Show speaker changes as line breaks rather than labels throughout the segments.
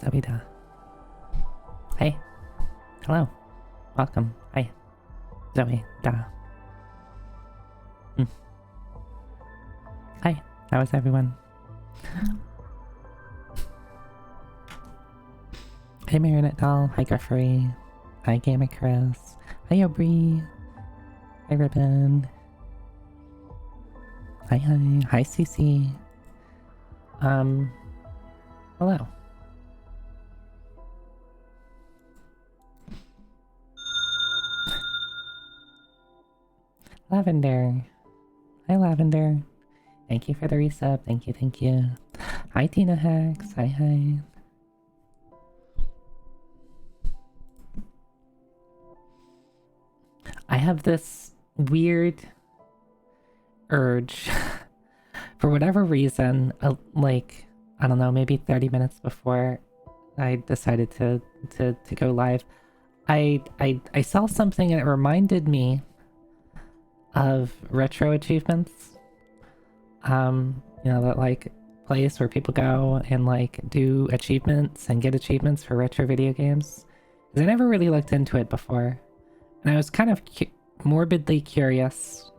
Zoida. Hey. Hello. Welcome. Hi. Zoe. Da. Hi. How is everyone? Hey Marinette Doll. Hi Greffery. Hi Gamer Chris. Hi Aubrey. Hi Ribbon. Hi hi. Hi Cece. Hello. Lavender. Hi Lavender. Thank you for the resub. Thank you, thank you. Hi Tina Hacks. Hi hi. I have this weird urge for whatever reason, like, I don't know, maybe 30 minutes before I decided to go live, I saw something and it reminded me of retro achievements. You know, that like place where people go and like do achievements and get achievements for retro video games. 'Cause I never really looked into it before. And I was kind of morbidly curious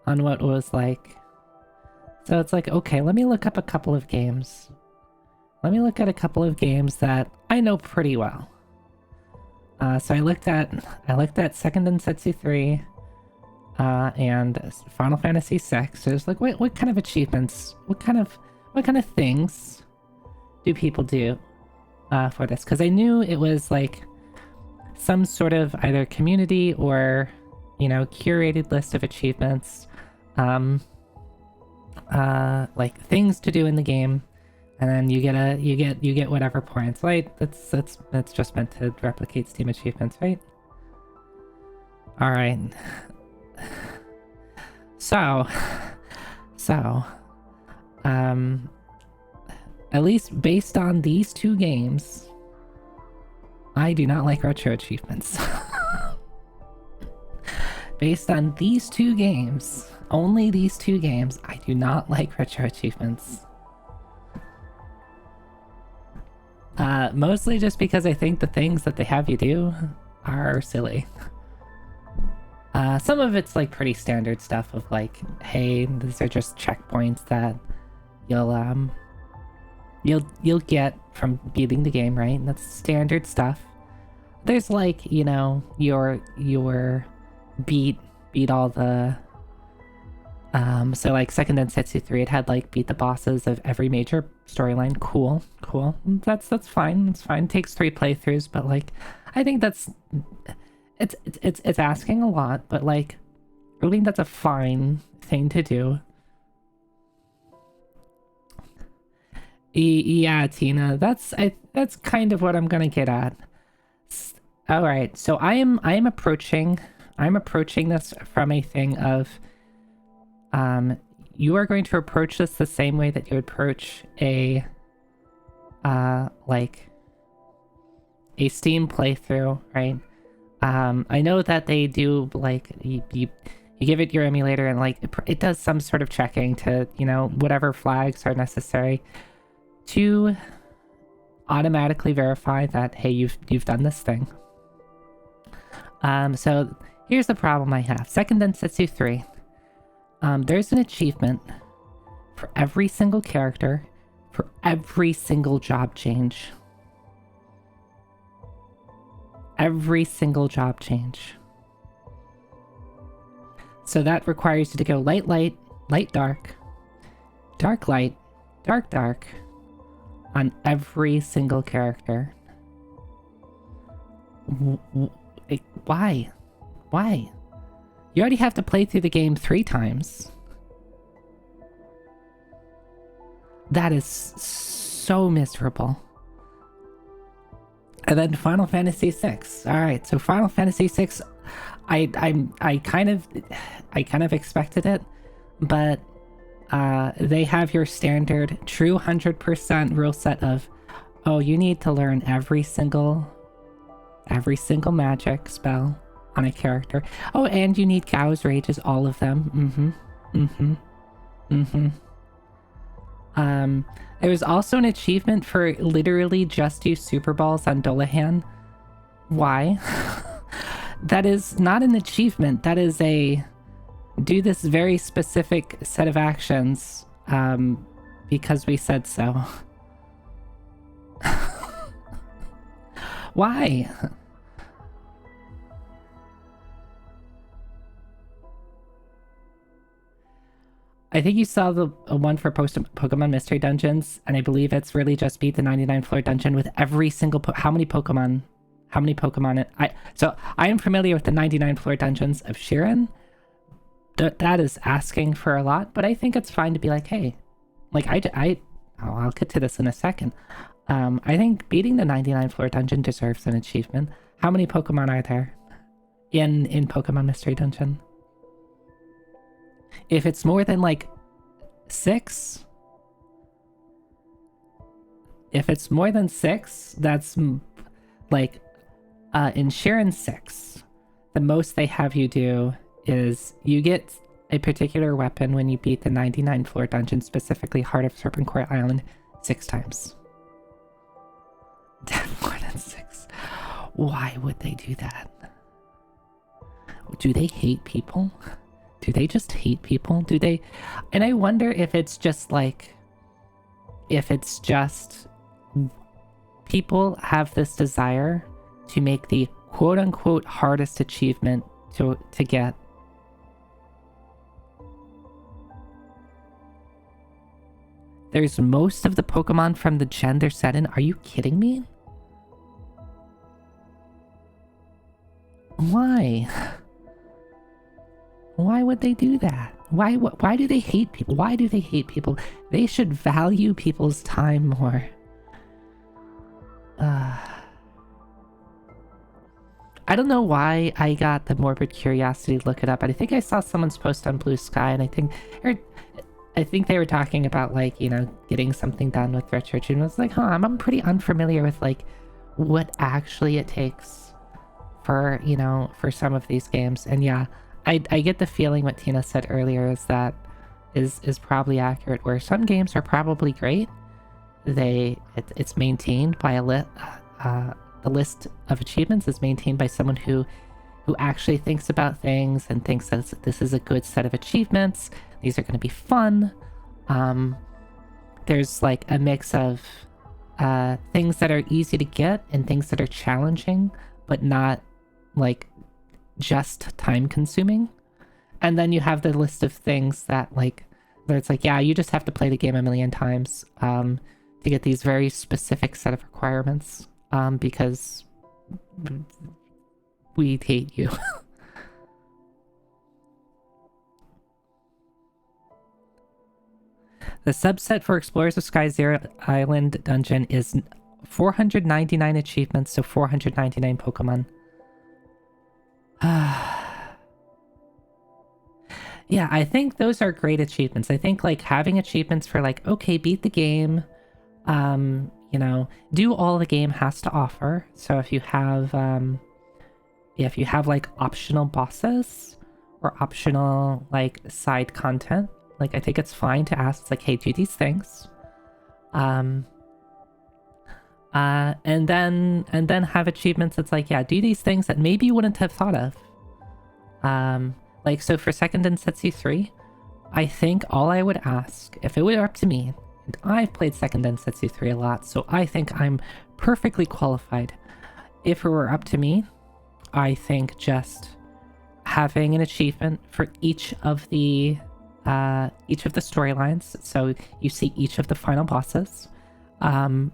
on what it was like. So it's like, okay, let me look up a couple of games. Let me look at a couple of games that I know pretty well. So I looked at Second Densetsu 3 and Final Fantasy 6. So it's like, what kind of achievements, what kind of things do people do for this? Because I knew it was like some sort of either community or, you know, curated list of achievements, like things to do in the game, and then you get whatever points, right? That's just meant to replicate Steam achievements, right? All right. So, at least based on these two games, I do not like retro achievements. Based on these two games, only these two games, I do not like retro achievements. Mostly just because I think the things that they have you do are silly. Some of it's like pretty standard stuff of like, hey, these are just checkpoints that you'll get from beating the game, right? That's standard stuff. There's like, you know, your beat all the so like Second Densetsu 3, it had like beat the bosses of every major storyline. Cool. That's fine. It's fine. It takes 3 playthroughs, but like I think that's it's asking a lot, but like I think that's a fine thing to do. Yeah, Tina, that's kind of what I'm gonna get at. All right, so I'm approaching this from a thing of you are going to approach this the same way that you would approach a like a Steam playthrough, right? I know that they do like you give it your emulator and like it does some sort of checking to, you know, whatever flags are necessary to automatically verify that, hey, you've done this thing. So here's the problem I have. Second Densetsu 3. There's an achievement for every single character, for every single job change. Every single job change. So that requires you to go light, light, light, dark, dark, light, dark, dark on every single character. Why? Why? You already have to play through the game 3 times. That is so miserable. And then Final Fantasy VI. All right, so Final Fantasy VI, I kind of expected it, but they have your standard true 100% rule set of, oh, you need to learn every single magic spell on a character. Oh, and you need Gao's Rages, all of them. There was also an achievement for literally just use Super Balls on Dolahan. Why? That is not an achievement. That is a do this very specific set of actions because we said so. Why? I think you saw the one for Pokemon Mystery Dungeons, and I believe it's really just beat the 99 floor dungeon with every single how many Pokemon so I am familiar with the 99 floor dungeons of Shiren. That is asking for a lot, but I think it's fine to be like, hey, like I'll get to this in a second. I think beating the 99 floor dungeon deserves an achievement. How many Pokemon are there in Pokemon Mystery Dungeon? If it's more than like 6, if it's more than 6, that's like in Shiren 6, the most they have you do is you get a particular weapon when you beat the 99 floor dungeon, specifically Heart of Serpent Court Island, 6 times. More than 6. Why would they do that? Do they hate people? Do they just hate people? Do they? And I wonder if it's just like, if it's just people have this desire to make the quote unquote hardest achievement to get. There's most of the Pokemon from the gen they're set in. Are you kidding me? Why? Why would they do that? Why do they hate people? Why do they hate people? They should value people's time more. I don't know why I got the morbid curiosity to look it up, but I think I saw someone's post on Blue Sky, and I think they were talking about, like, you know, getting something done with retro achievement. I was like, I'm pretty unfamiliar with, like, what actually it takes for, you know, for some of these games. And yeah, I get the feeling what Tina said earlier is that is probably accurate, where some games are probably great. It's maintained by the list of achievements is maintained by someone who actually thinks about things and thinks that this is a good set of achievements. These are going to be fun. There's like a mix of things that are easy to get and things that are challenging, but not like just time consuming. And then you have the list of things that like, where it's like, yeah, you just have to play the game a million times to get these very specific set of requirements because we hate you. The subset for Explorers of Sky Zero Island dungeon is 499 achievements, so 499 Pokemon. Yeah, I think those are great achievements. I think like having achievements for like, okay, beat the game, you know, do all the game has to offer. So if you have like optional bosses or optional like side content, like I think it's fine to ask, like, hey, do these things. And then have achievements that's like, yeah, do these things that maybe you wouldn't have thought of. Like, so for Second Densetsu 3, I think all I would ask, if it were up to me, and I've played Second Densetsu 3 a lot, so I think I'm perfectly qualified. If it were up to me, I think just having an achievement for each of the storylines, so you see each of the final bosses. Black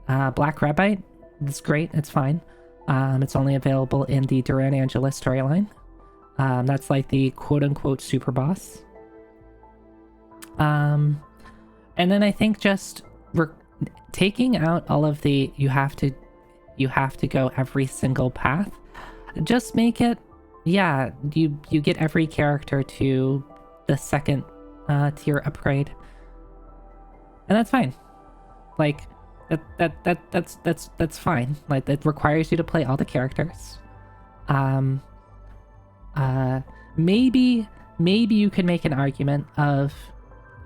Rabbite, it's great, it's fine. It's only available in the Duran Angela storyline. That's like the quote-unquote super boss. And then I think just taking out all of the, you have to you have to go every single path. Just make it, yeah, you get every character to the second tier upgrade. And that's fine. Like, that's fine. Like, that requires you to play all the characters. Maybe you could make an argument of,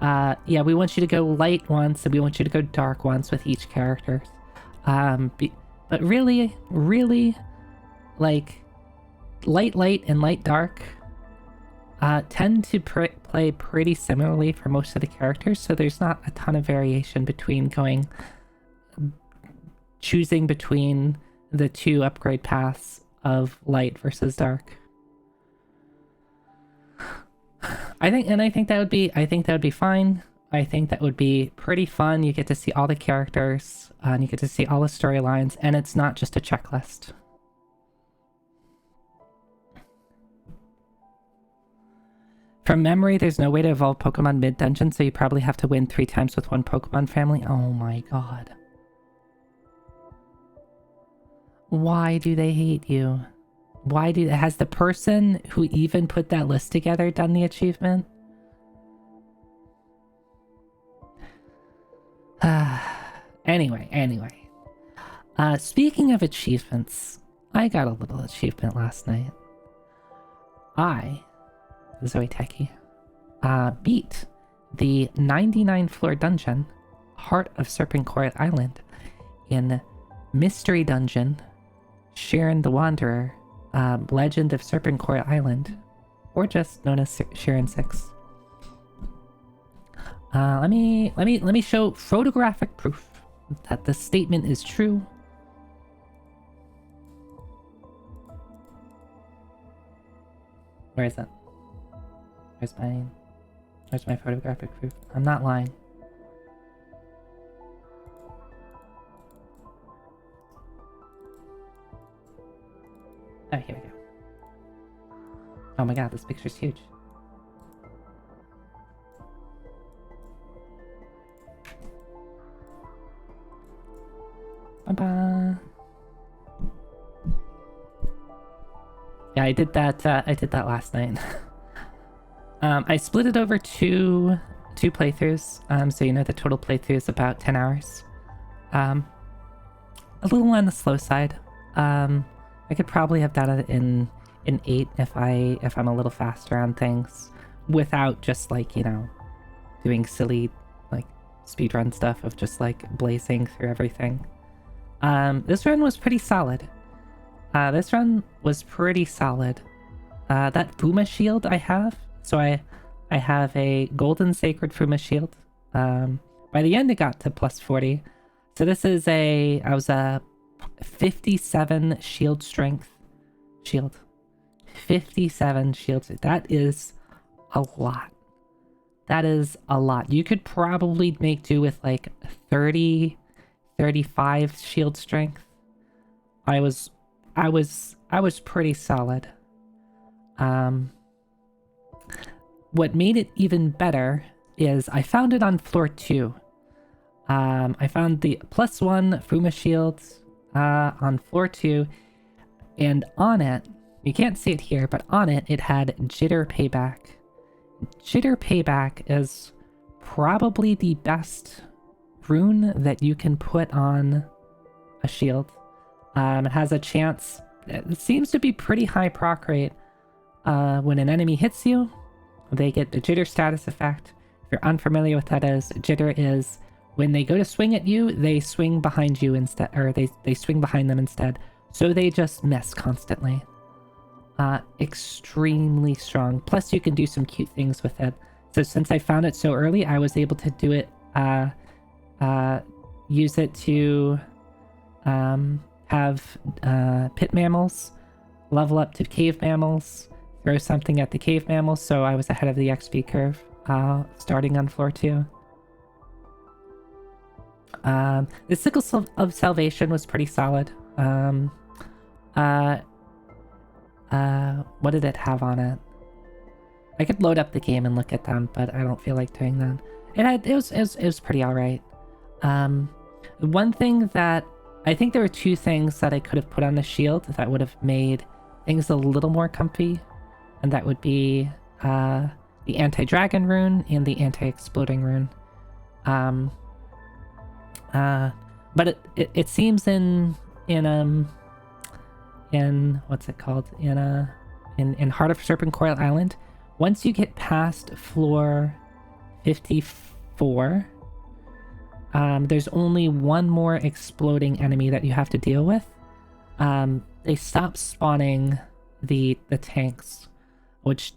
yeah, we want you to go light once and we want you to go dark once with each character. But really, like, light and light dark tend to play pretty similarly for most of the characters, so there's not a ton of variation between choosing between the two upgrade paths of light versus dark. I think that would be fine. I think that would be pretty fun. You get to see all the characters, and you get to see all the storylines, and it's not just a checklist. From memory, there's no way to evolve Pokemon mid-dungeon, so you probably have to win 3 times with one Pokemon family. Oh my god. Why do they hate you? Has the person who even put that list together done the achievement? Anyway. Speaking of achievements, I got a little achievement last night. Zoe Techie, beat the 99 floor dungeon, Heart of Serpent Court Island, in Mystery Dungeon, Sharon the Wanderer, Legend of Serpent Court Island, or just known as Sharon 6. Let me show photographic proof that the statement is true. Where is that? Where's my photographic proof? I'm not lying. Oh, here we go. Oh my god, this picture's huge. Bye-bye. Yeah, I did that last night. I split it over two playthroughs, so you know the total playthrough is about 10 hours. A little on the slow side. I could probably have done it in 8 if I'm a little faster on things, without just, like, you know, doing silly, like, speedrun stuff of just, like, blazing through everything. This run was pretty solid. That Fuma shield I have, so I have a golden sacred Fuma shield. By the end it got to plus 40. So this is I was a 57 shield strength shield. 57 shields. That is a lot. That is a lot. You could probably make do with like 30, 35 shield strength. I was pretty solid. What made it even better is I found it on floor 2. I found the +1 Fuma shields on floor 2, and on it, you can't see it here, but on it, it had Jitter Payback. Jitter Payback is probably the best rune that you can put on a shield. It has a chance, it seems to be pretty high proc rate. When an enemy hits you, they get the Jitter status effect. If you're unfamiliar with that is, Jitter is when they go to swing at you, they swing behind you instead, or they swing behind them instead. So they just miss constantly. Extremely strong. Plus you can do some cute things with it. So since I found it so early, I was able to do it, use it to have pit mammals level up to cave mammals, throw something at the cave mammals, so I was ahead of the XP curve, starting on floor 2. The Sickle of Salvation was pretty solid. What did it have on it? I could load up the game and look at them, but I don't feel like doing that. It was pretty alright. One thing that I think there were two things that I could have put on the shield that would have made things a little more comfy, and that would be the anti-dragon rune and the anti-exploding rune. But it seems in what's it called, in Heart of Serpent Coil Island, once you get past floor 54, there's only one more exploding enemy that you have to deal with. They stop spawning the tanks, which,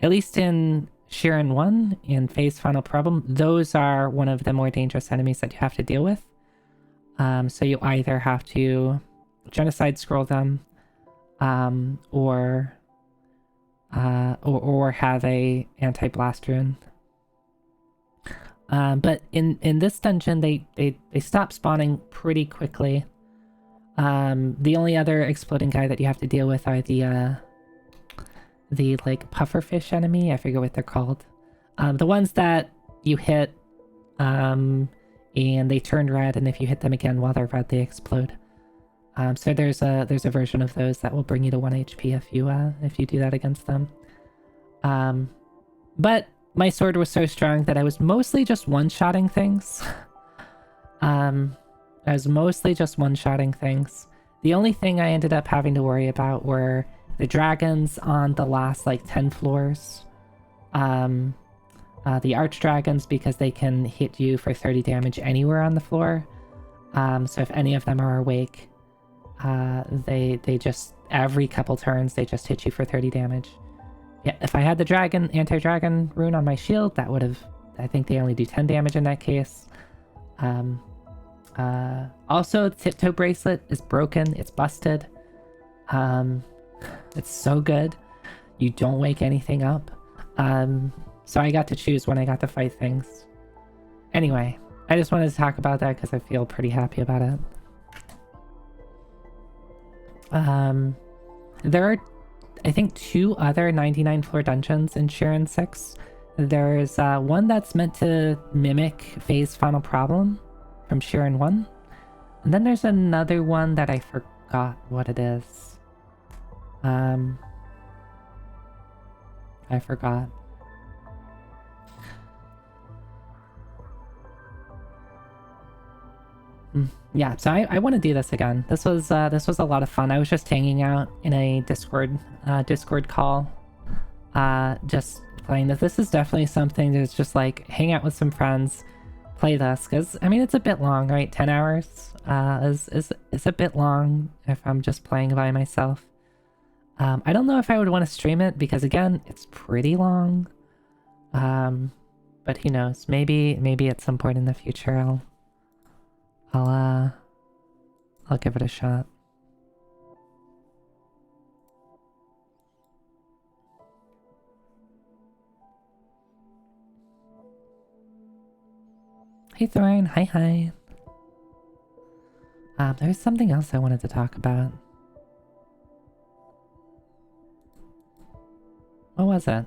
at least in Sharon 1, in Phase Final Problem, those are one of the more dangerous enemies that you have to deal with. So you either have to genocide scroll them, or have a anti-blast rune. But in this dungeon, they stop spawning pretty quickly. The only other exploding guy that you have to deal with are the like pufferfish enemy. I forget what they're called. The ones that you hit, and they turn red, and if you hit them again while they're red, they explode. So there's a version of those that will bring you to 1 HP if you do that against them. But my sword was so strong that I was mostly just one-shotting things. The only thing I ended up having to worry about were the dragons on the last, like, 10 floors. The archdragons, because they can hit you for 30 damage anywhere on the floor. So if any of them are awake, they just, every couple turns, they just hit you for 30 damage. Yeah, if I had the anti-dragon rune on my shield, that would have... I think they only do 10 damage in that case. Also, the tiptoe bracelet is broken. It's busted. It's so good. You don't wake anything up. So I got to choose when I got to fight things. Anyway, I just wanted to talk about that because I feel pretty happy about it. There are, I think, 2 other 99 floor dungeons in Sharon 6. There's one that's meant to mimic Phase Final Problem from Sharon 1. And then there's another one that I forgot what it is. I forgot. Yeah, so I want to do this again. This was a lot of fun. I was just hanging out in a Discord call, just playing this. This is definitely something that's just like hang out with some friends, play this, because I mean it's a bit long, right? 10 hours is a bit long if I'm just playing by myself. I don't know if I would want to stream it because again, it's pretty long. But who knows? Maybe at some point in the future I'll give it a shot. Hey Thorn, hi. There's something else I wanted to talk about. What was it?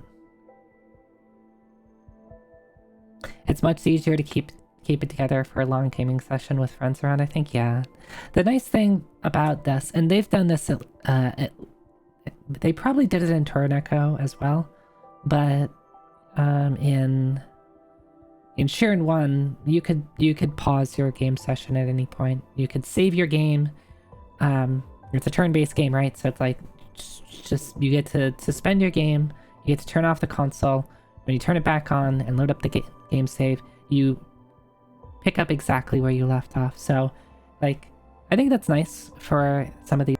It's much easier to keep it together for a long gaming session with friends around, I think, yeah. The nice thing about this, and they've done this, they probably did it in Torneco as well, but in Sharon 1, you could pause your game session at any point. You could save your game. It's a turn-based game, right? So it's like, just you get to suspend your game, you get to turn off the console. When you turn it back on and load up the game save, you pick up exactly where you left off. So, like, I think that's nice for some of the...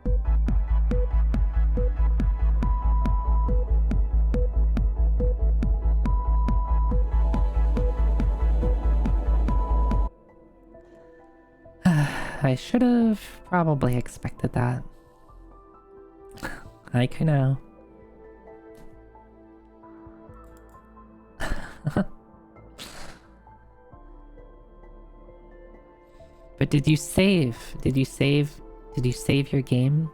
I should have probably expected that. I can know. But did you save? Did you save your game?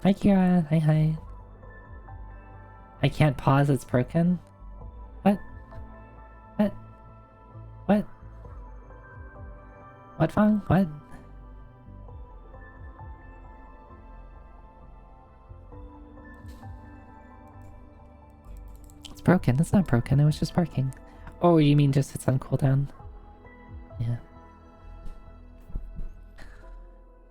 Hi Kira, hi. I can't pause, it's broken? What? What? What? What, Fong? What? It's broken. It's not broken. It was just barking. Oh, you mean just it's on cooldown? Yeah.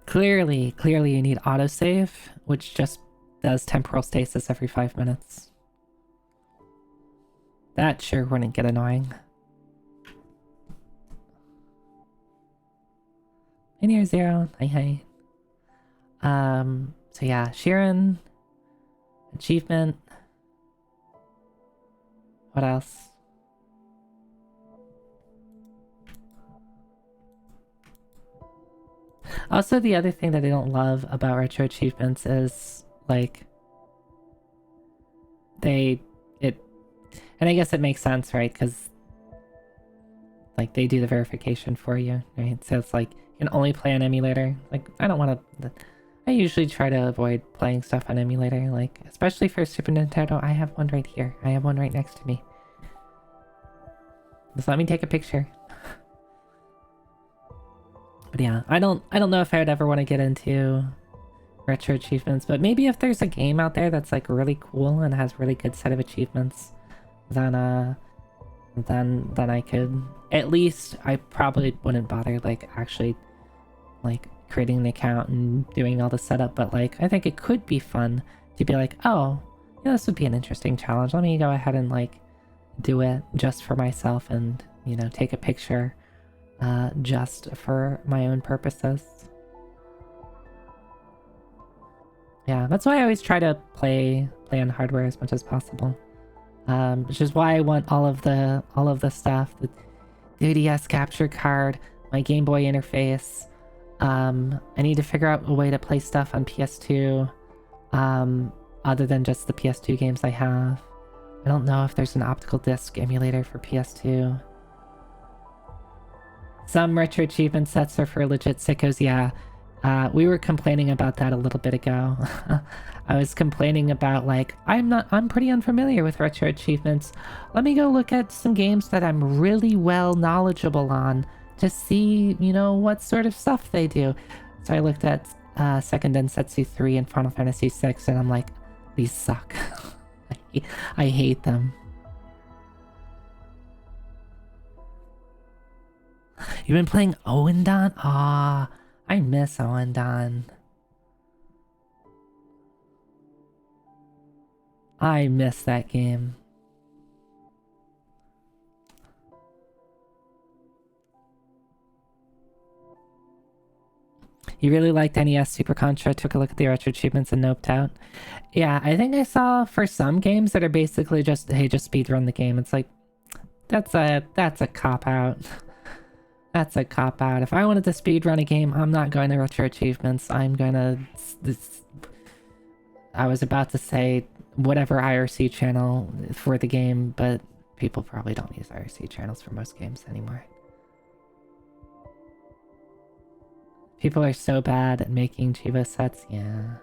Clearly you need autosave, which just does temporal stasis every 5 minutes. That sure wouldn't get annoying. In here, Zero. Hi. So yeah, Sheeran. Achievement. What else? Also, the other thing that I don't love about retro achievements is, like, and I guess it makes sense, right? Because, like, they do the verification for you, right? So it's like, you can only play on emulator. Like, I don't want to... I usually try to avoid playing stuff on emulator, like, especially for Super Nintendo. I have one right here. I have one right next to me. Just let me take a picture. But yeah, I don't know if I'd ever want to get into retro achievements, but maybe if there's a game out there that's like really cool and has really good set of achievements, then I could, at least I probably wouldn't bother like actually like creating an account and doing all the setup, but like I think it could be fun to be like, oh, yeah, this would be an interesting challenge. Let me go ahead and like do it just for myself and, you know, take a picture just for my own purposes. Yeah, that's why I always try to play on hardware as much as possible. Which is why I want all of the stuff, the DS capture card, my Game Boy interface. I need to figure out a way to play stuff on PS2, other than just the PS2 games I have. I don't know if there's an optical disc emulator for PS2. Some retro achievement sets are for legit sickos, yeah. We were complaining about that a little bit ago. I was complaining about, like, I'm pretty unfamiliar with retro achievements. Let me go look at some games that I'm really well knowledgeable on to see, you know, what sort of stuff they do. So I looked at Second Densetsu 3 and Final Fantasy 6, and I'm like, these suck. I hate them. You've been playing Owendon? Ah, I miss Owendon. I miss that game. You really liked NES Super Contra, took a look at the retro achievements and noped out. Yeah, I think I saw for some games that are basically just, hey, just speedrun the game. It's like, that's a cop-out. That's a cop-out. If I wanted to speedrun a game, I'm not going to retro achievements. I'm gonna... I was about to say whatever IRC channel for the game, but people probably don't use IRC channels for most games anymore. People are so bad at making Chivo sets, yeah.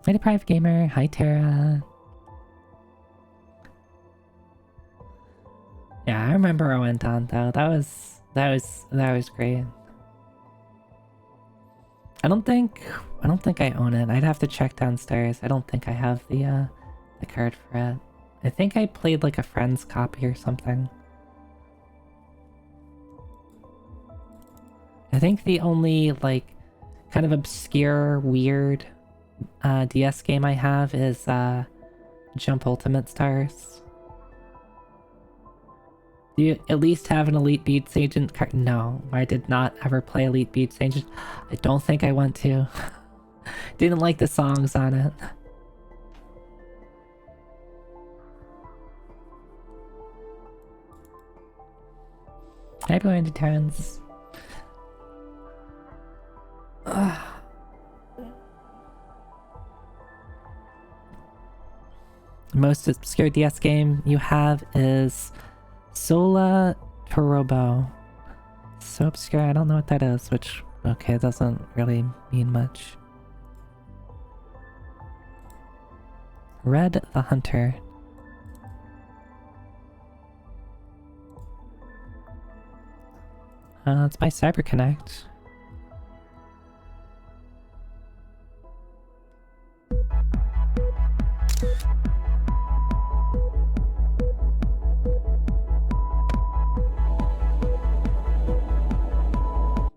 Hi Deprived Gamer, hi Tara. Yeah, I remember I went on though. That was great. I don't think I own it. I'd have to check downstairs. I don't think I have the card for it. I think I played like a friend's copy or something. I think the only like kind of obscure, weird DS game I have is Jump Ultimate Stars. Do you at least have an Elite Beats Agent card? No, I did not ever play Elite Beats Agent. I don't think I want to. Didn't like the songs on it. Hi, going to turns. Most obscure DS game you have is Sola Torobo. So obscure, I don't know what that is, which, okay, doesn't really mean much. Red the Hunter. It's by CyberConnect.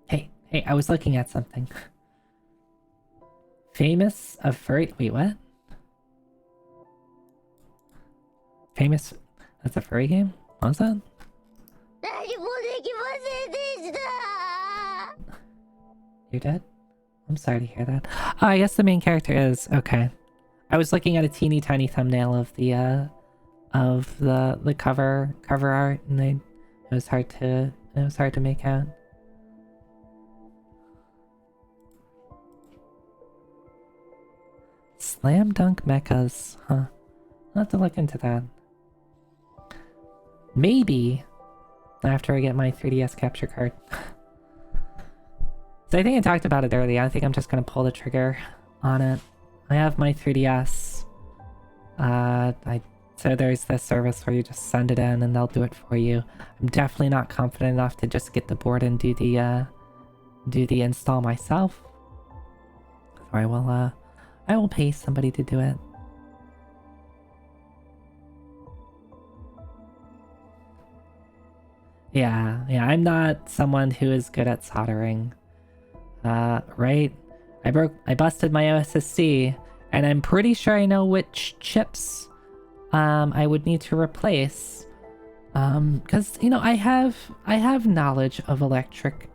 Hey, I was looking at something. Famous of furry... Wait, what? Famous... That's a furry game? What was that? You're dead? I'm sorry to hear that. Oh, I guess the main character is... Okay. I was looking at a teeny tiny thumbnail of the cover art, and it was hard to make out. Slam Dunk Mechas. Huh. I'll have to look into that. Maybe after I get my 3DS capture card. So I think I talked about it earlier. I think I'm just gonna pull the trigger on it. I have my 3DS. So there's this service where you just send it in and they'll do it for you. I'm definitely not confident enough to just get the board and do the install myself. So I will pay somebody to do it. Yeah, I'm not someone who is good at soldering. Right? I busted my OSSC, and I'm pretty sure I know which chips I would need to replace. Because, you know, I have knowledge of electric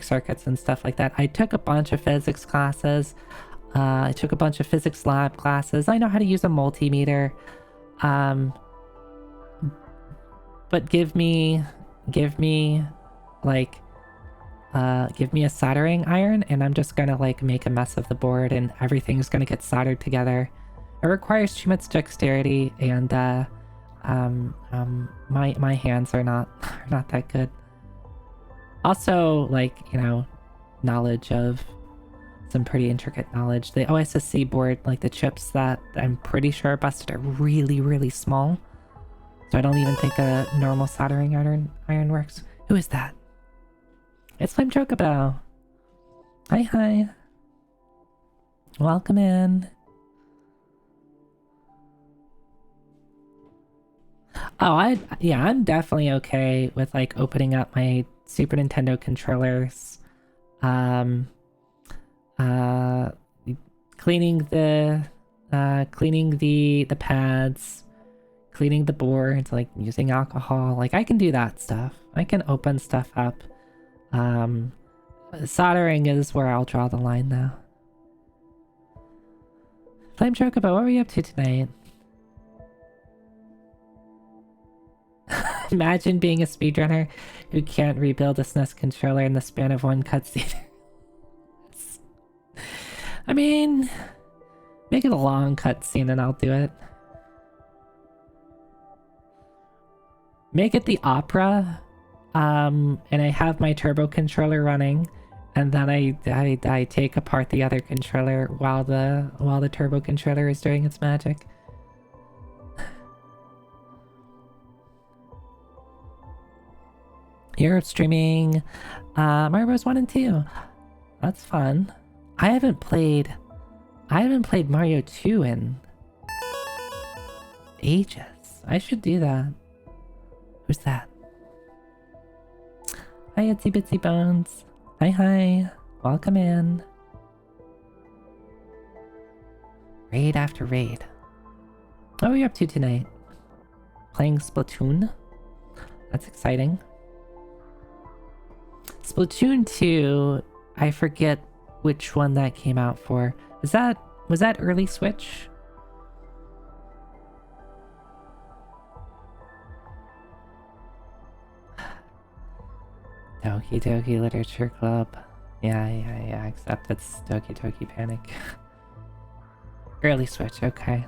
circuits and stuff like that. I took a bunch of physics classes. I took a bunch of physics lab classes. I know how to use a multimeter. But give me a soldering iron and I'm just gonna like make a mess of the board and everything's gonna get soldered together. It requires too much dexterity and my hands are not that good. Also, like, you know, knowledge of some pretty intricate knowledge. The OSSC board, like the chips that I'm pretty sure are busted are really, really small. So I don't even think a normal soldering iron works. Who is that? It's Flame Chocobo. Hi. Welcome in. Oh, I'm definitely okay with like opening up my Super Nintendo controllers, cleaning the pads, cleaning the boards, like using alcohol. Like I can do that stuff. I can open stuff up. Soldering is where I'll draw the line though. Flame Chocobo, what were you up to tonight? Imagine being a speedrunner who can't rebuild a SNES controller in the span of one cutscene. I mean, make it a long cutscene and I'll do it. Make it the opera, and I have my turbo controller running, and then I take apart the other controller while the turbo controller is doing its magic. You're streaming Mario Bros 1 and 2. That's fun. I haven't played Mario 2 in ages. I should do that. Who's that? Hi, Itsy Bitsy Bones. Hi. Welcome in. Raid after raid. What are you up to tonight? Playing Splatoon? That's exciting. Splatoon 2, I forget which one that came out for. Was that early Switch? Doki Doki Literature Club. Yeah, except it's Doki Doki Panic. Early Switch, okay.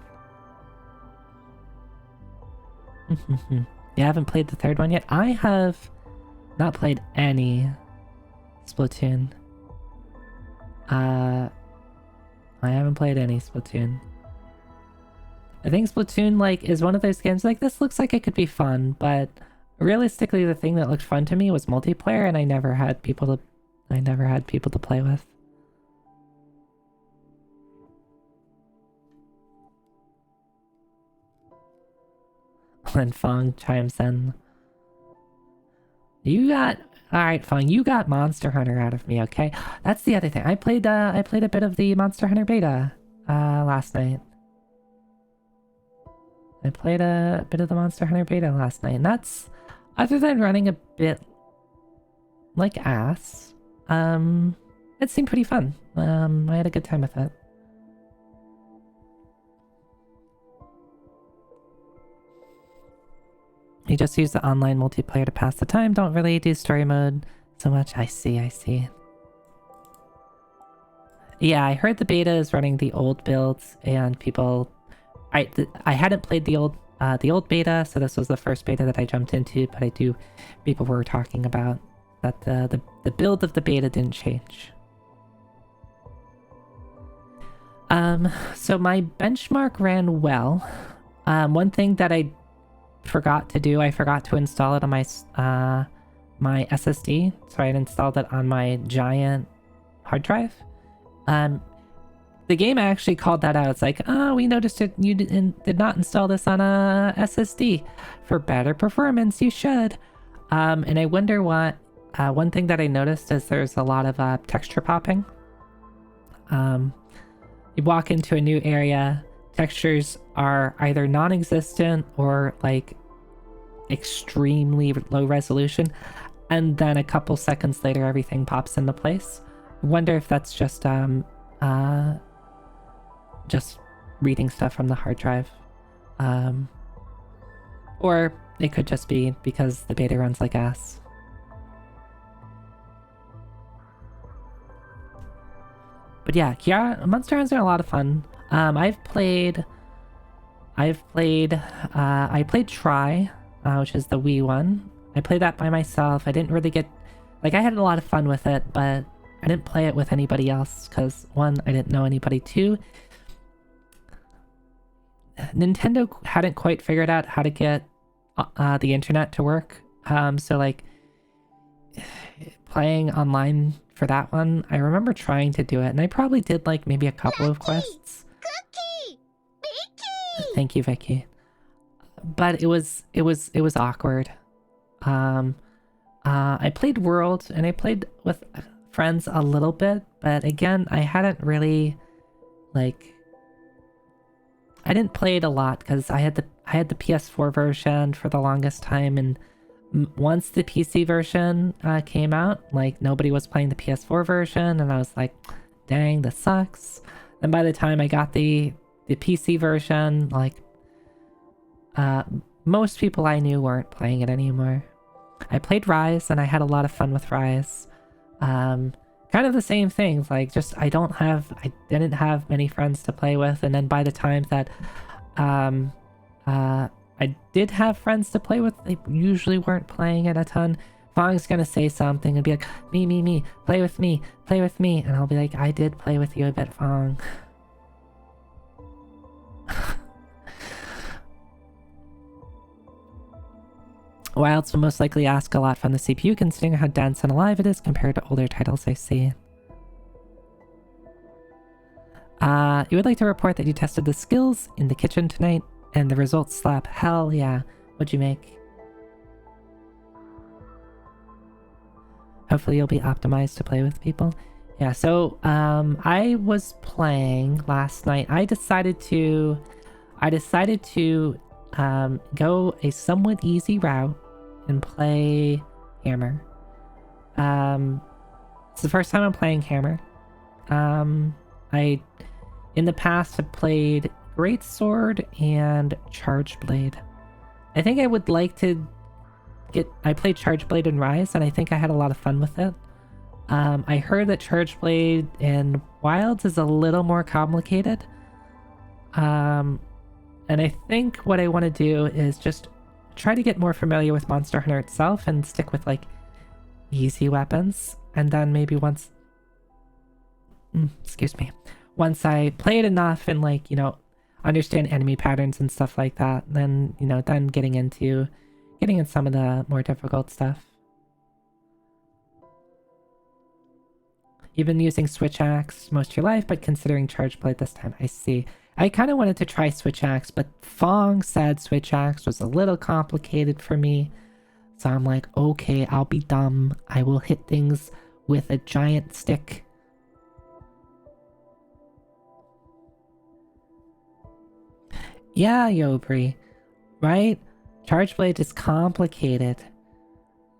You haven't played the third one yet? I have not played any Splatoon. I haven't played any Splatoon. I think Splatoon, like, is one of those games, like, this looks like it could be fun, but realistically, the thing that looked fun to me was multiplayer, and I never had people to play with. When Fong chimes in. Alright, Fong, you got Monster Hunter out of me, okay? That's the other thing. I played a bit of the Monster Hunter beta, last night. I played a bit of the Monster Hunter beta last night, and that's, other than running a bit like ass, it seemed pretty fun. I had a good time with it. You just use the online multiplayer to pass the time, don't really do story mode so much. I see. Yeah, I heard the beta is running the old builds, and people... I hadn't played the old beta, so this was the first beta that I jumped into, but people were talking about that the build of the beta didn't change. So my benchmark ran well. One thing that I forgot to do, I forgot to install it on my my SSD, so I had installed it on my giant hard drive. The game actually called that out. It's like, oh, we noticed it. You did not install this on a SSD. For better performance, you should. And I wonder what... one thing that I noticed is there's a lot of texture popping. You walk into a new area, textures are either non-existent or like extremely low resolution, and then a couple seconds later everything pops into place. I wonder if that's just reading stuff from the hard drive. Or it could just be because the beta runs like ass. But yeah, Monster Hunter's been a lot of fun. I played Try, which is the Wii one. I played that by myself. I didn't really get... Like, I had a lot of fun with it, but I didn't play it with anybody else, because, one, I didn't know anybody, two, Nintendo hadn't quite figured out how to get the internet to work. So, like, playing online for that one, I remember trying to do it, and I probably did, like, maybe a couple of quests.
Cookie! Vicky!
Thank you, Vicky. But it was awkward. I played World, and I played with friends a little bit, but again, I hadn't really, like... I didn't play it a lot, because I had the PS4 version for the longest time, and once the PC version came out, like, nobody was playing the PS4 version, and I was like, dang, this sucks. And by the time I got the PC version, like, most people I knew weren't playing it anymore. I played Rise, and I had a lot of fun with Rise. Kind of the same things, like, just I didn't have many friends to play with, and then by the time that I did have friends to play with, they usually weren't playing it a ton. Fong's gonna say something and be like, me, play with me, and I'll be like, I did play with you a bit, Fong. Wilds will most likely ask a lot from the CPU, considering how dense and alive it is compared to older titles I see. You would like to report that you tested the skills in the kitchen tonight, and the results slap. Hell yeah. What'd you make? Hopefully you'll be optimized to play with people. Yeah, so I was playing last night. I decided to go a somewhat easy route and play Hammer. It's the first time I'm playing Hammer. I, in the past, have played Greatsword and Charge Blade. I think I would like to I played Charge Blade and Rise, and I think I had a lot of fun with it. I heard that Charge Blade in Wilds is a little more complicated. And I think what I want to do is just try to get more familiar with Monster Hunter itself and stick with, like, easy weapons. And then maybe once once I play it enough and like, understand enemy patterns and stuff like that, then, then getting into some of the more difficult stuff. You've been using Switch Axe most of your life, but considering Charge Blade this time. I see. I kind of wanted to try Switch Axe, but Fong said Switch Axe was a little complicated for me. So I'm like, okay, I'll be dumb. I will hit things with a giant stick. Yeah, Yobri. Right? Charge Blade is complicated.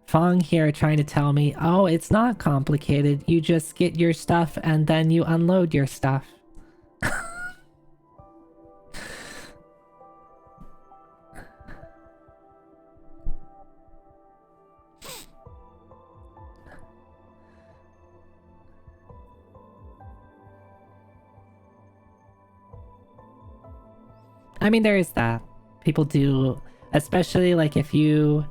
Fong here trying to tell me, oh, it's not complicated. You just get your stuff and then you unload your stuff. I mean, there is that. People do, especially like if you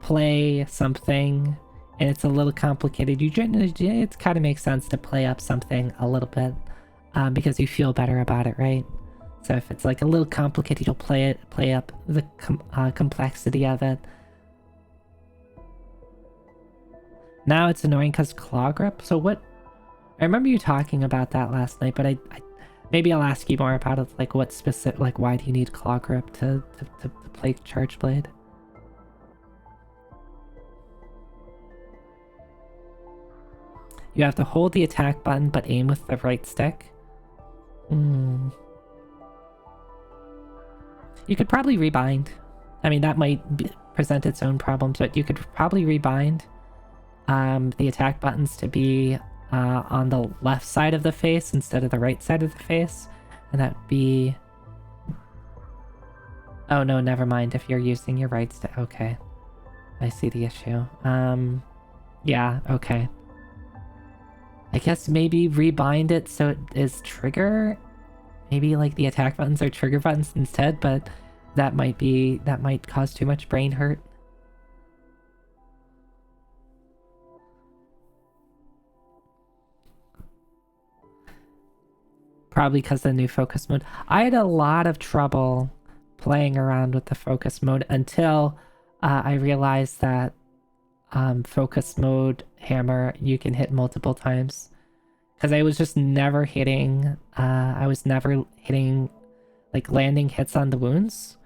play something and it's a little complicated, it kind of makes sense to play up something a little bit because you feel better about it, right? So if it's like a little complicated, you'll play up the complexity of it. Now it's annoying because claw grip. So what? I remember you talking about that last night, but I maybe I'll ask you more about it, like what specific, like why do you need claw grip to play Charge Blade? You have to hold the attack button but aim with the right stick? You could probably rebind. I mean, that might present its own problems, but you could probably rebind the attack buttons to be on the left side of the face instead of the right side of the face, and that'd be... Oh no, never mind. If you're using your right stick, okay, I see the issue. Yeah, okay. I guess maybe rebind it so it is trigger. Maybe like the attack buttons are trigger buttons instead, but that might cause too much brain hurt. Probably because of the new focus mode. I had a lot of trouble playing around with the focus mode until I realized that focus mode hammer you can hit multiple times. Because I was just never hitting, like landing hits on the wounds.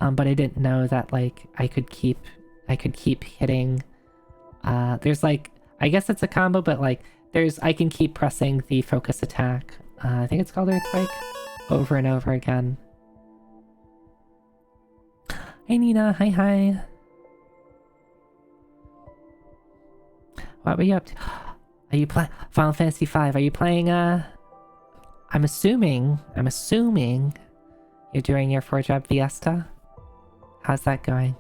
But I didn't know that like I could keep hitting. There's like, I guess it's a combo, but like I can keep pressing the focus attack. I think it's called Earthquake, over and over again. Hey Nina, hi. What were you up to? Are you playing Final Fantasy V? Are you playing I'm assuming you're doing your 4-job Fiesta? How's that going?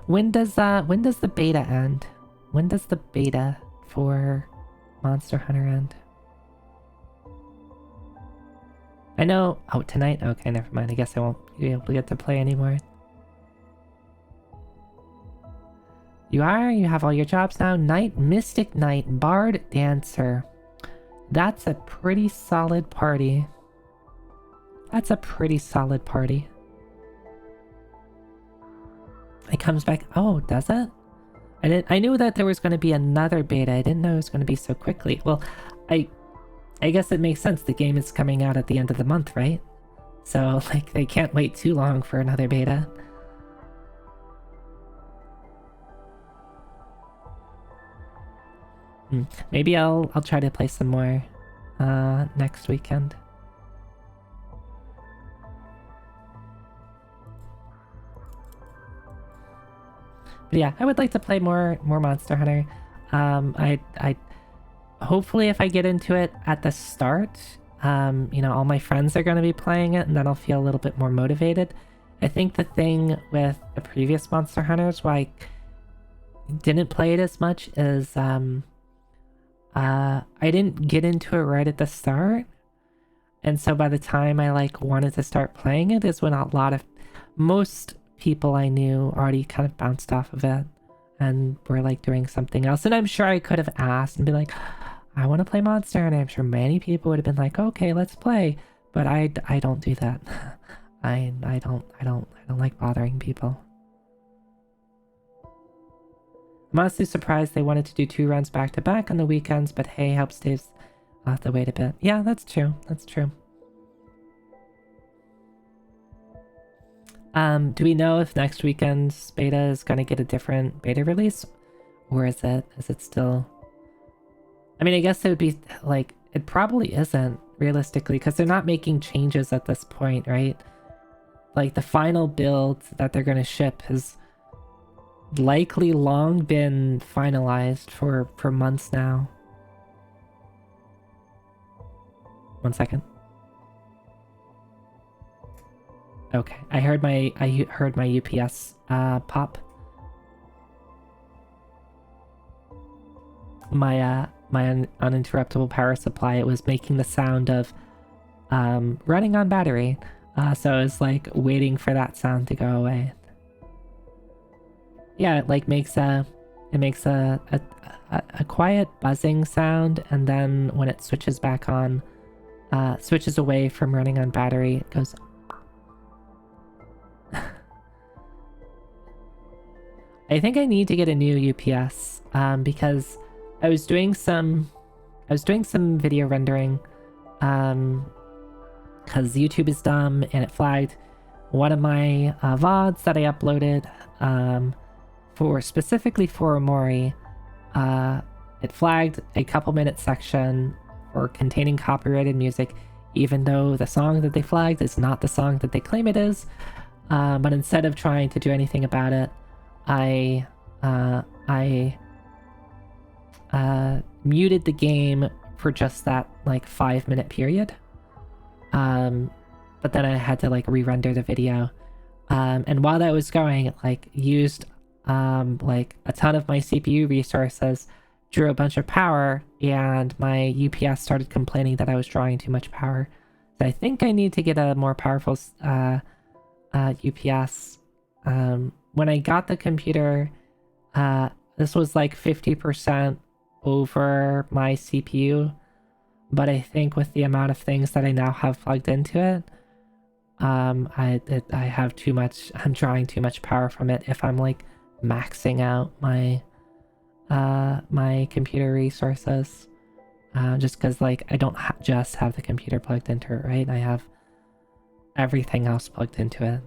When does the beta end? When does the beta for Monster Hunter end? I know... Oh, tonight? Okay, never mind. I guess I won't be able to get to play anymore. You have all your jobs now. Knight, Mystic Knight, Bard, Dancer. That's a pretty solid party. It comes back. Oh, does it? I knew that there was going to be another beta. I didn't know it was going to be so quickly. Well, I guess it makes sense. The game is coming out at the end of the month, right? So, like, they can't wait too long for another beta. Maybe I'll try to play some more next weekend. But yeah, I would like to play more Monster Hunter. I hopefully if I get into it at the start, all my friends are going to be playing it, and then I'll feel a little bit more motivated. I think the thing with the previous Monster Hunters why I didn't play it as much is I didn't get into it right at the start. And so by the time I like wanted to start playing it is when most people I knew already kind of bounced off of it and were like doing something else. And I'm sure I could have asked and be like, I want to play Monster, and I'm sure many people would have been like, okay, let's play. But I don't do that. I don't like bothering people. I'm honestly surprised they wanted to do 2 runs back to back on the weekends, but hey, helps Dave's. I'll have to wait a bit. Yeah, that's true. That's true. Do we know if next weekend's beta is gonna get a different beta release? Or is it still... I mean, I guess it would be, like, it probably isn't, realistically, because they're not making changes at this point, right? Like, the final build that they're gonna ship has likely long been finalized for months now. 1 second. Okay, I heard my UPS pop. My uninterruptible power supply, it was making the sound of running on battery. So I was like waiting for that sound to go away. Yeah, it like makes a quiet buzzing sound, and then when it switches back on, switches away from running on battery, it goes. I think I need to get a new UPS because I was doing some video rendering because YouTube is dumb and it flagged one of my VODs that I uploaded specifically for Omori. It flagged a couple-minute section for containing copyrighted music, even though the song that they flagged is not the song that they claim it is. But instead of trying to do anything about it, I muted the game for just that like 5-minute period. But then I had to like re-render the video. And while that was going, it like used like a ton of my CPU resources, drew a bunch of power, and my UPS started complaining that I was drawing too much power. So I think I need to get a more powerful UPS. When I got the computer, this was like 50% over my CPU, but I think with the amount of things that I now have plugged into it, I have too much. I'm drawing too much power from it if I'm like maxing out my my computer resources. Just because like I don't just have the computer plugged into it, right? I have everything else plugged into it.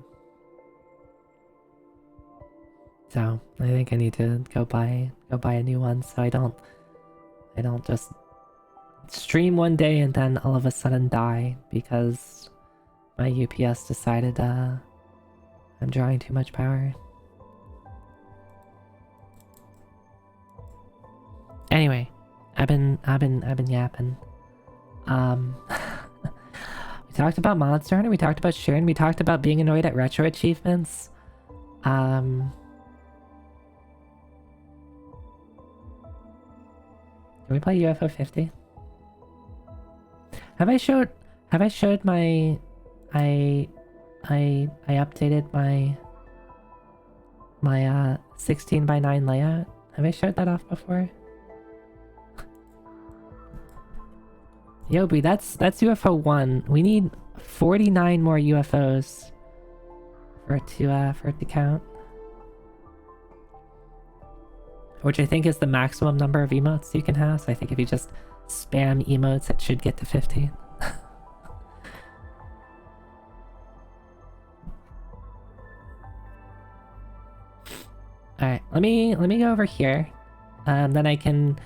So I think I need to go buy a new one so I don't just stream one day and then all of a sudden die because my UPS decided I'm drawing too much power. Anyway, I've been yapping. We talked about Monster Hunter, we talked about Sharon, we talked about being annoyed at retro achievements. Can we play UFO 50? Have I showed my I updated my 16:9 layout? Have I showed that off before? Yobi, that's UFO 1. We need 49 more UFOs for it to count. Which I think is the maximum number of emotes you can have. So I think if you just spam emotes, it should get to 50. Alright, let me go over here. Then I can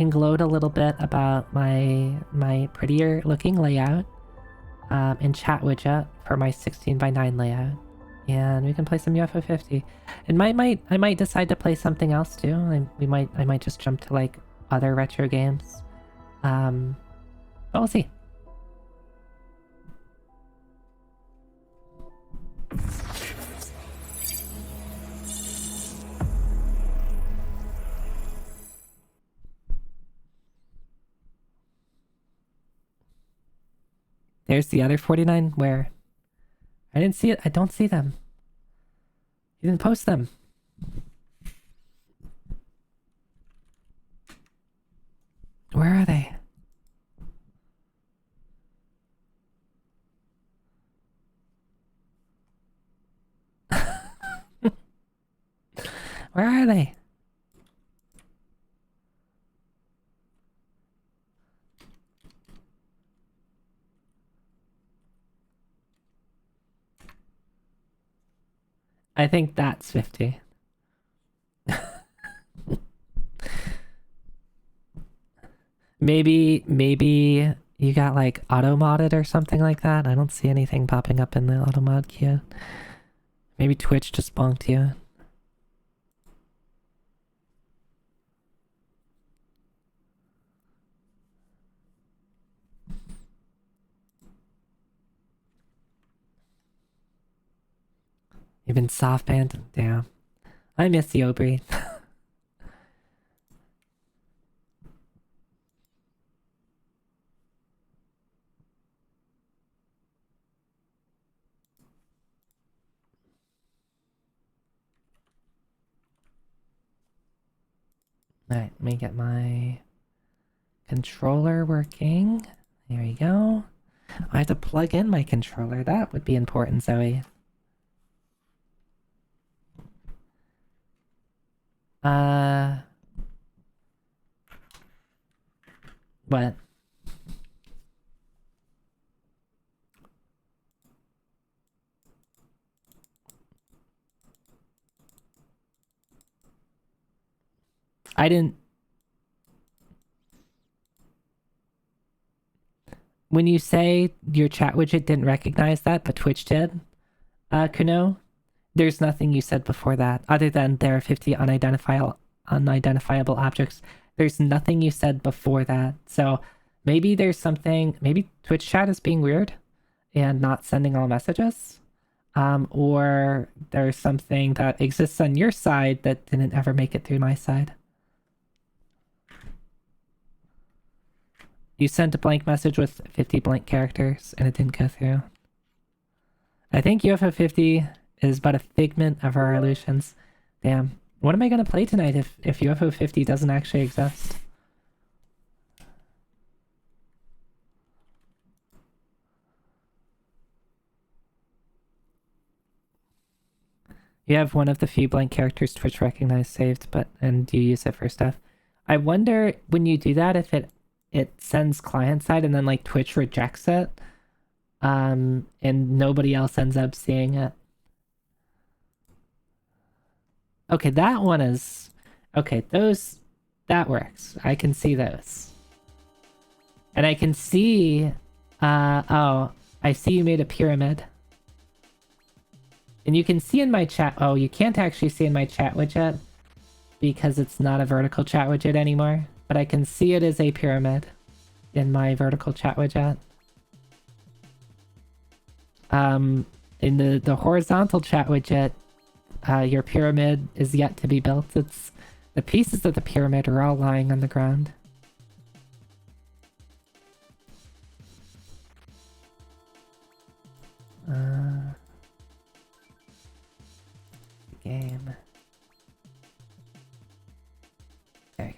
gloat a little bit about my prettier looking layout in chat widget for my 16:9 layout. And we can play some UFO 50. And I might decide to play something else too. I might just jump to like other retro games. But we'll see. There's the other 49. Where? I didn't see it. I don't see them. You didn't post them. Where are they? Where are they? I think that's 50. Maybe you got like auto modded or something like that. I don't see anything popping up in the auto mod queue. Maybe Twitch just bonked you. You've been soft banned? Damn. I miss the Aubrey. Alright, let me get my controller working. There we go. I have to plug in my controller. That would be important, Zoe. What? I didn't... When you say your chat widget didn't recognize that, but Twitch did, Kuno, there's nothing you said before that, other than there are 50 unidentifiable objects. There's nothing you said before that. So maybe there's something... Maybe Twitch chat is being weird and not sending all messages. Or there's something that exists on your side that didn't ever make it through my side. You sent a blank message with 50 blank characters and it didn't go through. I think UFO 50 is but a figment of our illusions. Damn. What am I gonna play tonight if UFO 50 doesn't actually exist? You have one of the few blank characters Twitch recognized saved, and you use it for stuff. I wonder when you do that if it sends client side and then like Twitch rejects it, and nobody else ends up seeing it. Okay, that one is okay. That works. I can see those, and I can see. Oh, I see you made a pyramid. And you can see in my chat... Oh, you can't actually see in my chat widget because it's not a vertical chat widget anymore. But I can see it as a pyramid in my vertical chat widget. In the horizontal chat widget, your pyramid is yet to be built. It's the pieces of the pyramid are all lying on the ground. Game. There you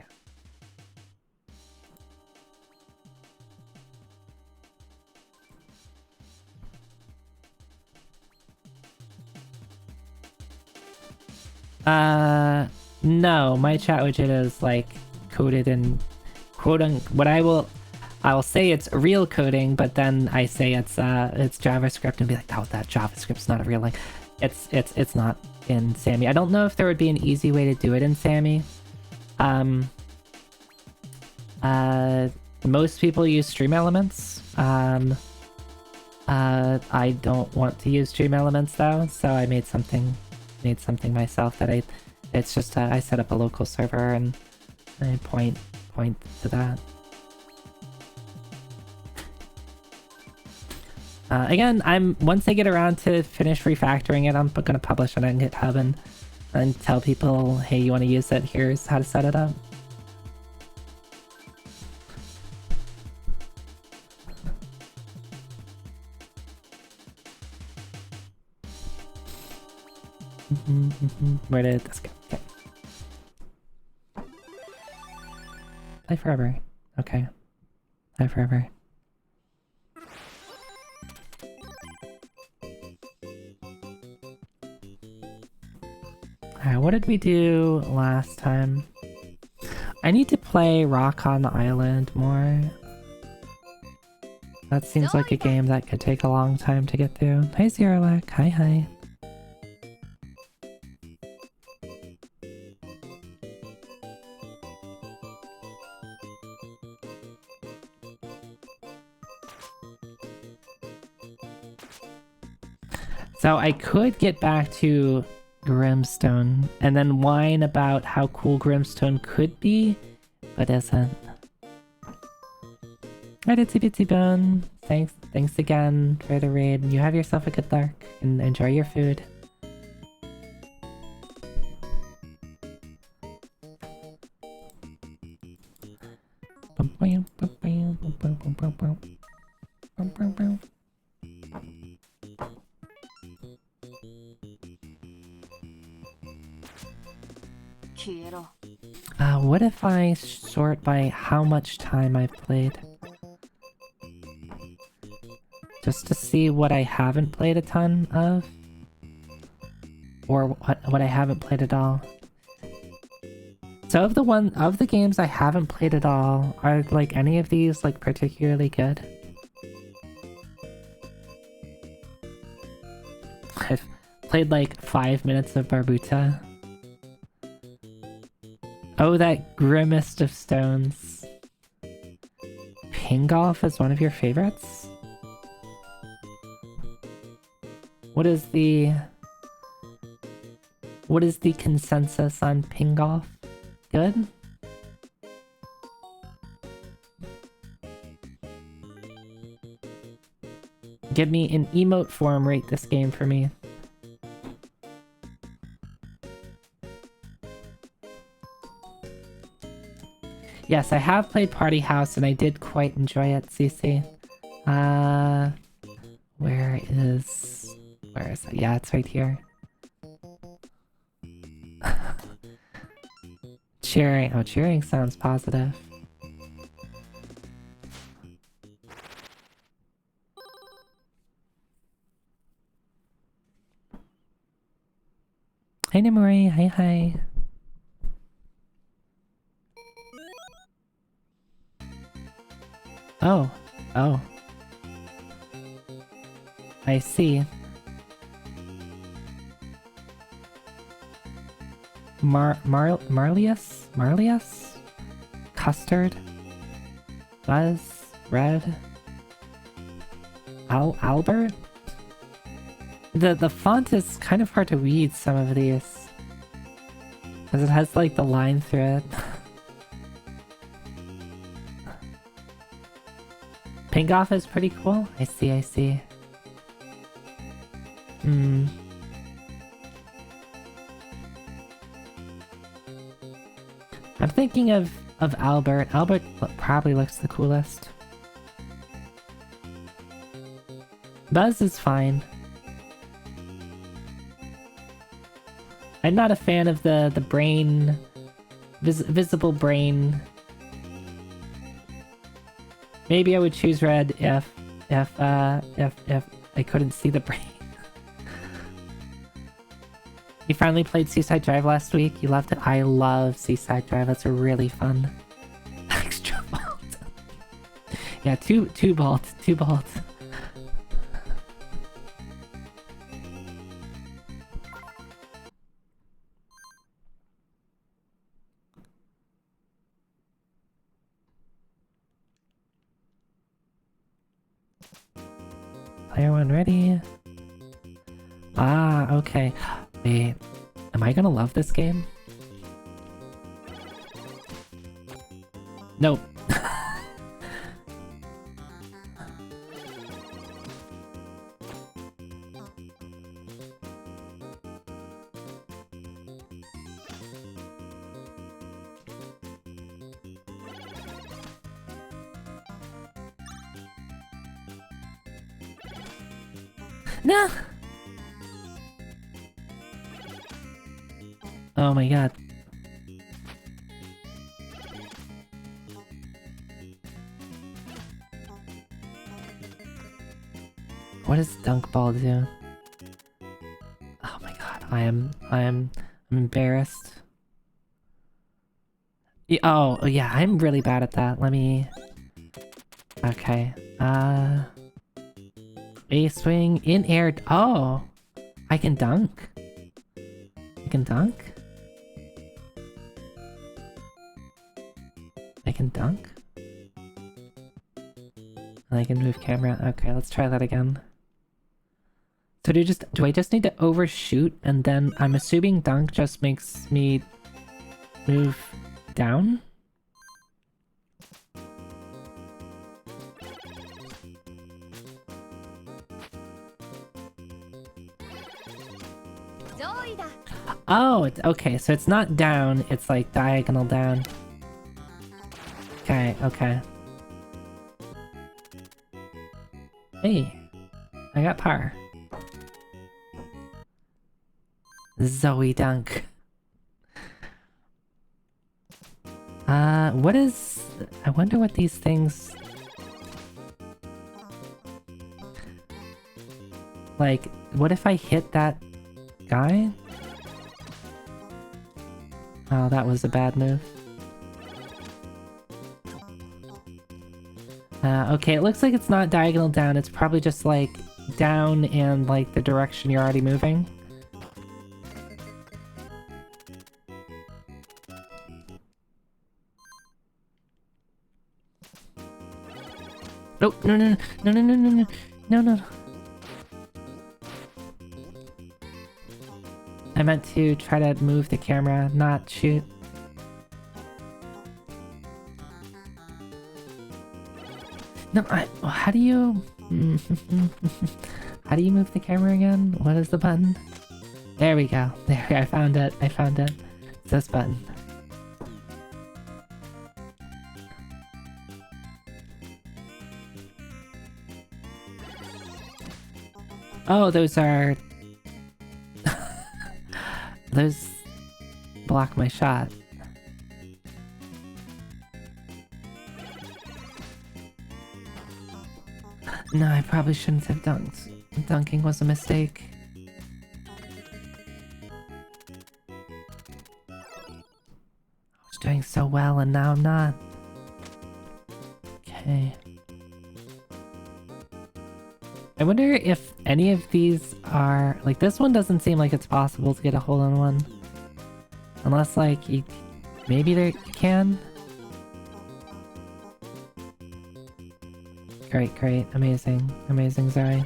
go. No, my chat widget is like coded in what I will say it's real coding, but then I say it's JavaScript and be like, oh, that JavaScript's not a real like it's not in Sammy. I don't know if there would be an easy way to do it in Sammy. Most people use Stream Elements. I don't want to use Stream Elements though, so I made something myself that it's just I set up a local server and I point to that. Again, once I get around to finish refactoring it, I'm gonna publish it on GitHub and tell people, hey, you want to use it? Here's how to set it up. Where did this go? Okay. Play forever. Okay. Play forever. Alright, what did we do last time? I need to play Rock on the Island more. That seems like a game that could take a long time to get through. Hi Zerolak, hi. So I could get back to Grimstone and then whine about how cool Grimstone could be, but isn't. Right, Itsy Bitsy Bone. Thanks again for the raid. You have yourself a good lark and enjoy your food. What if I sort by how much time I've played? Just to see what I haven't played a ton of? Or what I haven't played at all? So of the games I haven't played at all, are like any of these like particularly good? I've played like 5 minutes of Barbuta. Oh, that grimmest of stones. Ping golf is one of your favorites? What is the consensus on ping golf? Good? Give me an emote form, rate this game for me. Yes, I have played Party House and I did quite enjoy it, CC. Where is it? Yeah, it's right here. Cheering. Oh, cheering sounds positive. Hey Nimori, hi. Oh. I see. Marlius? Custard? Buzz? Red? Albert? The font is kind of hard to read some of these. Because it has like the line through it. Ping off is pretty cool. I see. I'm thinking of Albert. Albert probably looks the coolest. Buzz is fine. I'm not a fan of the brain, visible brain. Maybe I would choose red if I couldn't see the brain. You finally played Seaside Drive last week. You loved it. I love Seaside Drive. That's really fun. Extra vault. Yeah, two vault. Player one ready. Ah, okay. Wait, am I gonna love this game? Nope. No! Oh my god. What does Dunk Ball do? Oh my god, I'm embarrassed. Oh, yeah, I'm really bad at that. Let me... Okay. A swing in air. Oh! I can dunk. I can dunk? I can dunk? And I can move camera. Okay, let's try that again. So do I just need to overshoot and then I'm assuming dunk just makes me move down? Oh, it's okay, so it's not down, it's like diagonal down. Okay, okay. Hey, I got par. Zoe Dunk. What is... I wonder what these things... Like, what if I hit that guy? Oh, that was a bad move. Okay, it looks like it's not diagonal down, it's probably just like down and like the direction you're already moving. Oh, no, no, no, no, no, no, no, no, no. I meant to try to move the camera, not shoot. No, how do you... How do you move the camera again? What is the button? There we go. There, I found it. I found it. It's this button. Oh, those are... Those block my shot. No, I probably shouldn't have dunked. Dunking was a mistake. I was doing so well and now I'm not. Okay. I wonder if any of these are... Like, this one doesn't seem like it's possible to get a hole-in-one. Unless, like, you... Maybe there can? Great, great. Amazing. Amazing, Zoe.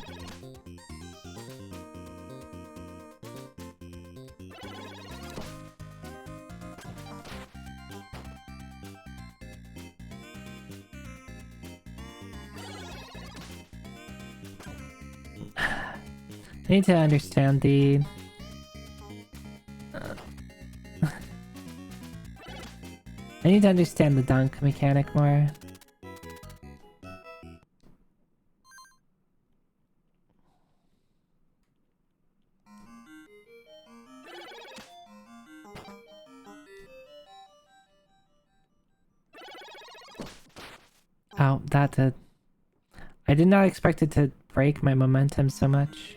I need to understand the... I need to understand the dunk mechanic more. Oh, that did... I did not expect it to break my momentum so much.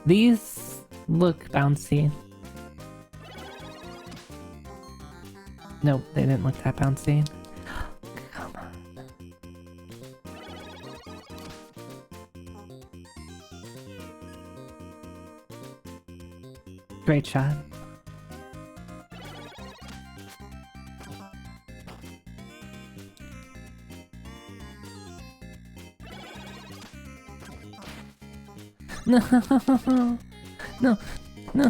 These look bouncy. Nope, they didn't look that bouncy. Come on. Great shot. No, no, no, no,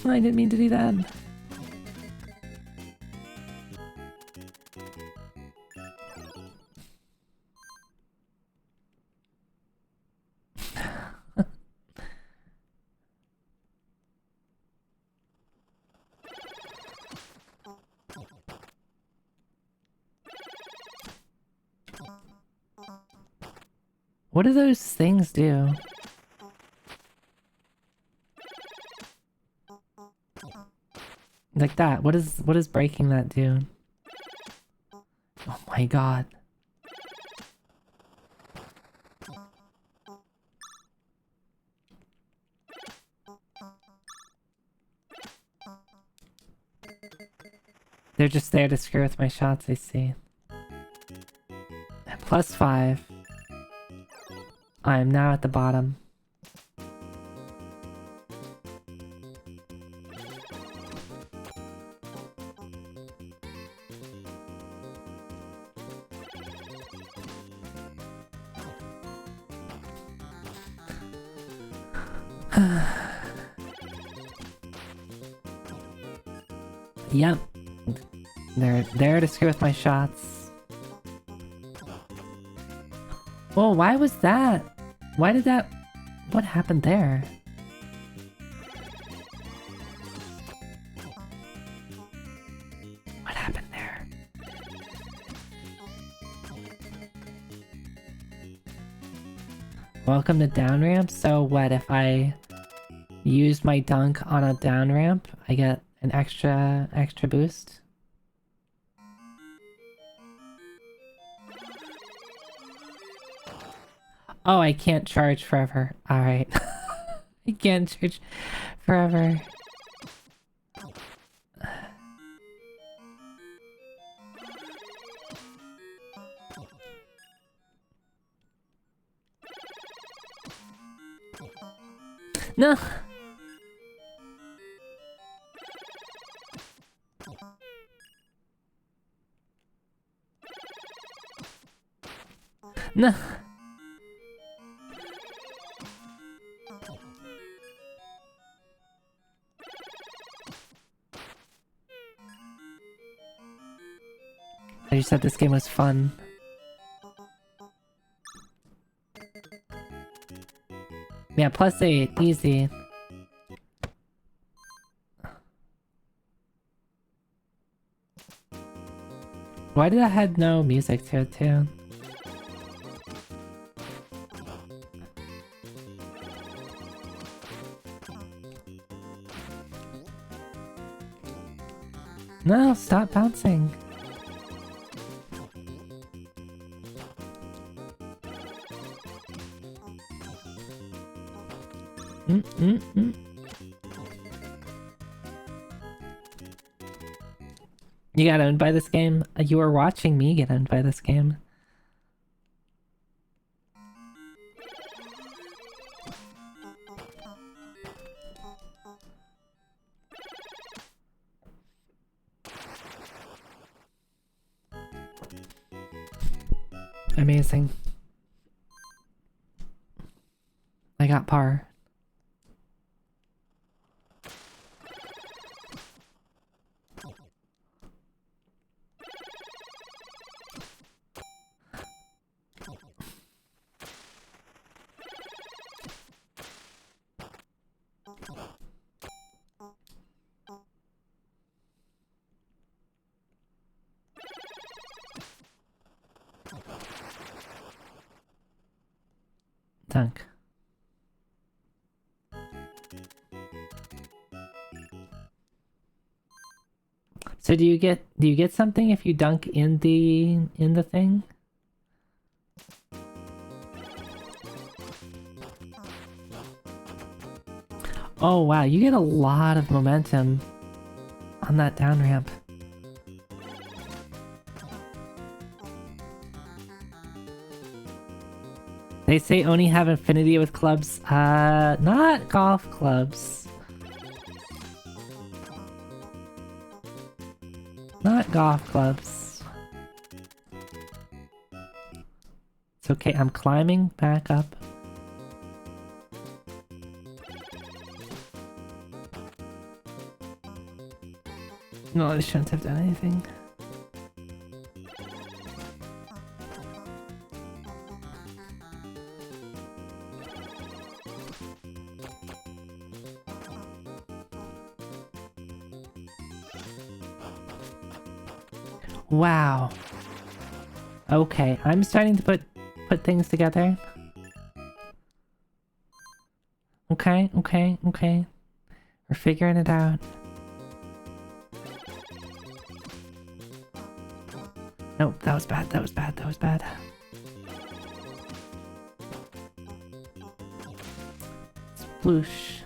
I didn't mean to do that. What do those things do? Like that. What is breaking that do? Oh my god. They're just there to screw with my shots, I see. Plus 5. I am now at the bottom. Yep. They're there to screw with my shots. Oh, why was that? Why did that... What happened there? What happened there? Welcome to down ramp. So what if I use my dunk on a down ramp? I get an extra boost. Oh, I can't charge forever. Alright. I can't charge forever. No! No! I just said this game was fun. Yeah, plus 8, easy. Why did that had no music to it too? No, stop bouncing. You got owned by this game? You were watching me get owned by this game. Amazing. I got par. Dunk. So do you get something if you dunk in the thing? Oh wow, you get a lot of momentum on that down ramp. They say only have affinity with clubs. Not golf clubs. Not golf clubs. It's okay, I'm climbing back up. No, I shouldn't have done anything. Wow. Okay, I'm starting to put things together. Okay. We're figuring it out. Nope, that was bad. Sploosh.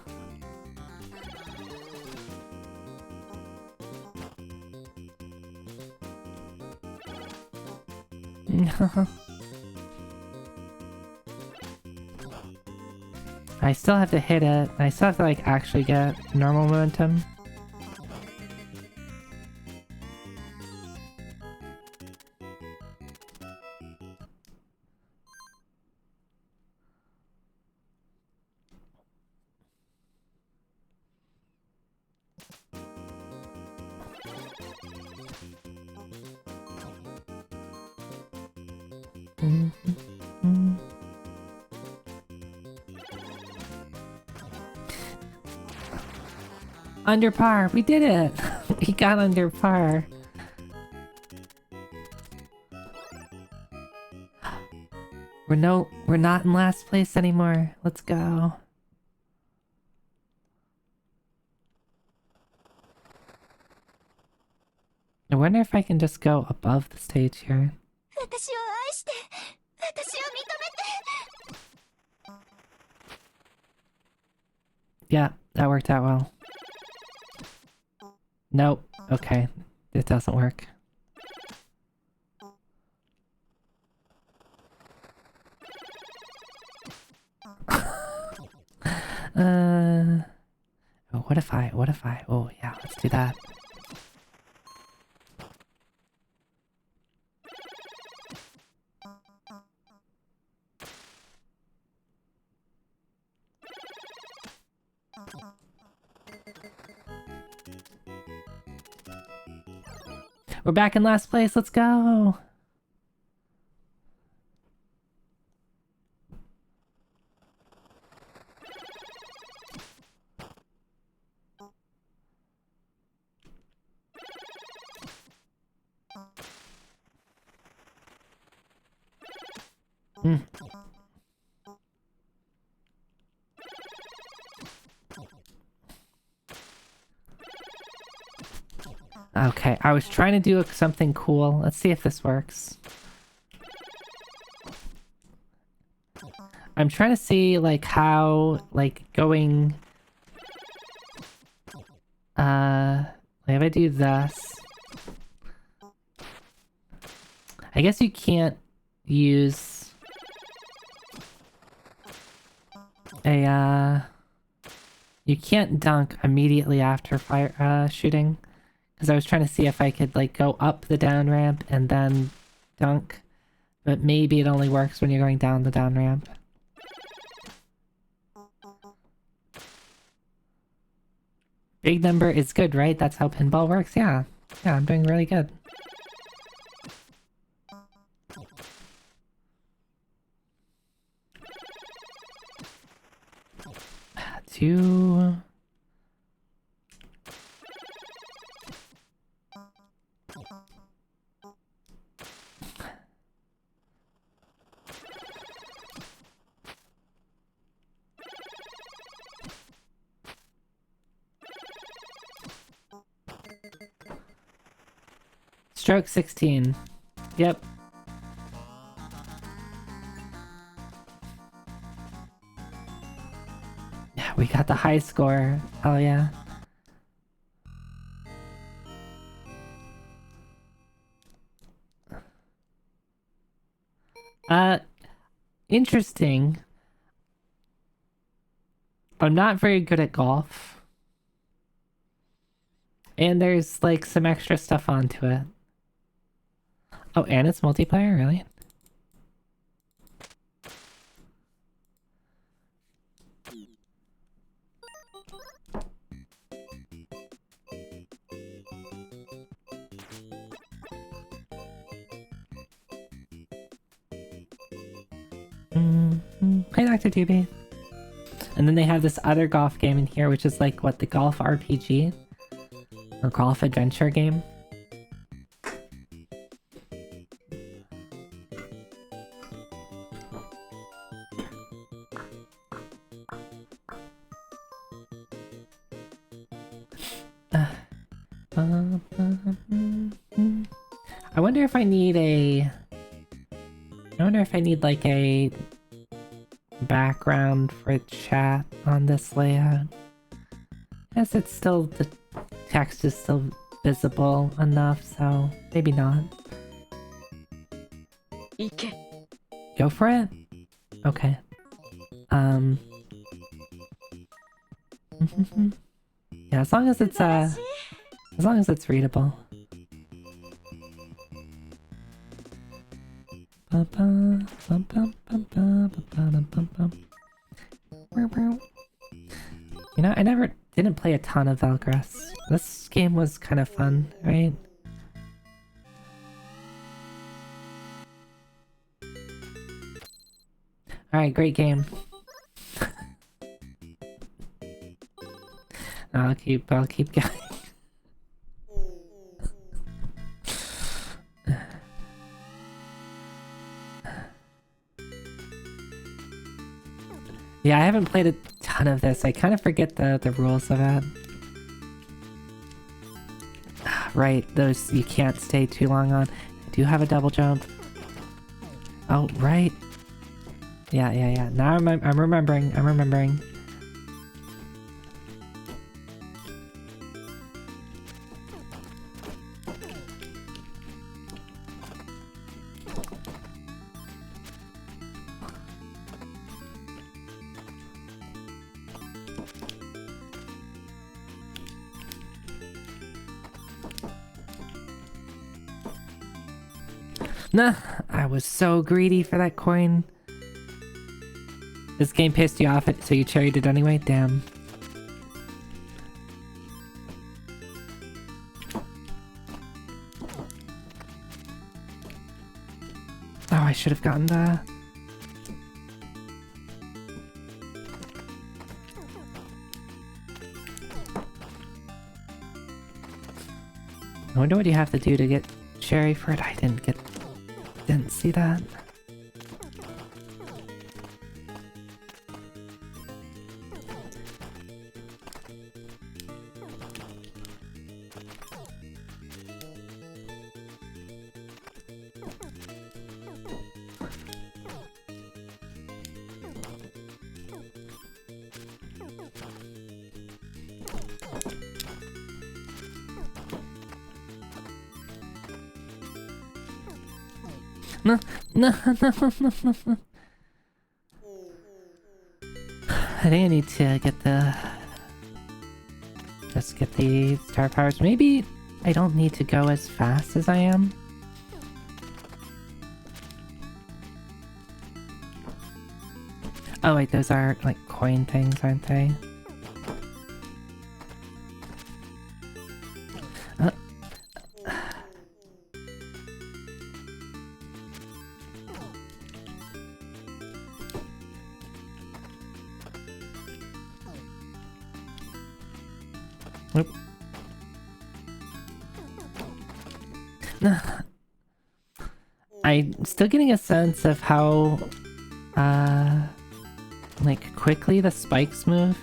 I still have to hit it. I still have to like actually get normal momentum. Under par! We did it! We got under par. We're not in last place anymore. Let's go. I wonder if I can just go above the stage here. Yeah, that worked out well. Nope. Okay. It doesn't work. Oh, what if I... Oh, yeah, let's do that. We're back in last place, let's go! Okay, I was trying to do something cool. Let's see if this works. I'm trying to see, like, how, like, going... if I do this... I guess you can't use... You can't dunk immediately after fire, shooting. Because I was trying to see if I could, like, go up the down ramp and then dunk. But maybe it only works when you're going down the down ramp. Big number is good, right? That's how pinball works? Yeah. Yeah, I'm doing really good. Two... Stroke 16. Yep. Yeah, we got the high score. Hell yeah. Interesting. I'm not very good at golf. And there's, like, some extra stuff onto it. Oh, and it's multiplayer? Really? Hey, Dr. Doobie. And then they have this other golf game in here, which is like, what, the golf RPG? Or golf adventure game? I wonder if I need a... I wonder if I need like a background for chat on this layout. Yes, it's still... the text is still visible enough, so maybe not. Go for it? Okay. Yeah, as long as it's readable. You know, I didn't play a ton of Valgress. This game was kind of fun, right? Alright, great game. I'll keep going. Yeah, I haven't played a ton of this. I kind of forget the rules of it. Right, those you can't stay too long on. I do have a double jump. Oh, right. Yeah. Now I'm remembering. Nah, I was so greedy for that coin. This game pissed you off, so you cherried it anyway? Damn. Oh, I should have gotten the... I wonder what you have to do to get cherry for it. I didn't see that. No. I think I need to get just get the star powers. Maybe I don't need to go as fast as I am. Oh wait, those are like coin things, aren't they? Nope. I'm still getting a sense of how, like, quickly the spikes move.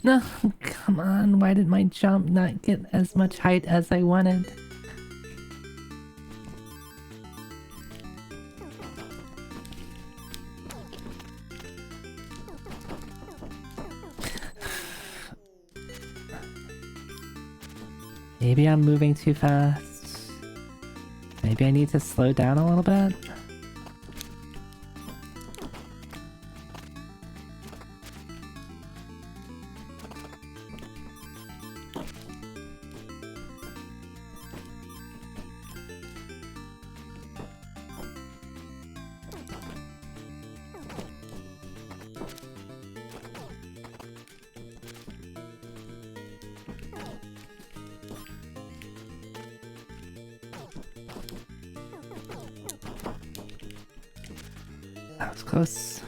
No, come on, why did my jump not get as much height as I wanted? Maybe I'm moving too fast. Maybe I need to slow down a little bit. That was close.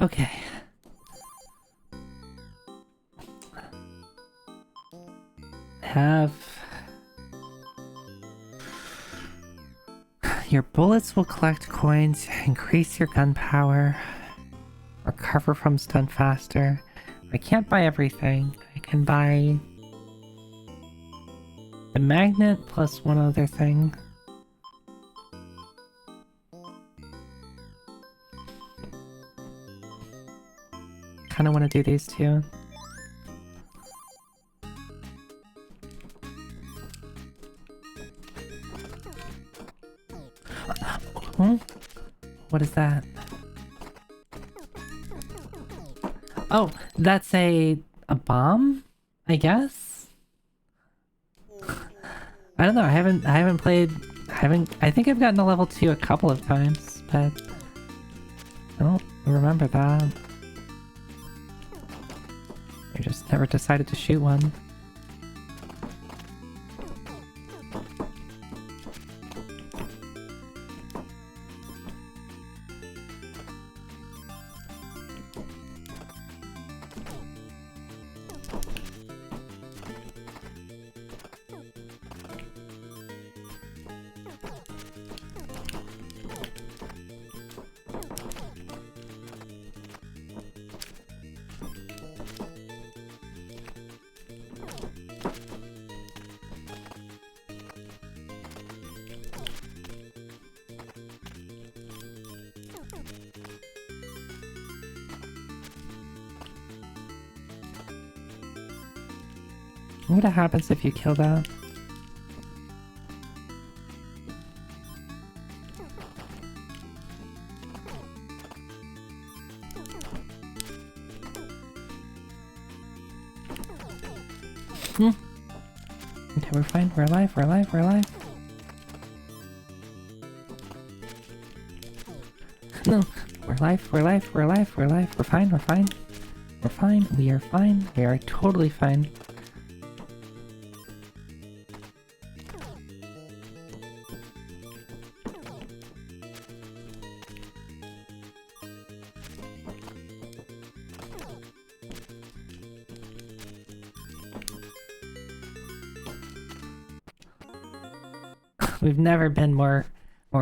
Okay. Have... Your bullets will collect coins, increase your gun power, recover from stun faster. I can't buy everything. I can buy the magnet plus one other thing. Kind of want to do these two. Hmm? What is that? Oh, that's a bomb, I guess. I don't know. I haven't played. I think I've gotten to level 2 a couple of times, but I don't remember that. I just never decided to shoot one. What happens if you kill that? Okay, we're fine. We're alive. We're alive. We're alive. No, we're alive. We're alive. We're alive. We're alive. We're fine. We're fine. We're fine. We are fine. We are totally fine. We've never been more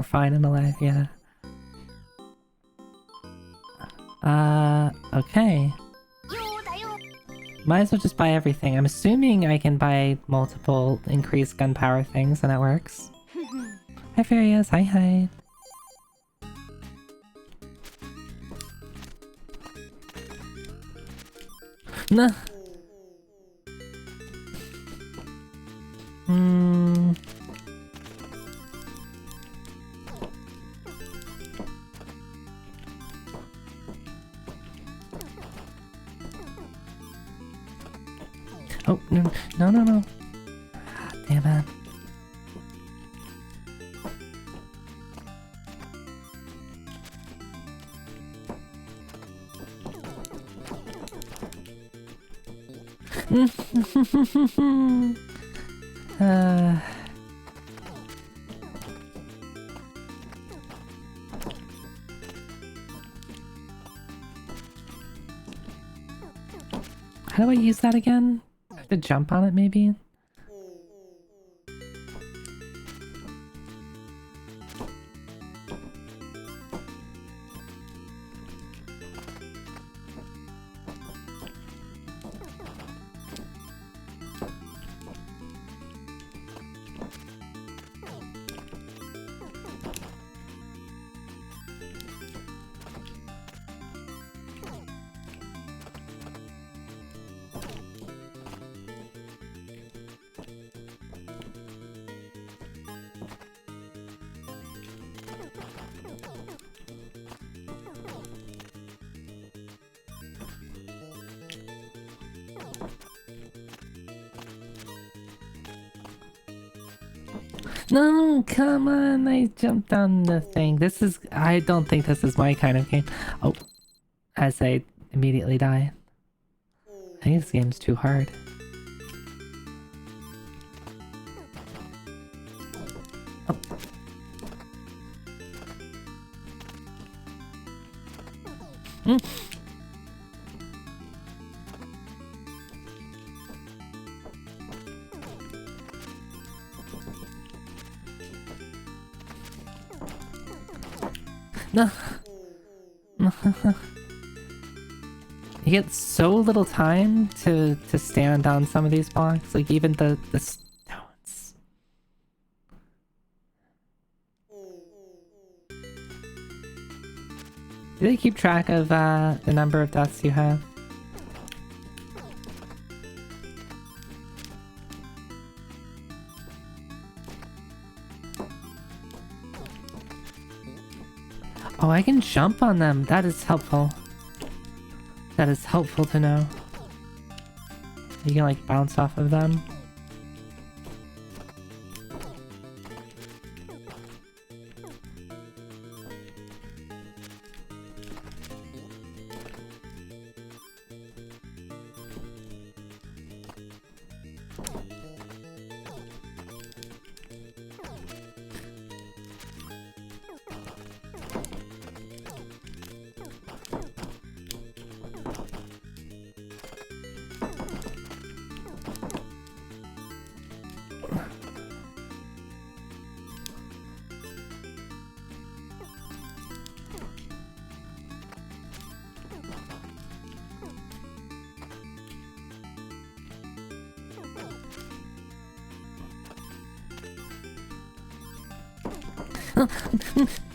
fine and alive, yeah. Okay. Might as well just buy everything. I'm assuming I can buy multiple increased gun power things and it works. Hi Farias, hi. Nah. Oh, no. Ah, damn it. How do I use that again? I have to jump on it, maybe? No, come on, I jumped on the thing. I don't think this is my kind of game. Oh, as I immediately die. I think this game's too hard. Oh. No. You get so little time to stand on some of these blocks, like even the stones. Do they keep track of the number of deaths you have? Oh, I can jump on them. That is helpful. That is helpful to know. You can like bounce off of them.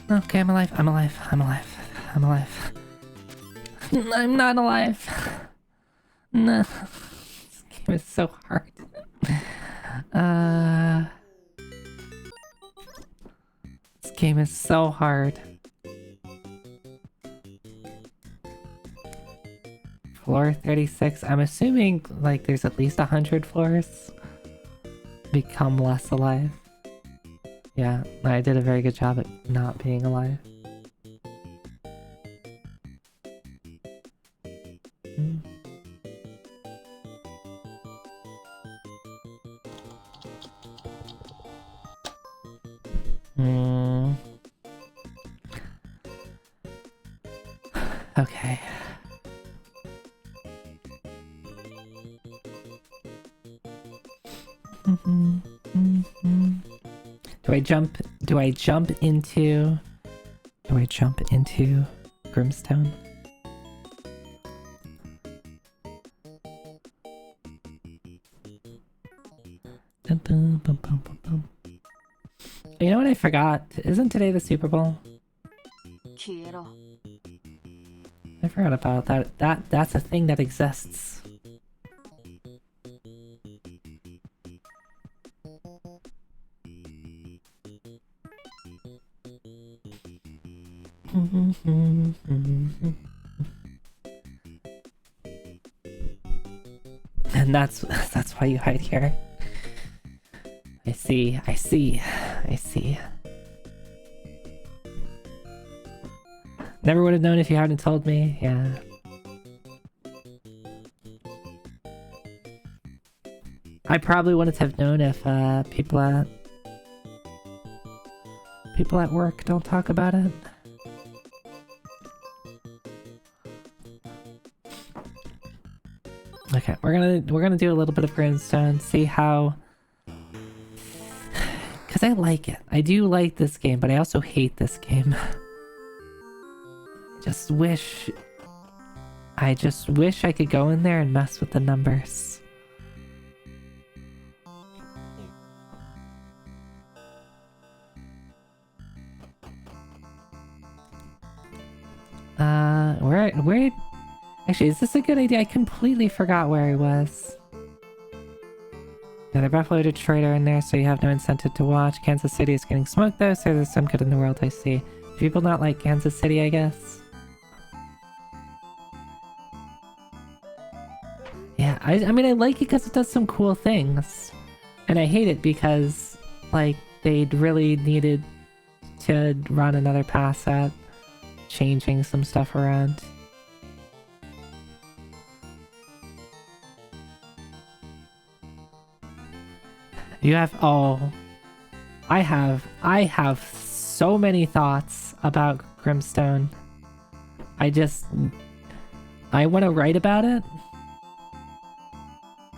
Okay, I'm alive. I'm alive. I'm alive. I'm alive. I'm not alive. No. This game is so hard. This game is so hard. Floor 36. I'm assuming like there's at least 100 floors. Become less alive. Yeah, I did a very good job at not being alive. Okay. Do I jump into Grimstone? You know what I forgot? Isn't today the Super Bowl? I forgot about that. That's a thing that exists. And that's why you hide here. I see. Never would have known if you hadn't told me. Yeah. I probably wouldn't have known if people at work don't talk about it. Okay, we're gonna do a little bit of Grimstone, see how, because I like it. I do like this game, but I also hate this game. I just wish I could go in there and mess with the numbers. Where actually, is this a good idea? I completely forgot where I was. Yeah, the Buffalo Detroit are in there, so you have no incentive to watch. Kansas City is getting smoked though, so there's some good in the world, I see. Do people not like Kansas City, I guess? Yeah, I mean, I like it because it does some cool things. And I hate it because, like, they'd really needed to run another pass at changing some stuff around. You have, oh, I have so many thoughts about Grimstone. I want to write about it.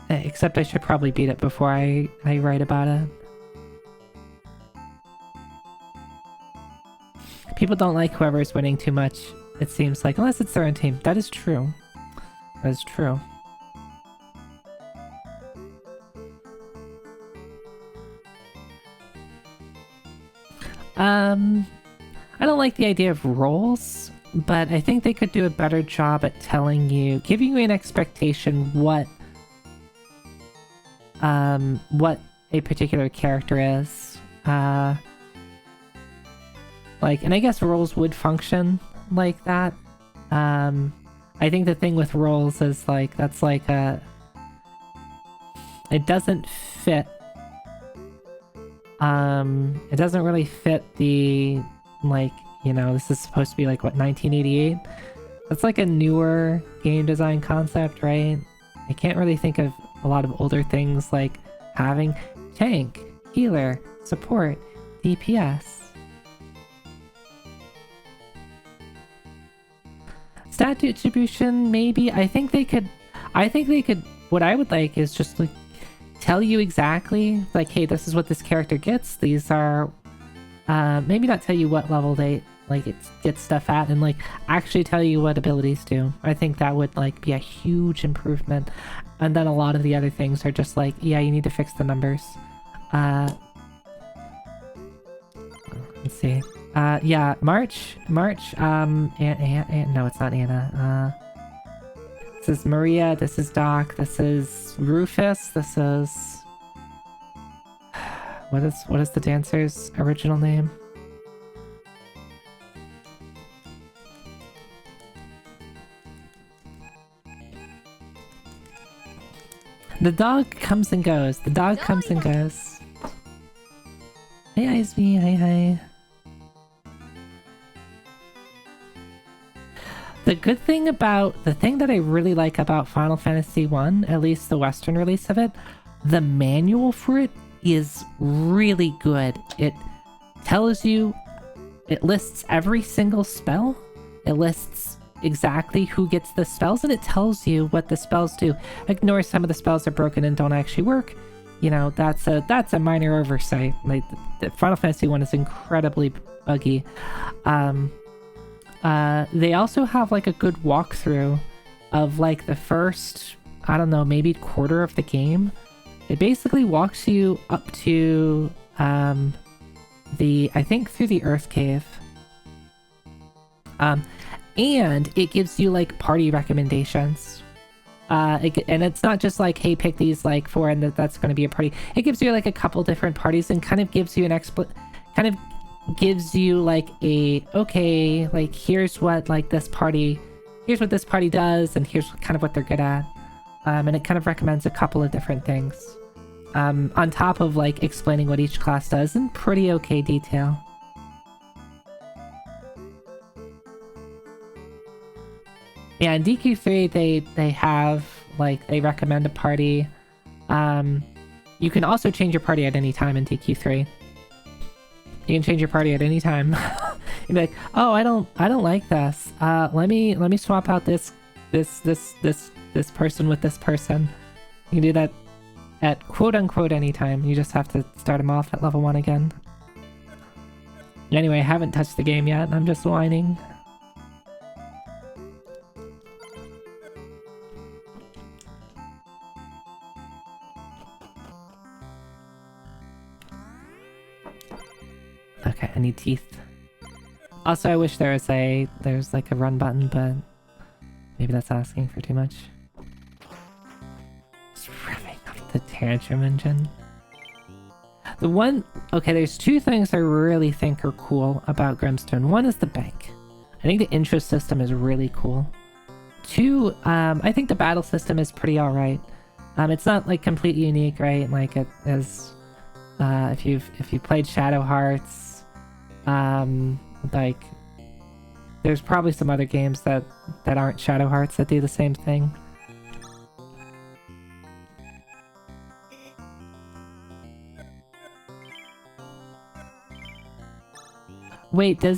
Except I should probably beat it before I write about it. People don't like whoever's winning too much, it seems like, unless it's their own team. That is true. That is true. I don't like the idea of roles, but I think they could do a better job at telling you, giving you an expectation what a particular character is. Like, and I guess roles would function like that. I think the thing with roles is like, that's like it doesn't fit. It doesn't really fit the, like, you know, this is supposed to be like, what, 1988? That's like a newer game design concept, right? I can't really think of a lot of older things like having tank, healer, support, DPS. Stat distribution, maybe. I think they could, what I would like is just like tell you exactly, like, hey, this is what this character gets. These are, maybe not tell you what level they, like, it gets stuff at, and, like, actually tell you what abilities do. I think that would, like, be a huge improvement. And then a lot of the other things are just like, yeah, you need to fix the numbers. Let's see. Yeah, March, no, it's not Anna. This is Maria, this is Doc, this is Rufus, this is... What is the dancer's original name? The dog comes and goes. The dog comes and goes. Hey, Izzy. Hi. The thing that I really like about Final Fantasy 1, at least the Western release of it, the manual for it is really good. It tells you, it lists every single spell. It lists exactly who gets the spells, and it tells you what the spells do. Ignore some of the spells are broken and don't actually work. You know, that's a minor oversight. Like, the Final Fantasy 1 is incredibly buggy. They also have like a good walkthrough of like the first, I don't know, maybe quarter of the game. It basically walks you up to I think through the Earth Cave. And it gives you like party recommendations. And it's not just like, hey, pick these like four and that's going to be a party. It gives you like a couple different parties and kind of gives you gives you like okay, like here's what this party does, and here's kind of what they're good at. And it kind of recommends a couple of different things. On top of like explaining what each class does in pretty okay detail. Yeah, in DQ3 they have like, they recommend a party. You can also change your party at any time in DQ3. You can change your party at any time. You'd be like, oh, I don't like this. Let me swap out this this person with this person. You can do that at quote-unquote any time. You just have to start them off at level 1 again. Anyway, I haven't touched the game yet. I'm just whining. Okay, I need teeth. Also, I wish there's like a run button, but maybe that's asking for too much. Just revving up the tantrum engine. Okay, there's two things I really think are cool about Grimstone. One is the bank. I think the interest system is really cool. Two, I think the battle system is pretty alright. It's not like completely unique, right? Like it is, if you've played Shadow Hearts, like there's probably some other games that aren't Shadow Hearts that do the same thing. Wait, did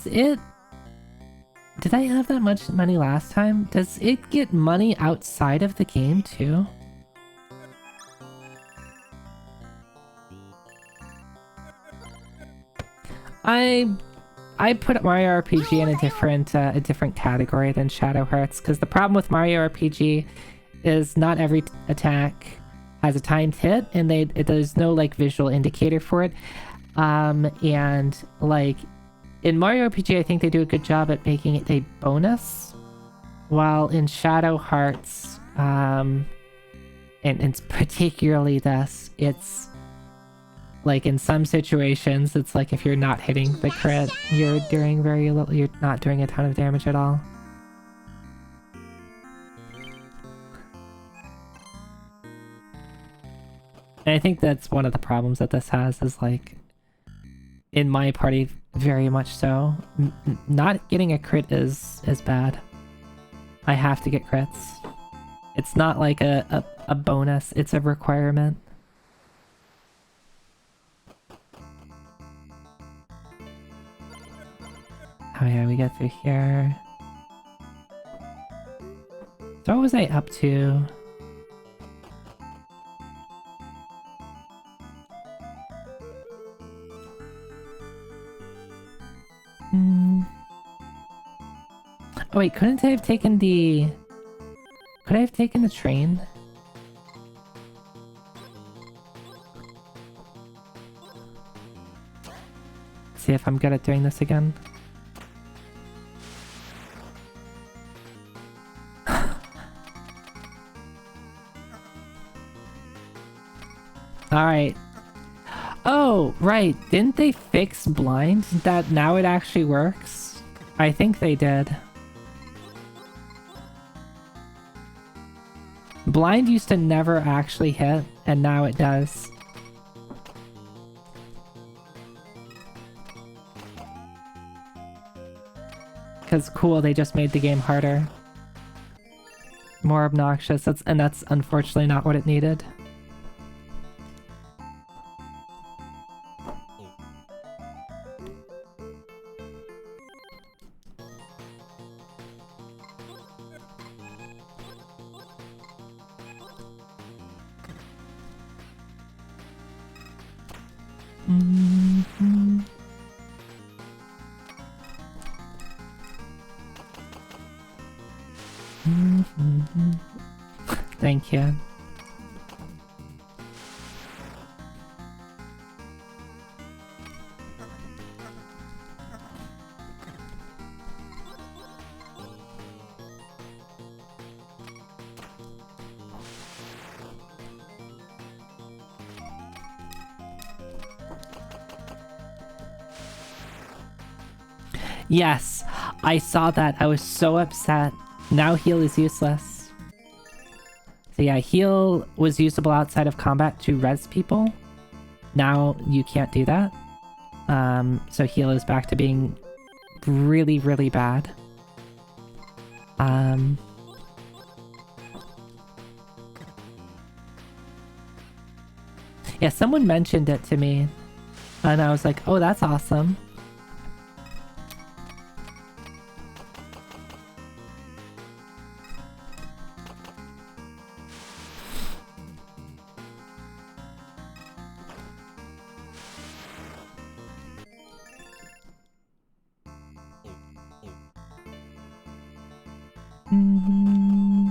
I have that much money last time? Does it get money outside of the game too? I put Mario RPG in a different category than Shadow Hearts, because the problem with Mario RPG is not every attack has a timed hit, and there's no like visual indicator for it. And like in Mario RPG, I think they do a good job at making it a bonus, while in Shadow Hearts, and particularly this, it's like in some situations, it's like if you're not hitting the crit, you're doing very little, you're not doing a ton of damage at all. And I think that's one of the problems that this has, is like, in my party, very much so. Not getting a crit is bad. I have to get crits. It's not like a bonus, it's a requirement. Oh yeah, we get through here. So what was I up to? Oh wait, couldn't I have taken the... Could I have taken the train? See if I'm good at doing this again. Alright. Oh, right. Didn't they fix blind? That now it actually works? I think they did. Blind used to never actually hit, and now it does. Because cool, they just made the game harder. More obnoxious, and that's unfortunately not what it needed. Thank you. Yes, I saw that. I was so upset. Now heal is useless. So yeah, heal was usable outside of combat to res people. Now you can't do that. So heal is back to being really, really bad. Yeah, someone mentioned it to me, and I was like, oh, that's awesome. Mm-hmm.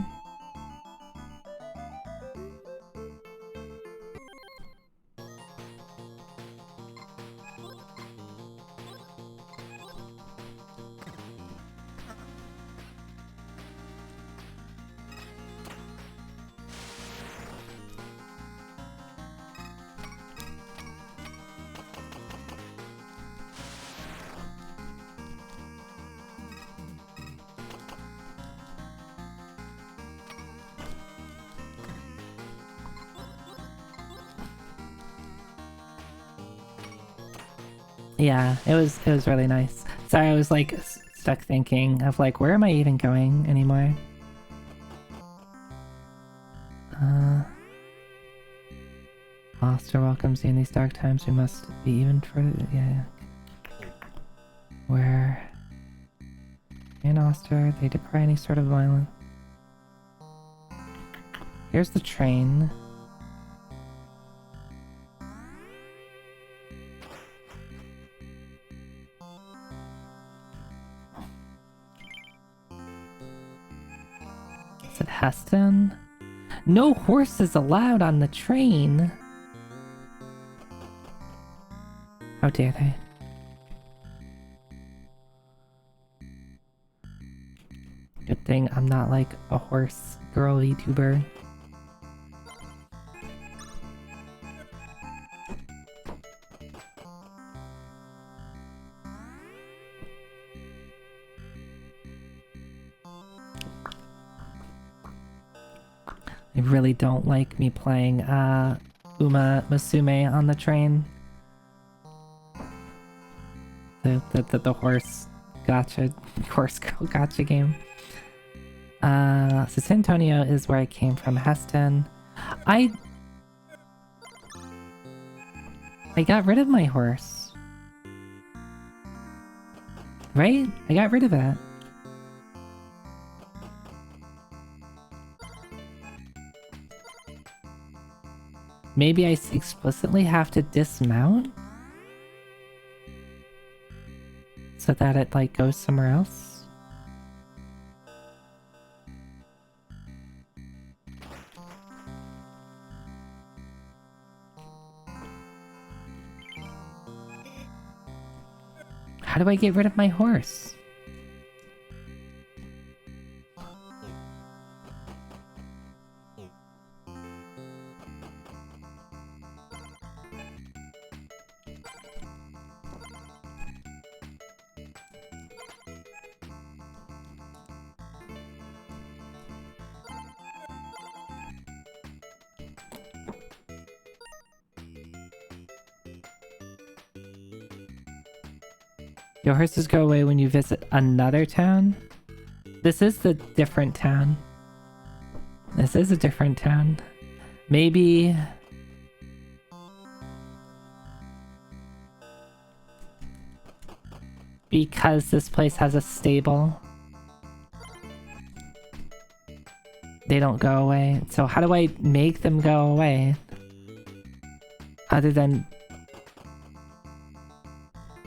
Yeah, it was really nice. Sorry, I was like stuck thinking of like, where am I even going anymore? Oster welcomes you in these dark times. We must be even further. Yeah. Where in Oster they decry any sort of violence. Here's the train. Is it Heston? No horses allowed on the train. How dare they? Good thing I'm not like a horse girl VTuber. They really don't like me playing Uma Musume on the train. The horse gotcha, horse girl gotcha game. So San Antonio is where I came from. Heston. I got rid of my horse. Right? I got rid of it. Maybe I explicitly have to dismount? So that it like goes somewhere else? How do I get rid of my horse? Your horses go away when you visit another town? This is the different town. This is a different town. Maybe... because this place has a stable, they don't go away. So how do I make them go away? Other than...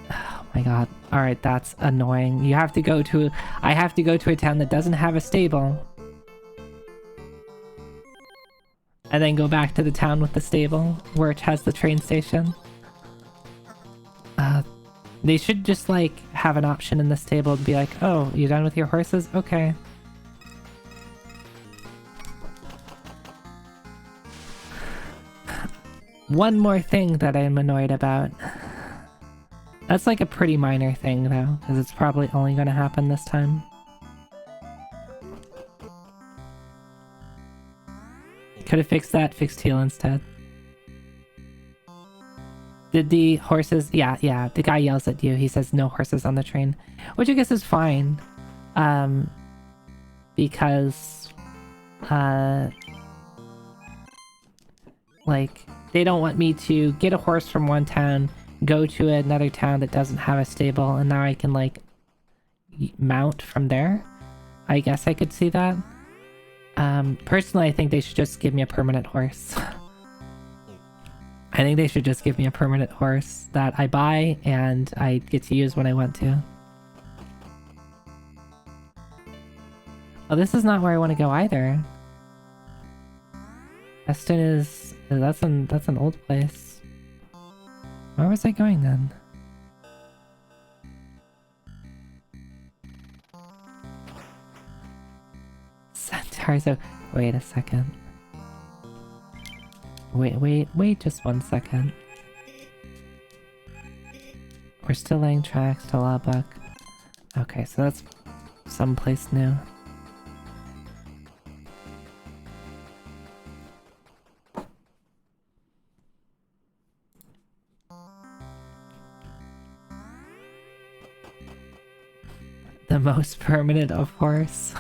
oh my god. Alright, that's annoying. You have to go to... I have to go to a town that doesn't have a stable. And then go back to the town with the stable, where it has the train station. They should just, like, have an option in the stable to be like, oh, you done with your horses? Okay. One more thing that I'm annoyed about. That's like a pretty minor thing, though, because it's probably only going to happen this time. Could have fixed that, fixed Teal instead. Did the horses... Yeah, the guy yells at you. He says no horses on the train, which I guess is fine. Because... like, they don't want me to get a horse from one town, go to another town that doesn't have a stable, and now I can, like, mount from there. I guess I could see that. Personally, I think they should just give me a permanent horse. I think they should just give me a permanent horse that I buy and I get to use when I want to. Oh, this is not where I want to go either. Eston is... That's an old place. Where was I going then? Centaurs. Oh, wait a second. Wait just 1 second. We're still laying tracks to Lubbock. Okay, so that's someplace new. The most permanent, of course.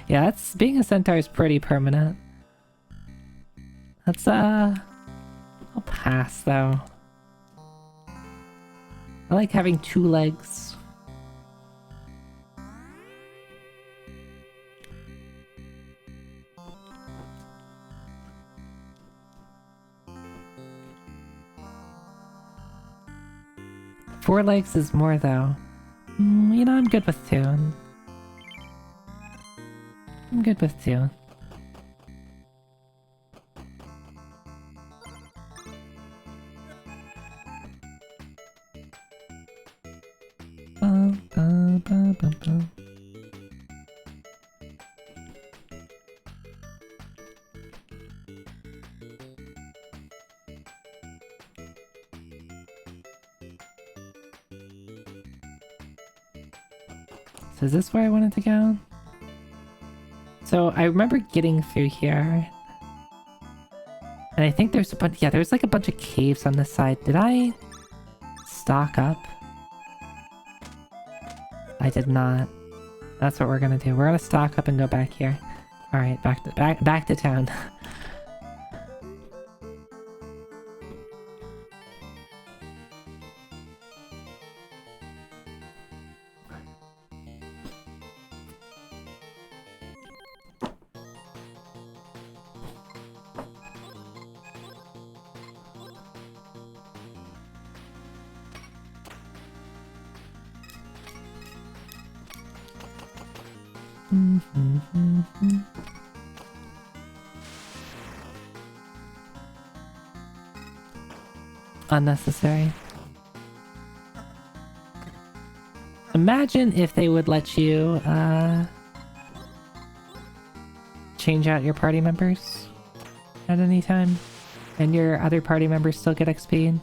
Yeah, that's being a centaur is pretty permanent. That's I'll pass though. I like having 2 legs. Four legs is more though. You know, I'm good with 2. I'm good with 2. So is this where I wanted to go? So I remember getting through here. And I think there's a bunch, yeah, there's like a bunch of caves on this side. Did I stock up? I did not. That's what we're gonna do. We're gonna stock up and go back here. Alright, back to town. Unnecessary. Imagine if they would let you, change out your party members at any time, and your other party members still get XP.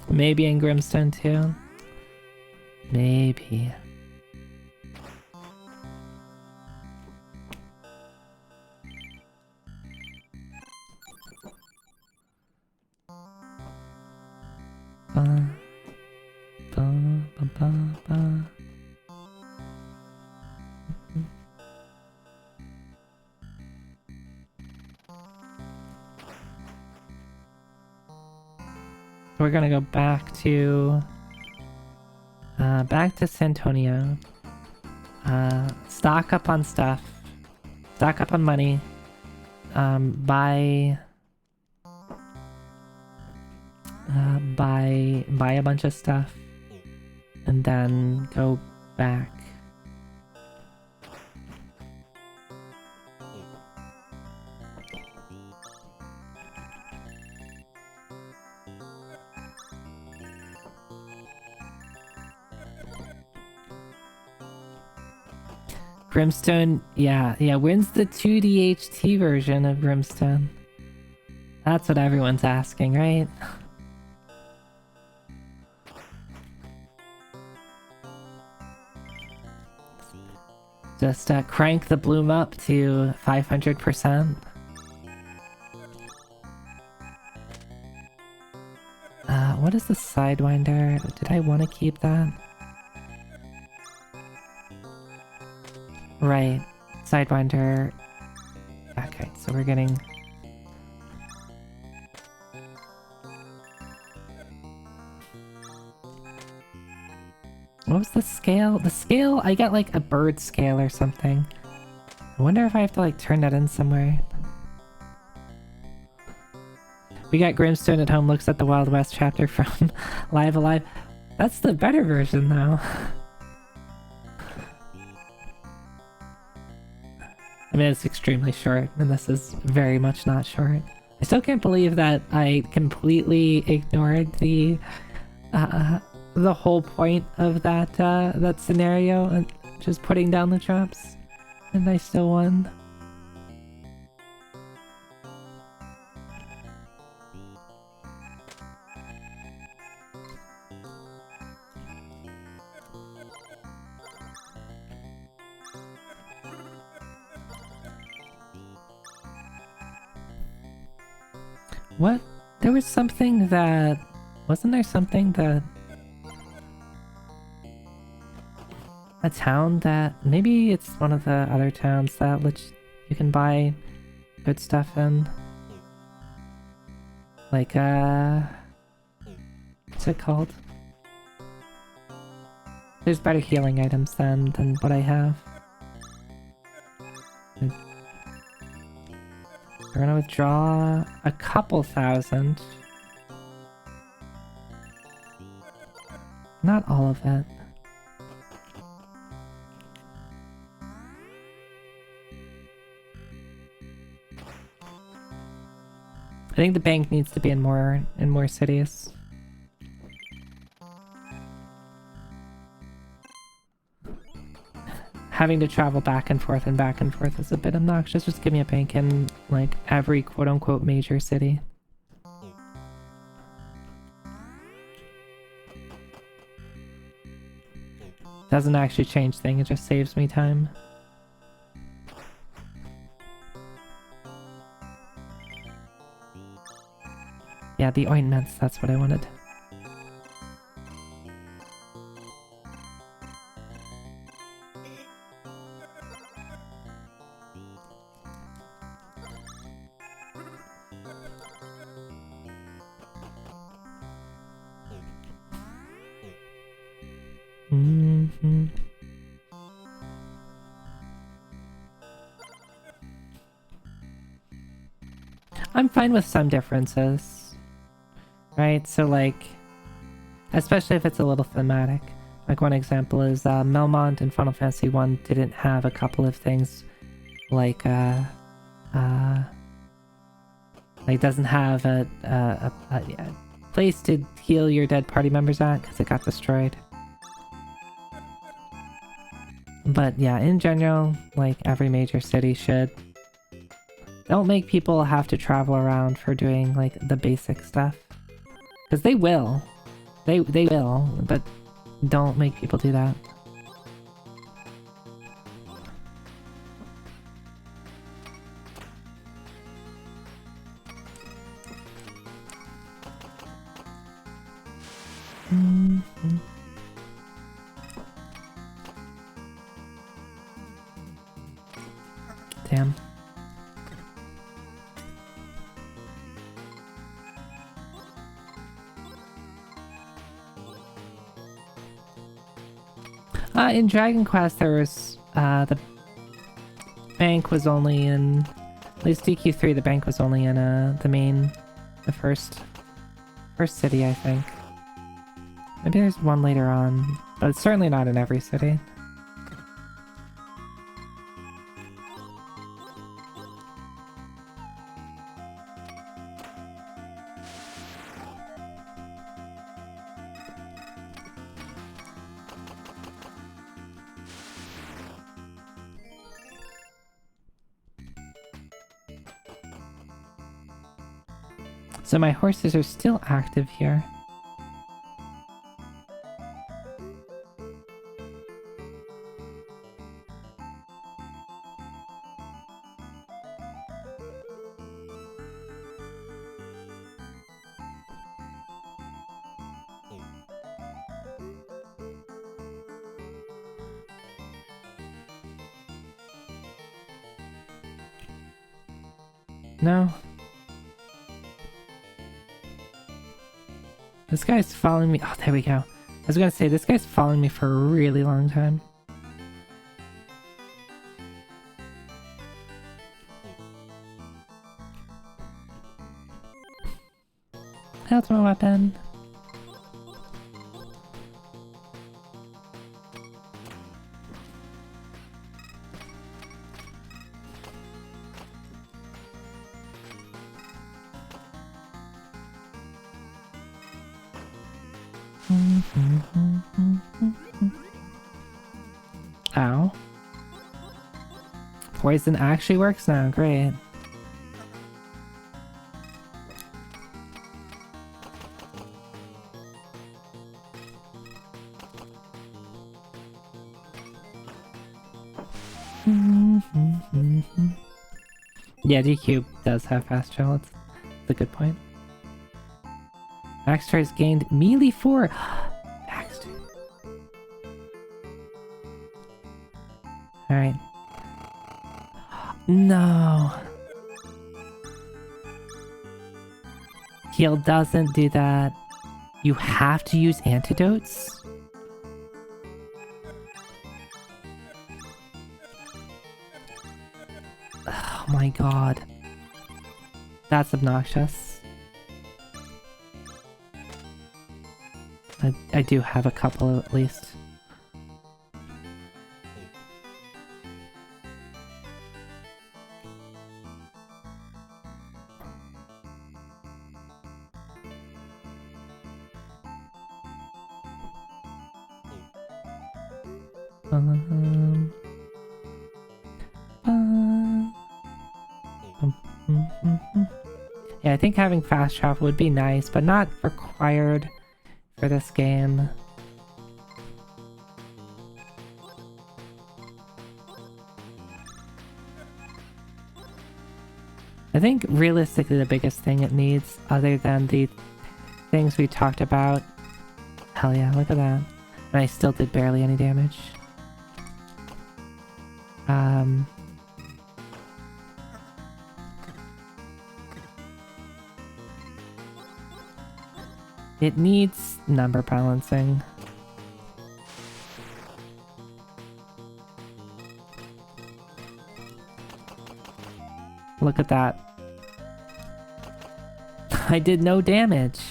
Maybe in Grimstone too. Maybe. Ba, ba, ba, ba, ba. We're gonna go back to Santonio. Stock up on stuff. Stock up on money. Buy a bunch of stuff, and then go back. Grimstone, yeah, when's the 2DHT version of Grimstone? That's what everyone's asking, right? Just crank the bloom up to 500%. What is the Sidewinder? Did I want to keep that? Right, Sidewinder. Okay, so we're getting... What was the scale? The scale, I got like a bird scale or something. I wonder if I have to like turn that in somewhere. We got Grimstone at home looks at the Wild West chapter from Live Alive. That's the better version though. I mean, it's extremely short, and this is very much not short. I still can't believe that I completely ignored the whole point of that that scenario and just putting down the traps, and I still won. What? There was something that... Wasn't there something that... A town that... Maybe it's one of the other towns that you can buy good stuff in. Like, what's it called? There's better healing items than what I have. We're gonna withdraw a couple thousand. Not all of it. I think the bank needs to be in more cities. Having to travel back and forth is a bit obnoxious. Just give me a bank in, like, every quote-unquote major city. Doesn't actually change things, it just saves me time. Yeah, the ointments, that's what I wanted. I'm fine with some differences, right? So like, especially if it's a little thematic. Like one example is Melmont in Final Fantasy 1 didn't have a couple of things like doesn't have a place to heal your dead party members at because it got destroyed. But yeah, in general, like every major city should. Don't make people have to travel around for doing like the basic stuff. Because they will. They will, but don't make people do that. Damn. In Dragon Quest, there was, the bank was only in, at least DQ3, the bank was only in, the first city, I think. Maybe there's one later on, but it's certainly not in every city. So my horses are still active here. No. This guy's following me. Oh, there we go. I was gonna say, this guy's following me for a really long time. That's my weapon. Ow. Poison actually works now, great. Yeah, DQ does have fast travel. It's a good point. Baxter has gained melee 4. Baxter. Alright. No. Heal doesn't do that. You have to use antidotes? Oh my god. That's obnoxious. I do have a couple at least. Yeah, I think having fast travel would be nice, but not required for this game. I think realistically the biggest thing it needs, other than the things we talked about... Hell yeah, look at that. And I still did barely any damage. It needs number balancing. Look at that. I did no damage.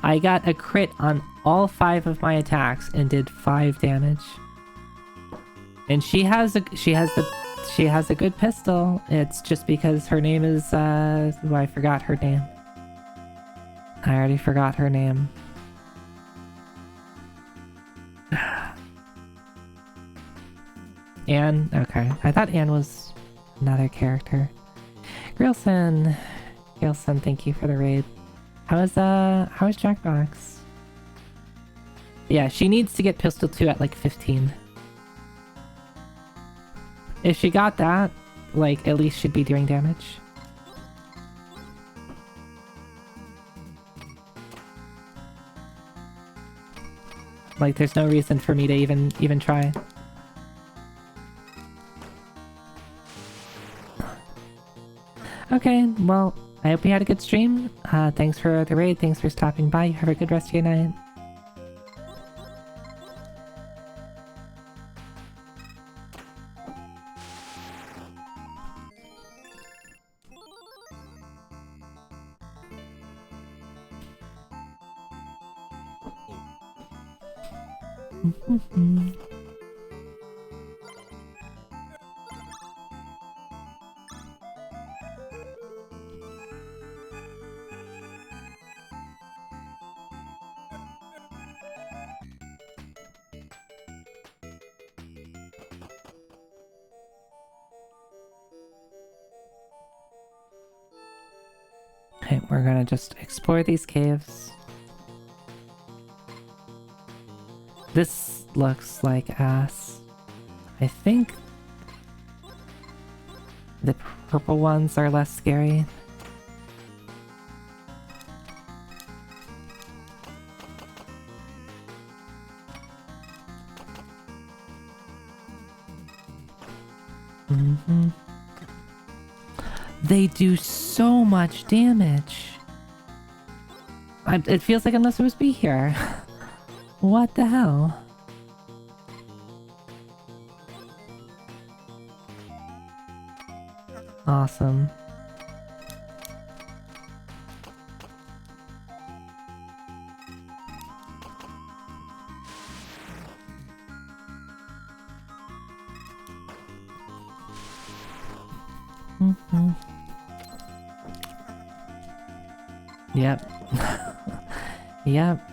I got a crit on all 5 of my attacks and did 5 damage. And she has a good pistol. It's just because her name is oh, I forgot her name. I already forgot her name. Anne? Okay. I thought Anne was another character. Grilson, thank you for the raid. How is Jackbox? Yeah, she needs to get pistol 2 at like 15. If she got that, like, at least she'd be doing damage. Like, there's no reason for me to even try. Okay, well, I hope you had a good stream. Thanks for the raid, thanks for stopping by. You have a good rest of your night. Okay, we're gonna just explore these caves. This looks like ass. I think the purple ones are less scary. They do so much damage. It feels like I'm not supposed to be here. What the hell? Awesome. Yep. Yep.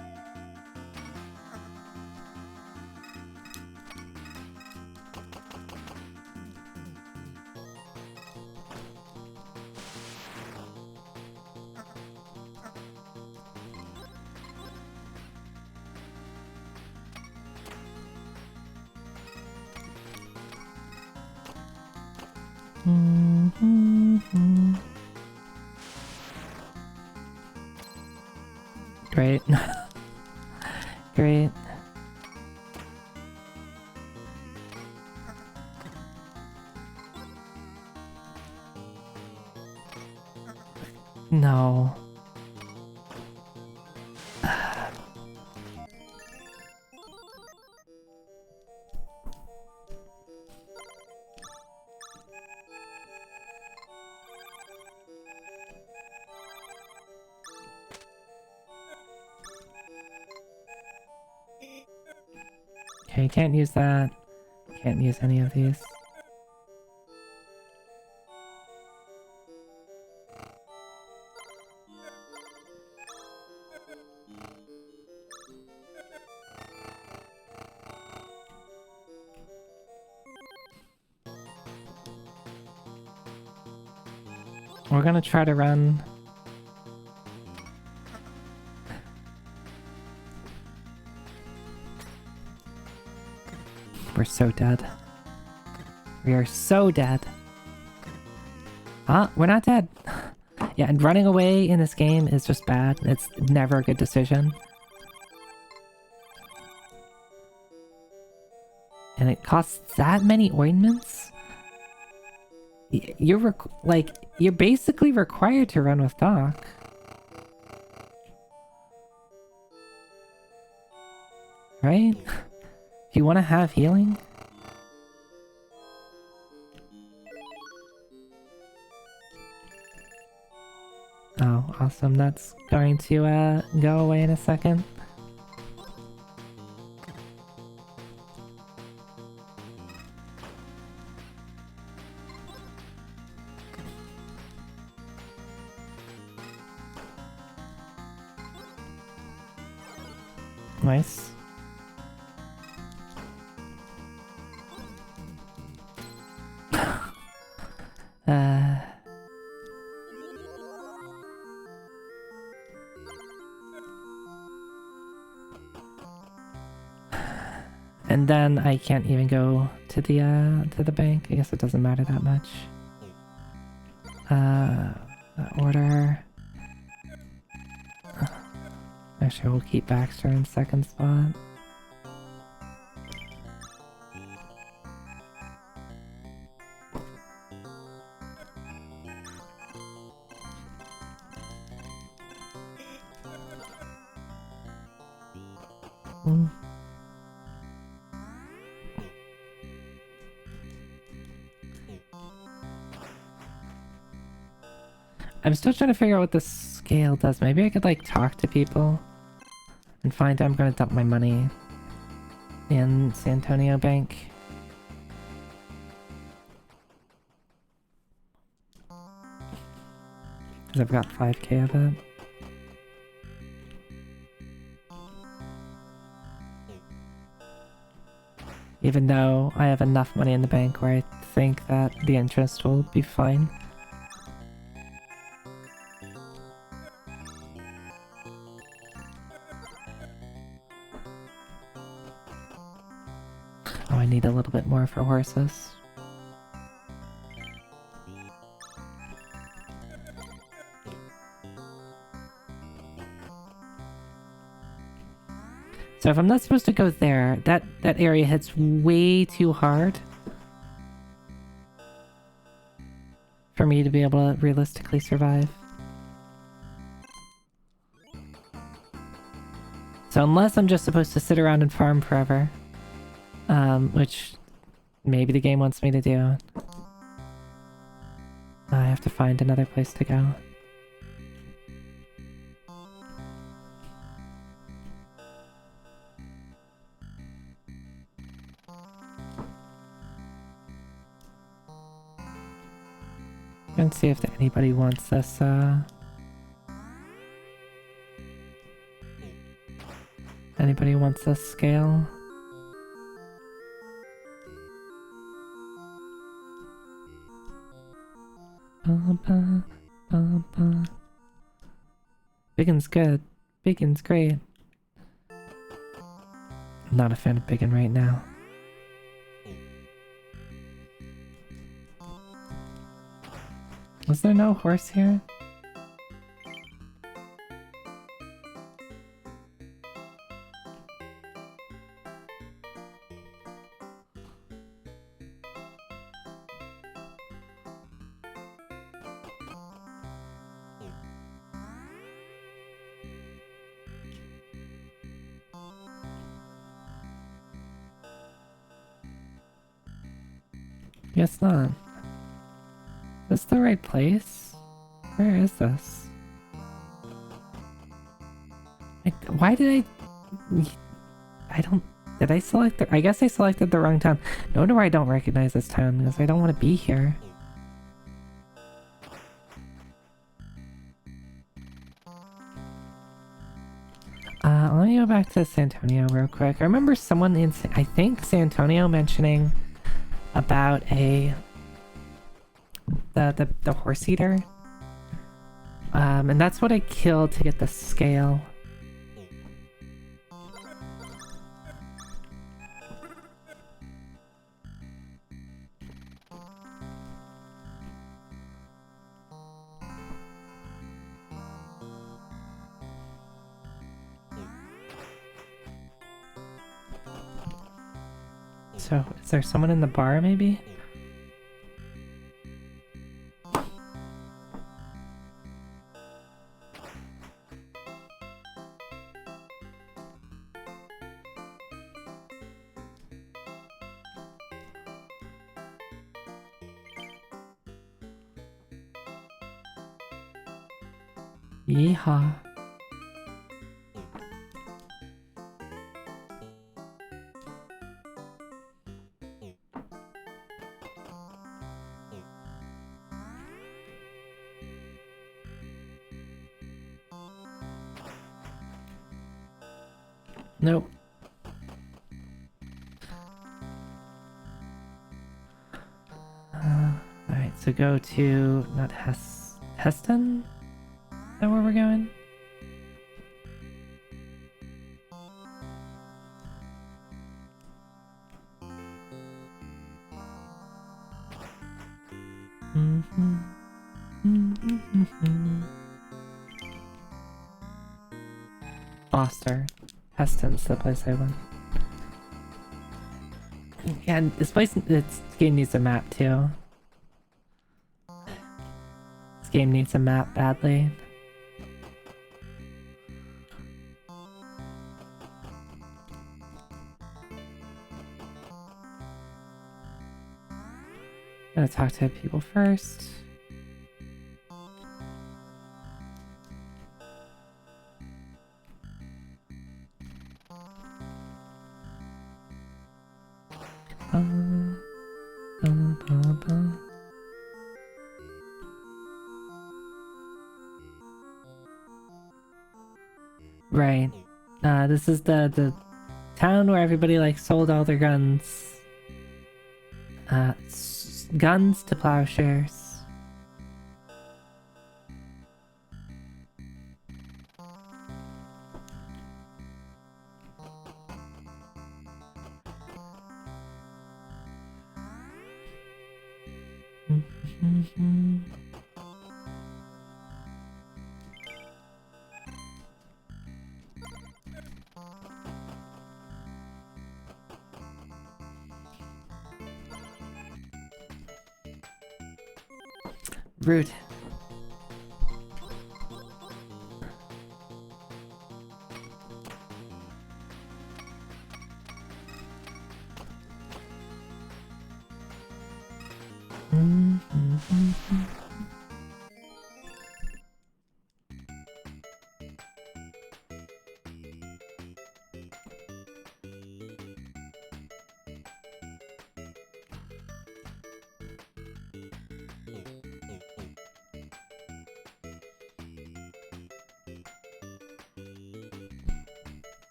Great. Great. No. Okay, can't use that. Can't use any of these. We're gonna try to run. We're so dead. We are so dead. We're not dead. Yeah, and running away in this game is just bad. It's never a good decision. And it costs that many ointments? You're you're basically required to run with Doc. Right? If you want to have healing? Oh, awesome. That's going to go away in a second. Nice. And then I can't even go to the bank. I guess it doesn't matter that much. Order. Actually, we'll keep Baxter in second spot. I'm still trying to figure out what the scale does. Maybe I could like talk to people and find I'm gonna dump my money in San Antonio Bank. Because I've got 5k of it. Even though I have enough money in the bank where I think that the interest will be fine. Oh, I need a little bit more for horses. So if I'm not supposed to go there, that area hits way too hard for me to be able to realistically survive. So unless I'm just supposed to sit around and farm forever, which maybe the game wants me to do, I have to find another place to go. And see if anybody wants this, anybody wants this scale? Biggin's good. Biggin's great. I'm not a fan of Biggin right now. Was there no horse here? Guess not. Is this the right place? Where is this? Why did I don't... Did I select I guess I selected the wrong town. No wonder why I don't recognize this town, because I don't want to be here. Let me go back to San Antonio real quick. I remember someone in, I think, San Antonio mentioning about the horse eater. And that's what I killed to get the scale. So, is there someone in the bar, maybe? Yee'Haw. Nope. Alright, so go to, not Heston? Is that where we're going? Foster. Heston's the place I went. Yeah, and this game needs a map too. This game needs a map badly. I'm gonna talk to people first. Right. This is the town where everybody like sold all their guns. Guns to plowshares. Rude.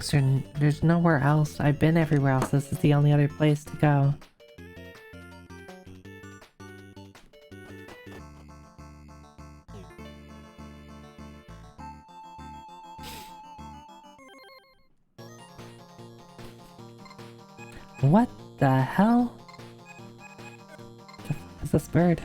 So there's nowhere else. I've been everywhere else. This is the only other place to go. What the hell? What the fuck is this bird?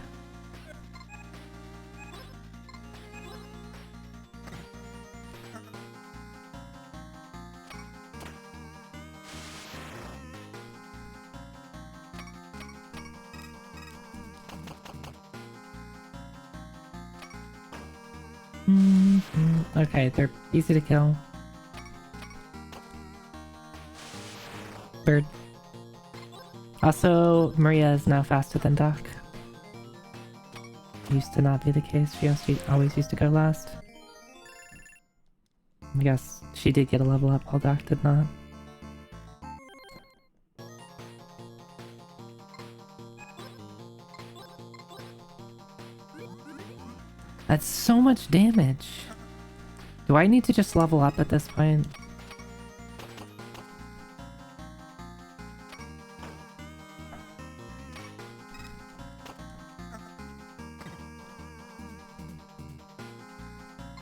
Okay, they're easy to kill. Bird. Also, Maria is now faster than Doc. Used to not be the case. She always used to go last. I guess she did get a level up while Doc did not. That's so much damage. Do I need to just level up at this point?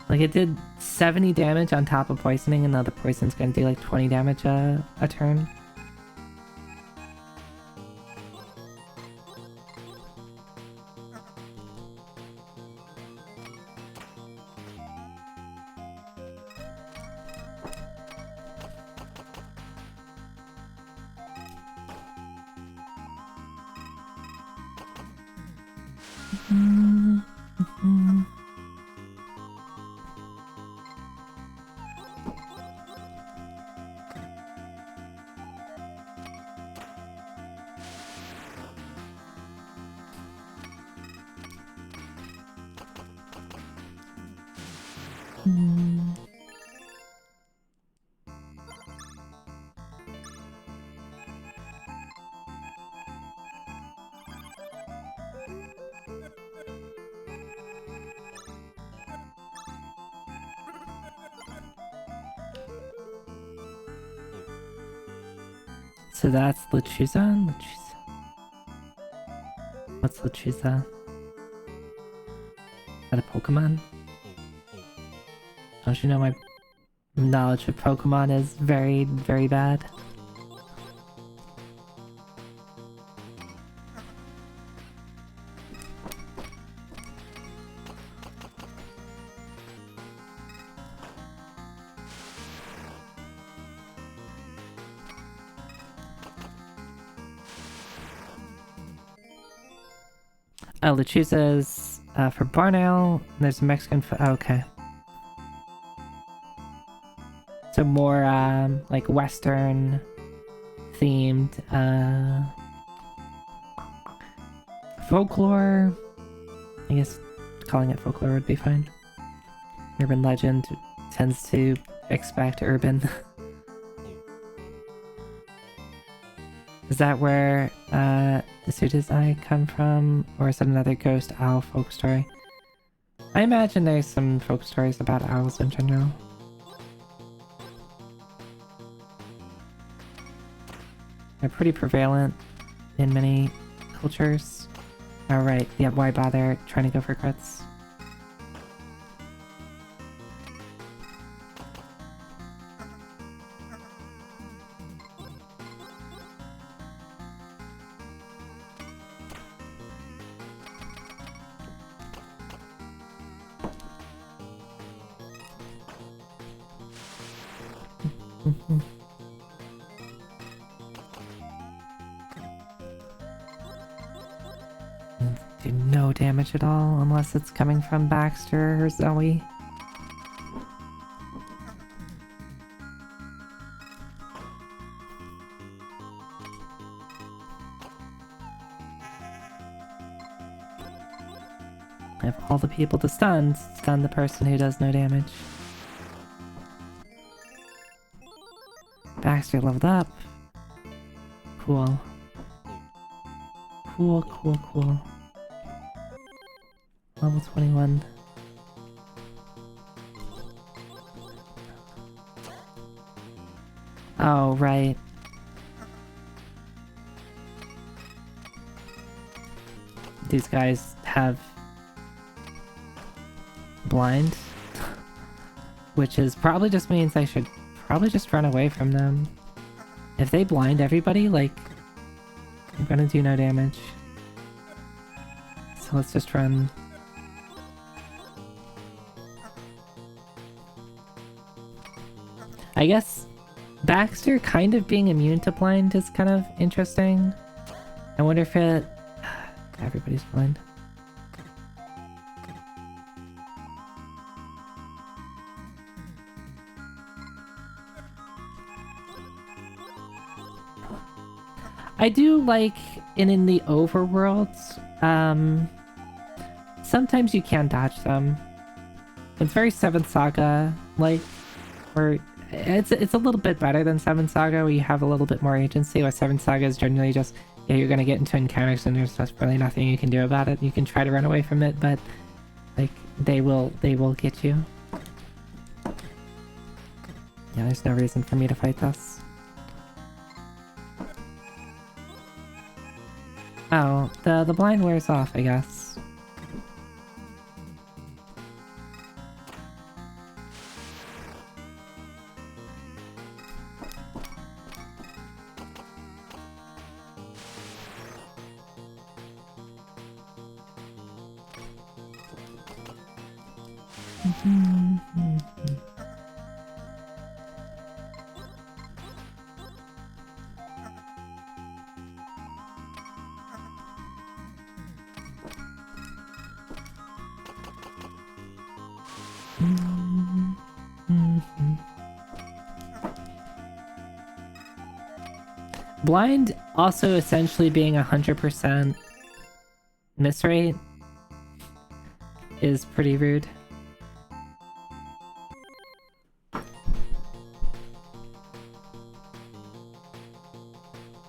Like, it did 70 damage on top of poisoning, and now the poison's gonna do like 20 damage a turn. So that's Lechuza? What's Lechuza? Is that a Pokemon? Don't you know my knowledge of Pokemon is very, very bad? Oh, Lechuza is for barn owl. There's a Mexican okay. So more like Western themed folklore. I guess calling it folklore would be fine. Urban legend tends to expect urban. Is that where the Suda's Eye come from? Or is it another ghost owl folk story? I imagine there's some folk stories about owls in general. They're pretty prevalent in many cultures. Alright, yeah, why bother trying to go for crits? Do no damage at all unless it's coming from Baxter or Zoe. I have all the people to stun the person who does no damage. Baxter leveled up. Cool. Cool. Level 21. Oh, right. These guys have blind, which is probably just means I should probably just run away from them. If they blind everybody, like, I'm gonna do no damage. So let's just run. I guess Baxter kind of being immune to blind is kind of interesting. I wonder if it... Everybody's blind. I do like in the overworld, sometimes you can dodge them. It's very 7th Saga like, or it's a little bit better than 7th Saga where you have a little bit more agency, where 7th Saga is generally just, yeah, you're gonna get into encounters and there's just really nothing you can do about it. You can try to run away from it, but like they will get you. Yeah, there's no reason for me to fight this. Oh, the blind wears off, I guess. Blind also essentially being 100% miss rate is pretty rude.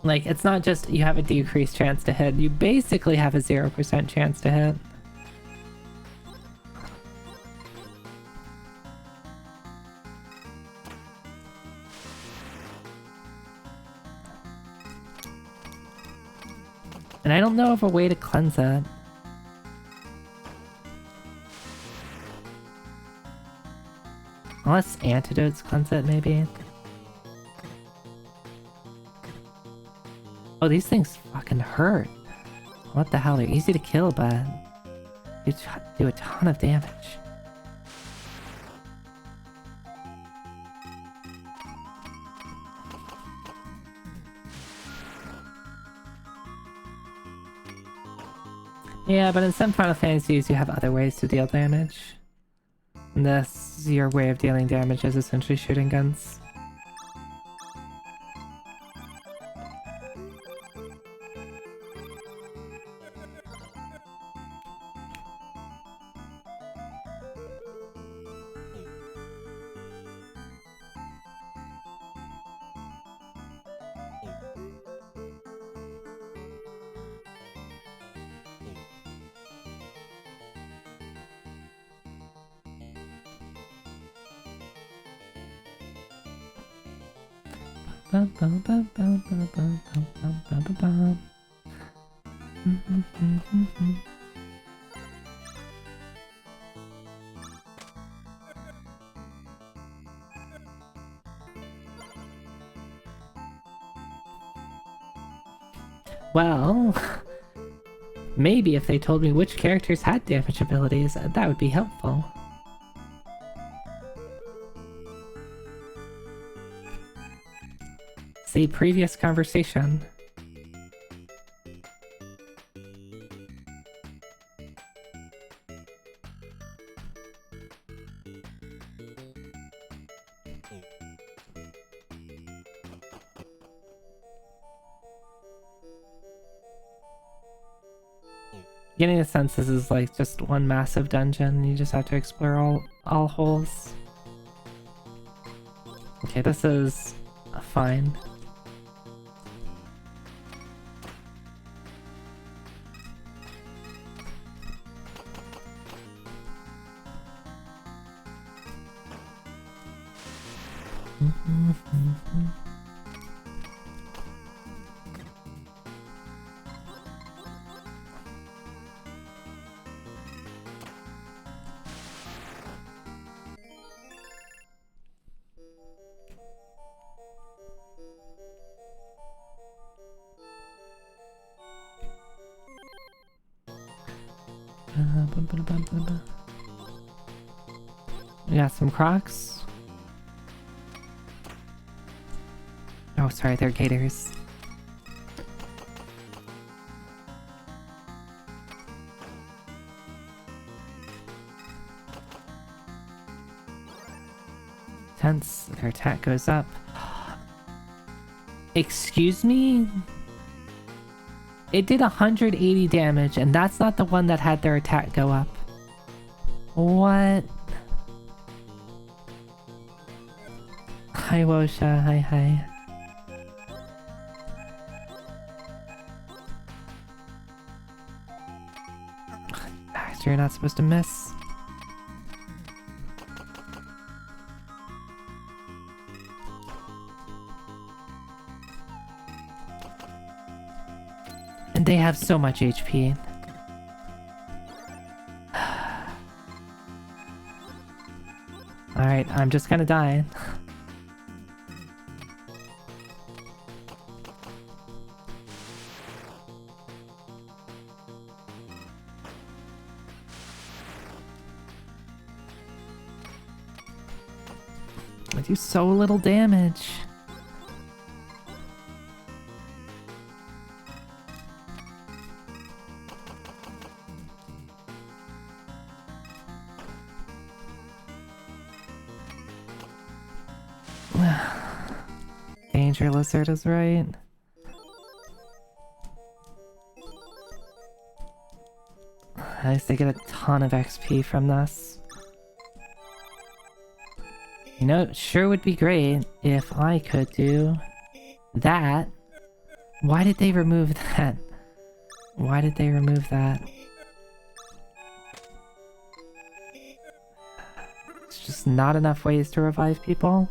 Like, it's not just you have a decreased chance to hit, you basically have a 0% chance to hit. And I don't know of a way to cleanse it. Unless antidotes cleanse it, maybe. Oh, these things fucking hurt. What the hell? They're easy to kill, but they do a ton of damage. Yeah, but in some Final Fantasies you have other ways to deal damage. And this, your way of dealing damage is essentially shooting guns. Well, maybe if they told me which characters had damage abilities, that would be helpful. See previous conversation. Getting a sense this is like just one massive dungeon. You just have to explore all holes. Okay, this is fine. We got some Crocs. Oh, sorry, they're gators. Tense, their attack goes up. Excuse me? It did 180 damage, and that's not the one that had their attack go up. What? Hi, Wosha. Hi. You're not supposed to miss. And they have so much HP. Alright, I'm just gonna die. I do so little damage. Danger Lizard is right. At least they get a ton of XP from this. You know, it sure would be great if I could do that. Why did they remove that? Why did they remove that? It's just not enough ways to revive people.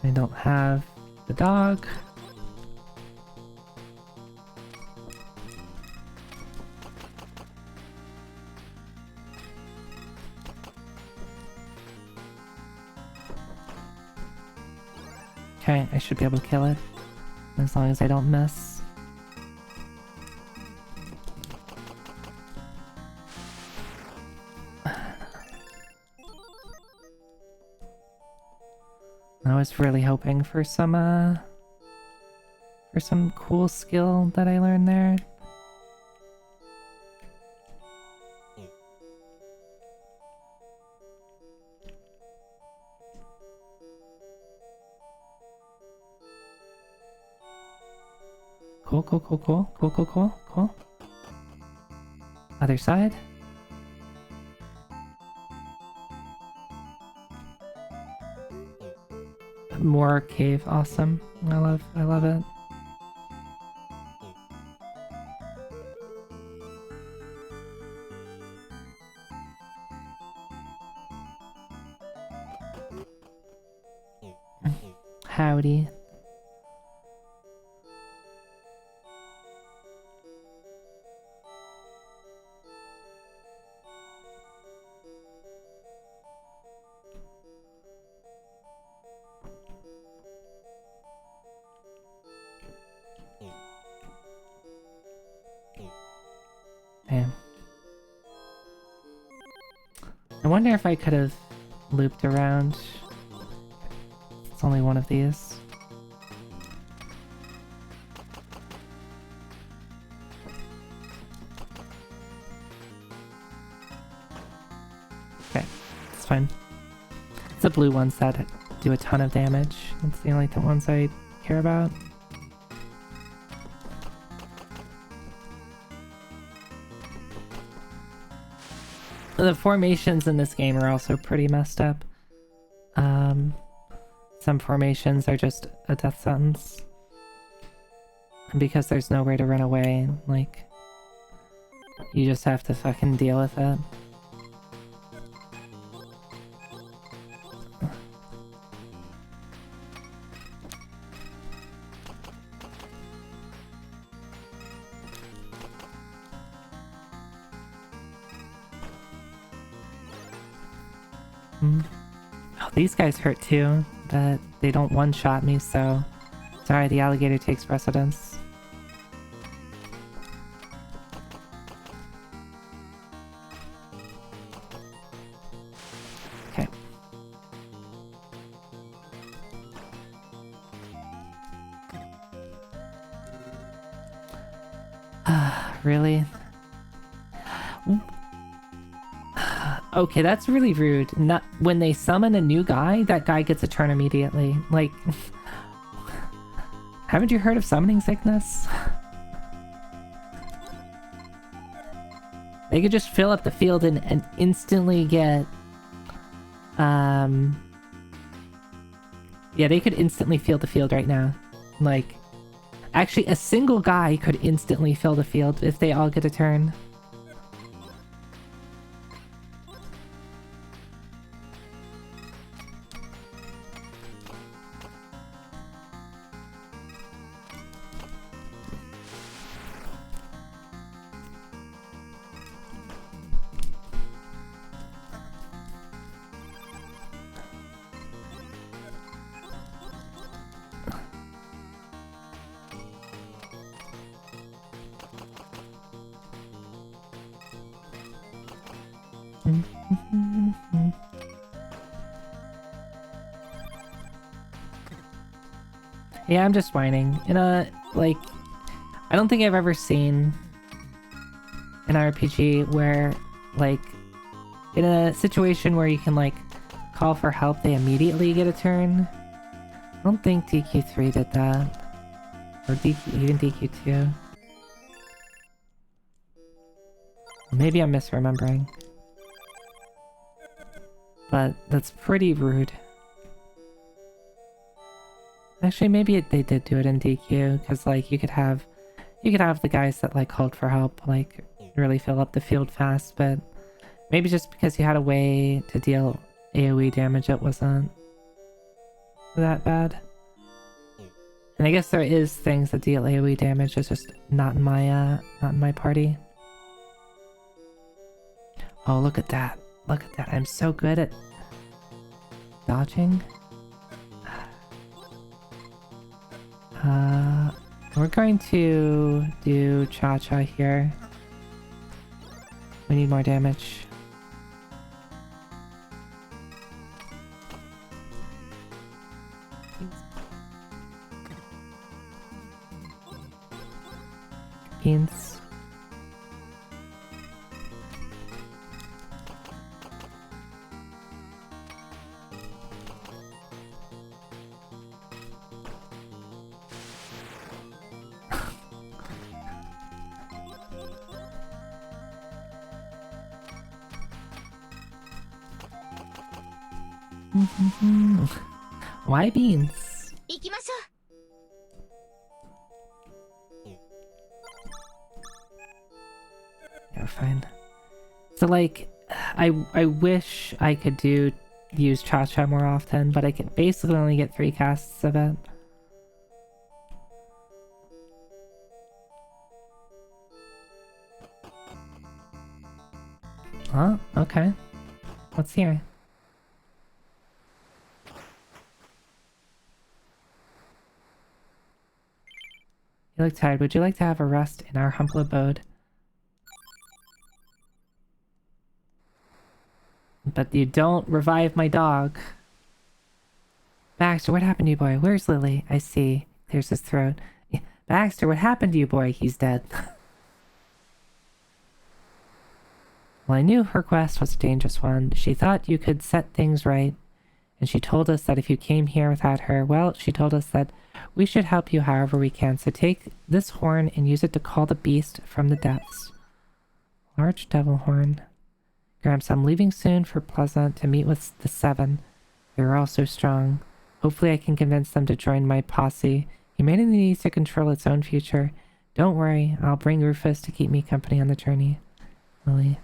I don't have the dog. Okay, I should be able to kill it. As long as I don't miss. I was really hoping for some cool skill that I learned there. Cool. Other side. More cave, awesome. I love it. Howdy. Man. I wonder if I could have looped around. It's only one of these. Okay, it's fine. It's the blue ones that do a ton of damage. That's the only ones I care about. The formations in this game are also pretty messed up. Some formations are just a death sentence. And because there's nowhere to run away, like, you just have to fucking deal with it. Oh, these guys hurt too, but they don't one-shot me, so... Sorry, the alligator takes precedence. Okay. Really? Okay, that's really rude. Not when they summon a new guy, that guy gets a turn immediately. Like, haven't you heard of summoning sickness? They could just fill up the field and instantly get... Yeah, they could instantly fill the field right now. Like, actually, a single guy could instantly fill the field if they all get a turn. Yeah, I'm just whining. Like, I don't think I've ever seen an RPG where, like, in a situation where you can, like, call for help, they immediately get a turn. I don't think DQ3 did that. Or even DQ2. Maybe I'm misremembering. But that's pretty rude. Actually, maybe they did do it in DQ, because, like, you could have the guys that, like, called for help, like, really fill up the field fast, but maybe just because you had a way to deal AoE damage, it wasn't that bad. And I guess there is things that deal AoE damage, it's just not in my party. Oh, look at that. Look at that. I'm so good at dodging. We're going to do Cha-Cha here. We need more damage. Beans. Why beans?
行きましょう。
Yeah, fine. So, like, I wish I could use Cha-Cha more often, but I can basically only get 3 casts of it. Oh, okay. What's here? You look tired. Would you like to have a rest in our humble abode? But you don't revive my dog. Baxter, what happened to you, boy? Where's Lily? I see. Clears his throat. Baxter, what happened to you, boy? He's dead. Well, I knew her quest was a dangerous one. She thought you could set things right. And she told us that if you came here without her, well, she told us that we should help you however we can. So take this horn and use it to call the beast from the depths. Large devil horn. Gramps, I'm leaving soon for Pleasant to meet with the Seven. They're all so strong. Hopefully I can convince them to join my posse. Humanity needs to control its own future. Don't worry, I'll bring Rufus to keep me company on the journey. Lily.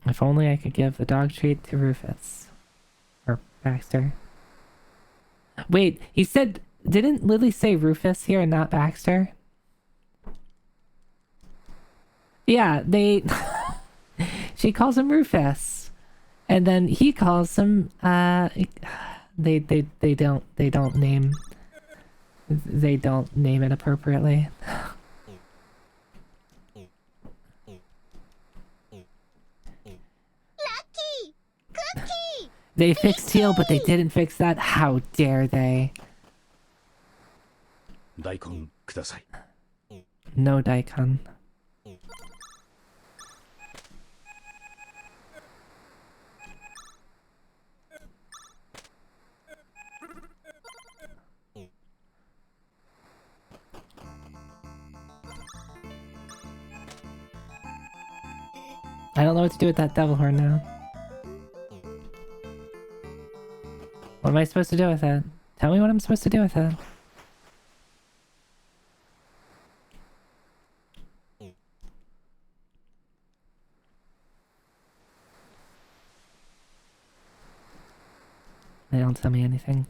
If only I could give the dog treat to Rufus. Or Baxter. Wait, he said... Didn't Lily say Rufus here and not Baxter? Yeah, they... She calls him Rufus. And then he calls him... They don't name... They don't name it appropriately.
Lucky! Cookie!
They fixed Teal, but they didn't fix that. How dare they?
大根ください。
No daikon. I don't know what to do with that devil horn now. What am I supposed to do with it? Tell me what I'm supposed to do with it. They don't tell me anything.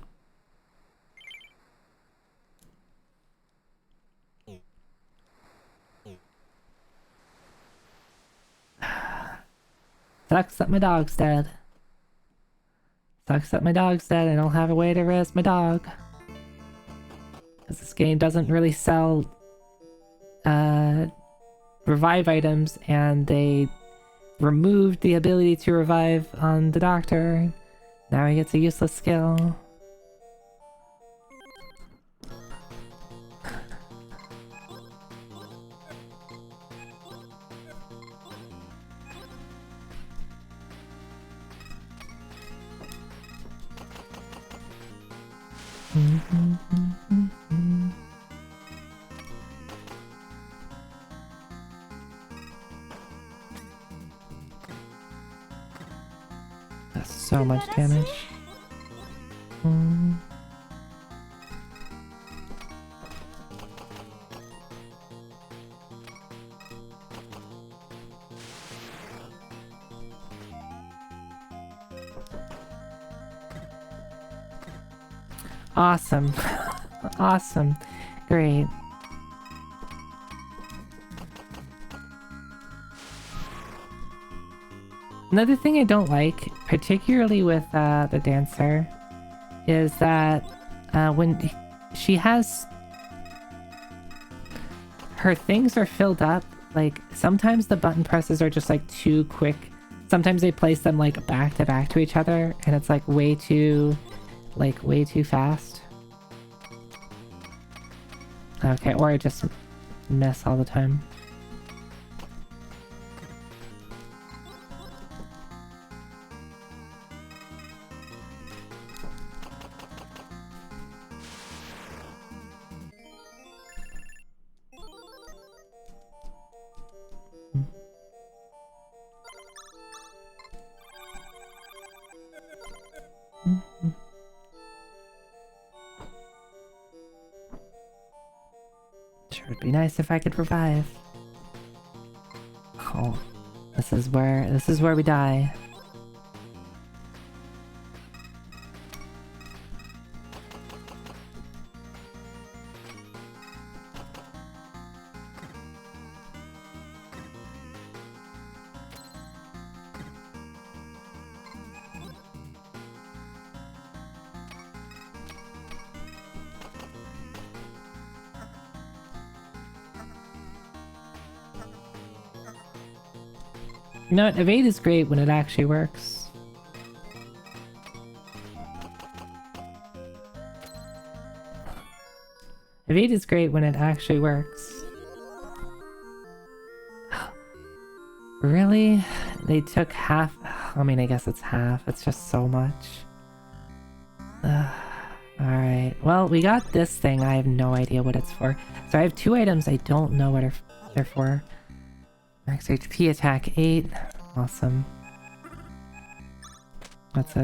Sucks that my dog's dead. Sucks that my dog's dead. I don't have a way to res my dog. Because this game doesn't really sell revive items, and they removed the ability to revive on the doctor. Now he gets a useless skill. That's so much damage. Awesome. Awesome. Great. Another thing I don't like, particularly with the dancer, is that when she has... her things are filled up, like, sometimes the button presses are just, like, too quick. Sometimes they place them, like, back to back to each other, and it's, like, way too fast. Okay, or I just miss all the time. Sure, it'd be nice if I could revive. Oh, this is where we die. You know what? Evade is great when it actually works. Evade is great when it actually works. Really? They took half? I mean, I guess it's half. It's just so much. Alright. Well, we got this thing. I have no idea what it's for. So I have 2 items. I don't know what they're for. Max HP, attack 8. Awesome. That's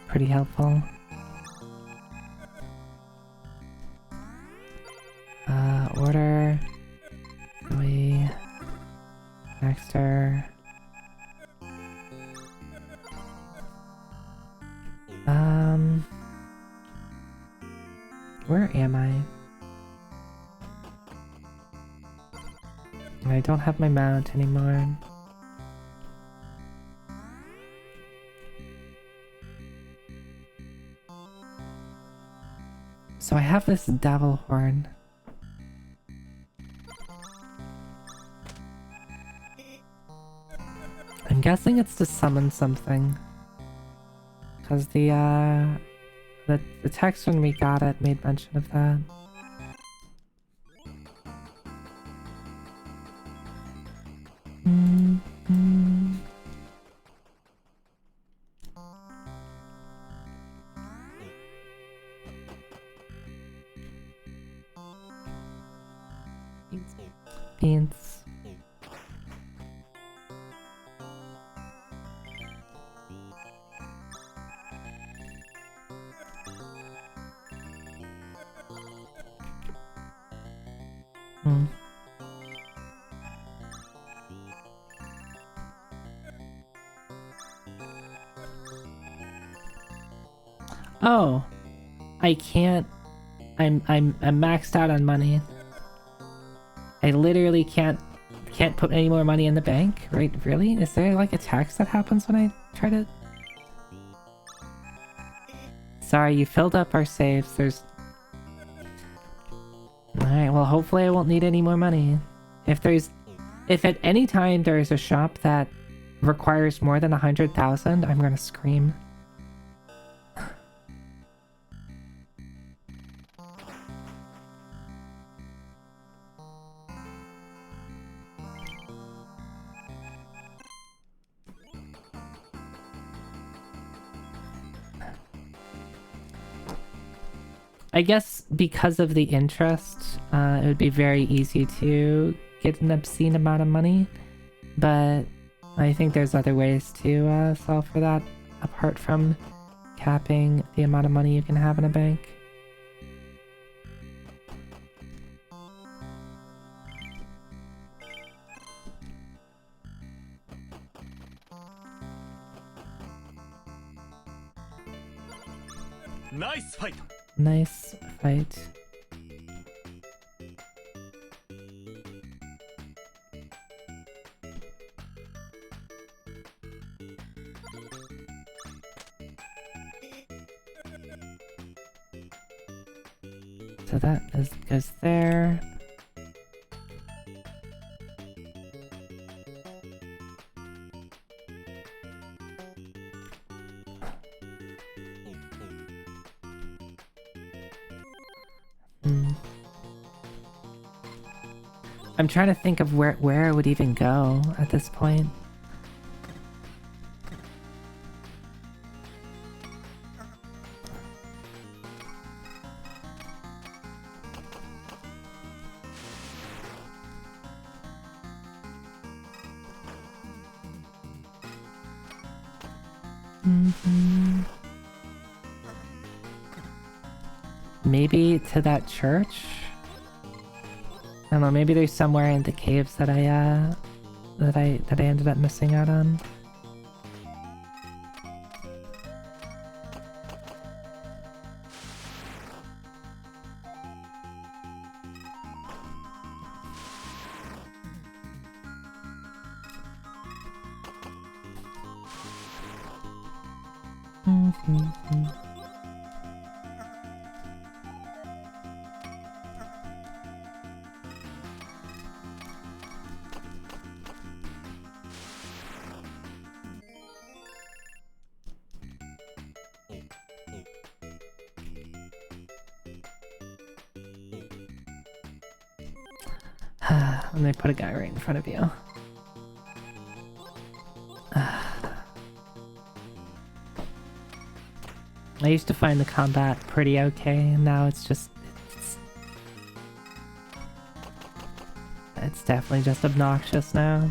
pretty helpful. Order. Joey. Baxter. Where am I? I don't have my mount anymore. So I have this devil horn. I'm guessing it's to summon something. Because the text when we got it made mention of that. Beans. Oh, I can't. I'm maxed out on money. I literally can't put any more money in the bank, right? Really? Is there like a tax that happens when I try to? Sorry, you filled up our saves. There's. Alright, well hopefully I won't need any more money. If at any time there's a shop that requires more than 100,000, I'm gonna scream. I guess because of the interest, it would be very easy to get an obscene amount of money, but I think there's other ways to solve for that apart from capping the amount of money you can have in a bank.
Nice fight!
Nice fight. So that goes there. I'm trying to think of where it would even go at this point. Maybe to that church? I don't know, maybe there's somewhere in the caves that I ended up missing out on. And they put a guy right in front of you. I used to find the combat pretty okay, and now it's just... It's definitely just obnoxious now.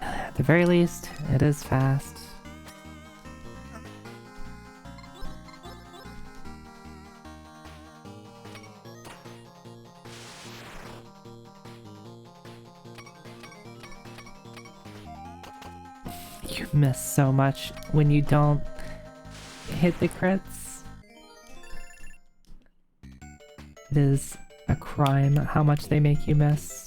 At the very least, it is fast. You miss so much when you don't hit the crits. It is a crime how much they make you miss.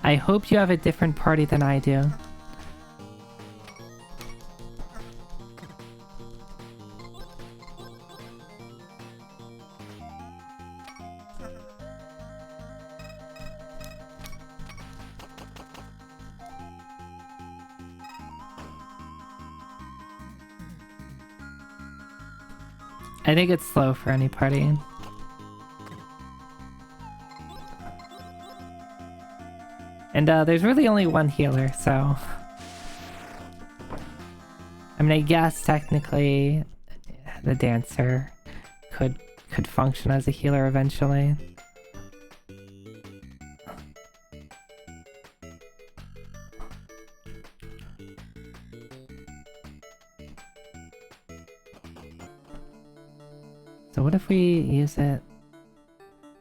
I hope you have a different party than I do. I think it's slow for any party. And there's really only one healer, so... I mean, I guess technically the dancer could function as a healer eventually. So what if we use it?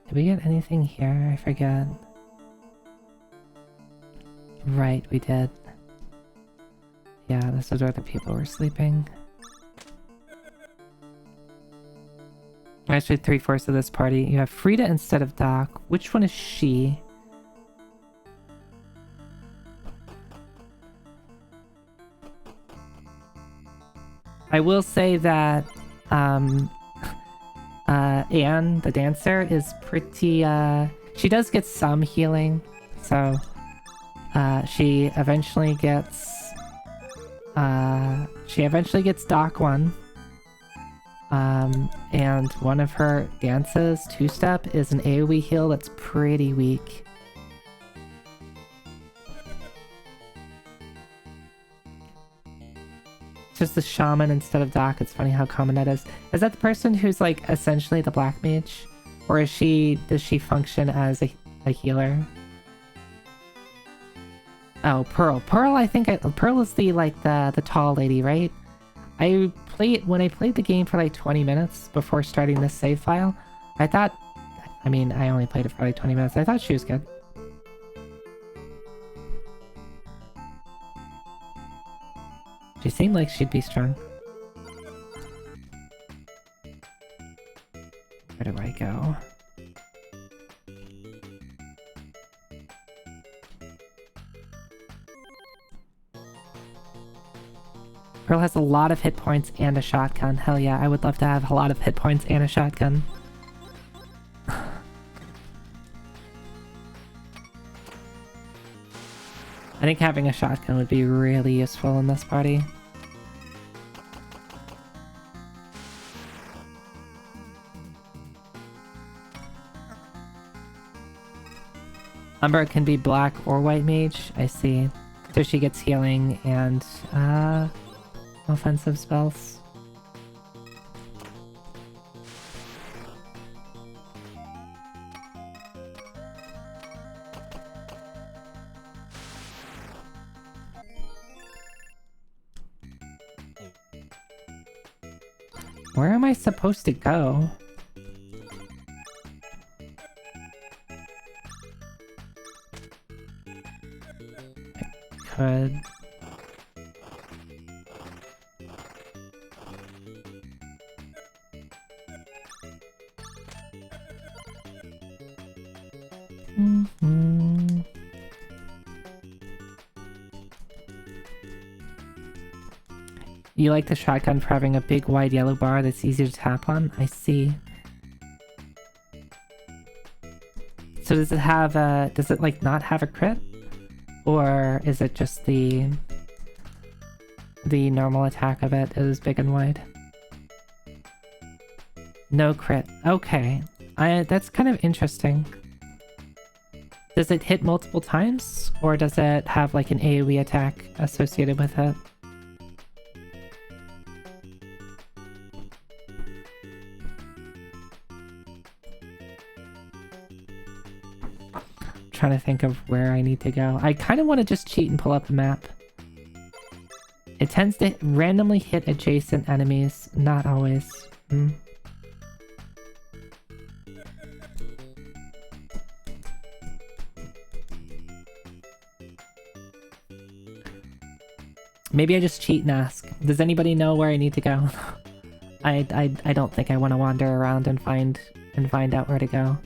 Did we get anything here? I forget. Right, we did. Yeah, this is where the people were sleeping. Actually, 3/4 of this party. You have Frida instead of Doc. Which one is she? I will say that Anne, the dancer, is pretty she does get some healing, so she eventually gets Doc 1. And one of her dances, 2-step, is an AoE heal that's pretty weak. It's just the shaman instead of Doc. It's funny how common that is. Is that the person who's like essentially the black mage? Or does she function as a healer? Oh, Pearl. Pearl, Pearl is the tall lady, right? When I played the game for like 20 minutes before starting this save file, I thought, I mean, I only played it for like 20 minutes. I thought she was good. She seemed like she'd be strong. Where do I go? Pearl has a lot of hit points and a shotgun. Hell yeah, I would love to have a lot of hit points and a shotgun. I think having a shotgun would be really useful in this party. Umbra can be black or white mage, I see. So she gets healing and offensive spells. Where am I supposed to go? I could... You like the shotgun for having a big wide yellow bar that's easy to tap on? I see. So does it have a... does it like not have a crit? Or is it just the normal attack of it is big and wide? No crit. Okay. That's kind of interesting. Does it hit multiple times? Or does it have like an AoE attack associated with it? Trying to think of where I need to go. I kind of want to just cheat and pull up the map. It tends to randomly hit adjacent enemies, not always. Maybe I just cheat and ask. Does anybody know where I need to go? I don't think I want to wander around and find out where to go.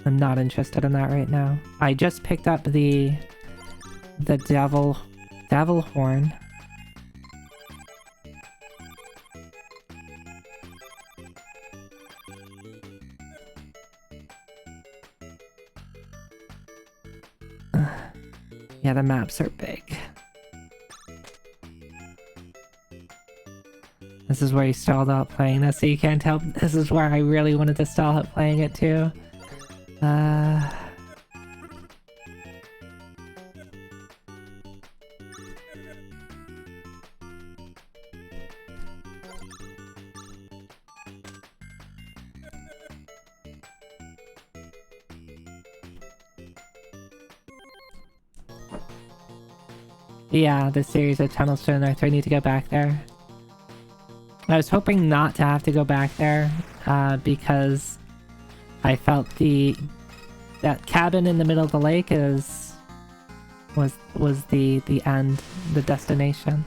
I'm not interested in that right now. I just picked up the devil horn. Yeah, the maps are big. This is where you stalled out playing this, so you can't tell. This is where I really wanted to stall out playing it too. Yeah, the series of tunnels to the north. I need to go back there. I was hoping not to have to go back there, because I felt that cabin in the middle of the lake was the end, the destination.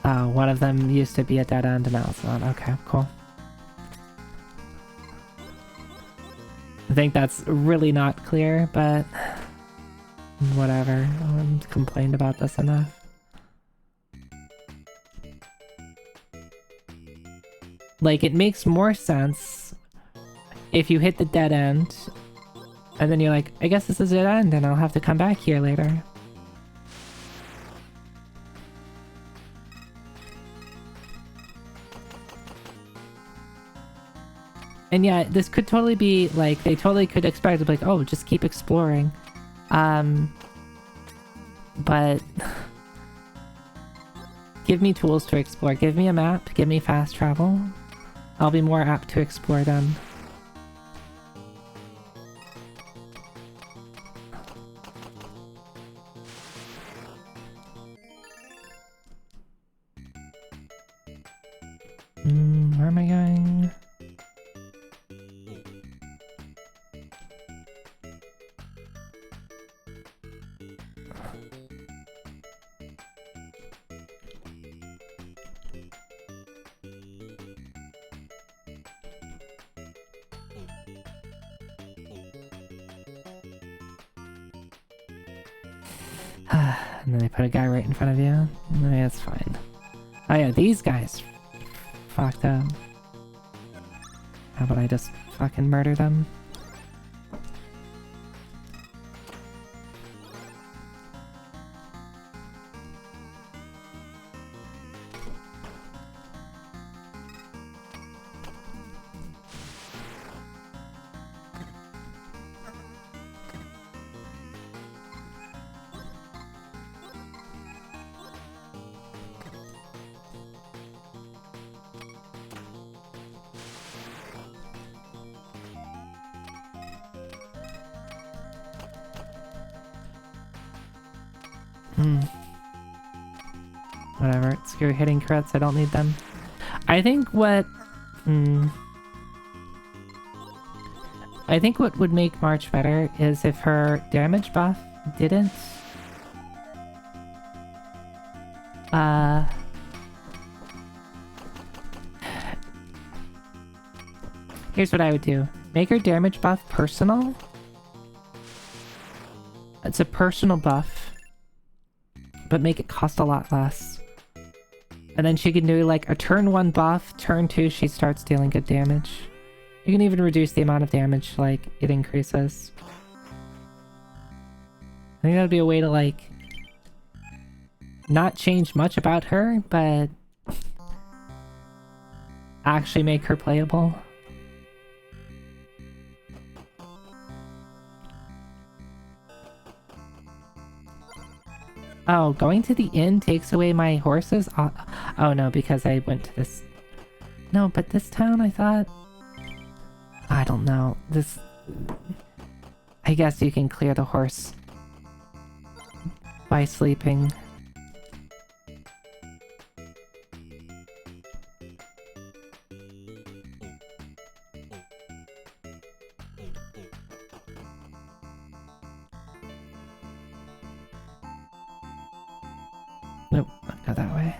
One of them used to be a dead end and now it's not. Okay, cool. I think that's really not clear, but whatever. I've complained about this enough. Like, it makes more sense if you hit the dead end, and then you're like, I guess this is a dead end, and I'll have to come back here later. And yeah, this could totally be, like, they totally could expect to be like, oh, just keep exploring. But... give me tools to explore. Give me a map, give me fast travel. I'll be more apt to explore them. Where am I going? And then they put a guy right in front of you. Yeah, it's fine. Oh yeah, these guys fucked up. How about I just fucking murder them? Whatever, screw hitting crits, I don't need them. I think what... I think what would make March better is if her damage buff didn't... Here's what I would do. Make her damage buff personal. It's a personal buff. but make it cost a lot less. And then she can do like a turn 1 buff, turn 2 she starts dealing good damage. You can even reduce the amount of damage like it increases. I think that would be a way to like not change much about her, but actually make her playable. Oh, going to the inn takes away my horses? Oh no, because I went to this... No, but this town I thought... I don't know. This... I guess you can clear the horse by sleeping. Nope, not that way.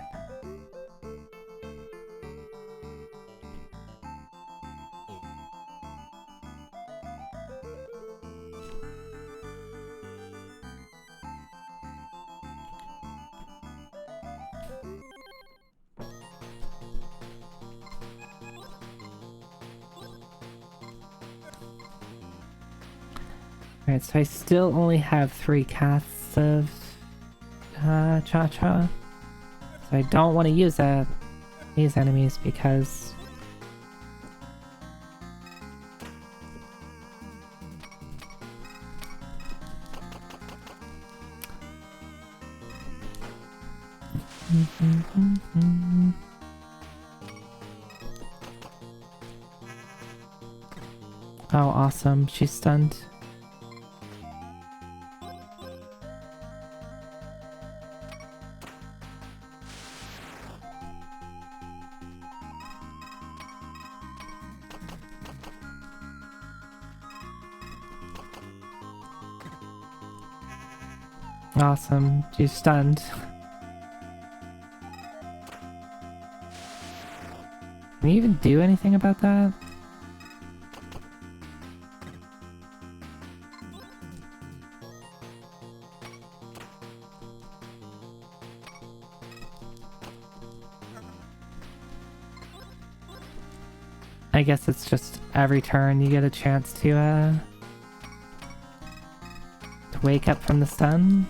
Alright, so I still only have 3 casts of Cha-Cha. So I don't want to use these enemies because... Oh, awesome. She's stunned. Awesome. She's stunned. Can you even do anything about that? I guess it's just every turn you get a chance to wake up from the stun.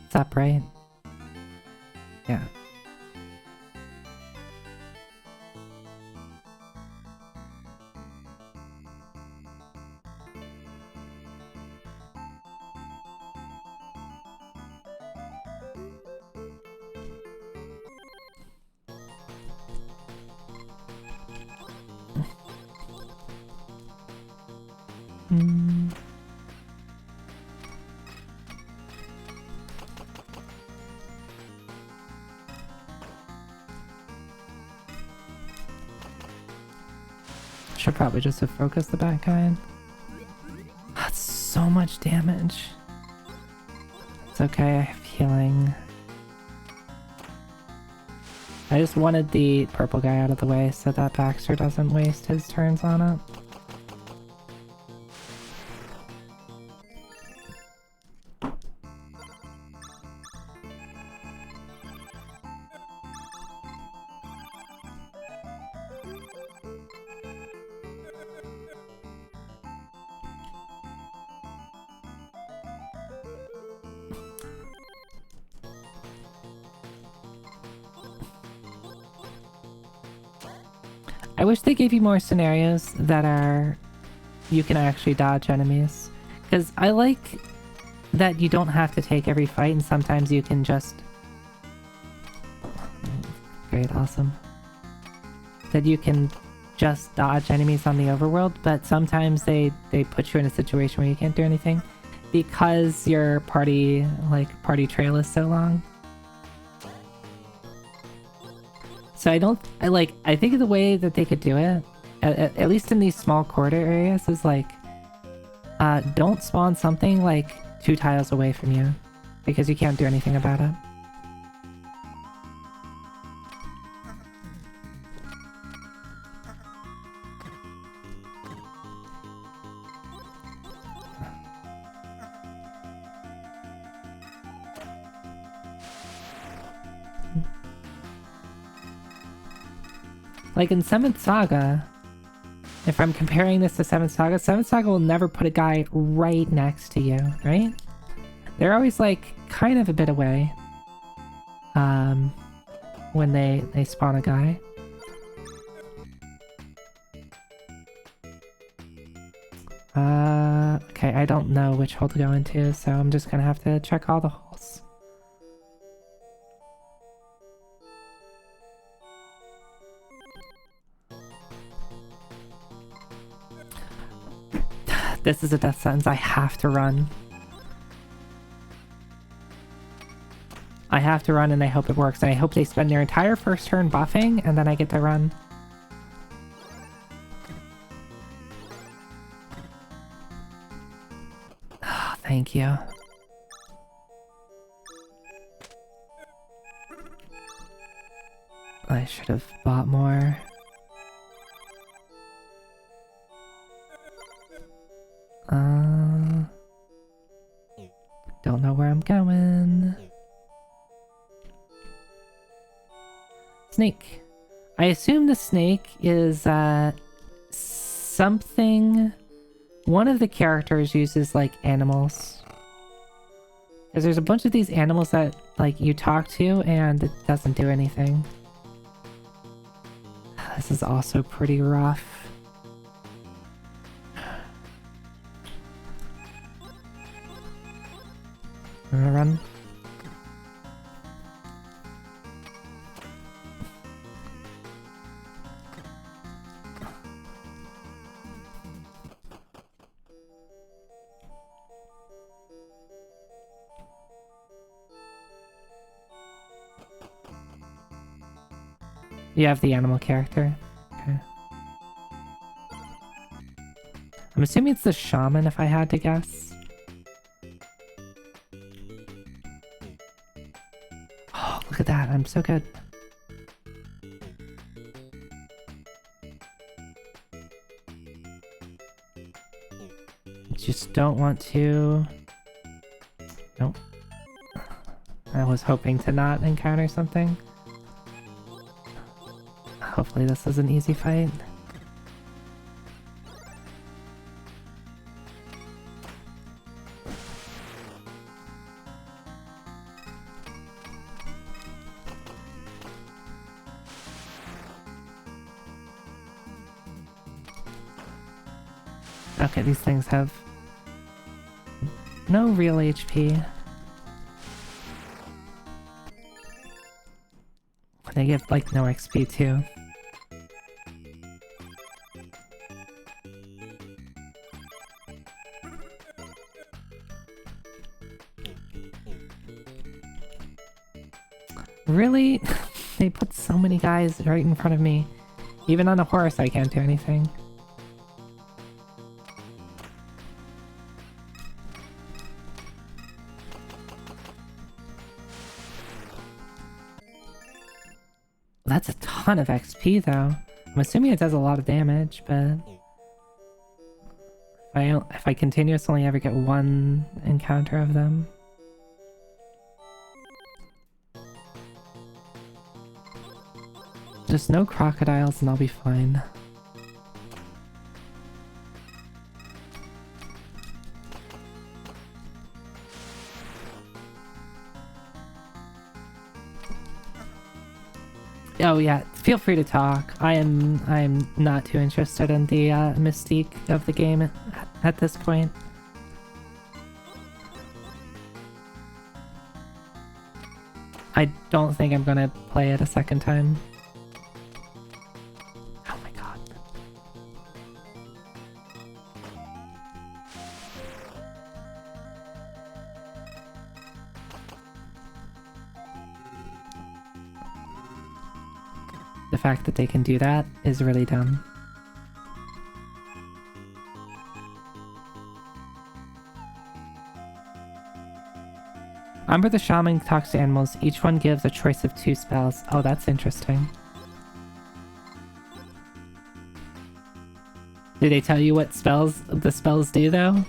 It's up, right? Yeah. Should probably just have focused the back guy. That's so much damage. It's okay, I have healing. I just wanted the purple guy out of the way so that Baxter doesn't waste his turns on it. I wish they gave you more scenarios that are you can actually dodge enemies. Because I like that you don't have to take every fight, and sometimes you can just... Great, awesome. That you can just dodge enemies on the overworld, but sometimes they put you in a situation where you can't do anything because your party trail is so long. So I think the way that they could do it, at least in these small corridor areas, is like, don't spawn something like 2 tiles away from you, because you can't do anything about it. Like in 7th Saga, if I'm comparing this to 7th Saga will never put a guy right next to you, right? They're always like kind of a bit away when they spawn a guy. Okay, I don't know which hole to go into, so I'm just gonna have to check all the holes. This is a death sentence. I have to run. I have to run, and I hope it works. And I hope they spend their entire first turn buffing, and then I get to run. Oh, thank you. I should have bought more. Don't know where I'm going. Snake. I assume the snake is something... One of the characters uses like animals. Because there's a bunch of these animals that like you talk to and it doesn't do anything. This is also pretty rough. I'm gonna run. You have the animal character. Okay. I'm assuming it's the shaman if I had to guess. Oh, look at that. I'm so good. Just don't want to... Nope. I was hoping to not encounter something. Hopefully this is an easy fight. Okay, these things have no real HP. They give like no XP too. Really? They put so many guys right in front of me. Even on a horse I can't do anything. That's a ton of XP though. I'm assuming it does a lot of damage, but... If I continuously ever get one encounter of them... Just no crocodiles and I'll be fine. Oh yeah, Feel free to talk. I'm not too interested in the mystique of the game at this point. I don't think I'm gonna play it a second time. Oh my god. The fact that they can do that is really dumb. Umber the Shaman talks to animals. Each one gives a choice of 2 spells. Oh, that's interesting. Did they tell you what the spells do, though?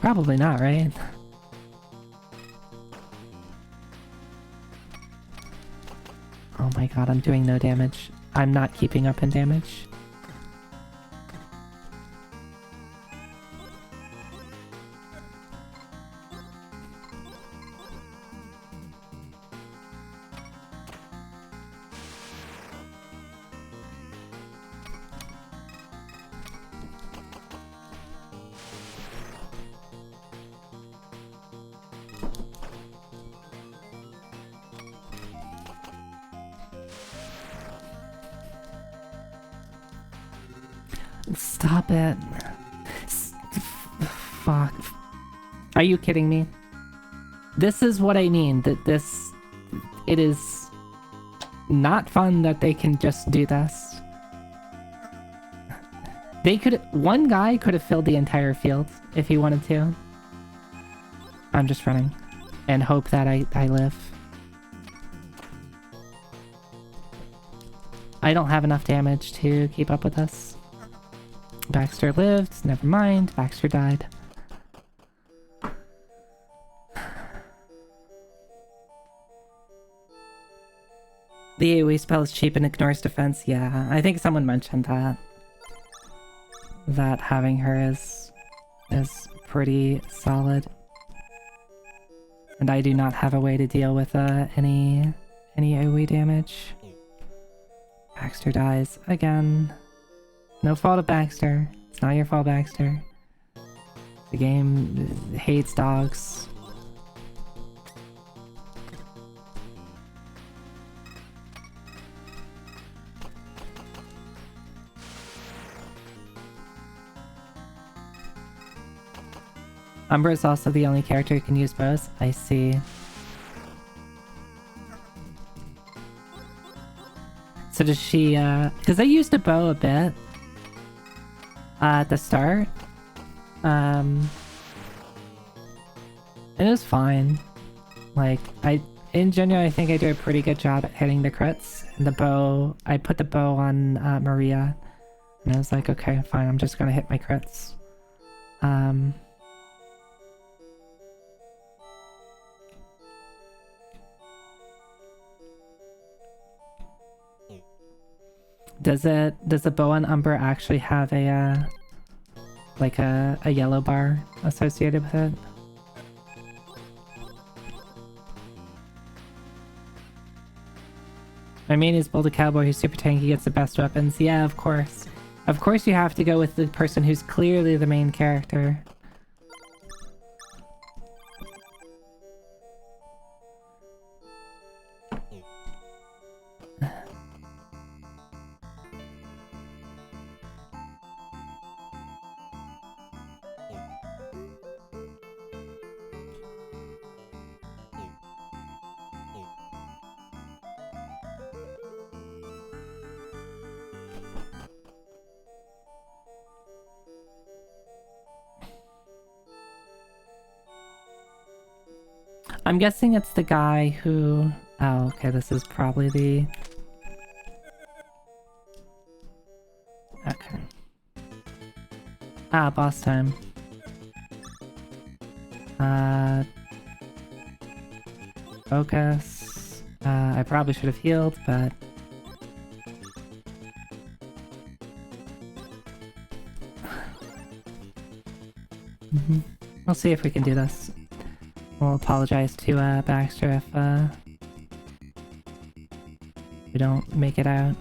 Probably not, right? Oh my god, I'm doing no damage. I'm not keeping up in damage. Stop it. Fuck. Are you kidding me? This is what I mean. It is not fun that they can just do this. One guy could have filled the entire field if he wanted to. I'm just running and hope that I live. I don't have enough damage to keep up with this. Baxter lived, never mind, Baxter died. The AoE spell is cheap and ignores defense, yeah, I think someone mentioned that. That having her is pretty solid. And I do not have a way to deal with any AoE damage. Baxter dies again. No fault of Baxter. It's not your fault, Baxter. The game hates dogs. Umber is also the only character who can use bows. I see. So does she, because I used a bow a bit. At the start. And it was fine. Like, in general, I think I do a pretty good job at hitting the crits. And the bow, I put the bow on Maria. And I was like, okay, fine, I'm just gonna hit my crits. Does the bow on Umber actually have a like a yellow bar associated with it? My main is Build a Cowboy who's super tanky, gets the best weapons. Yeah, of course. Of course you have to go with the person who's clearly the main character. I'm guessing it's the guy who... Oh, okay, this is probably the... Okay. Ah, boss time. Focus. I probably should have healed, but... We'll see if we can do this. We'll apologize to Baxter if you don't make it out.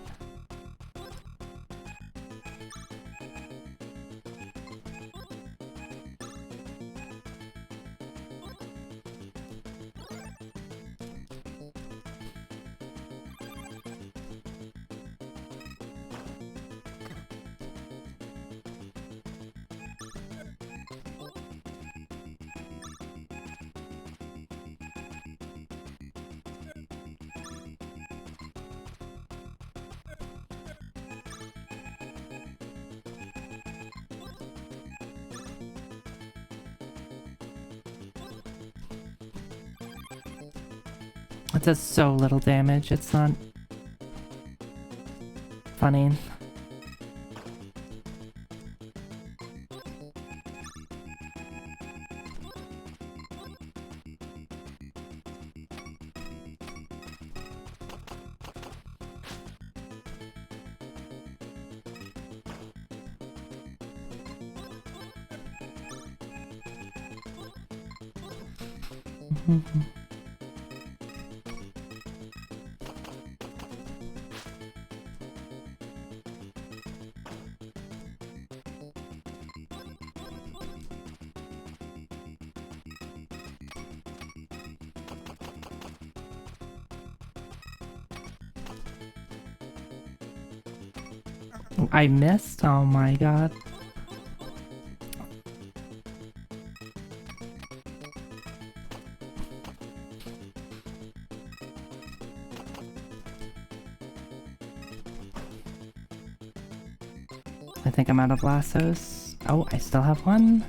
It does so little damage, it's not funny. I missed? Oh my god. I think I'm out of lassos. Oh, I still have one.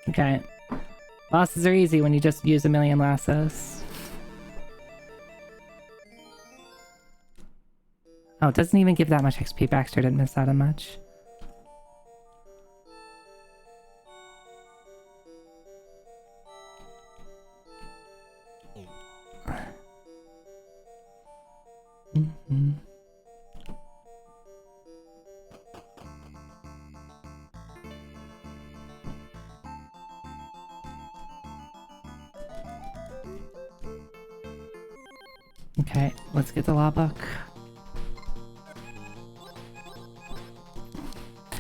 Okay. Bosses are easy when you just use a million lassos. Oh, it doesn't even give that much XP. Baxter didn't miss out on much. Mm-hmm. Okay, let's get the law book.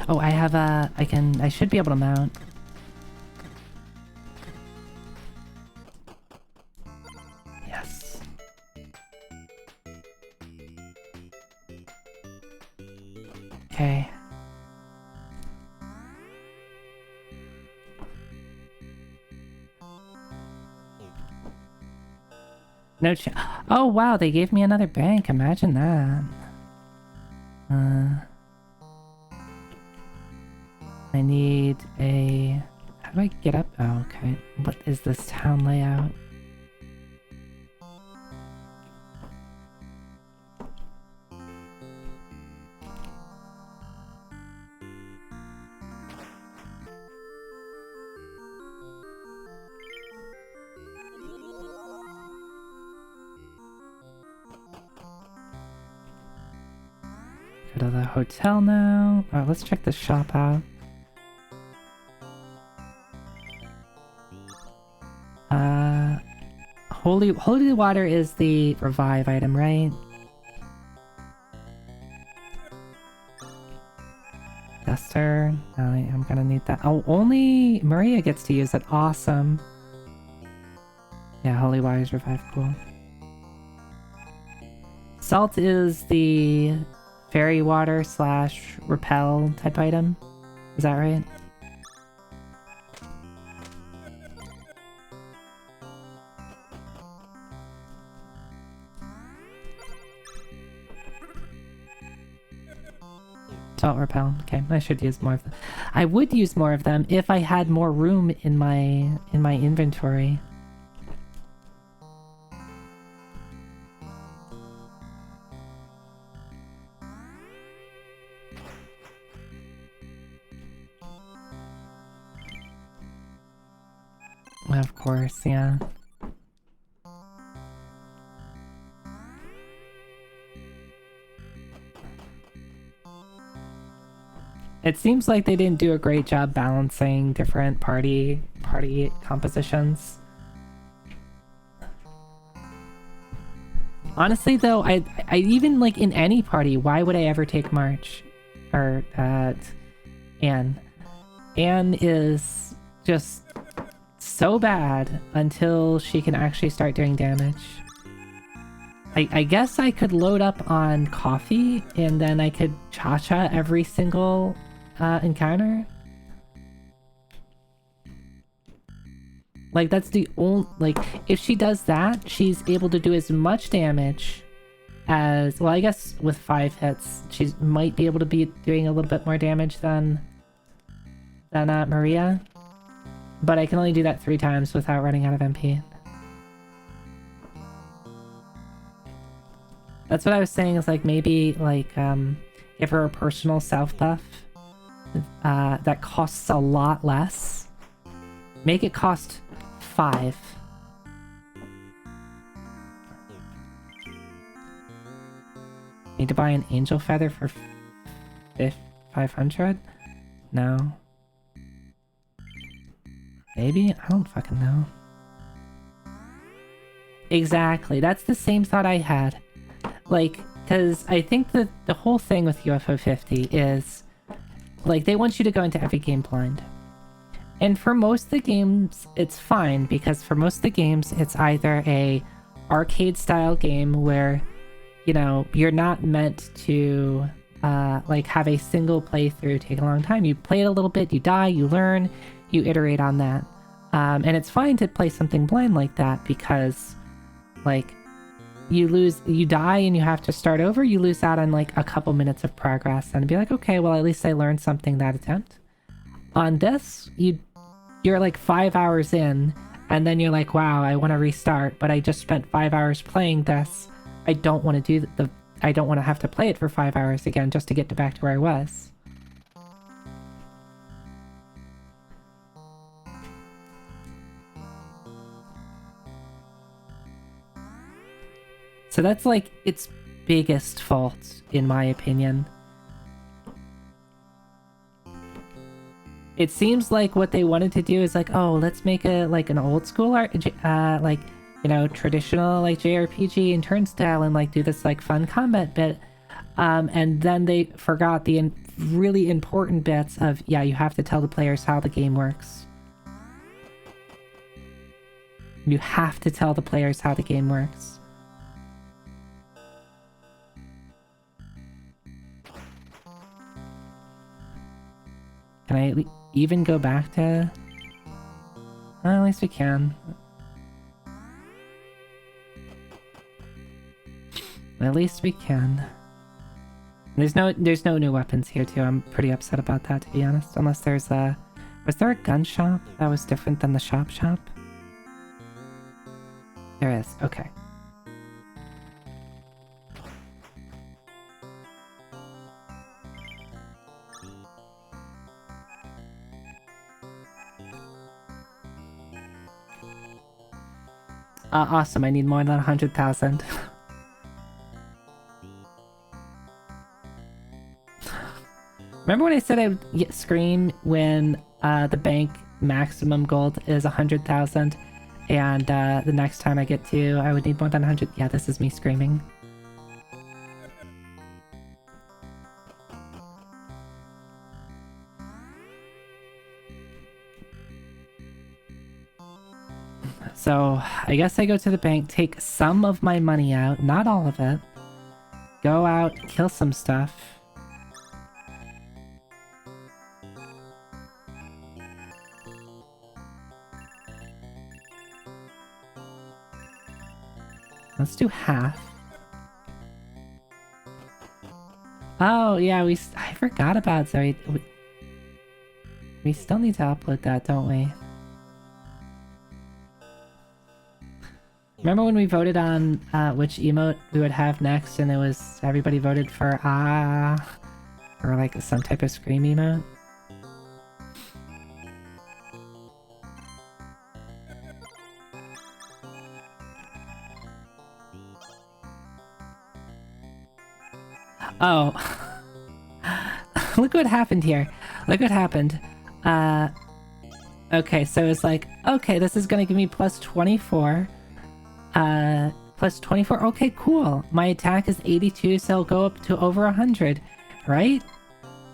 Oh, I have a... I should be able to mount. Yes. Okay. No ch- Oh wow, they gave me another bank. Imagine that. I need a... How do I get up? Oh, okay. What is this town layout? Go to the hotel now. Alright, let's check the shop out. Holy water is the revive item, right? Duster. I'm gonna need that. Oh, only Maria gets to use it. Awesome. Yeah, holy water is revive. Cool. Salt is the fairy water / repel type item. Is that right? Salt repel. Okay, I should use more of them. I would use more of them if I had more room in my inventory. Of course, yeah. It seems like they didn't do a great job balancing different party compositions. Honestly, though, I even, like, in any party, why would I ever take March? Or, Anne. Anne is just so bad until she can actually start doing damage. I guess I could load up on coffee, and then I could cha-cha every single encounter. Like, that's the only... Like, if she does that, she's able to do as much damage as... Well, I guess with 5 hits, she might be able to be doing a little bit more damage than Maria. But I can only do that 3 times without running out of MP. That's what I was saying, is like, maybe, like, give her a personal self buff that costs a lot less. Make it cost 5. Need to buy an angel feather for 500? No. Maybe? I don't fucking know. Exactly. That's the same thought I had. Like, because I think that the whole thing with UFO 50 is, like, they want you to go into every game blind. And for most of the games, it's fine, because for most of the games, it's either a arcade-style game where, you know, you're not meant to, like, have a single playthrough take a long time. You play it a little bit, you die, you learn, you iterate on that. And it's fine to play something blind like that, because, like, you die and you have to start over, you lose out on, like, a couple minutes of progress, and be like, okay, well, at least I learned something that attempt. On this, you're like 5 hours in, and then you're like, wow, I want to restart, but I just spent 5 hours playing this. I don't want to I don't want to have to play it for 5 hours again just to get back to where I was. So that's, like, its biggest fault, in my opinion. It seems like what they wanted to do is like, oh, let's make a, like, an old school art, like, you know, traditional, like, JRPG and turnstile, and, like, do this, like, fun combat bit. And then they forgot the really important bits of, yeah, you have to tell the players how the game works. You have to tell the players how the game works. Can I even go back to... Well, at least we can. At least we can. There's no new weapons here too. I'm pretty upset about that, to be honest. Unless there's a... Was there a gun shop that was different than the shop? There is. Okay. Awesome. I need more than 100,000. Remember when I said I would scream when the bank maximum gold is 100,000, and the next time I get to, I would need more than 100. Yeah, this is me screaming. So, I guess I go to the bank, take some of my money out, not all of it, go out, kill some stuff. Let's do half. Oh, yeah, I forgot about Zoe. We still need to upload that, don't we? Remember when we voted on which emote we would have next, and it was everybody voted for or like some type of scream emote? Oh. look what happened here. Look what happened. Okay, so it's like, okay, this is gonna give me plus 24. Plus 24. Okay, cool. My attack is 82, so I'll go up to over 100, right?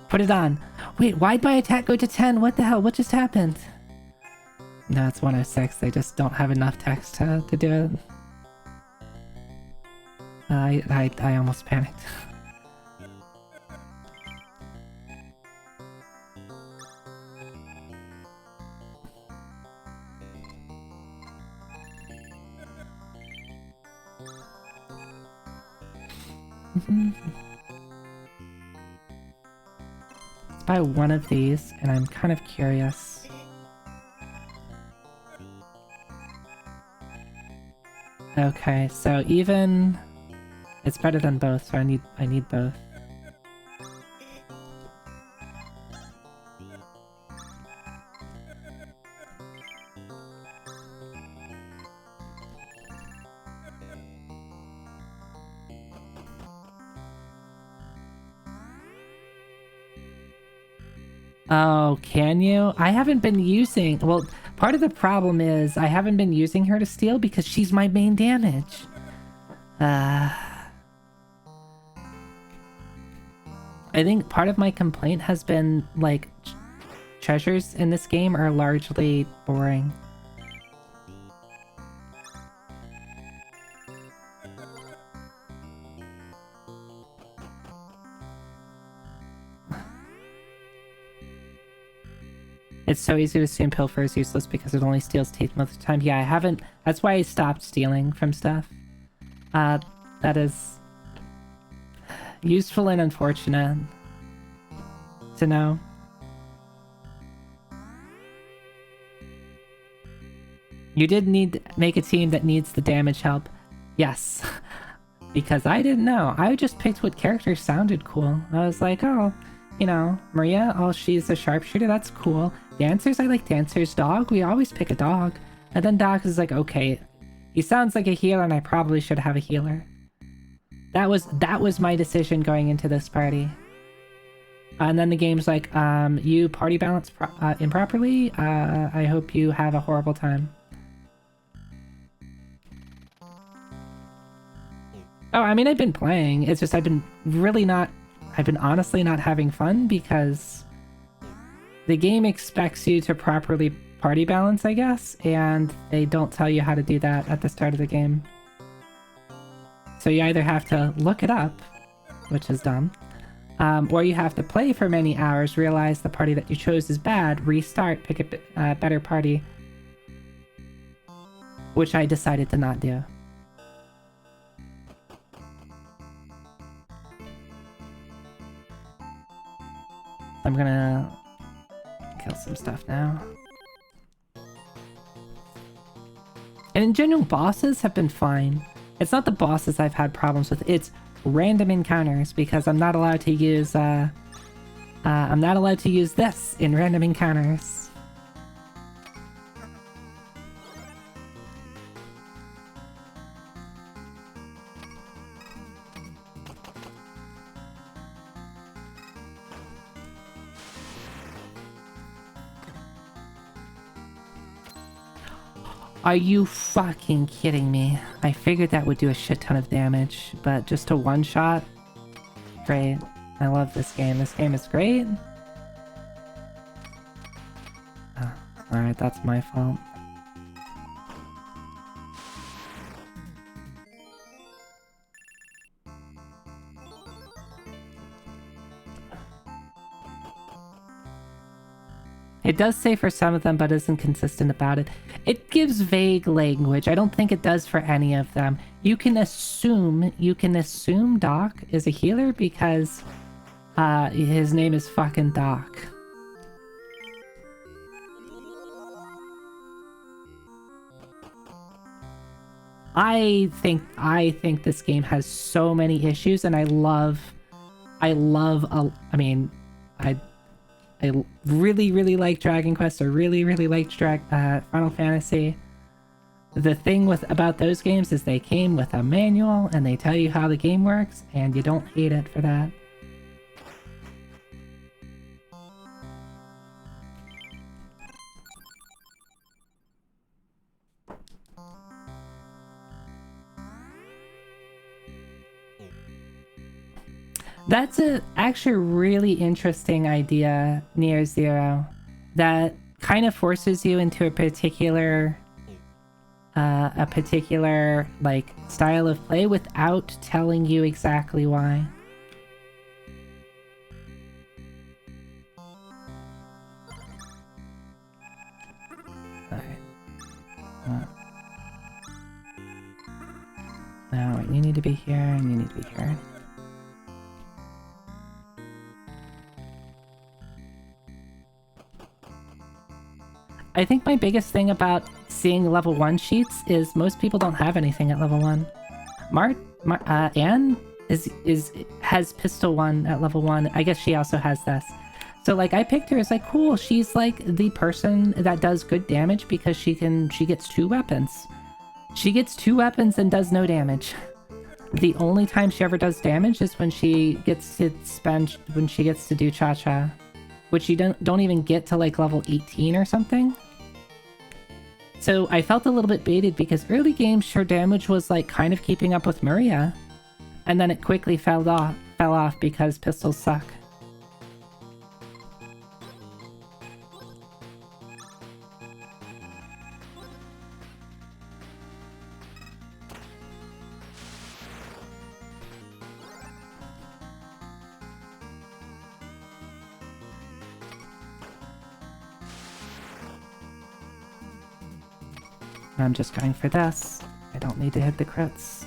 Put it on. Wait, why'd my attack go to 10? What the hell? What just happened? No, it's 106. They just don't have enough text to do it. I almost panicked. Let's buy one of these, and I'm kind of curious. Okay, so even it's better than both, so I need both. Oh, can you? I haven't been using... Well, part of the problem is I haven't been using her to steal because she's my main damage. I think part of my complaint has been, like, treasures in this game are largely boring. It's so easy to assume Pilfer is useless because it only steals teeth most of the time. Yeah, I haven't... That's why I stopped stealing from stuff. That is... useful and unfortunate to know. You did need to make a team that needs the damage help. Yes. Because I didn't know. I just picked what character sounded cool. I was like, oh, you know, Maria, oh, she's a sharpshooter, that's cool. Dancers, I like dancers. Dog, we always pick a dog. And then Doc is like, okay, he sounds like a healer and I probably should have a healer. That was my decision going into this party. And then the game's like, you party balance improperly. I hope you have a horrible time. Oh, I mean, I've been playing. It's just I've been honestly not having fun because the game expects you to properly party balance, I guess, and they don't tell you how to do that at the start of the game. So you either have to look it up, which is dumb, or you have to play for many hours, realize the party that you chose is bad, restart, pick a better party, which I decided to not do. I'm gonna kill some stuff now. And in general, bosses have been fine. It's not the bosses I've had problems with, it's random encounters, because I'm not allowed to use, this in random encounters. Are you fucking kidding me? I figured that would do a shit ton of damage, but just a one-shot? Great. I love this game. This game is great. Oh, alright, that's my fault. It does say for some of them, but isn't consistent about it. It gives vague language. I don't think it does for any of them. You can assume Doc is a healer because his name is fucking Doc. I think this game has so many issues, and I really like Dragon Quest. I really liked Final Fantasy. The thing about those games is they came with a manual and they tell you how the game works, and you don't hate it for that. That's actually a really interesting idea, Near Zero, that kind of forces you into a particular like style of play without telling you exactly why. No, wait, you need to be here, and you need to be here. I think my biggest thing about seeing level 1 sheets is most people don't have anything at level 1. Anne has pistol 1 at level 1. I guess she also has this. So like I picked her as like, cool, she's like the person that does good damage because she gets 2 weapons. She gets 2 weapons and does no damage. The only time she ever does damage is when she gets to do cha-cha, which you don't even get to like level 18 or something. So I felt a little bit baited because early games her damage was like kind of keeping up with Maria, and then it quickly fell off because pistols suck. I'm just going for this. I don't need to hit the crits.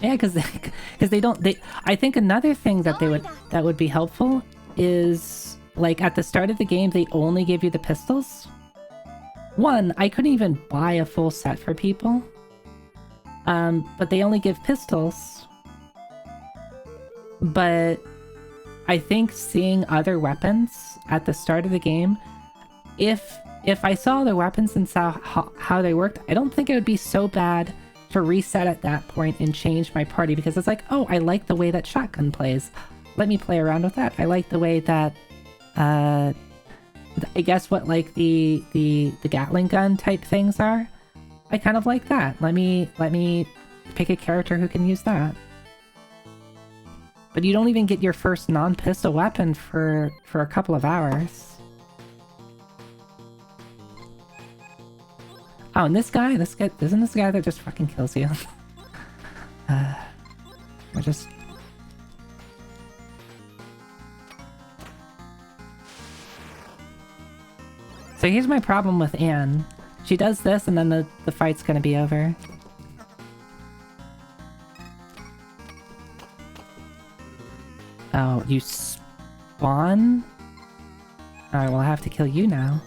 Yeah, because they don't. I think another thing that would be helpful is like at the start of the game they only give you the pistols. One, I couldn't even buy a full set for people. But they only give pistols. But I think seeing other weapons at the start of the game, if I saw the weapons and saw how they worked, I don't think it would be so bad to reset at that point and change my party, because it's like, oh, I like the way that shotgun plays. Let me play around with that. I like the way that, I guess what like the Gatling gun type things are. I kind of like that. Let me pick a character who can use that. But you don't even get your first non-pistol weapon for a couple of hours. Oh, and this guy, isn't this the guy that just fucking kills you? We're just... So here's my problem with Anne. She does this and then the fight's gonna be over. Oh, you spawn? Alright, well I have to kill you now.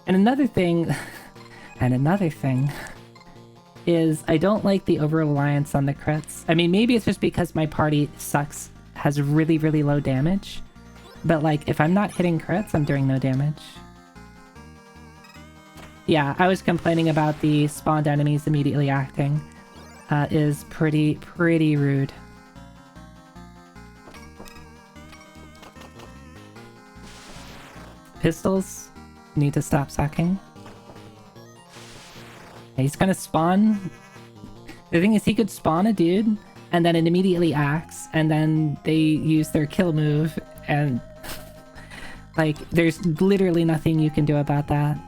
And another thing is I don't like the over-reliance on the crits. I mean, maybe it's just because my party has really, really low damage. But like, if I'm not hitting crits, I'm doing no damage. Yeah, I was complaining about the spawned enemies immediately acting. Is pretty rude. Pistols need to stop sucking. He's gonna spawn. The thing is, he could spawn a dude, and then it immediately acts, and then they use their kill move, and like, there's literally nothing you can do about that.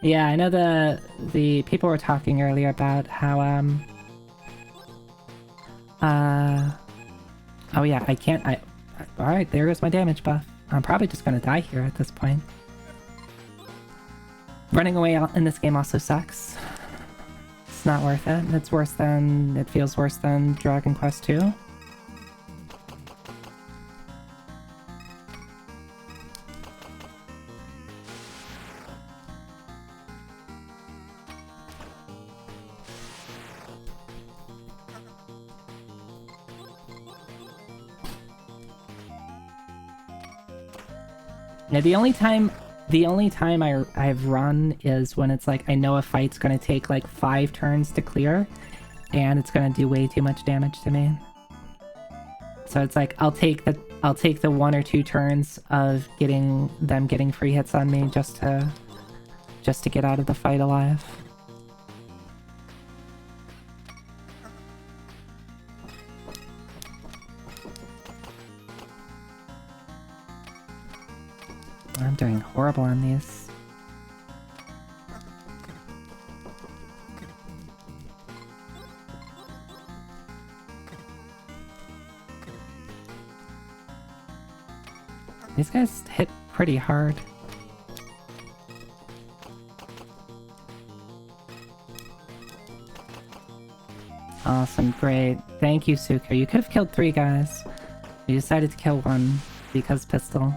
Yeah, I know the people were talking earlier about how oh yeah, alright, there goes my damage buff. I'm probably just gonna die here at this point. Running away in this game also sucks. It's not worth it. It feels worse than Dragon Quest II. Yeah, the only time I've run is when it's like I know a fight's gonna take like 5 turns to clear, and it's gonna do way too much damage to me. So it's like I'll take the 1 or 2 turns of getting free hits on me just to get out of the fight alive. I'm doing horrible on these. These guys hit pretty hard. Awesome, great. Thank you, Suko. You could have killed 3 guys. You decided to kill 1 because pistol.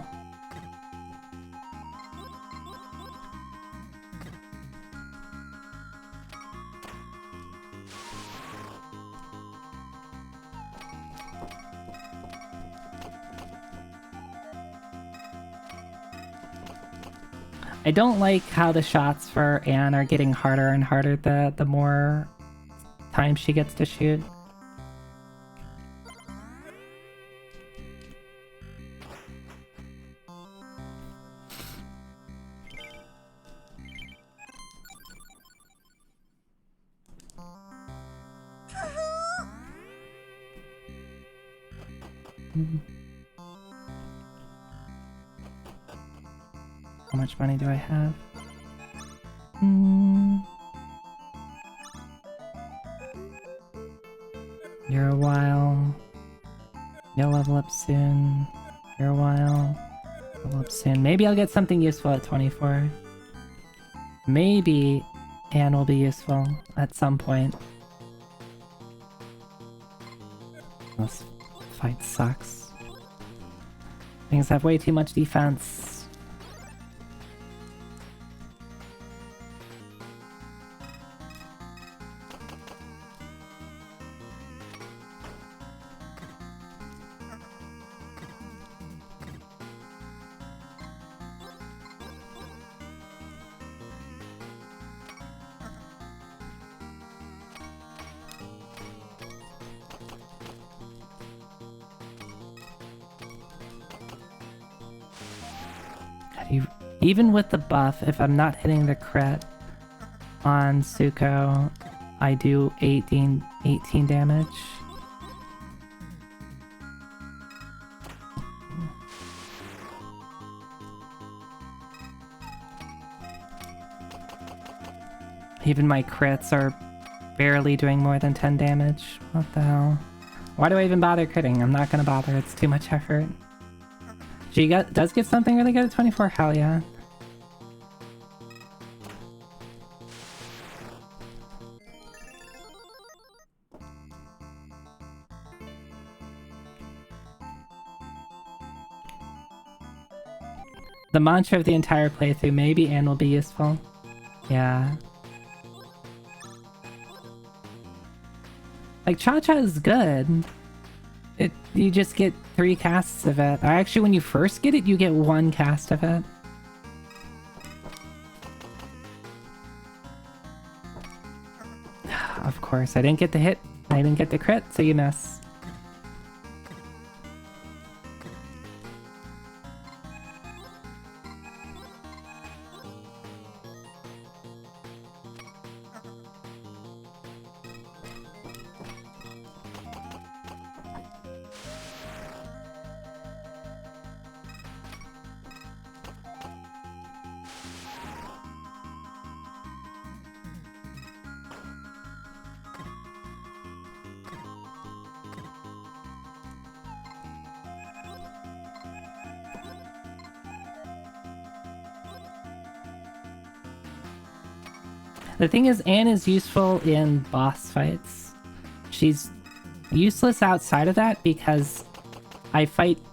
I don't like how the shots for Anne are getting harder and harder the more time she gets to shoot. How much money do I have? You're a while. You'll level up soon. You're a while. Level up soon. Maybe I'll get something useful at 24. Maybe Anne will be useful at some point. This fight sucks. Things have way too much defense. Even with the buff, if I'm not hitting the crit on Suko, I do 18 damage. Even my crits are barely doing more than 10 damage. What the hell? Why do I even bother critting? I'm not gonna bother, it's too much effort. She does get something really good at 24? Hell yeah. The mantra of the entire playthrough, maybe Anne will be useful. Yeah. Like, Cha-Cha is good. You just get 3 casts of it. Or actually, when you first get it, you get 1 cast of it. Of course, I didn't get the hit. I didn't get the crit, so you miss. The thing is, Anne is useful in boss fights. She's useless outside of that because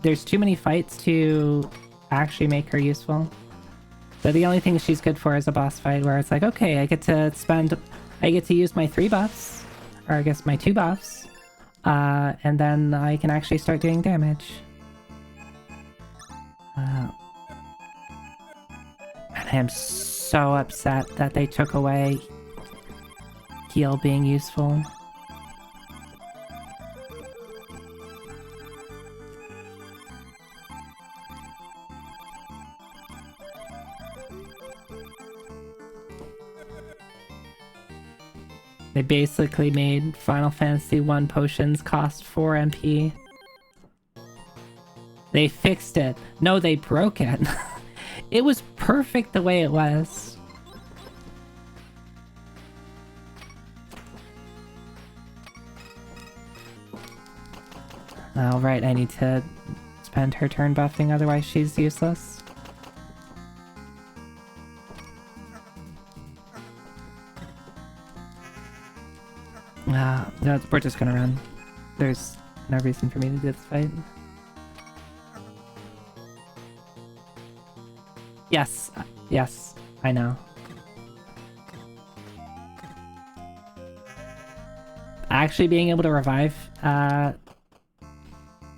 there's too many fights to actually make her useful. So the only thing she's good for is a boss fight where it's like, okay, I get to use my 3 buffs, or I guess my 2 buffs, and then I can actually start doing damage. I am so upset that they took away heal being useful. They basically made Final Fantasy 1 potions cost 4 MP. They fixed it. No, they broke it. It was perfect the way it was. Oh, right, I need to spend her turn buffing, otherwise she's useless. No, we're just gonna run. There's no reason for me to do this fight. Yes, yes, I know. Actually being able to revive,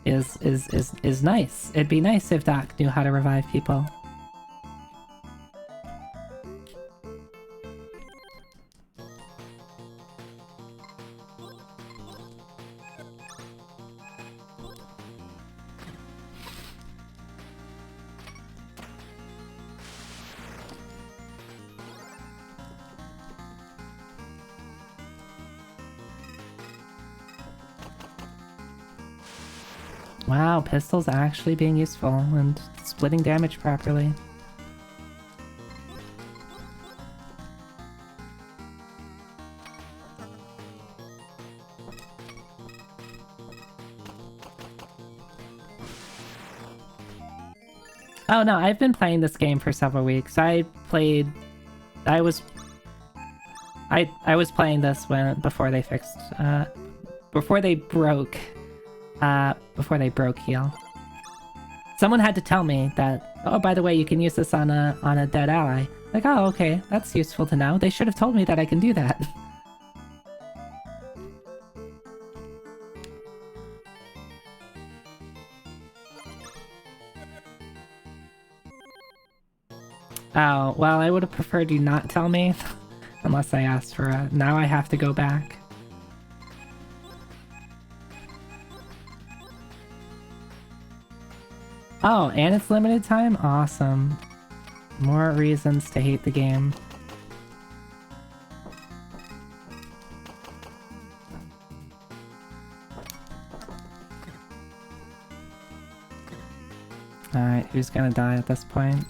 is nice. It'd be nice if Doc knew how to revive people. Wow, pistols actually being useful and splitting damage properly. Oh no, I've been playing this game for several weeks. I was playing this before they fixed before they broke heal. Someone had to tell me that, oh, by the way, you can use this on a dead ally. Like, oh, okay, that's useful to know. They should have told me that I can do that. Oh, well, I would have preferred you not tell me, unless I asked for it. Now I have to go back. Oh, and it's limited time? Awesome. More reasons to hate the game. Alright, who's gonna die at this point?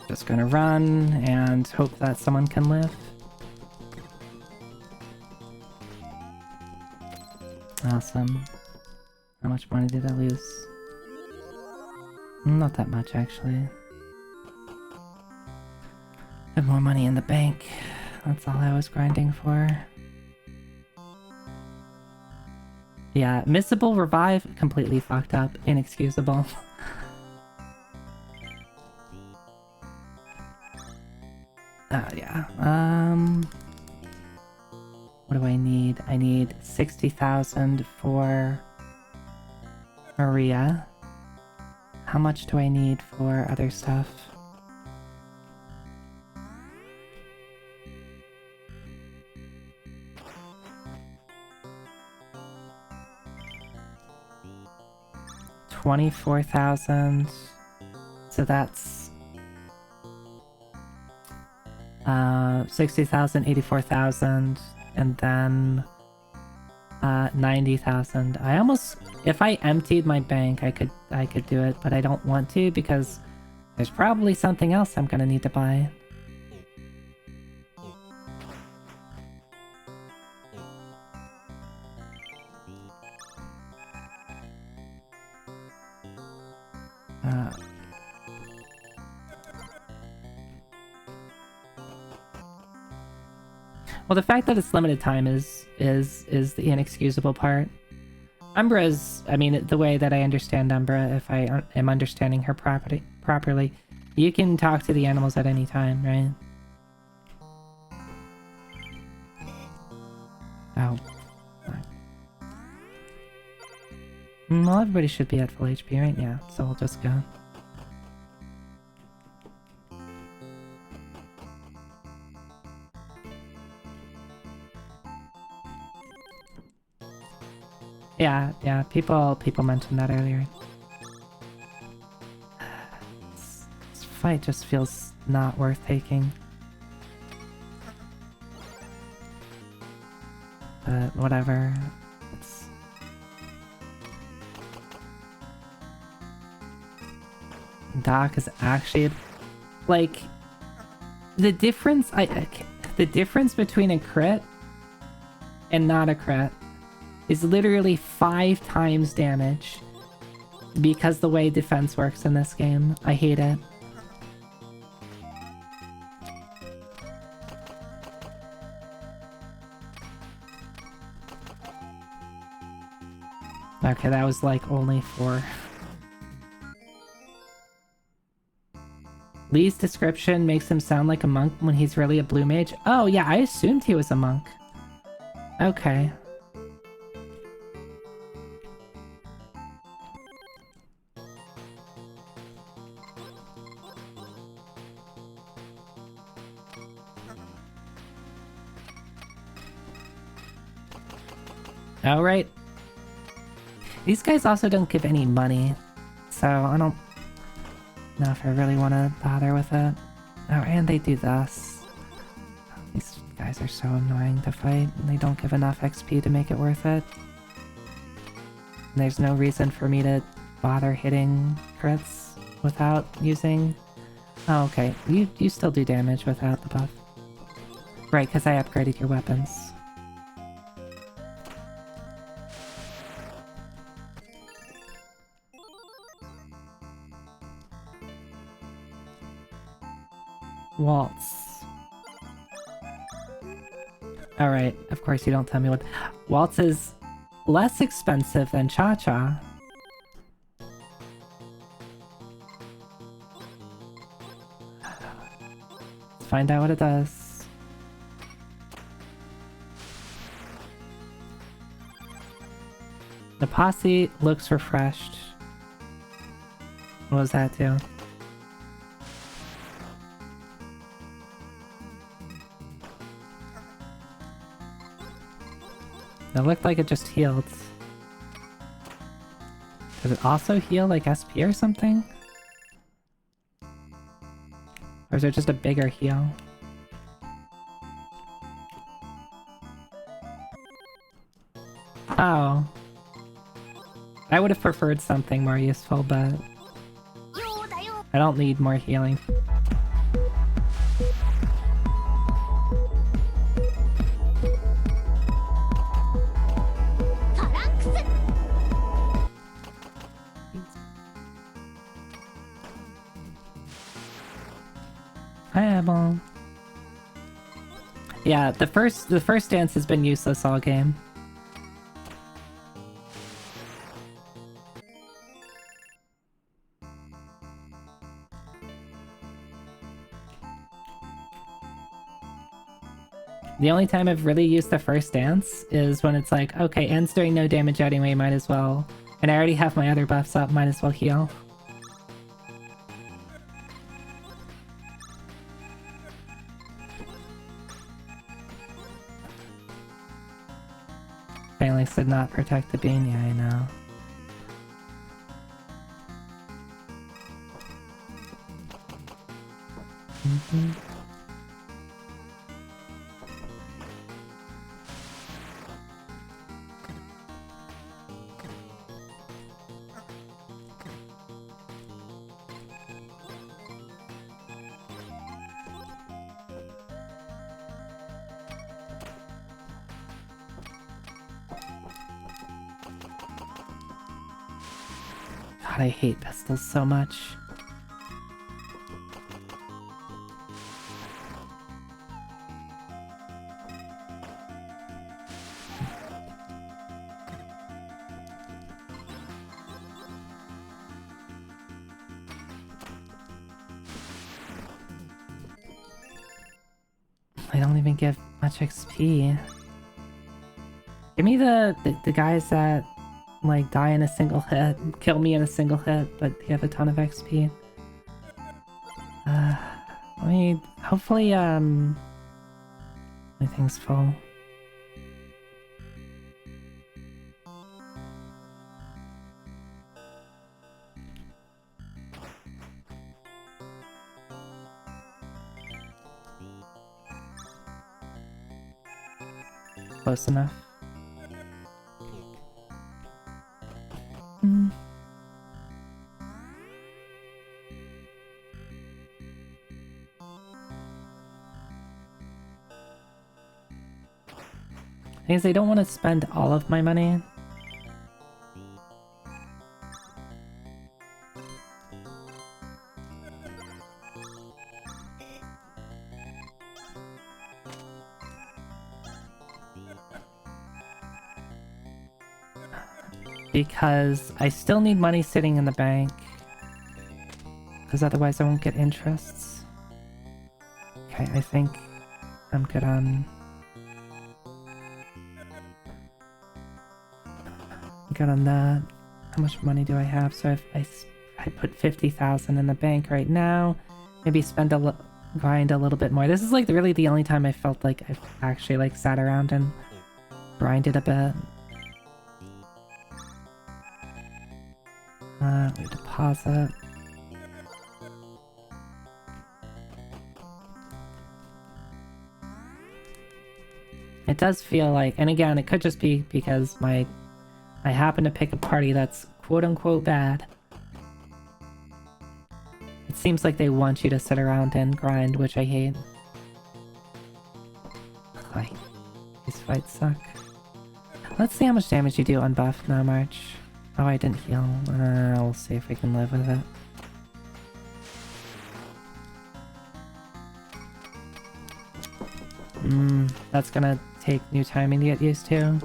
Just gonna run and hope that someone can live. Awesome. How much money did I lose? Not that much, actually. I have more money in the bank. That's all I was grinding for. Yeah, missable revive, completely fucked up. Inexcusable. Yeah. What do I need? I need 60,000 for Maria. How much do I need for other stuff? $24,000. So that's 60,000, 84,000, and then 90,000. I almost, if I emptied my bank, I could do it, but I don't want to because there's probably something else I'm gonna need to buy. Well, the fact that it's limited time is the inexcusable part. Umbra's, I mean, the way that I understand Umbra, if I am understanding her properly, you can talk to the animals at any time, right? Oh. Well, everybody should be at full HP, right? Yeah, so we'll just go. Yeah, people mentioned that earlier. This fight just feels not worth taking. But whatever. Doc is actually like the difference. The difference between a crit and not a crit is literally 5 times damage because the way defense works in this game. I hate it. Okay, that was like only 4. Lee's description makes him sound like a monk when he's really a blue mage. Oh yeah, I assumed he was a monk. Okay. Alright. These guys also don't give any money, so I don't know if I really want to bother with it. Oh, and they do this. These guys are so annoying to fight, and they don't give enough XP to make it worth it. And there's no reason for me to bother hitting crits without using... Oh, okay. You still do damage without the buff. Right, because I upgraded your weapons. Waltz. Alright, of course you don't tell me what... Waltz is less expensive than Cha-Cha. Let's find out what it does. The posse looks refreshed. What does that do? It looked like it just healed. Does it also heal like SP or something? Or is it just a bigger heal? Oh. I would have preferred something more useful, but I don't need more healing. Fireball. Yeah, the first dance has been useless all game. The only time I've really used the first dance is when it's like, okay, End's doing no damage anyway, might as well. And I already have my other buffs up, might as well heal. Phalanx did not protect the bean, yeah, I know. God, I hate pistols so much. They don't even give much XP. Give me the guys that like die in a single hit, kill me in a single hit, but have a ton of XP. I mean, hopefully, my thing's full. Close enough. Because I don't want to spend all of my money. Because I still need money sitting in the bank. Because otherwise I won't get interests. Okay, I think I'm good on... Good on that. How much money do I have? So if I put 50,000 in the bank right now, maybe grind a little bit more. This is like really the only time I felt like I've actually like sat around and grinded a bit. We deposit. It does feel like, and again, it could just be because I happen to pick a party that's quote-unquote bad. It seems like they want you to sit around and grind, which I hate. Like, these fights suck. Let's see how much damage you do unbuffed now, March. Oh, I didn't heal. We'll see if we can live with it. That's gonna take new timing to get used to.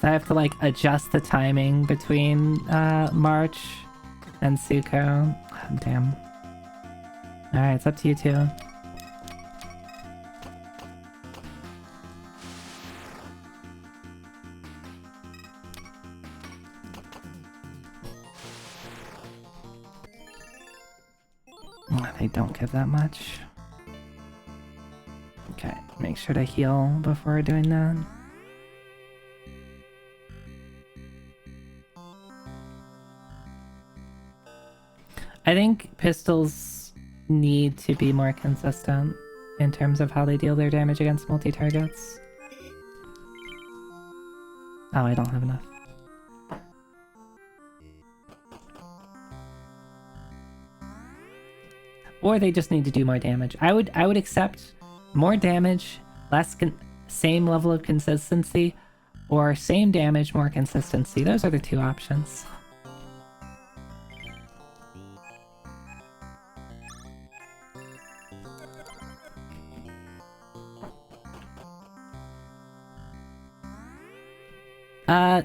I have to like adjust the timing between March and Suko. Oh, damn. Alright, it's up to you two. They don't give that much. Okay, make sure to heal before doing that. I think pistols need to be more consistent in terms of how they deal their damage against multi-targets. Oh, I don't have enough. Or they just need to do more damage. I would accept more damage, same level of consistency, or same damage, more consistency. Those are the two options.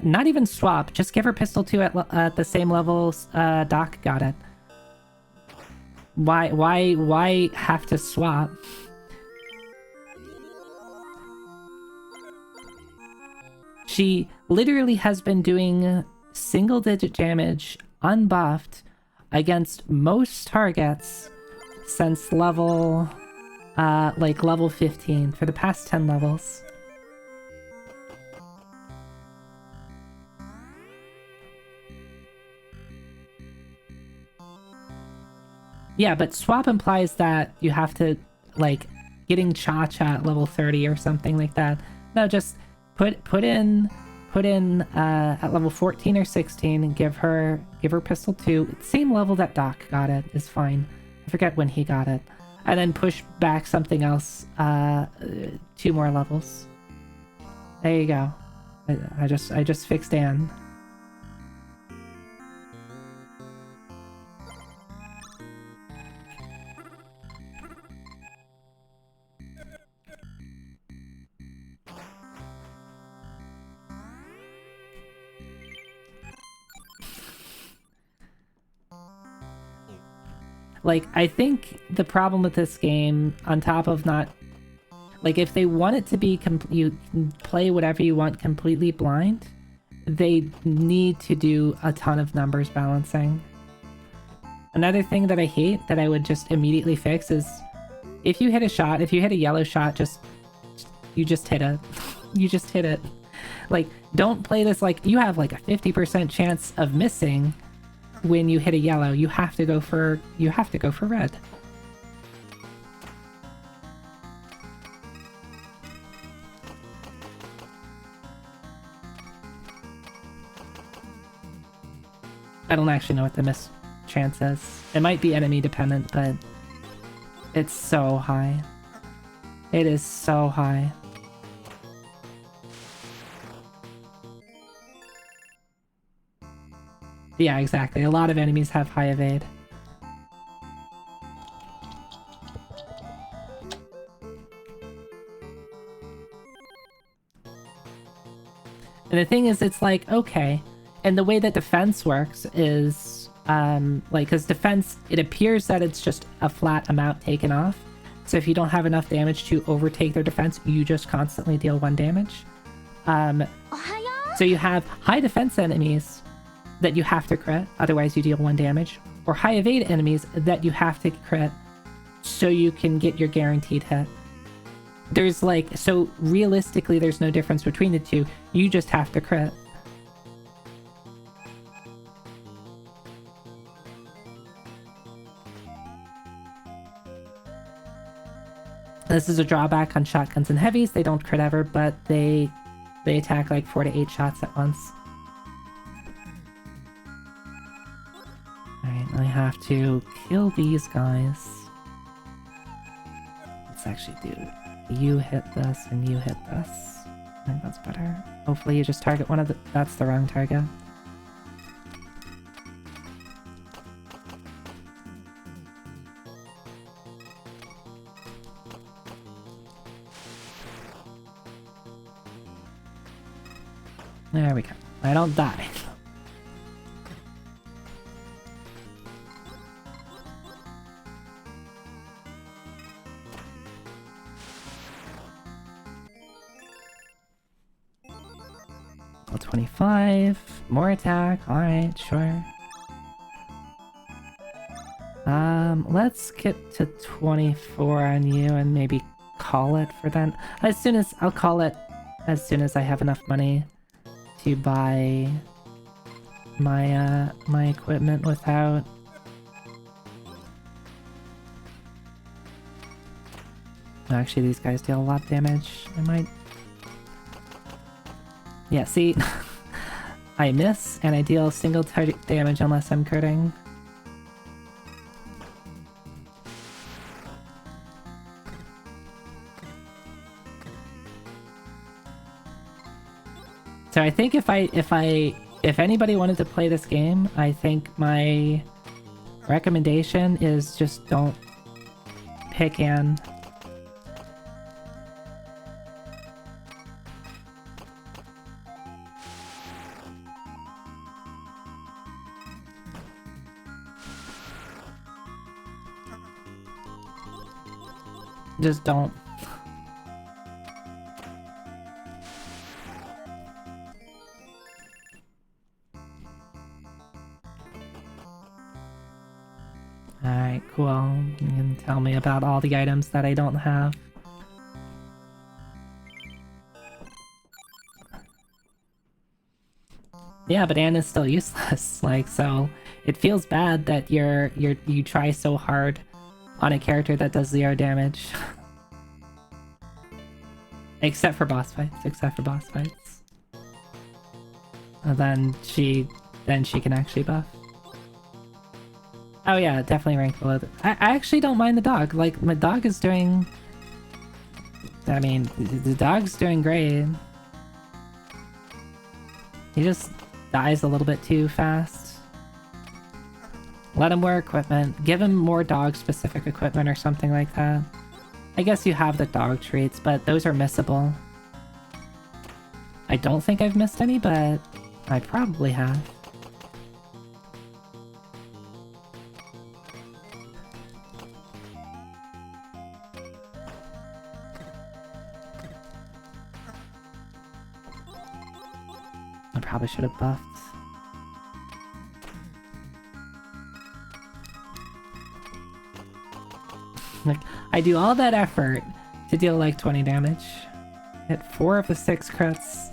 Not even swap. Just give her pistol 2 at the same level Doc got it. Why have to swap? She literally has been doing single-digit damage, unbuffed, against most targets since level, like level 15, for the past 10 levels. Yeah, but swap implies that you have to, like, getting Cha-Cha at level 30 or something like that. No, just put in at level 14 or 16 and give her pistol 2. Same level that Doc got it is fine. I forget when he got it. And then push back something else 2 more levels. There you go. I just fixed Anne. Like, I think the problem with this game, on top of not... Like, if they want it to be you can play whatever you want completely blind, they need to do a ton of numbers balancing. Another thing that I hate that I would just immediately fix is if you hit a shot, if you hit a yellow shot, you just hit it. You just hit it. Like, don't play this like you have like a 50% chance of missing when you hit a yellow. You have to go for red. I don't actually know what the miss chance is. It might be enemy dependent, but it's so high. It is so high. Yeah, exactly. A lot of enemies have high evade. And the thing is, it's like, okay. And the way that defense works is, like, because defense, it appears that it's just a flat amount taken off. So if you don't have enough damage to overtake their defense, you just constantly deal 1 damage. So you have high defense enemies that you have to crit, otherwise you deal 1 damage. Or high evade enemies that you have to crit so you can get your guaranteed hit. There's like, so realistically there's no difference between the two, you just have to crit. This is a drawback on shotguns and heavies. They don't crit ever, but they attack like 4 to 8 shots at once. Alright, I have to kill these guys. Let's actually do you hit this and you hit this. I think that's better. Hopefully you just target one of the... That's the wrong target. There we go. I don't die. Level 25. More attack. Alright, sure. Let's get to 24 on you and maybe call it for then. I'll call it as soon as I have enough money to buy my my equipment without actually these guys deal a lot of damage. I might yeah, see I miss and I deal single target damage unless I'm critting. So I think if anybody wanted to play this game, I think my recommendation is just don't pick Anne. Just don't. Alright, cool. You can tell me about all the items that I don't have. Yeah, but Anne is still useless. Like, so it feels bad that you try so hard on a character that does 0 damage. Except for boss fights. And then she can actually buff. Oh yeah, definitely ranked below. I actually don't mind the dog. Like, my dog is doing... I mean, the dog's doing great. He just dies a little bit too fast. Let him wear equipment. Give him more dog-specific equipment or something like that. I guess you have the dog traits, but those are missable. I don't think I've missed any, but I probably have. probably should have buffed. Like, I do all that effort to deal like 20 damage. Hit 4 of the 6 crits.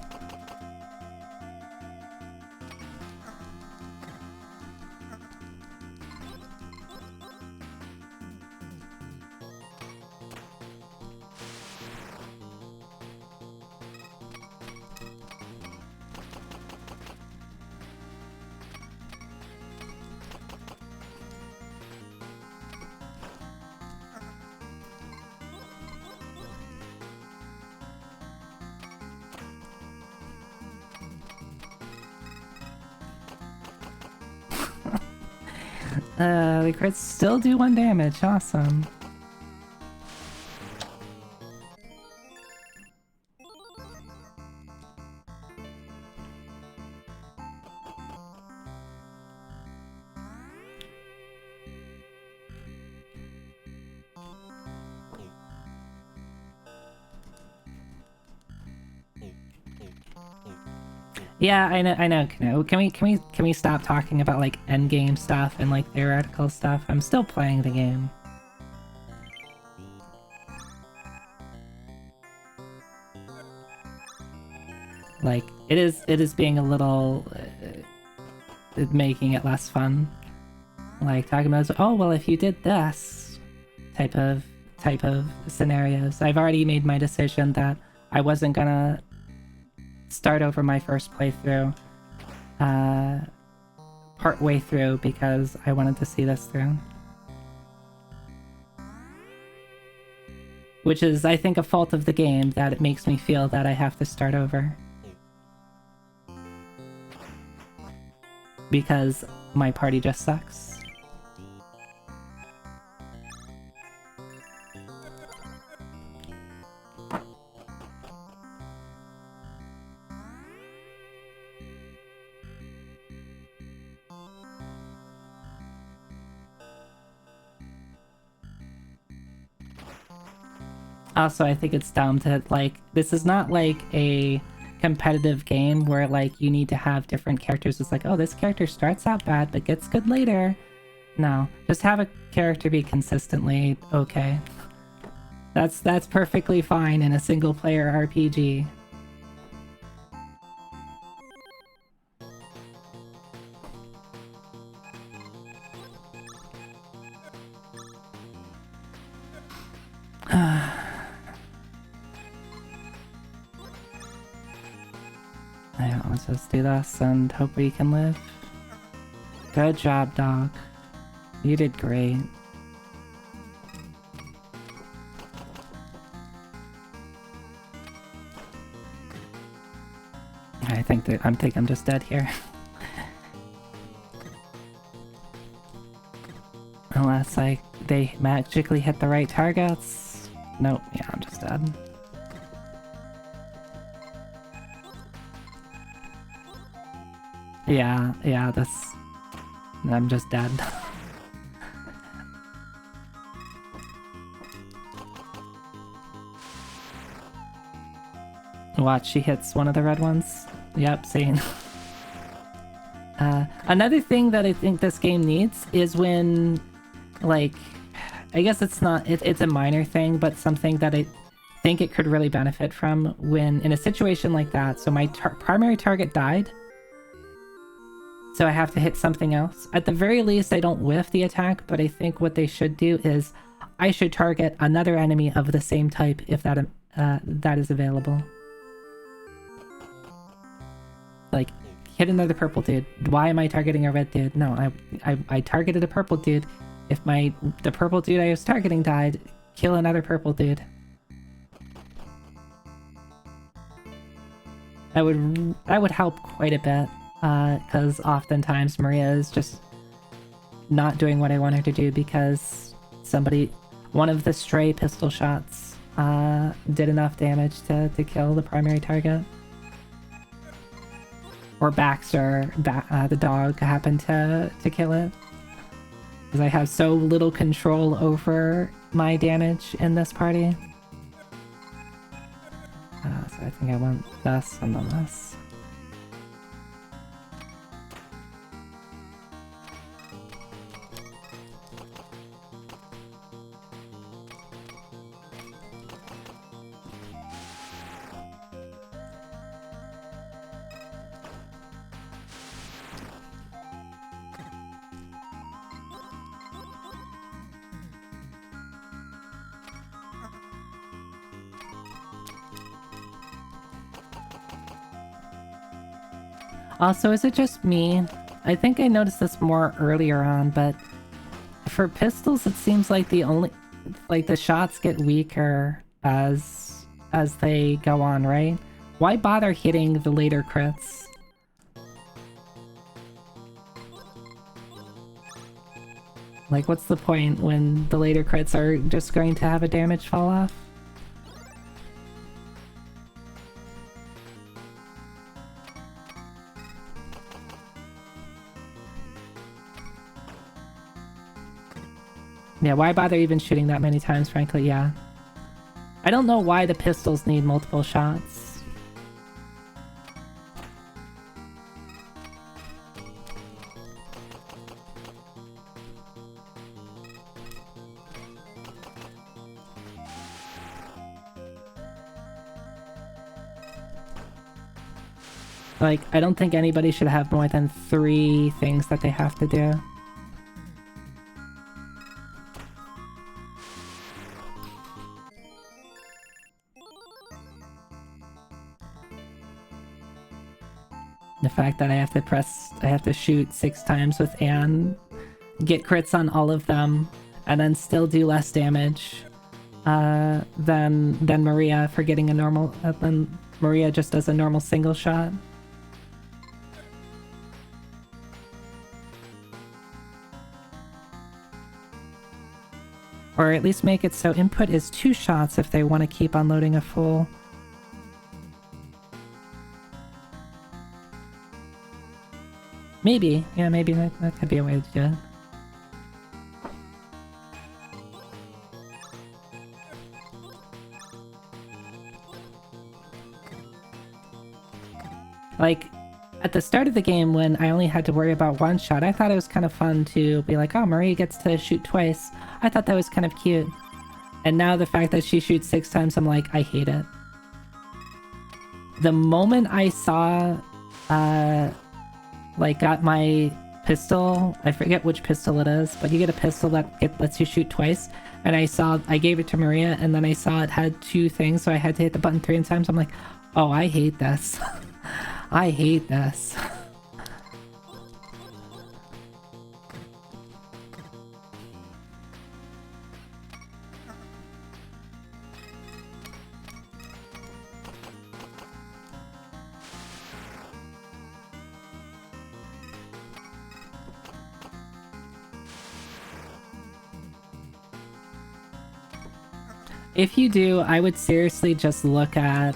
The crits still do 1 damage, awesome. Yeah, I know. Can we stop talking about like endgame stuff and like theoretical stuff? I'm still playing the game. Like it is being a little making it less fun. Like talking about, oh well, if you did this type of scenarios. I've already made my decision that I wasn't gonna start over my first playthrough part way through because I wanted to see this through. Which is, I think, a fault of the game, that it makes me feel that I have to start over. Because my party just sucks. Also, I think it's dumb to, like, this is not like a competitive game where, like, you need to have different characters. It's like, oh, this character starts out bad but gets good later. No, just have a character be consistently okay. That's perfectly fine in a single-player RPG. Yeah, let's just do this and hope we can live. Good job, dog. You did great. I think I'm just dead here. Unless, like, they magically hit the right targets. Nope, yeah, I'm just dead. Yeah, that's... I'm just dead. Watch, she hits one of the red ones. Yep, same. Another thing that I think this game needs is when, like, I guess it's not, it's a minor thing, but something that I think it could really benefit from when, in a situation like that, so my primary target died, so I have to hit something else. At the very least, I don't whiff the attack, but I think what they should do is I should target another enemy of the same type if that, that is available. Like, hit another purple dude. Why am I targeting a red dude? No, I targeted a purple dude. If the purple dude I was targeting died, kill another purple dude. That would help quite a bit, because oftentimes Maria is just not doing what I want her to do because one of the stray pistol shots did enough damage to kill the primary target. Or Baxter, the dog, happened to kill it. Because I have so little control over my damage in this party. So I think I want this and then this. Also, is it just me? I think I noticed this more earlier on, but for pistols, it seems like the shots get weaker as they go on, right? Why bother hitting the later crits? Like, what's the point when the later crits are just going to have a damage fall off? Yeah, why bother even shooting that many times, frankly, yeah. I don't know why the pistols need multiple shots. Like, I don't think anybody should have more than 3 things that they have to do. The fact that I have to shoot 6 times with Anne, get crits on all of them, and then still do less damage than Maria for getting a normal, then Maria just does a normal single shot. Or at least make it so input is 2 shots if they want to keep unloading a full. Maybe. Yeah, maybe that could be a way to do it. Like, at the start of the game when I only had to worry about 1 shot, I thought it was kind of fun to be like, oh, Maria gets to shoot twice. I thought that was kind of cute. And now the fact that she shoots 6 times, I'm like, I hate it. The moment I saw, like, got my pistol, I forget which pistol it is, but you get a pistol that lets you shoot twice, and I gave it to Maria, and then I saw it had 2 things, so I had to hit the button 3 times. I'm like, oh, I hate this. I hate this. If you do, I would seriously just look at,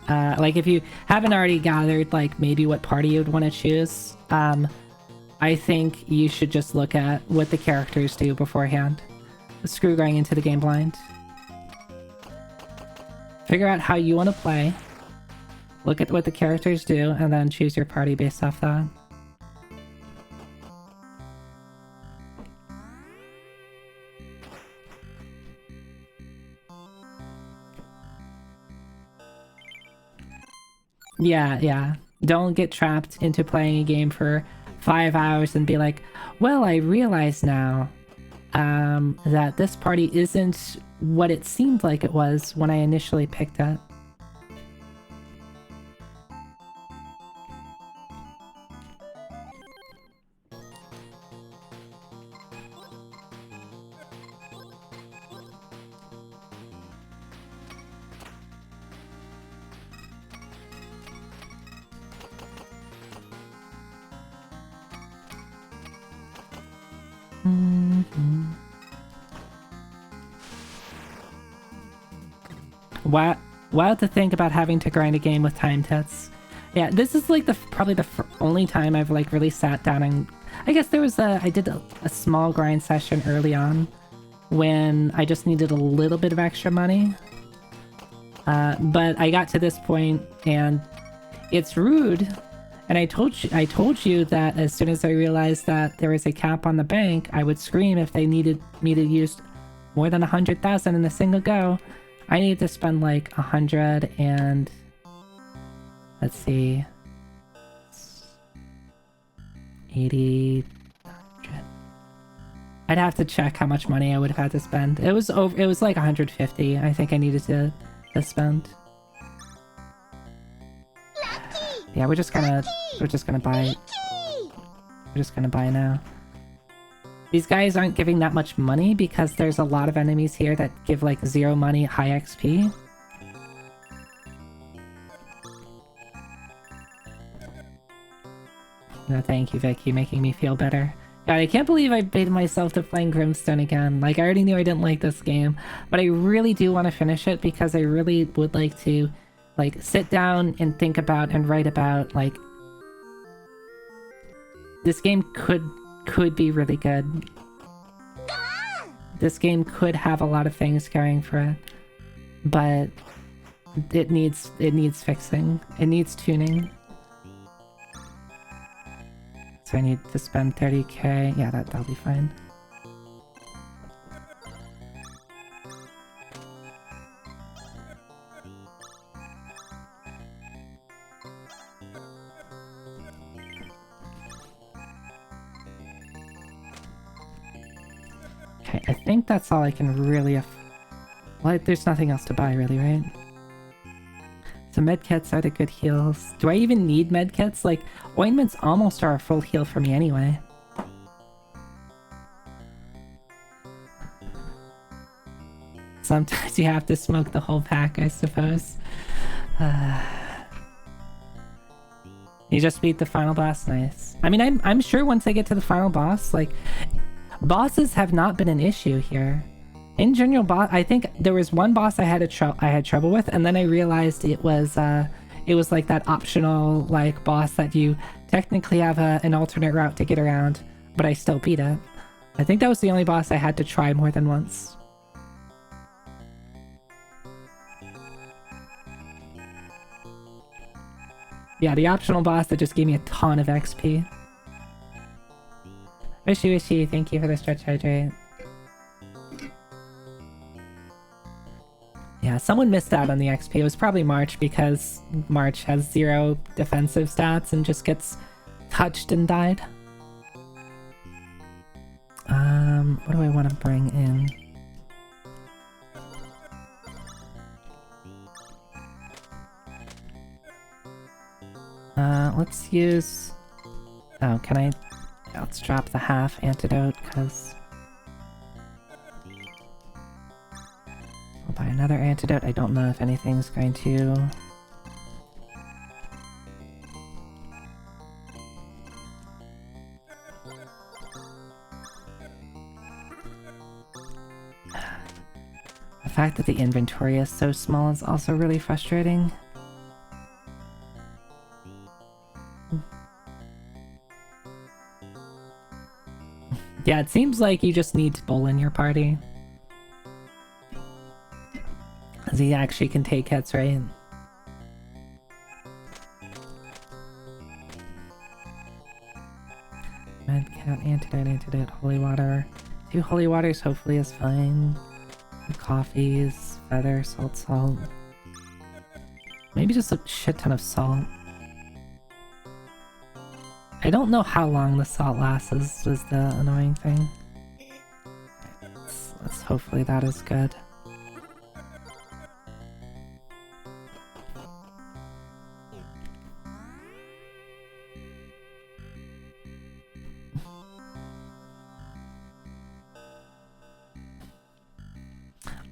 like, if you haven't already gathered, like, maybe what party you'd want to choose, I think you should just look at what the characters do beforehand. Screw going into the game blind. Figure out how you want to play, look at what the characters do, and then choose your party based off that. Yeah. Don't get trapped into playing a game for 5 hours and be like, well, I realize now that this party isn't what it seemed like it was when I initially picked it. Wild to think about having to grind a game with time tests. Yeah, this is like probably the only time I've like really sat down and I guess there was I did a small grind session early on when I just needed a little bit of extra money. But I got to this point and it's rude. And I told you that as soon as I realized that there was a cap on the bank, I would scream if they needed me to use more than 100,000 in a single go. I need to spend like 100 and let's see, 80, 100. I'd have to check how much money I would have had to spend. It was like 150. I think I needed to spend.
Lucky!
Yeah, we're just gonna buy. We're just gonna buy now. These guys aren't giving that much money because there's a lot of enemies here that give like 0 money, high XP. No, thank you, Vicky, making me feel better. God, I can't believe I baited myself to playing Grimstone again. Like, I already knew I didn't like this game, but I really do want to finish it because I really would like to, like, sit down and think about and write about, like, this game could be really good. This game could have a lot of things going for it, but it needs fixing. It needs tuning. So I need to spend 30k. Yeah, that'll be fine. Okay, I think that's all I can really well, there's nothing else to buy really, right? So medkits are the good heals. Do I even need medkits? Like, ointments almost are a full heal for me anyway. Sometimes you have to smoke the whole pack, I suppose. You just beat the final boss, nice. I mean, I'm sure once I get to the final boss, like, bosses have not been an issue here. In general, I think there was one boss I had trouble with, and then I realized it was like that optional like boss that you technically have an alternate route to get around, but I still beat it. I think that was the only boss I had to try more than once. Yeah, the optional boss that just gave me a ton of XP. Wishy, thank you for the stretch hydrate. Yeah, someone missed out on the XP. It was probably March because March has 0 defensive stats and just gets touched and died. What do I want to bring in? Let's use... Oh, can I... Let's drop the half antidote, because... I'll buy another antidote. I don't know if anything's going to... The fact that the inventory is so small is also really frustrating. Yeah, it seems like you just need Bull in your party. As he actually can take hits, right? Medcat, antidote, holy water. 2 holy waters hopefully is fine. Coffees, feather, salt. Maybe just a shit ton of salt. I don't know how long the salt lasts is the annoying thing. Let's hopefully that is good.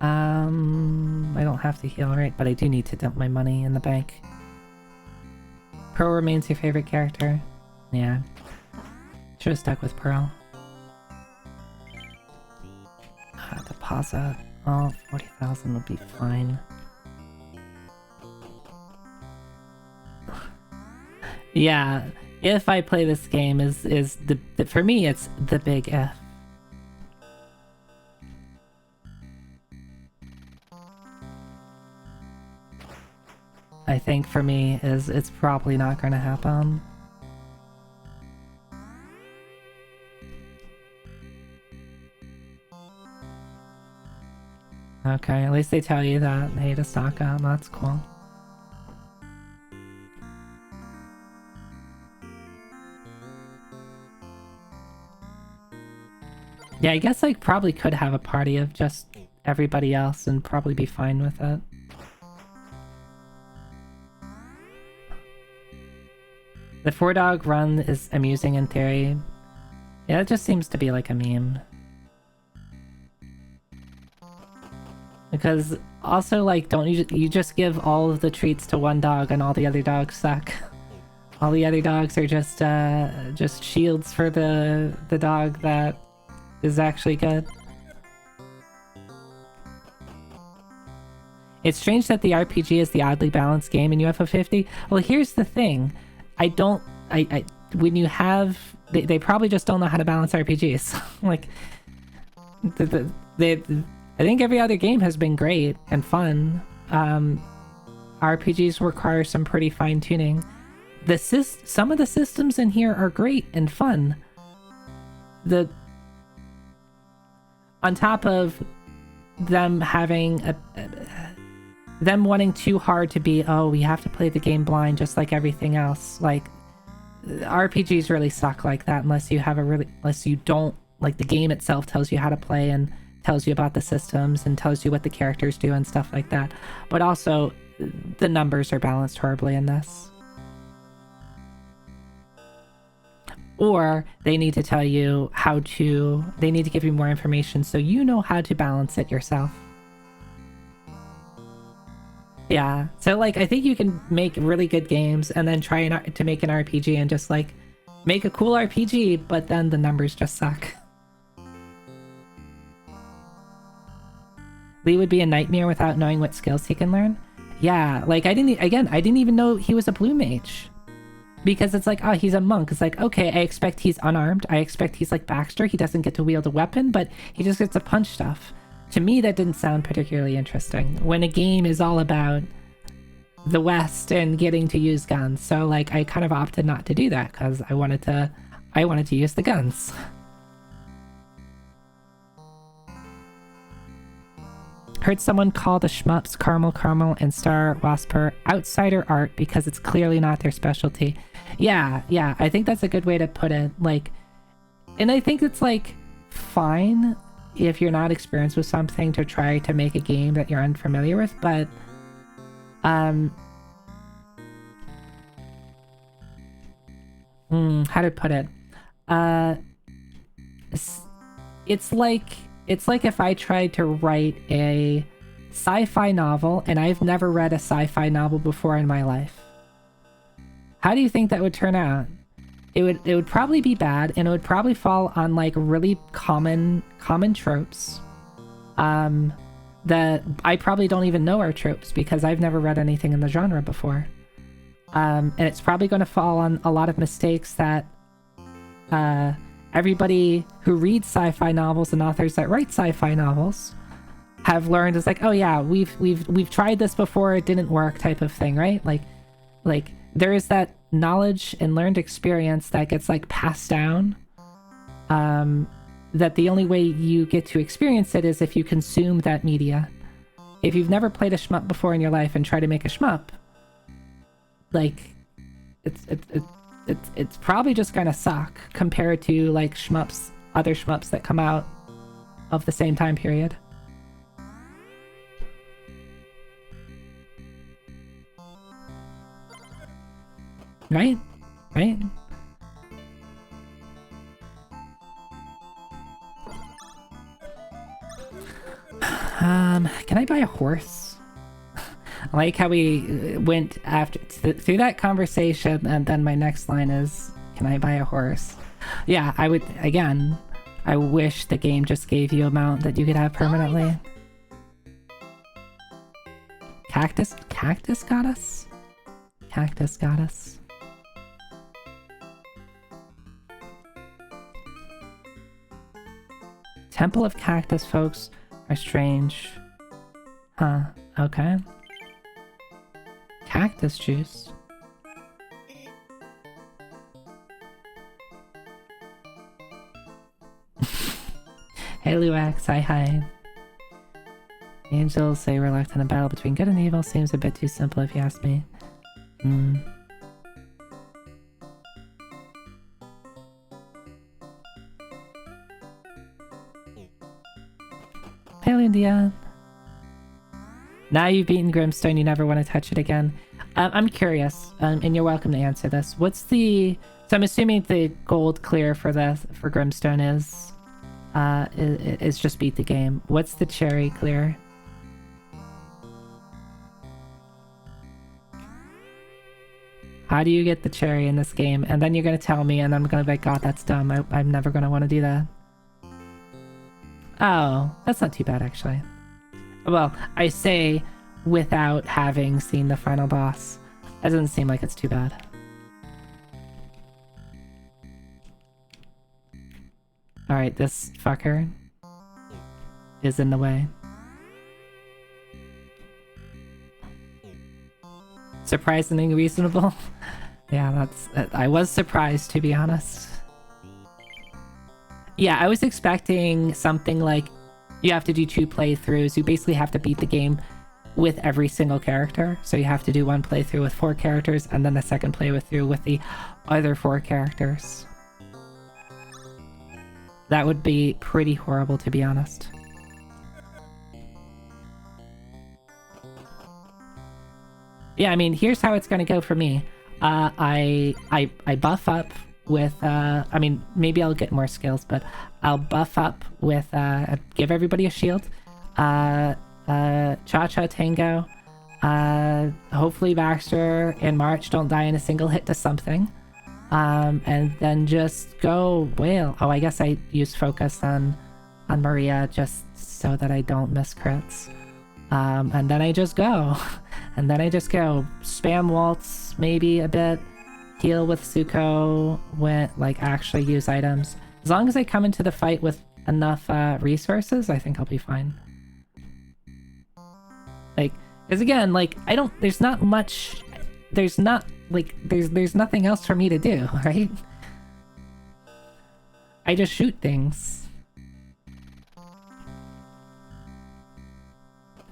I don't have to heal, right? But I do need to dump my money in the bank. Pearl remains your favorite character? Yeah. Should've stuck with Pearl. Deposit. Oh, 40,000 would be fine. Yeah, if I play this game is the for me it's the big if. I think for me is it's probably not going to happen. Okay, at least they tell you that, hey, to stock up, that's cool. Yeah, I guess I probably could have a party of just everybody else and probably be fine with it. The 4-dog run is amusing in theory. Yeah, it just seems to be like a meme. Because also, like, don't you just give all of the treats to one dog and all the other dogs suck. All the other dogs are just shields for the dog that is actually good. It's strange that the RPG is the oddly balanced game in UFO 50. Well, here's the thing. When you have... They probably just don't know how to balance RPGs. Like, I think every other game has been great and fun. RPGs require some pretty fine-tuning. Some of the systems in here are great and fun. On top of them having them wanting too hard to be, oh, we have to play the game blind just like everything else. Like, RPGs really suck like that unless you don't, like, the game itself tells you how to play and tells you about the systems and tells you what the characters do and stuff like that. But also, the numbers are balanced horribly in this. Or they need to tell you they need to give you more information so you know how to balance it yourself. Yeah, so, like, I think you can make really good games and then try to make an RPG and just, like, make a cool RPG, but then the numbers just suck. Lee would be a nightmare without knowing what skills he can learn. Yeah, like, I didn't even know he was a blue mage. Because it's like, oh, he's a monk. It's like, okay, I expect he's unarmed. I expect he's like Baxter. He doesn't get to wield a weapon, but he just gets to punch stuff. To me, that didn't sound particularly interesting when a game is all about the West and getting to use guns. So, like, I kind of opted not to do that because I wanted to use the guns. Heard someone call the shmups Caramel and Star Wasper outsider art because it's clearly not their specialty. Yeah, I think that's a good way to put it. Like, and I think it's, like, fine if you're not experienced with something to try to make a game that you're unfamiliar with, but how to put it? It's like if I tried to write a sci-fi novel and I've never read a sci-fi novel before in my life. How do you think that would turn out? It would probably be bad, and it would probably fall on, like, really common tropes that I probably don't even know are tropes because I've never read anything in the genre before. And it's probably going to fall on a lot of mistakes that everybody who reads sci-fi novels and authors that write sci-fi novels have learned. Is like, oh yeah, we've tried this before, it didn't work, type of thing, right? Like there is that knowledge and learned experience that gets, like, passed down, that the only way you get to experience it is if you consume that media. If you've never played a shmup before in your life and try to make a shmup, like, it's probably just gonna suck compared to, like, other shmups that come out of the same time period. Right? Can I buy a horse? I like how we went through that conversation, and then my next line is, can I buy a horse? Yeah, I would, again, I wish the game just gave you a mount that you could have permanently. Cactus goddess? Cactus goddess. Temple of Cactus folks are strange. Huh, okay. Cactus juice. Hey Luax, hi. Angels say reluctant a battle between good and evil seems a bit too simple if you ask me. Hey Lindia. Now you've beaten Grimstone, you never want to touch it again. I'm curious, and you're welcome to answer this. What's the... So I'm assuming the gold clear for Grimstone is just beat the game. What's the cherry clear? How do you get the cherry in this game? And then you're gonna tell me, and I'm gonna be like, God, that's dumb. I'm never gonna want to do that. Oh, that's not too bad, actually. Well, I say without having seen the final boss. That doesn't seem like it's too bad. Alright, this fucker is in the way. Surprisingly reasonable. Yeah, I was surprised, to be honest. Yeah, I was expecting something like you have to do 2 playthroughs. You basically have to beat the game with every single character. So you have to do 1 playthrough with 4 characters and then the second playthrough with the other 4 characters. That would be pretty horrible, to be honest. Yeah, I mean, here's how it's gonna go for me. I buff up with, I mean, maybe I'll get more skills, but I'll buff up with, give everybody a shield. Cha-Cha Tango. Hopefully Baxter and March don't die in a single hit to something. And then just go whale. Oh, I guess I use focus on Maria just so that I don't miss crits. And then I just go. And then I just go. Spam waltz maybe a bit. Heal with Suko. Like actually use items. As long as I come into the fight with enough resources, I think I'll be fine. Like, because again, like, there's not much, there's nothing else for me to do, right? I just shoot things.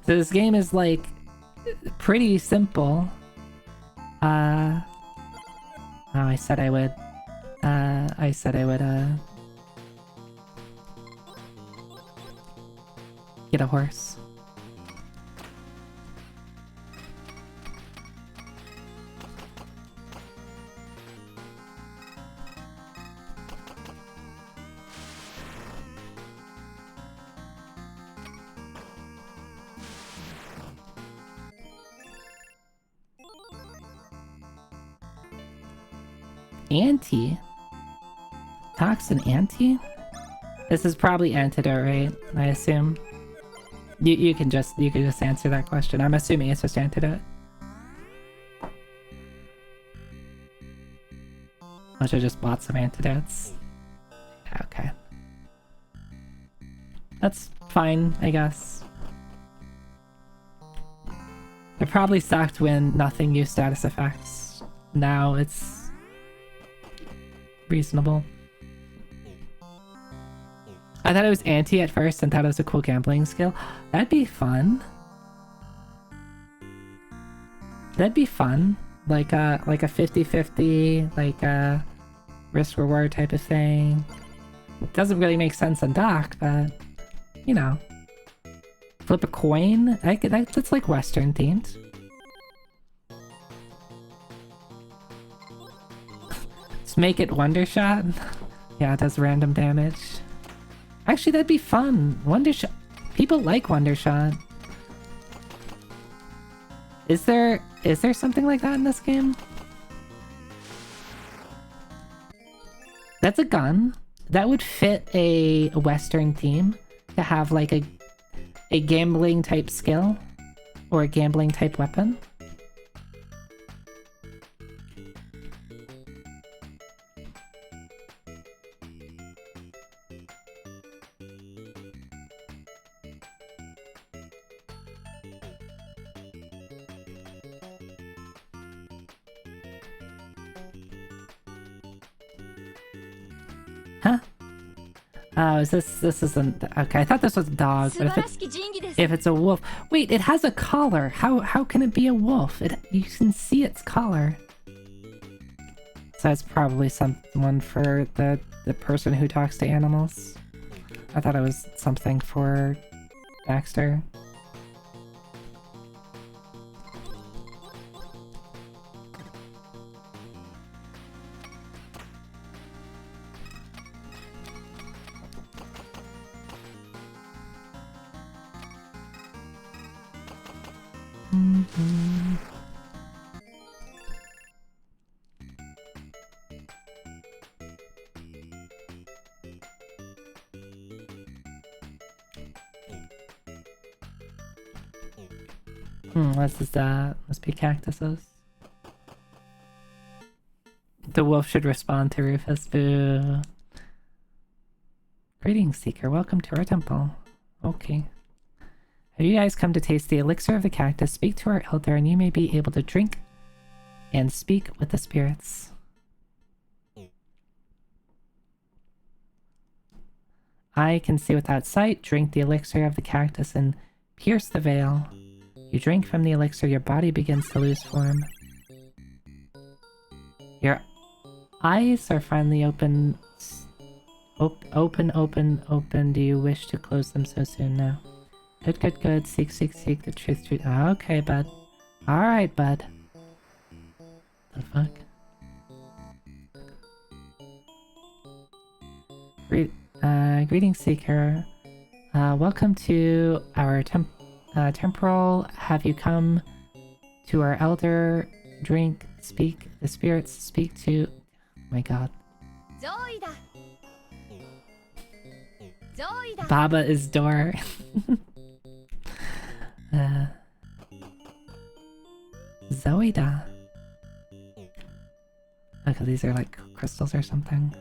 So this game is, like, pretty simple. Oh, I said I would, get a horse. Anti? Toxin anti? This is probably antidote, right? I assume. You can just answer that question. I'm assuming it's just antidote. I should just bought some antidotes. Yeah, okay. That's fine, I guess. It probably sucked when nothing used status effects. Now it's reasonable. I thought it was anti at first and thought it was a cool gambling skill. That'd be fun. That'd be fun. Like a 50-50, like a risk-reward type of thing. It doesn't really make sense on dock, but you know. Flip a coin? That's like Western themed. Let's make it Wonder Shot. Yeah, it does random damage. Actually, that'd be fun. Wonder Shot. People like Wonder Shot. Is there something like that in this game? That's a gun. That would fit a Western theme to have like a gambling type skill or a gambling type weapon. Huh? Oh, this isn't... Okay, I thought this was a dog, but if it's a wolf... Wait, it has a collar! How can it be a wolf? You can see its collar. So it's probably someone for the person who talks to animals. I thought it was something for Baxter. What's this? Must be cactuses. The wolf should respond to Rufus. Boo. Greetings, Seeker. Welcome to our temple. Okay. Have you guys come to taste the elixir of the cactus? Speak to our elder and you may be able to drink and speak with the spirits. I can see without sight. Drink the elixir of the cactus and pierce the veil. You drink from the elixir, your body begins to lose form. Your eyes are finally open. Open. Do you wish to close them so soon now? Good. Seek the truth. Okay, bud. Alright, bud. The fuck? Greetings, Seeker. Welcome to our temporal. Have you come to our elder? Drink, speak, the spirits speak to... Oh my god. Baba is door. Zoida. Okay, these are like crystals or something.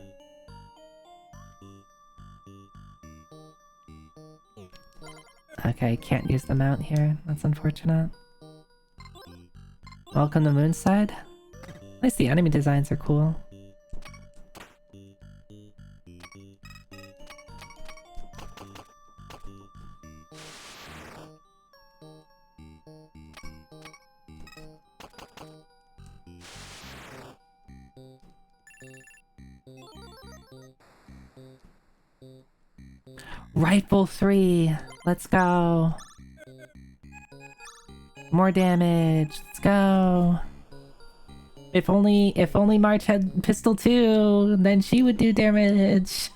Okay, can't use the mount here. That's unfortunate. Welcome to Moonside. At least the enemy designs are cool. Rifle 3! Let's go! More damage! Let's go! If only March had pistol 2, then she would do damage!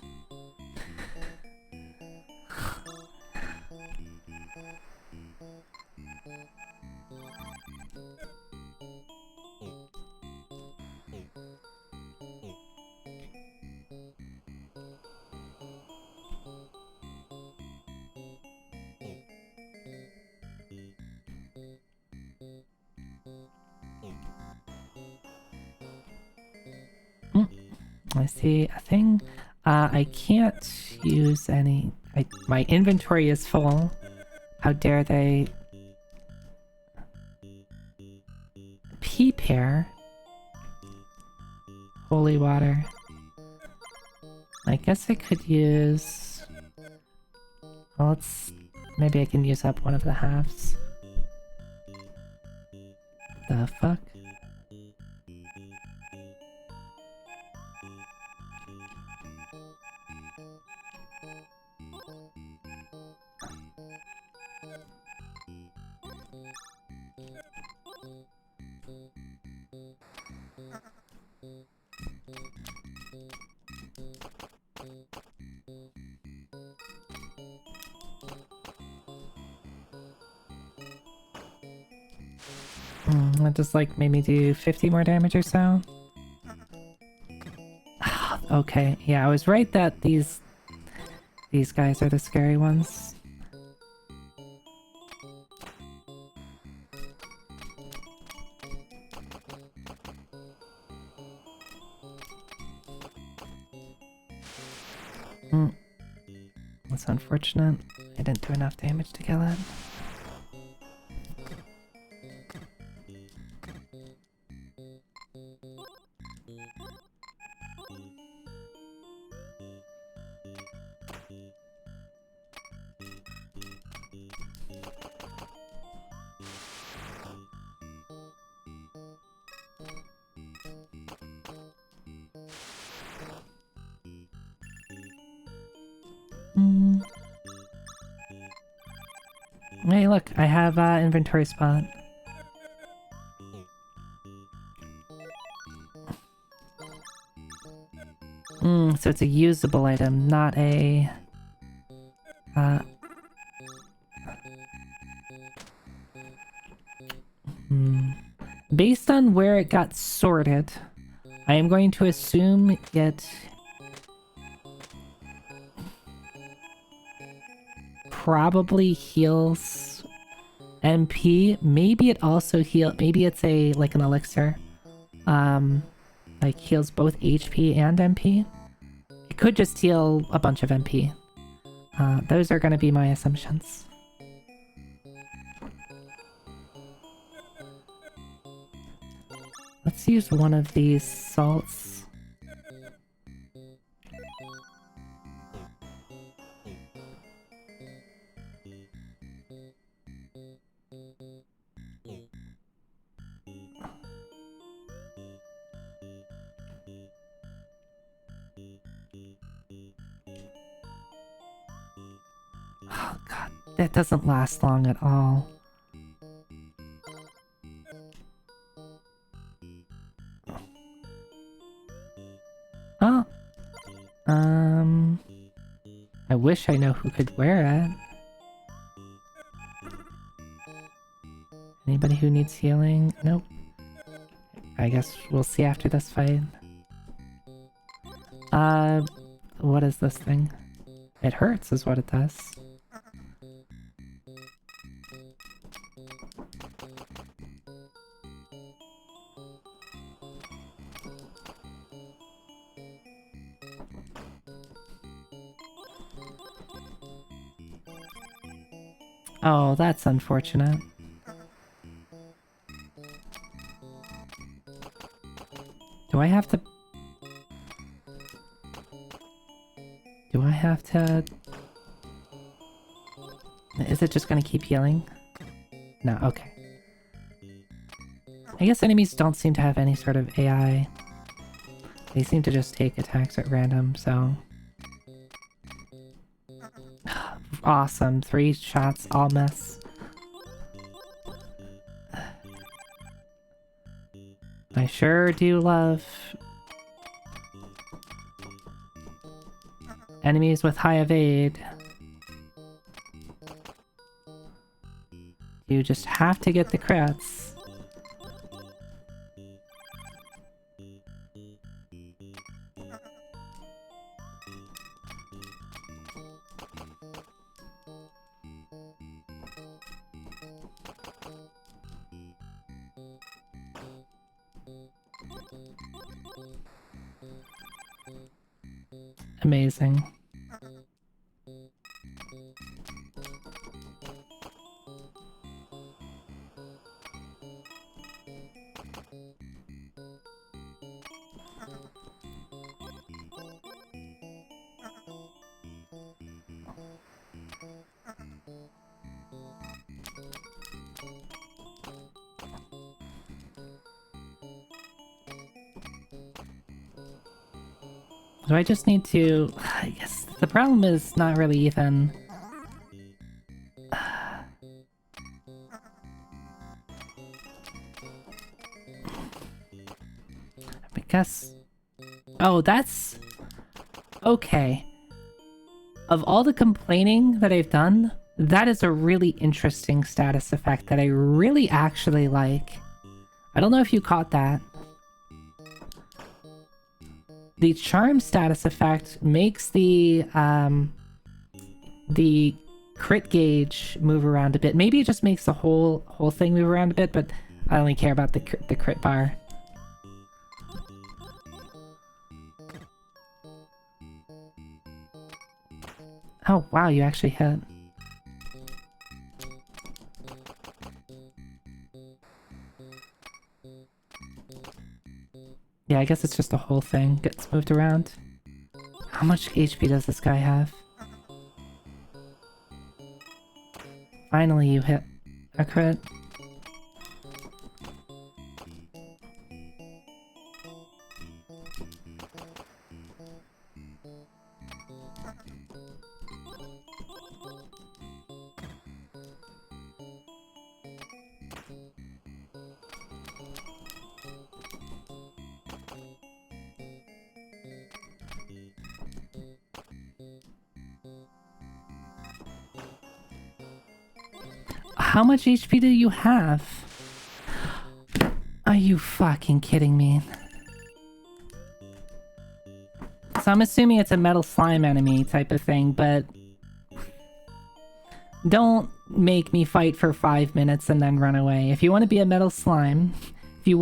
I see a thing. I can't use any... my inventory is full. How dare they... Pea pear? Holy water. I guess I could use... Well, let's... Maybe I can use up one of the halves. The fuck? That just like made me do 50 more damage or so. Okay, yeah, I was right that these guys are the scary ones. That's unfortunate. I didn't do enough damage to kill it. Hey, look, I have inventory spot. So it's a usable item, not a... based on where it got sorted, I am going to assume it probably heals MP. Maybe it also maybe it's like an elixir. Like heals both HP and MP. It could just heal a bunch of MP. Those are gonna be my assumptions. Let's use one of these salts. Oh god, that doesn't last long at all. Oh. I wish I know who could wear it. Anybody who needs healing? Nope. I guess we'll see after this fight. What is this thing? It hurts is what it does. Oh, that's unfortunate. Do I have to... Do I have to... Is it just gonna keep healing? No, okay. I guess enemies don't seem to have any sort of AI. They seem to just take attacks at random, so... Awesome. 3 shots, all miss. I sure do love enemies with high evade. You just have to get the crits. Amazing. So I just need to... I guess the problem is not really even... I guess... Oh, that's... Okay. Of all the complaining that I've done, that is a really interesting status effect that I really actually like. I don't know if you caught that. The charm status effect makes the crit gauge move around a bit. Maybe it just makes the whole thing move around a bit, but I only care about the crit bar. Oh wow, you actually hit. Yeah, I guess it's just the whole thing gets moved around. How much HP does this guy have? Finally, you hit a crit. How much HP do you have? I you fucking kidding me? So I'm assuming it's a metal slime enemy type of thing, but don't make me fight for 5 minutes and then run away. If you want to be a metal slime, you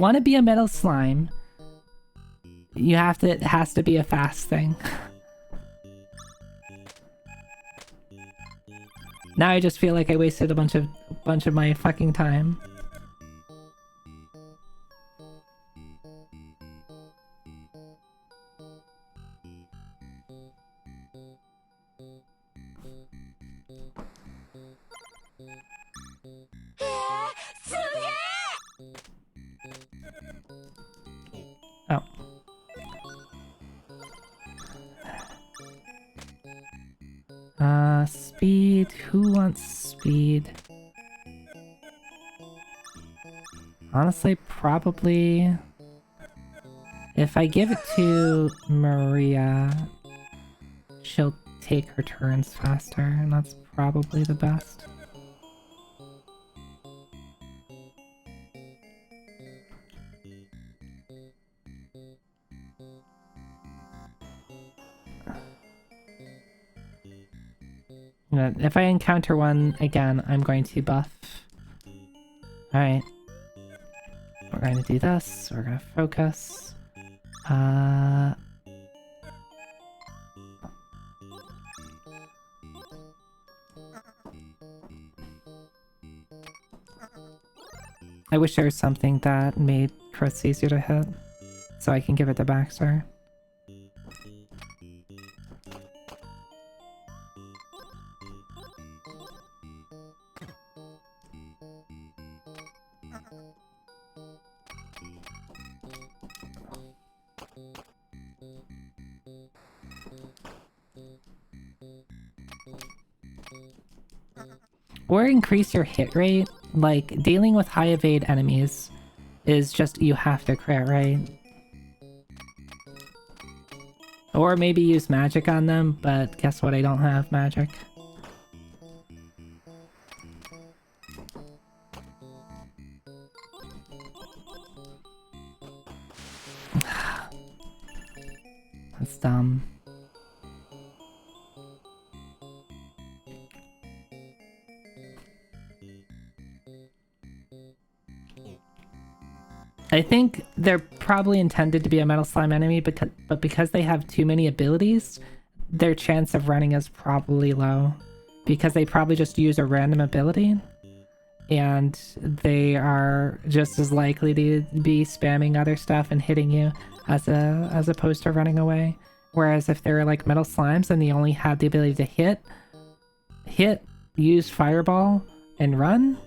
have to, it has to be a fast thing. Now I just feel like I wasted a bunch of my fucking time. Oh. Speed. Who wants speed? Honestly, probably... If I give it to Maria, she'll take her turns faster, and that's probably the best. If I encounter one again, I'm going to buff. Alright. We're going to do this. We're going to focus. I wish there was something that made crits easier to hit, so I can give it to Baxter. Or increase your hit rate. Like, dealing with high evade enemies is just, you have to crit, right? Or maybe use magic on them, but guess what? I don't have magic. That's dumb. I think they're probably intended to be a metal slime enemy, but because they have too many abilities, their chance of running is probably low. Because they probably just use a random ability, and they are just as likely to be spamming other stuff and hitting you as opposed to running away. Whereas if they're like metal slimes and they only had the ability to hit, use fireball, and run,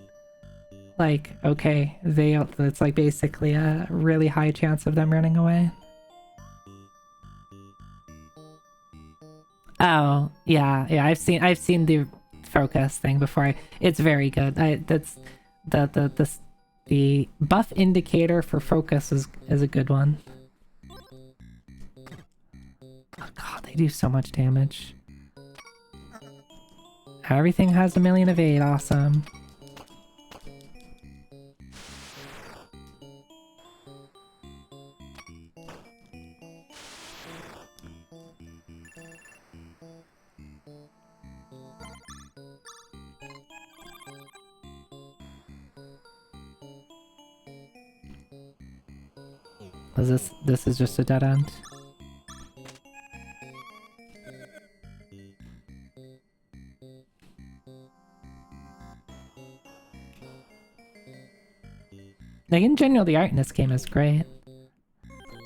like, okay, it's like basically a really high chance of them running away. Oh, yeah, I've seen the focus thing before. It's very good. That's the buff indicator for focus is a good one. Oh god, they do so much damage. Everything has 1,000,000 evade, awesome. This is just a dead end. Like, in general, the art in this game is great.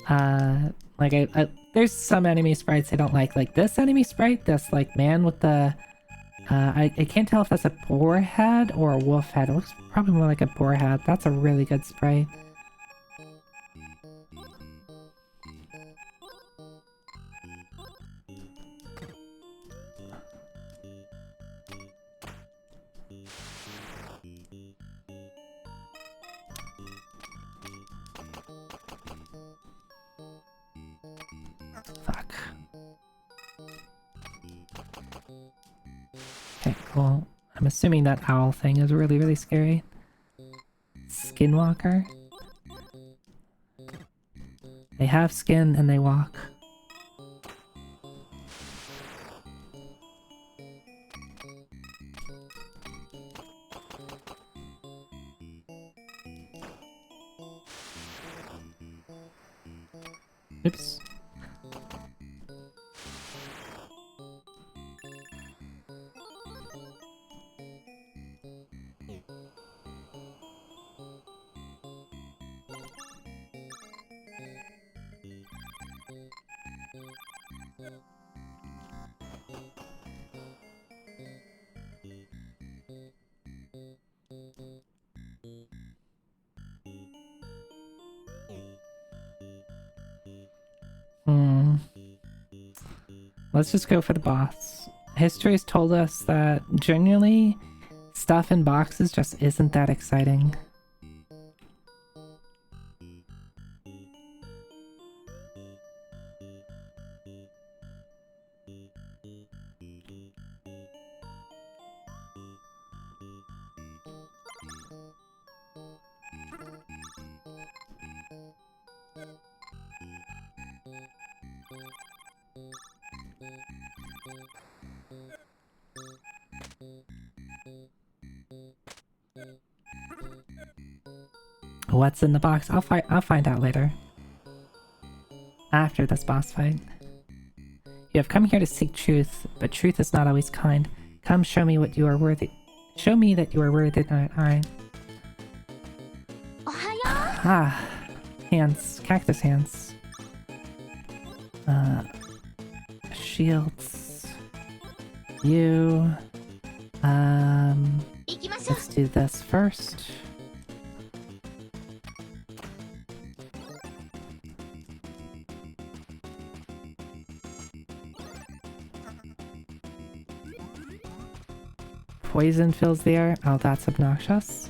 Like, there's some enemy sprites I don't like this enemy sprite, this, like, man with the... I can't tell if that's a boar head or a wolf head. It looks probably more like a boar head. That's a really good sprite. Fuck. Okay, cool. I'm assuming that owl thing is really, really scary. Skinwalker? They have skin and they walk. Oops. Let's just go for the boss. History's told us that generally stuff in boxes just isn't that exciting. What's in the box? I'll find out later. After this boss fight. You have come here to seek truth, but truth is not always kind. Come show me what you are worthy. Show me that you are worthy. Alright. Ah. Hands. Cactus hands. Shields. You. Let's do this first. Poison fills the air. Oh, that's obnoxious.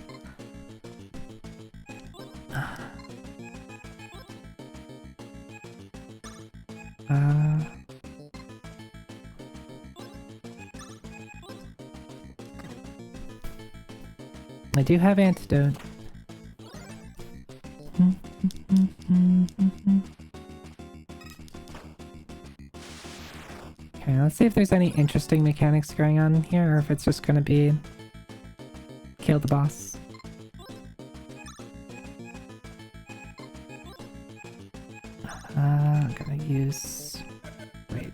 I do have antidote. Okay, let's see if there's any interesting mechanics going on in here, or if it's just gonna be kill the boss. I'm gonna use... wait.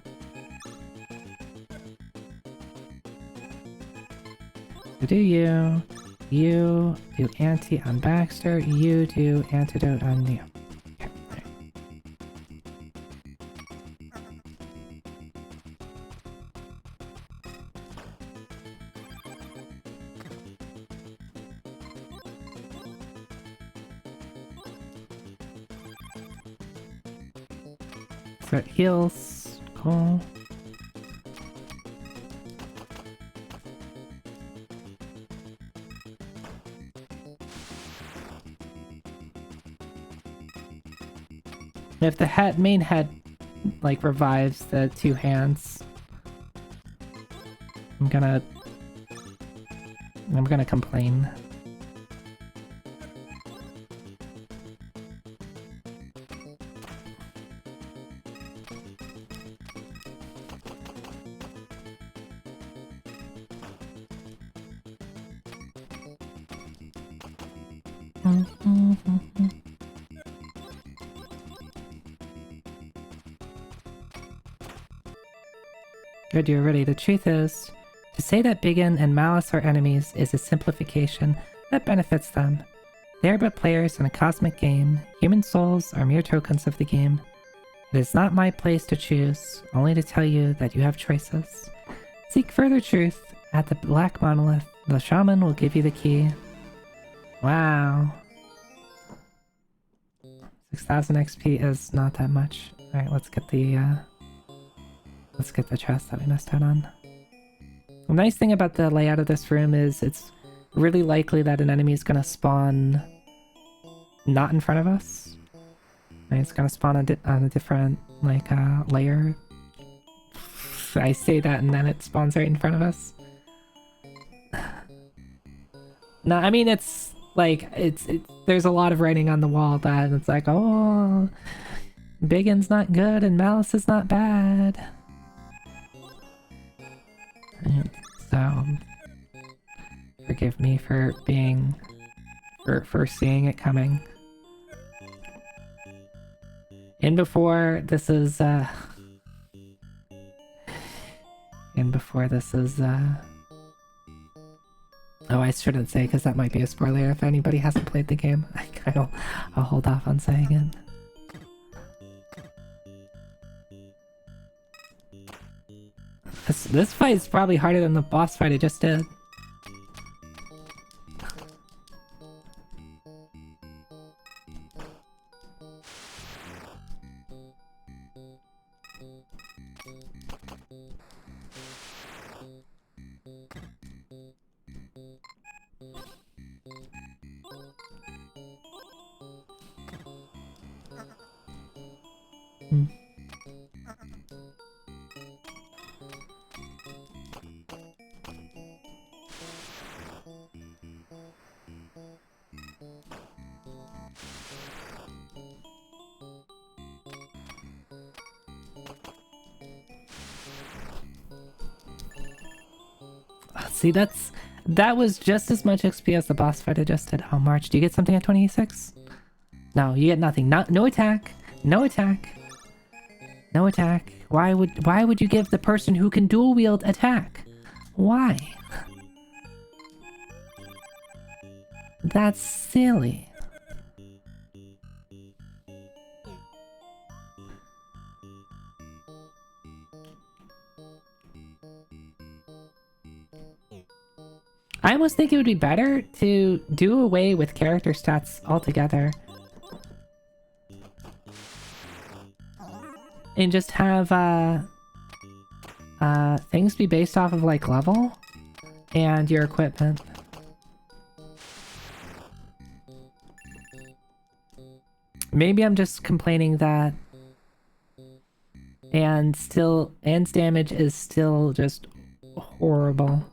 Do you do anti on Baxter, you do antidote on Neo. Okay, right. So it heals. Cool. If the main head, like, revives the two hands, I'm gonna complain. Good, you're ready. The truth is, to say that Biggin and Malice are enemies is a simplification that benefits them. They are but players in a cosmic game. Human souls are mere tokens of the game. It is not my place to choose, only to tell you that you have choices. Seek further truth at the Black Monolith. The shaman will give you the key. Wow. 6,000 XP is not that much. Alright, let's get the chest that we missed out on. The nice thing about the layout of this room is it's really likely that an enemy is going to spawn not in front of us. And it's going to spawn on a different, like, layer. I say that and then it spawns right in front of us. No, I mean, it's like, there's a lot of writing on the wall that it's like, oh, Biggin's not good and Malice is not bad. And so, forgive me for being... for seeing it coming. And before this is, And before this is, Oh, I shouldn't say, because that might be a spoiler if anybody hasn't played the game. I'll hold off on saying it. This fight is probably harder than the boss fight I just did. See, that was just as much XP as the boss fight I just did. Oh, March, do you get something at 26? No, you get nothing. No attack. No attack. No attack. Why would you give the person who can dual wield attack? Why? That's silly. I almost think it would be better to do away with character stats altogether. And just have, things be based off of, like, level and your equipment. Maybe I'm just complaining that Anne's damage is still just horrible.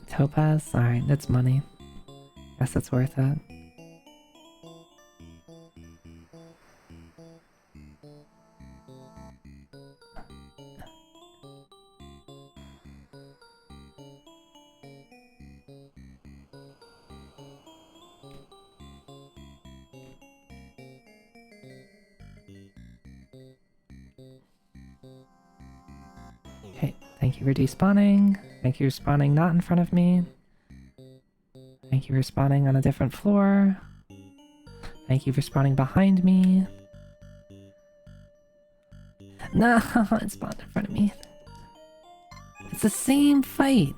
Topaz? Alright, that's money. Guess that's worth it. Okay, thank you for despawning. Thank you for spawning not in front of me. Thank you for spawning on a different floor. Thank you for spawning behind me. No, it spawned in front of me. It's the same fight.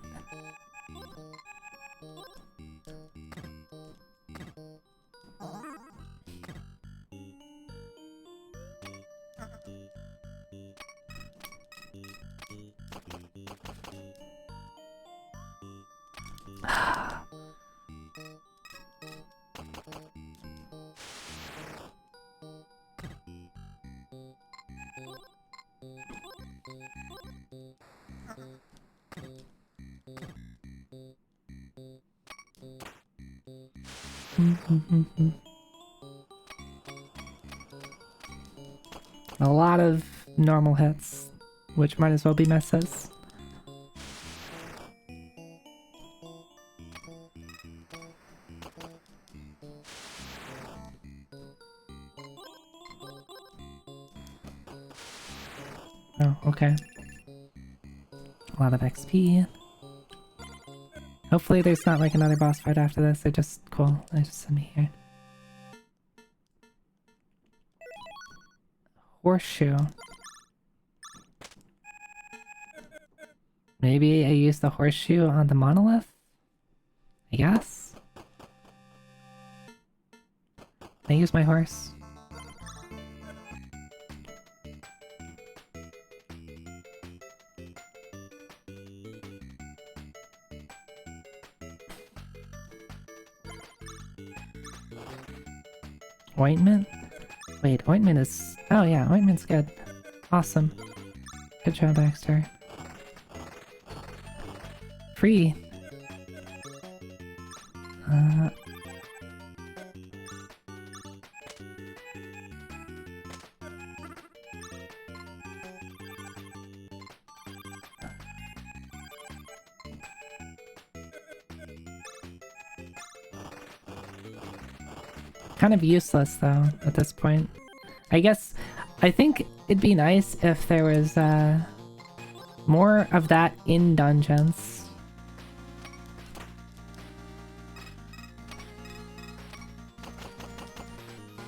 A lot of normal hits, which might as well be misses. Oh, okay. A lot of XP. Hopefully there's not like another boss fight after this. They just send me here. Horseshoe. Maybe I use the horseshoe on the monolith? I guess? Can I use my horse? Ointment? Wait, ointment is... Oh yeah, ointment's good. Awesome. Good job, Baxter. Free. Kind of useless though at this point. I think it'd be nice if there was more of that in dungeons.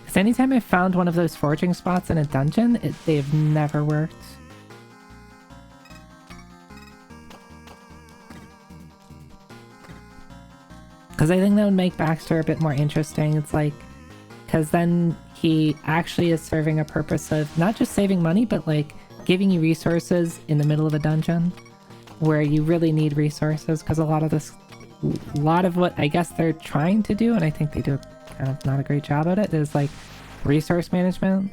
Because anytime I've found one of those foraging spots in a dungeon, they've never worked. Because I think that would make Baxter a bit more interesting. It's like, because then he actually is serving a purpose of not just saving money, but like giving you resources in the middle of a dungeon where you really need resources. Because a lot of what I guess they're trying to do, and I think they do kind of not a great job at it, is like resource management.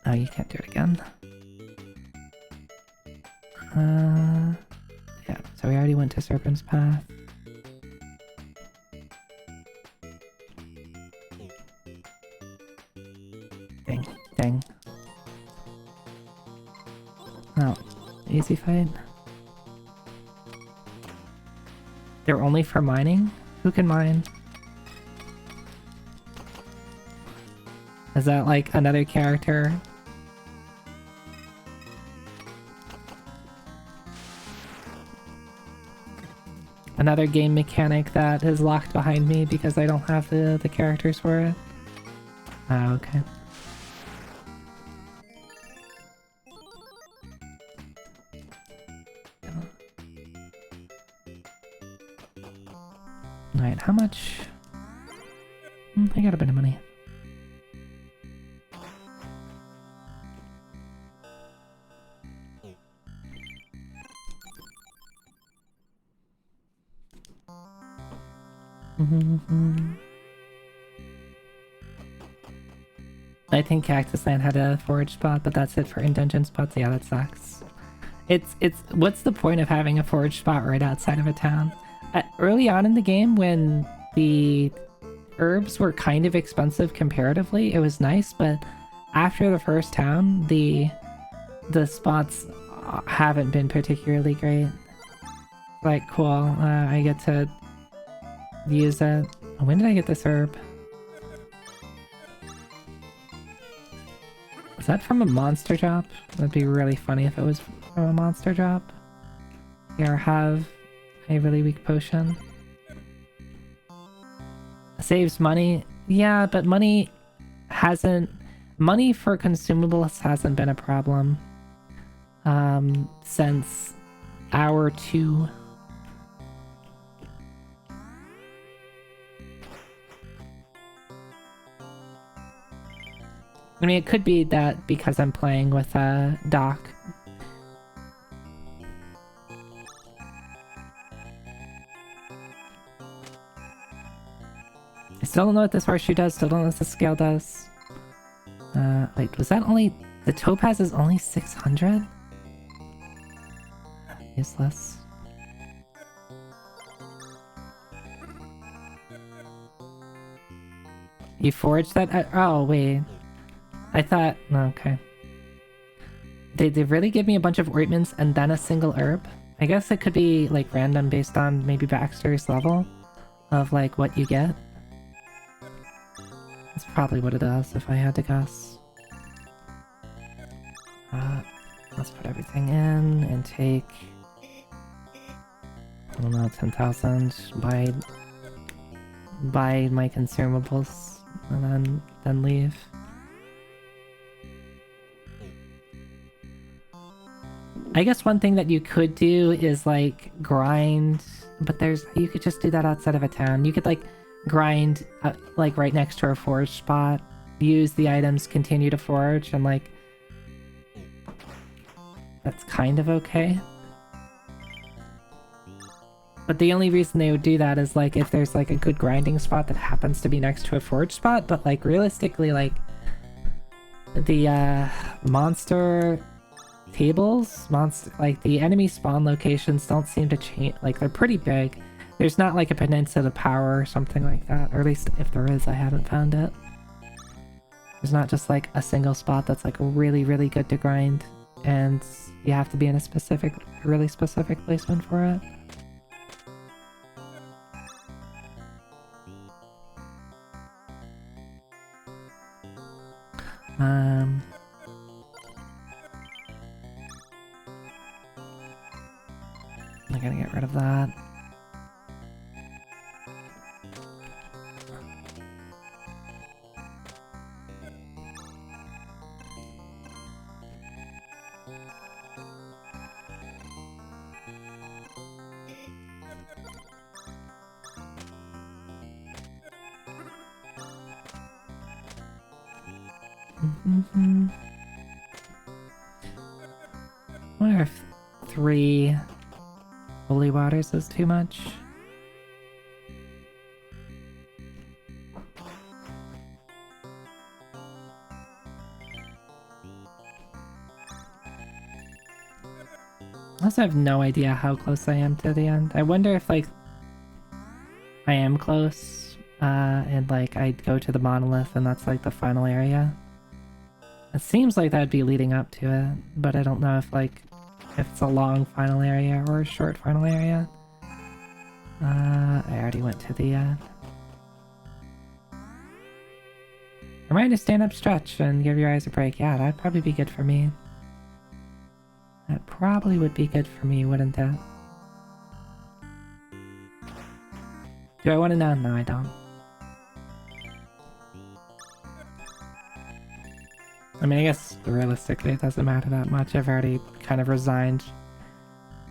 Oh, you can't do it again. Yeah, so we already went to Serpent's Path. Dang. Oh, easy fight. They're only for mining? Who can mine? Is that like another character? Another game mechanic that is locked behind me because I don't have the characters for it? Ah, okay. Alright, how much? I got a bit of money. I think Cactus Land had a forage spot, but that's it for in-dungeon spots. Yeah, that sucks. It's what's the point of having a forage spot right outside of a town? Early on in the game, when the herbs were kind of expensive comparatively, it was nice, but after the first town, the spots haven't been particularly great. Like, cool, I get to use it. When did I get this herb? Is that from a monster drop? That'd be really funny if it was from a monster drop. Here, have a really weak potion. Saves money. Yeah, but money for consumables hasn't been a problem since hour 2. I mean, it could be that because I'm playing with Doc. I still don't know what this horseshoe does, still don't know what the scale does. Wait, was that only... The topaz is only 600? Useless. You forged that? Oh, wait. I thought... Okay. They really give me a bunch of ointments and then a single herb? I guess it could be, like, random based on maybe Baxter's level of, like, what you get. That's probably what it is, if I had to guess. Let's put everything in and take... I don't know, 10,000. Buy my consumables and then leave. I guess one thing that you could do is like grind, but you could just do that outside of a town. You could like grind like right next to a forge spot, use the items, continue to forge, and like that's kind of okay. But the only reason they would do that is like if there's like a good grinding spot that happens to be next to a forge spot, but like realistically, like the monster tables, monster, like the enemy spawn locations don't seem to change. Like they're pretty big. There's not like a peninsula power or something like that, or at least if there is, I haven't found it. There's not just like a single spot that's like really, really good to grind, and you have to be in a specific, really specific placement for it. I'm gonna get rid of that. I wonder if 3 holy waters is too much. I also have no idea how close I am to the end. I wonder if like I am close and like I go to the monolith and that's like the final area. It seems like that'd be leading up to it, but I don't know if like if it's a long final area or a short final area. I already went to the Remind to stand up, stretch, and give your eyes a break. Yeah, that'd probably be good for me. That probably would be good for me, wouldn't it? Do I want to know? No, I don't. I mean, I guess realistically it doesn't matter that much. I've already kind of resigned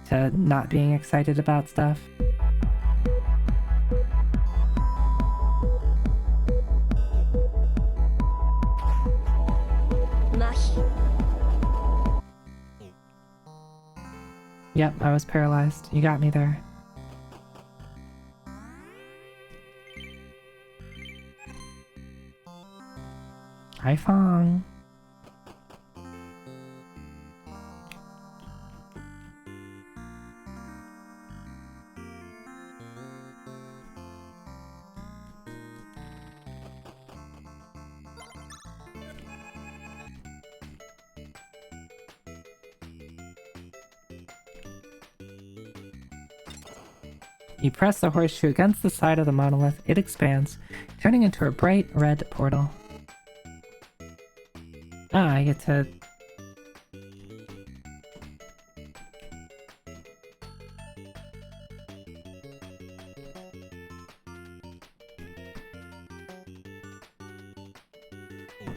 to not being excited about stuff. Yep, I was paralyzed. You got me there. Hi, Fong. You press the horseshoe against the side of the monolith, it expands, turning into a bright red portal. Ah, I get to...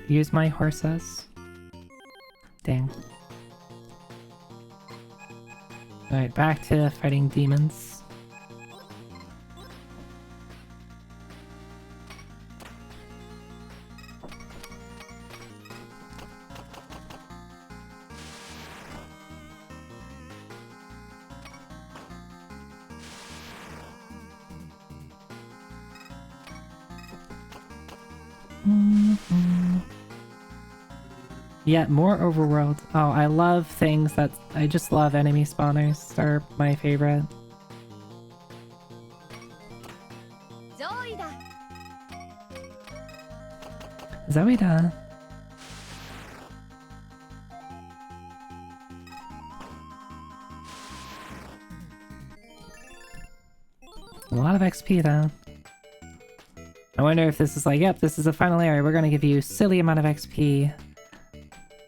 use my horses. Dang. Alright, back to fighting demons. Yeah, more overworld. Oh, I love things that... I just love enemy spawners. They're my favorite. Zoida. A lot of XP though. I wonder if this is like, yep, this is the final area. We're gonna give you a silly amount of XP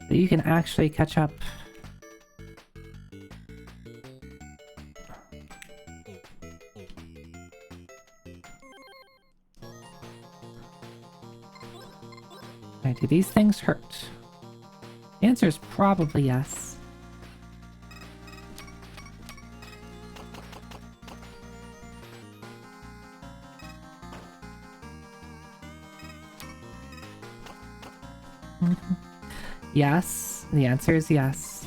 so you can actually catch up. Alright, do these things hurt? The answer is probably yes. Yes, the answer is yes.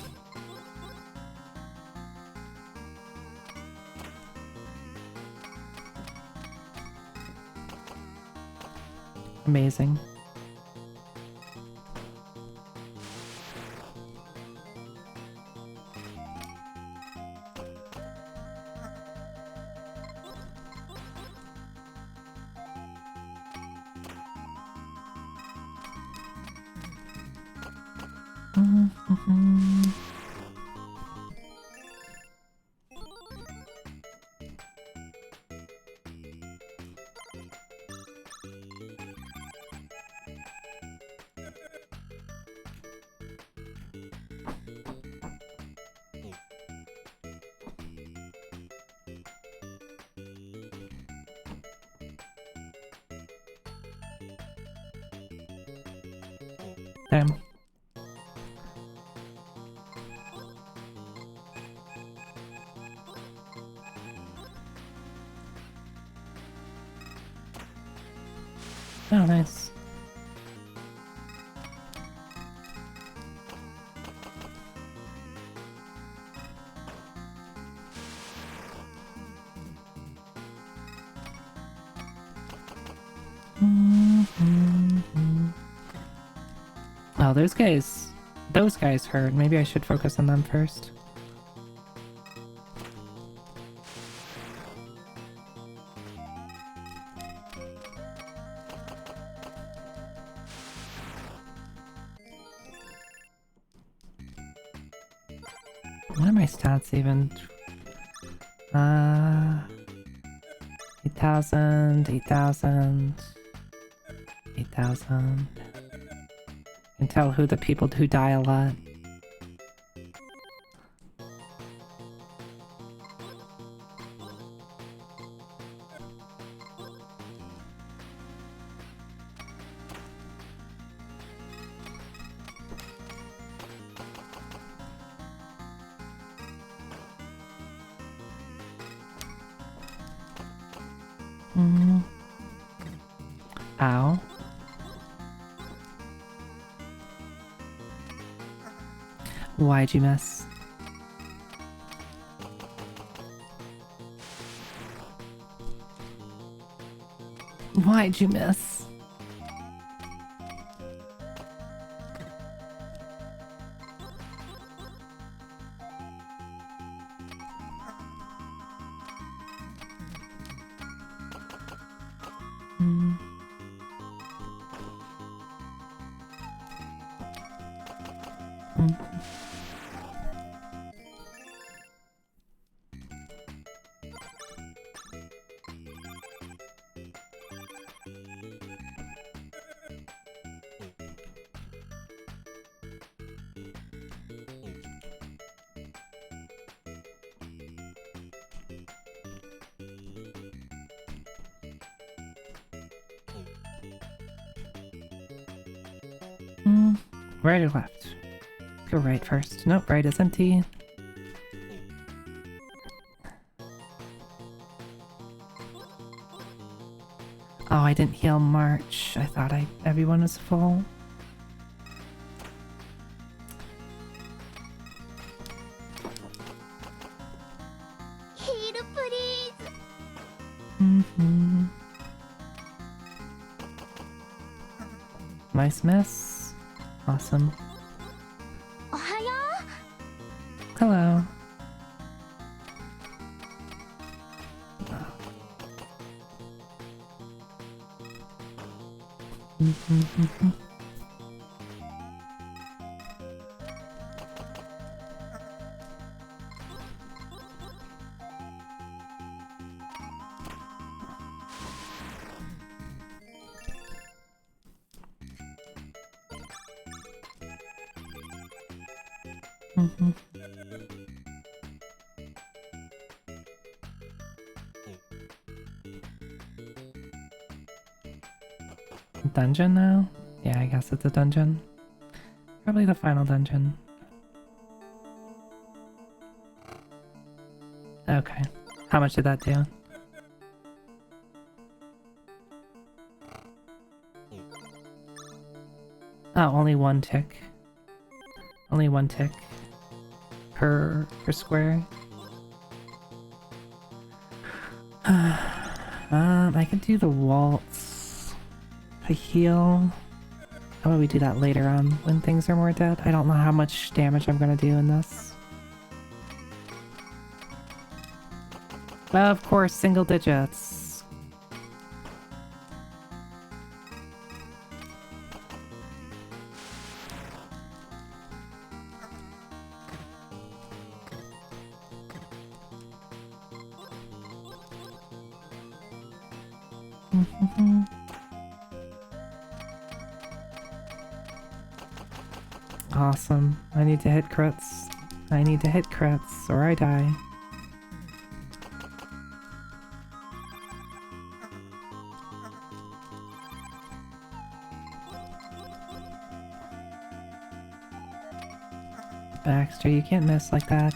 Amazing. Damn. Oh, nice. Oh, those guys hurt. Maybe I should focus on them first. What are my stats even? 8,000, 8,000, 8,000. Can tell who the people who die a lot. Ow. Why'd you miss? Why'd you miss? Right or left? Go right first. Nope, right is empty. Oh, I didn't heal March. I thought everyone was full.
Heal, please.
Nice miss. Awesome.
Ohayo?
Hello. Dungeon now? Yeah, I guess it's a dungeon. Probably the final dungeon. Okay. How much did that do? Oh, only one tick. Only one tick per square. I could do the waltz to heal. How about we do that later on when things are more dead? I don't know how much damage I'm gonna do in this. Of course, single digits. Awesome. I need to hit crits. I need to hit crits or I die. Baxter, you can't miss like that.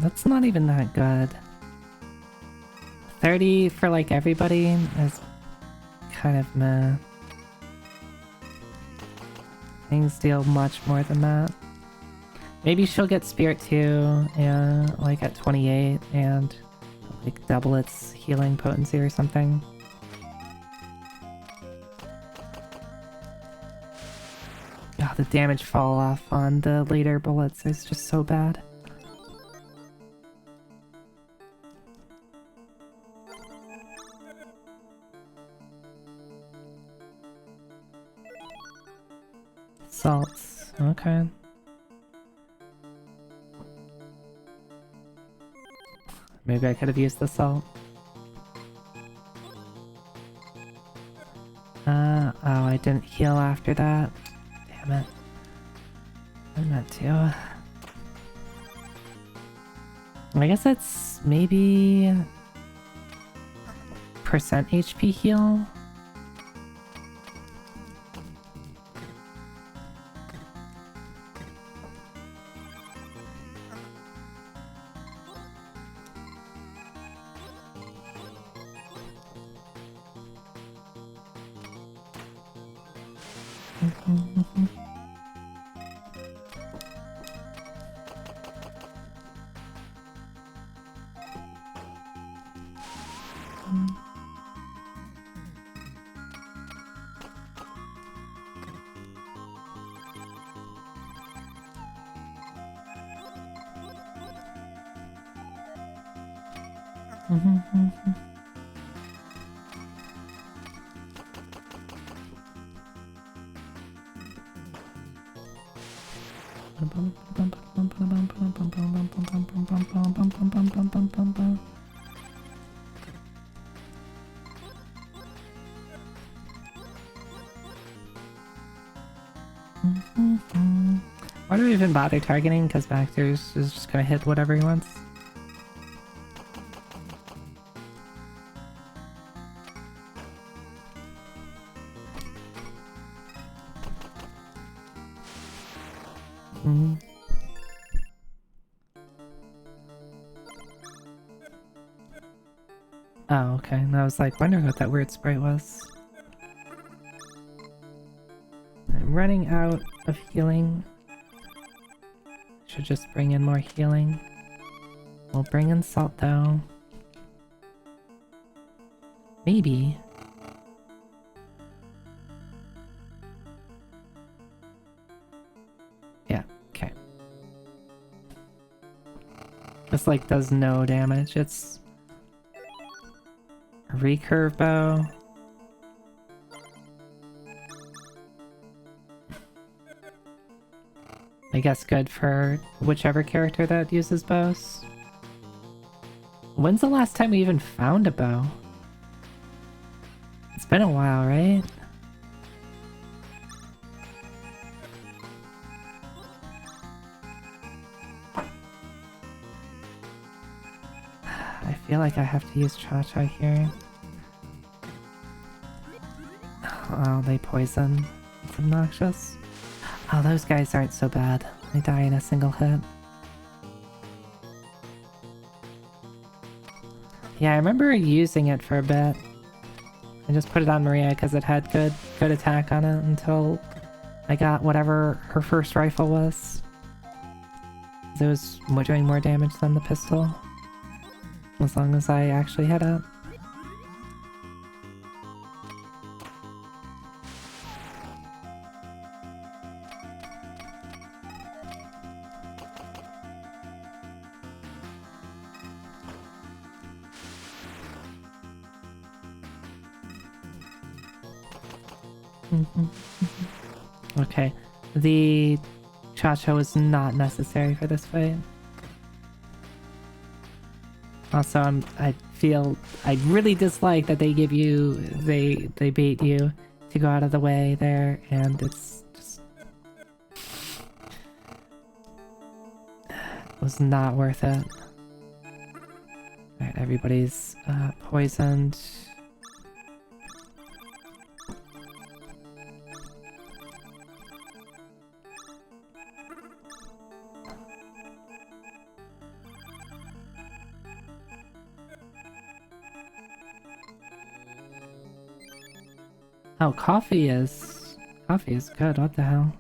That's not even that good. 30 for like everybody is kind of meh. Things deal much more than that. Maybe she'll get Spirit too, yeah, like at 28 and like double its healing potency or something. Oh, the damage fall off on the later bullets is just so bad. Salts, okay. Maybe I could have used the salt. Oh, I didn't heal after that. Damn it. I meant to. I guess it's maybe percent HP heal. Why do we even bother targeting? Because Baxter's is just gonna hit whatever he wants. Oh, okay. And I was like wondering what that weird sprite was. I'm running out of healing. Should just bring in more healing. We'll bring in salt though. Maybe. Yeah, okay. This like does no damage. It's a recurve bow. I guess good for whichever character that uses bows. When's the last time we even found a bow? It's been a while, right? I feel like I have to use Cha-Cha here. Oh, they poison. It's obnoxious. Oh, those guys aren't so bad. They die in a single hit. Yeah, I remember using it for a bit. I just put it on Maria because it had good attack on it until I got whatever her first rifle was. It was doing more damage than the pistol. As long as I actually hit it. Okay, the cha-cha was not necessary for this fight. Also, I feel I really dislike that they give you they bait you to go out of the way there, and it's just was not worth it. Alright, everybody's poisoned. Oh, coffee is good. What the hell?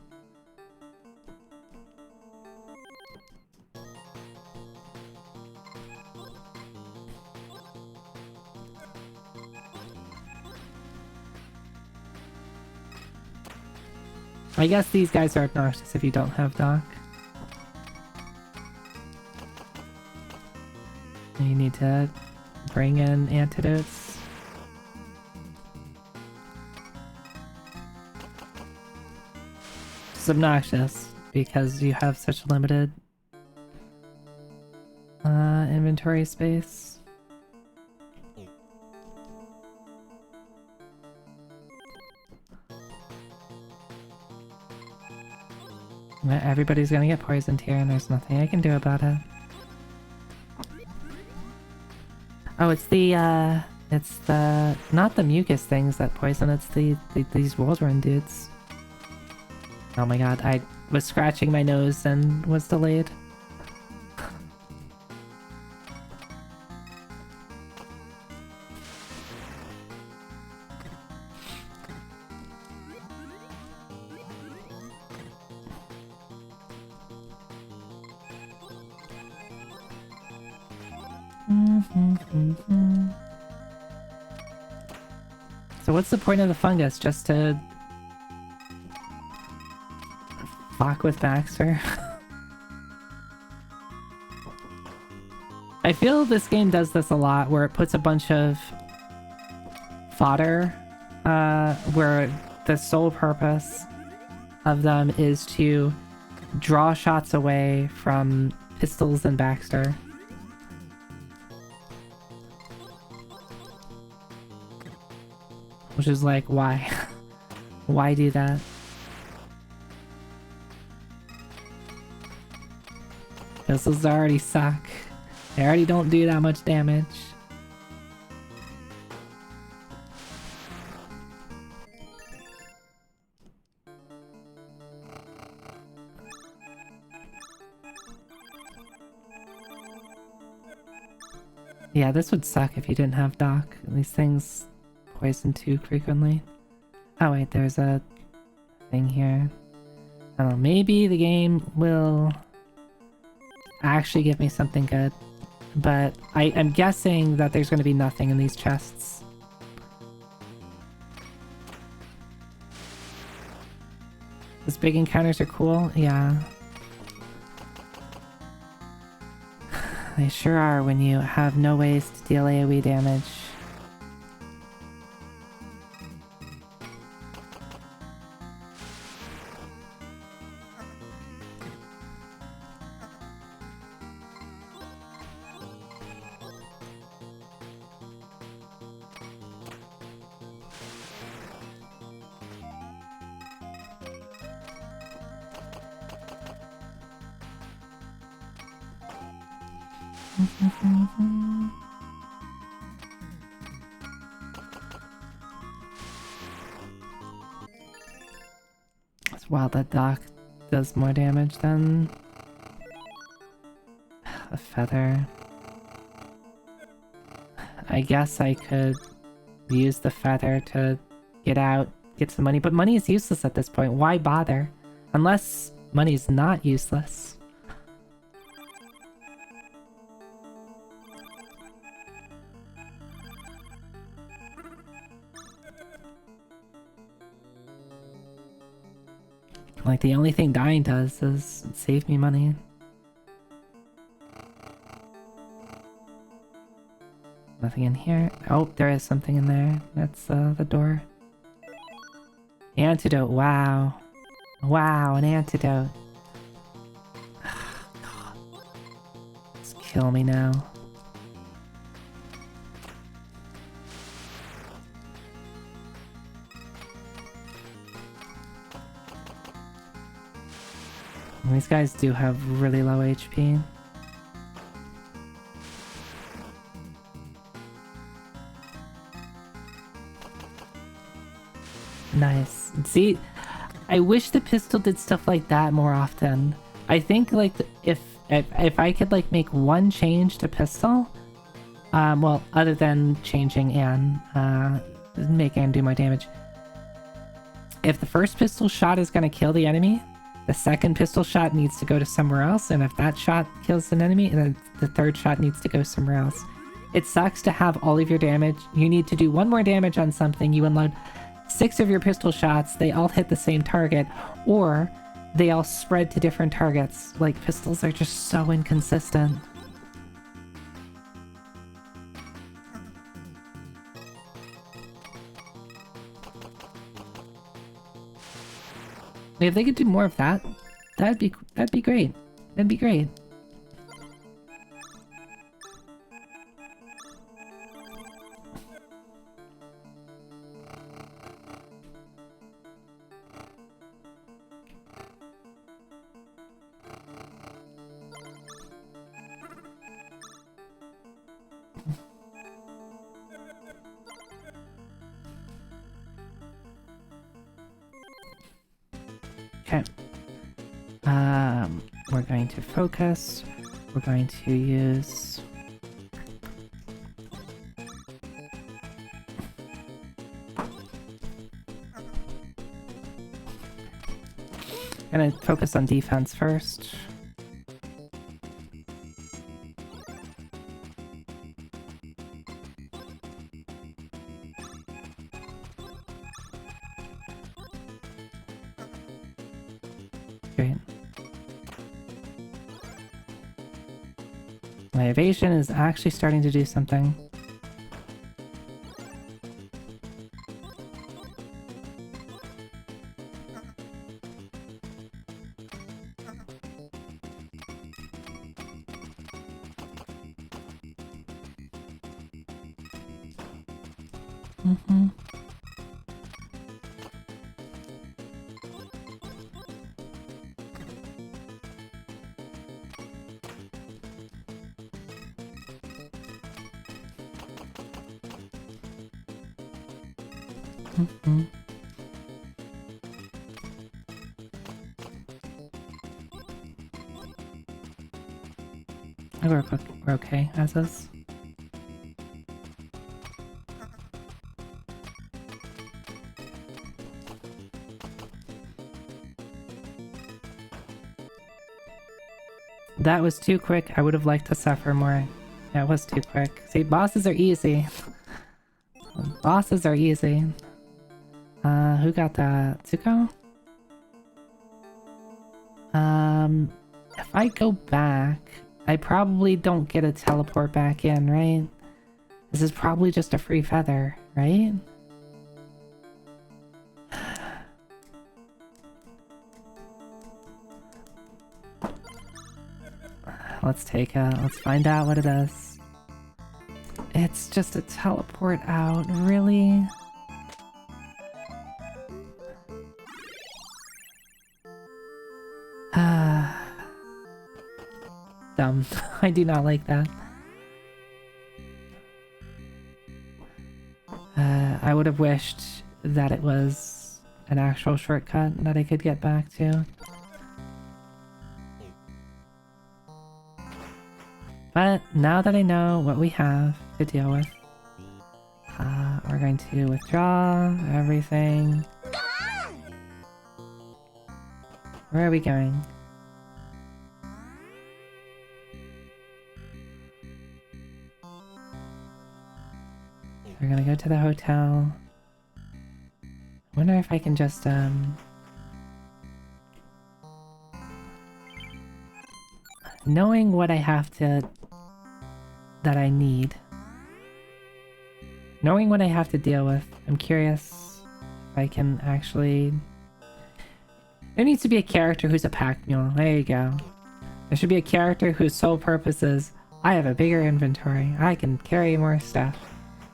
I guess these guys are obnoxious if you don't have Doc. You need to bring in antidotes. It's obnoxious because you have such limited inventory space. Everybody's gonna get poisoned here and there's nothing I can do about it. Oh, it's the not the mucus things that poison, it's these Waldron dudes. Oh my god, I was scratching my nose and was delayed. So what's the point of the fungus? Just to fuck with Baxter? I feel this game does this a lot, where it puts a bunch of fodder, where the sole purpose of them is to draw shots away from pistols and Baxter. Which is like, why? Why do that? Pistols already suck. They already don't do that much damage. Yeah, this would suck if you didn't have Doc. These things poison too frequently. Oh wait, there's a thing here. I don't know, maybe the game will actually give me something good. But I'm guessing that there's going to be nothing in these chests. These big encounters are cool, yeah. They sure are when you have no ways to deal AoE damage. It's wild that Doc does more damage than a feather. I guess I could use the feather to get out, get some money, but money is useless at this point. Why bother? Unless money's not useless. Like, the only thing dying does is save me money. Nothing in here. Oh, there is something in there. That's the door. Antidote, wow. Wow, an antidote. God. Just kill me now. These guys do have really low HP. Nice. See, I wish the pistol did stuff like that more often. I think like if I could like make one change to pistol, well, other than changing Anne, make Anne do more damage. If the first pistol shot is gonna kill the enemy, the second pistol shot needs to go to somewhere else, and if that shot kills an enemy, then the third shot needs to go somewhere else. It sucks to have all of your damage. You need to do one more damage on something, you unload 6 of your pistol shots, they all hit the same target, or they all spread to different targets. Like, pistols are just so inconsistent. If they could do more of that, that'd be great. That'd be great. Okay. We're going to focus. We're going to use... Gonna focus on defense first. Great. My evasion is actually starting to do something. We're okay as is. That was too quick. I would have liked to suffer more. Yeah, it was too quick. See, bosses are easy. Bosses are easy. Who got that? Zuko? If I go back, I probably don't get a teleport back in, right? This is probably just a free feather, right? Let's find out what it is. It's just a teleport out, really? Dumb. I do not like that. I would have wished that it was an actual shortcut that I could get back to. But now that I know what we have to deal with, we're going to withdraw everything. Where are we going? We're gonna go to the hotel. I wonder if I can just, knowing what I have to... that I need. Knowing what I have to deal with, I'm curious if I can actually... There needs to be a character who's a pack mule. There you go. There should be a character whose sole purpose is, I have a bigger inventory. I can carry more stuff.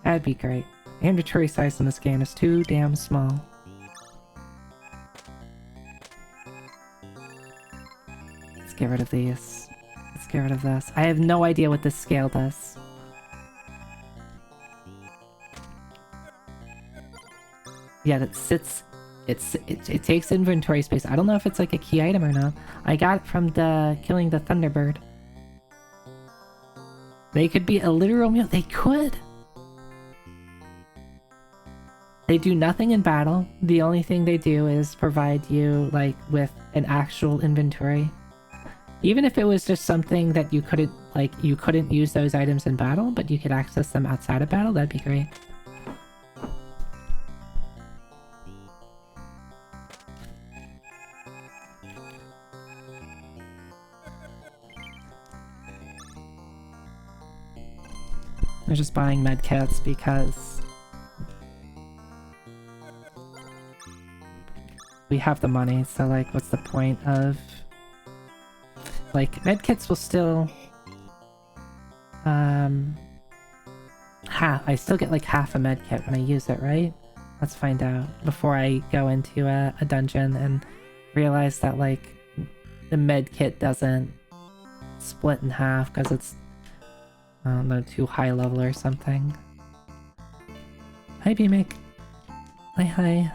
That'd be great. The inventory size in this game is too damn small. Let's get rid of these. Let's get rid of this. I have no idea what this scale does. Yeah, that sits... It takes inventory space. I don't know if it's like a key item or not. I got it from killing the Thunderbird. They could be a literal meal. They could! They do nothing in battle. The only thing they do is provide you, like, with an actual inventory. Even if it was just something that you couldn't use those items in battle, but you could access them outside of battle, that'd be great. I'm just buying medkits because we have the money, so like what's the point of... Like, medkits will still... I still get like half a medkit when I use it, right? Let's find out before I go into a dungeon and realize that like the medkit doesn't split in half because it's, I don't know, too high level or something. Hi, B-Mick. Hi.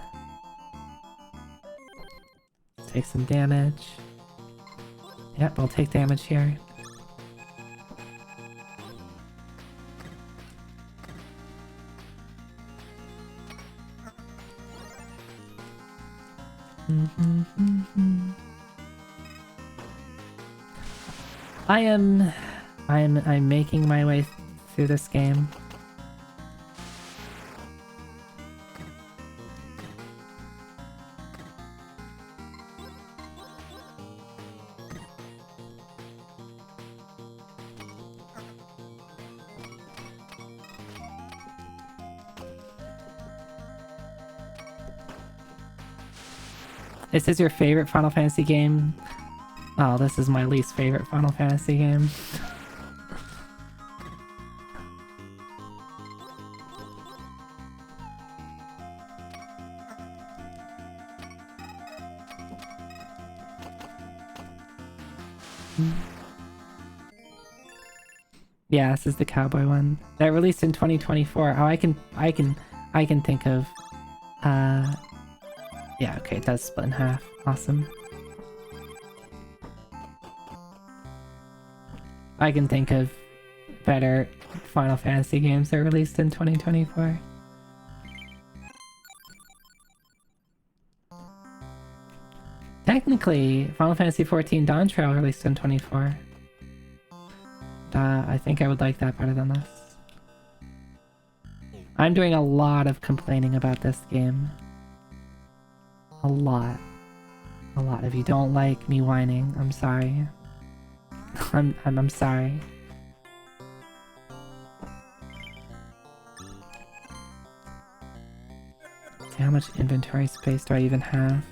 Take some damage. Yep, we'll take damage here. I'm making my way through this game. This is your favorite Final Fantasy game? Oh, this is my least favorite Final Fantasy game. Yeah, this is the cowboy one. That released in 2024. Oh, I can think of... Yeah, okay, it does split in half. Awesome. I can think of better Final Fantasy games that were released in 2024. Technically, Final Fantasy XIV Dawn Trail released in 24. I think I would like that better than this. I'm doing a lot of complaining about this game. A lot. If you don't like me whining, I'm sorry. I'm sorry. See, how much inventory space do I even have?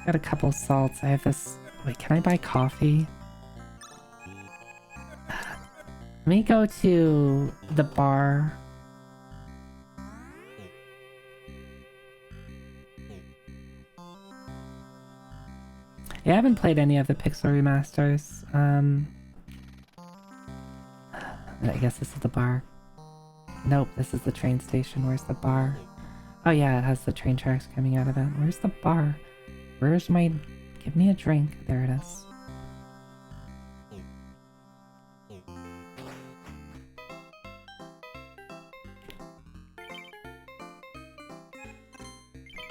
Got a couple salts. I have this... Wait, can I buy coffee? Let me go to the bar. Yeah, I haven't played any of the Pixel remasters. I guess this is the bar. Nope, this is the train station. Where's the bar? Oh yeah, it has the train tracks coming out of it. Where's the bar? Where's my... Give me a drink. There it is.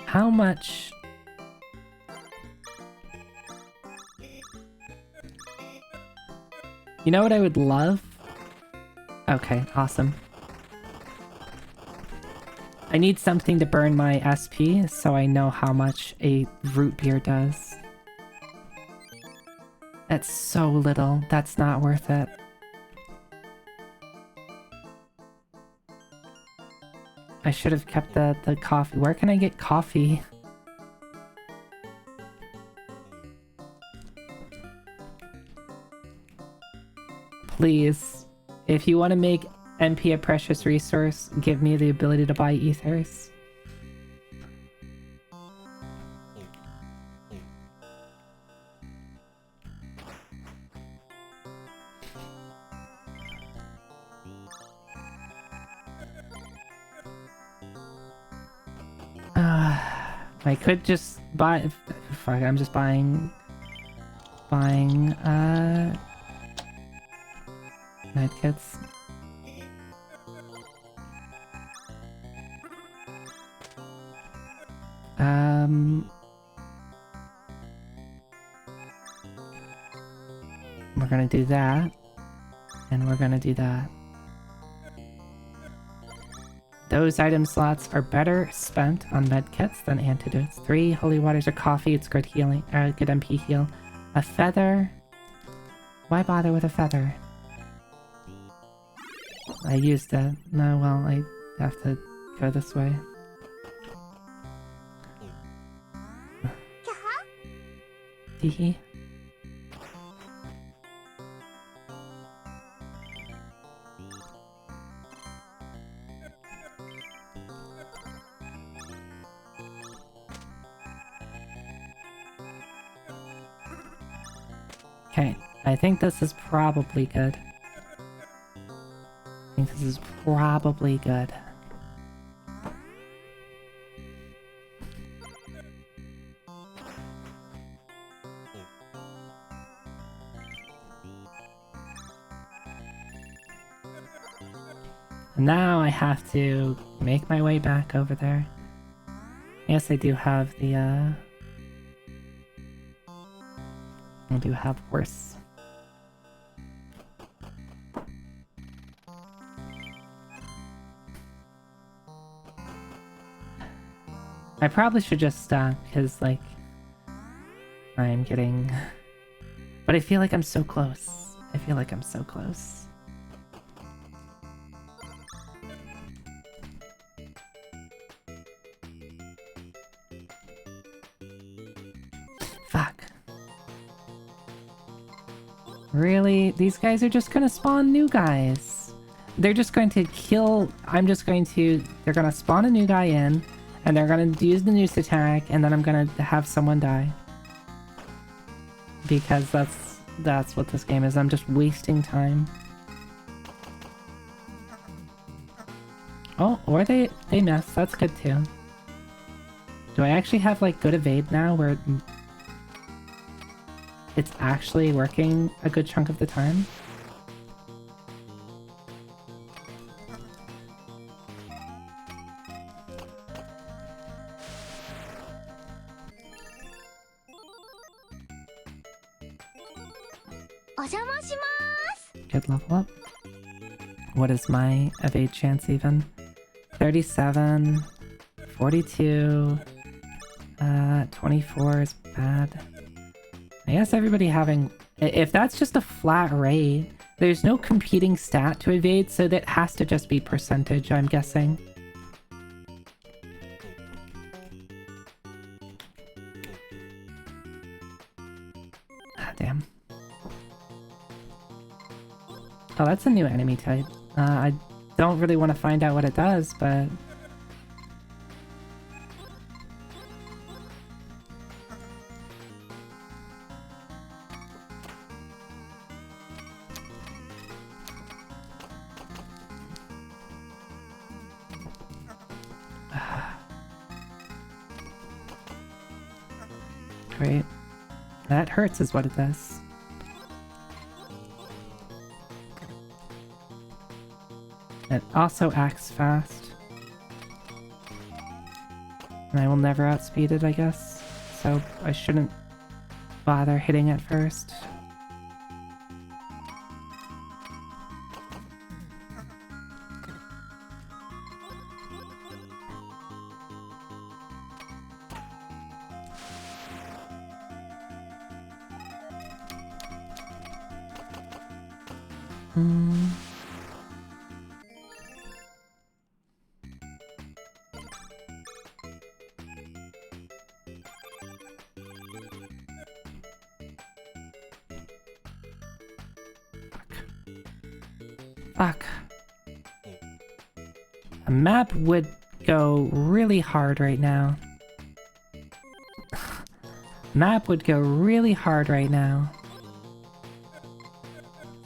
How much... You know what I would love? Okay, awesome. I need something to burn my SP so I know how much a root beer does. That's so little. That's not worth it. I should have kept the coffee. Where can I get coffee? Please, if you want to make MP a precious resource, give me the ability to buy ethers. I could just buy. Fuck, I'm just buying. Medkits. We're gonna do that, and we're gonna do that. Those item slots are better spent on medkits than antidotes. 3 holy waters or coffee, it's good healing, good MP heal. A feather? Why bother with a feather? I used it. No, well, I have to go this way. Teehee. Okay, I think this is probably good. I think this is probably good. Now I have to make my way back over there. Yes, I do have the, I do have horse. I probably should just stop, because, like, I am getting... But I feel like I'm so close. I feel like I'm so close. Fuck. Really? These guys are just gonna spawn new guys. They're just going to kill... They're gonna spawn a new guy in, and they're gonna use the noose attack, and then I'm gonna have someone die. Because that's what this game is. I'm just wasting time. Oh, or they miss. That's good too. Do I actually have, like, good evade now where it's actually working a good chunk of the time? Good level up. What is my evade chance even? 37, 42, 24 is bad. I guess everybody having... If that's just a flat rate, there's no competing stat to evade, so that has to just be percentage, I'm guessing. Ah, damn. Oh, that's a new enemy type. I don't really want to find out what it does, but... Great. That hurts is what it does. It also acts fast. And I will never outspeed it, I guess. So I shouldn't bother hitting it first. Fuck. A map would go really hard right now. Map would go really hard right now.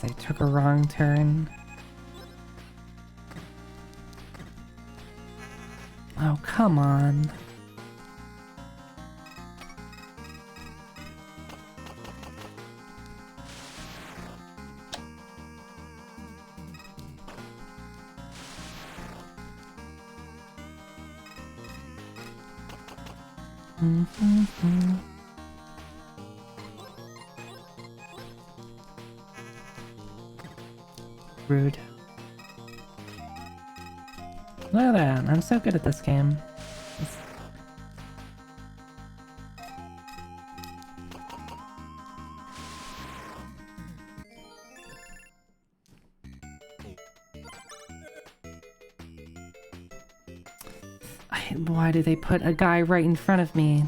I took a wrong turn. Oh, come on. Rude. Look at that, I'm so good at this game. Why do they put a guy right in front of me?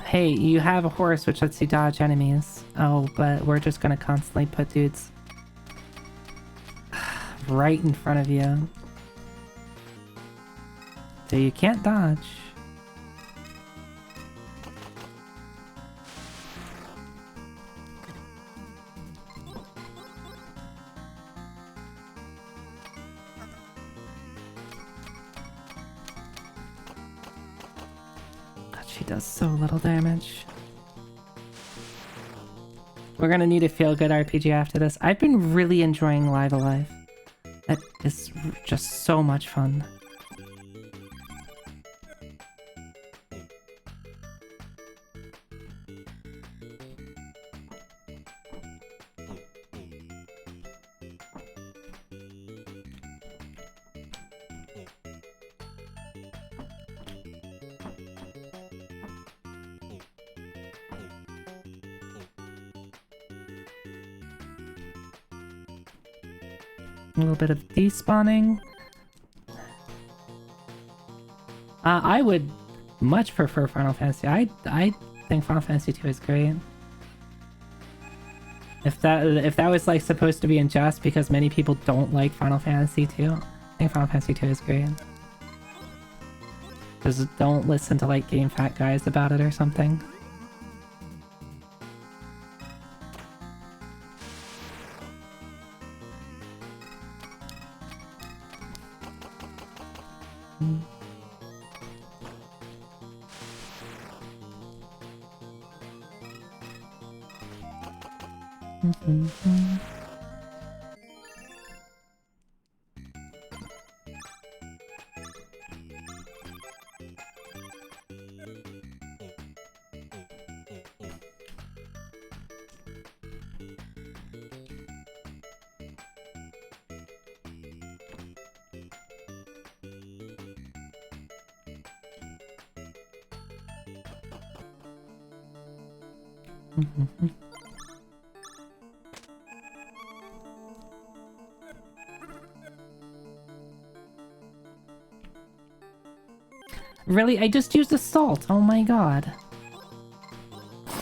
Hey, you have a horse which lets you dodge enemies. Oh, but we're just gonna constantly put dudes right in front of you. So you can't dodge. God, she does so little damage. We're gonna need a feel-good RPG after this. I've been really enjoying Live Alive. That is just so much fun. A little bit of despawning. I would much prefer Final Fantasy. I think Final Fantasy 2 is great. If that was like supposed to be unjust because many people don't like Final Fantasy 2, I think Final Fantasy 2 is great. Just don't listen to like game fat guys about it or something. Really? I just used assault. Oh my god.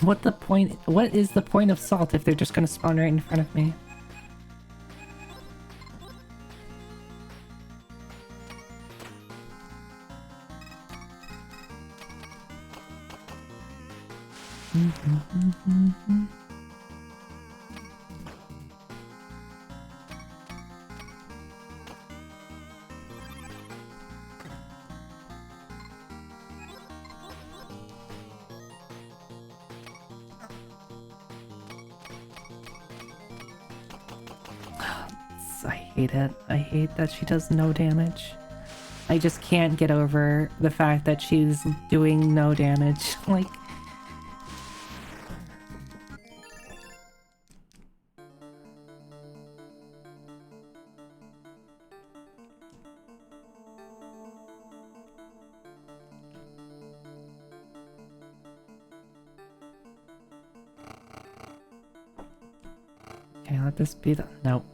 What the point? What is the point of salt if they're just gonna spawn right in front of me? I hate it. I hate that she does no damage. I just can't get over the fact that she's doing no damage. Like... Okay, let this be the... Nope.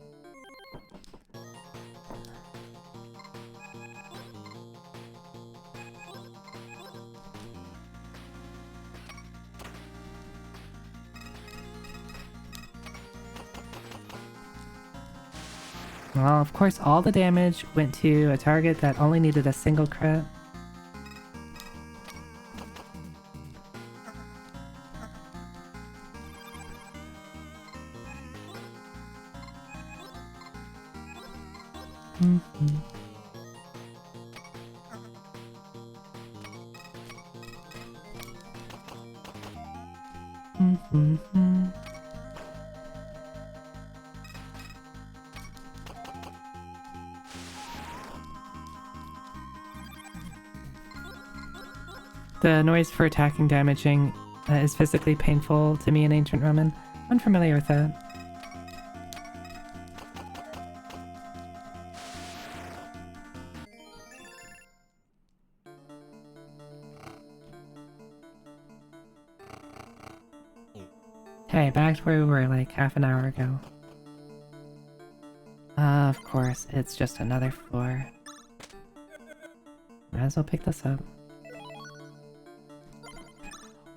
Well, of course, all the damage went to a target that only needed a single crit. Mm-hmm. Mm-hmm. The noise for attacking damaging is physically painful to me in Ancient Roman. Unfamiliar with that. Okay, back to where we were like half an hour ago. Of course, it's just another floor. Might as well pick this up.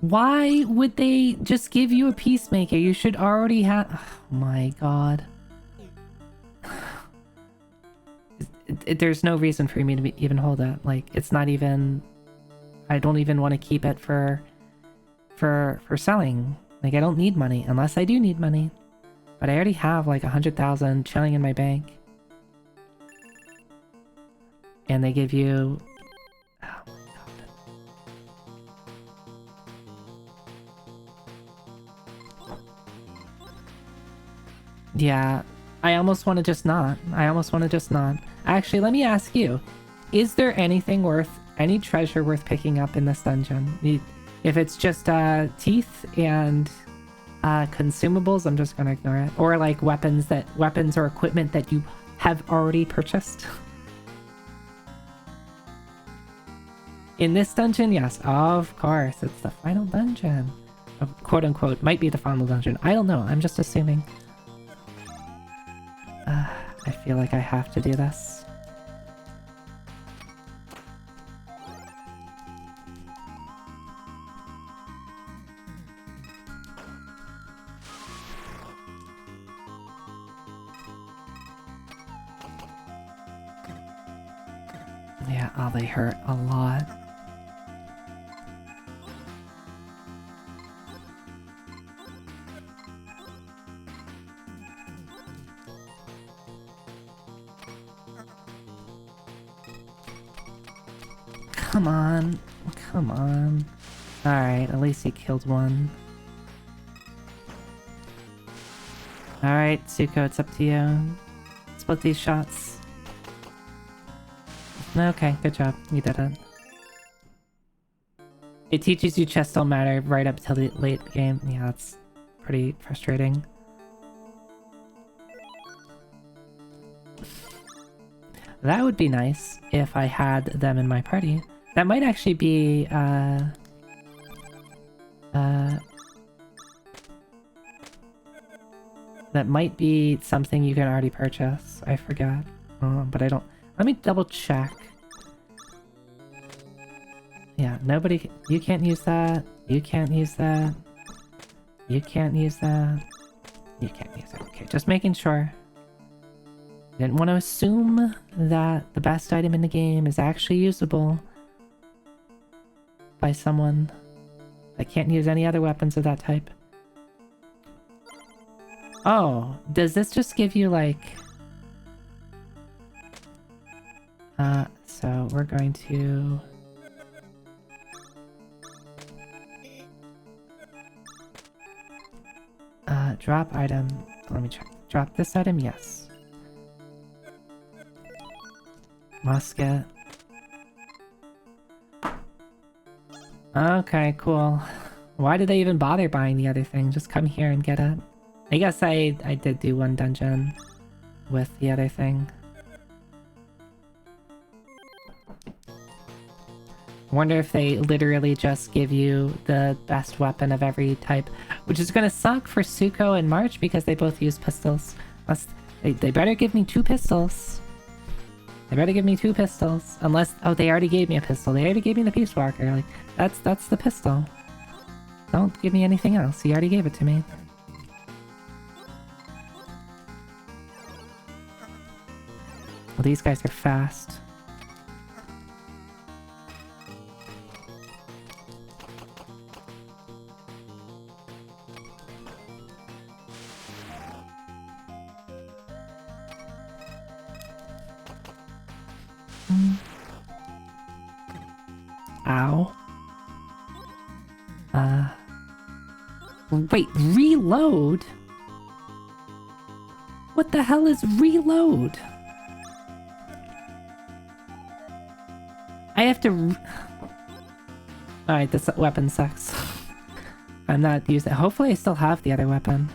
Why would they just give you a peacemaker? You should already have... Oh my god. There's no reason for me to even hold that. Like, it's not even... I don't even want to keep it for selling. Like, I don't need money, unless I do need money. But I already have like 100,000 chilling in my bank. And they give you... Oh my god. Yeah, I almost want to just not. Actually, let me ask you. Is there anything worth... any treasure worth picking up in this dungeon? If it's just teeth and consumables, I'm just gonna ignore it. Or like weapons or equipment that you have already purchased. In this dungeon, yes, of course, it's the final dungeon. Quote unquote, might be the final dungeon. I don't know, I'm just assuming. I feel like I have to do this. Yeah, oh, they hurt a lot. Come on. Come on. Alright, at least he killed one. Alright, Tsuko, it's up to you. Split these shots. Okay, good job. You did it. It teaches you chests don't matter right up till the late game. Yeah, that's pretty frustrating. That would be nice if I had them in my party. That might actually be, that might be something you can already purchase. I forgot. But I don't... Let me double check. Yeah, nobody... You can't use that. You can't use that. You can't use that. You can't use it. Okay, just making sure. Didn't want to assume that the best item in the game is actually usable by someone that can't use any other weapons of that type. Oh, does this just give you like... so we're going to... drop item. Let me check. Drop this item? Yes. Musket. Okay, cool. Why did they even bother buying the other thing? Just come here and get it. I guess I did do one dungeon with the other thing. I wonder if they literally just give you the best weapon of every type, which is gonna suck for Tsuko and March because they both use pistols. They better give me 2 pistols. They better give me 2 pistols. Unless... Oh, they already gave me a pistol. They already gave me the Peace Walker. Like, that's the pistol. Don't give me anything else. He already gave it to me. Well, these guys are fast. Ow. Wait, reload? What the hell is reload? I have to... Alright, this weapon sucks. I'm not using it. Hopefully I still have the other weapon.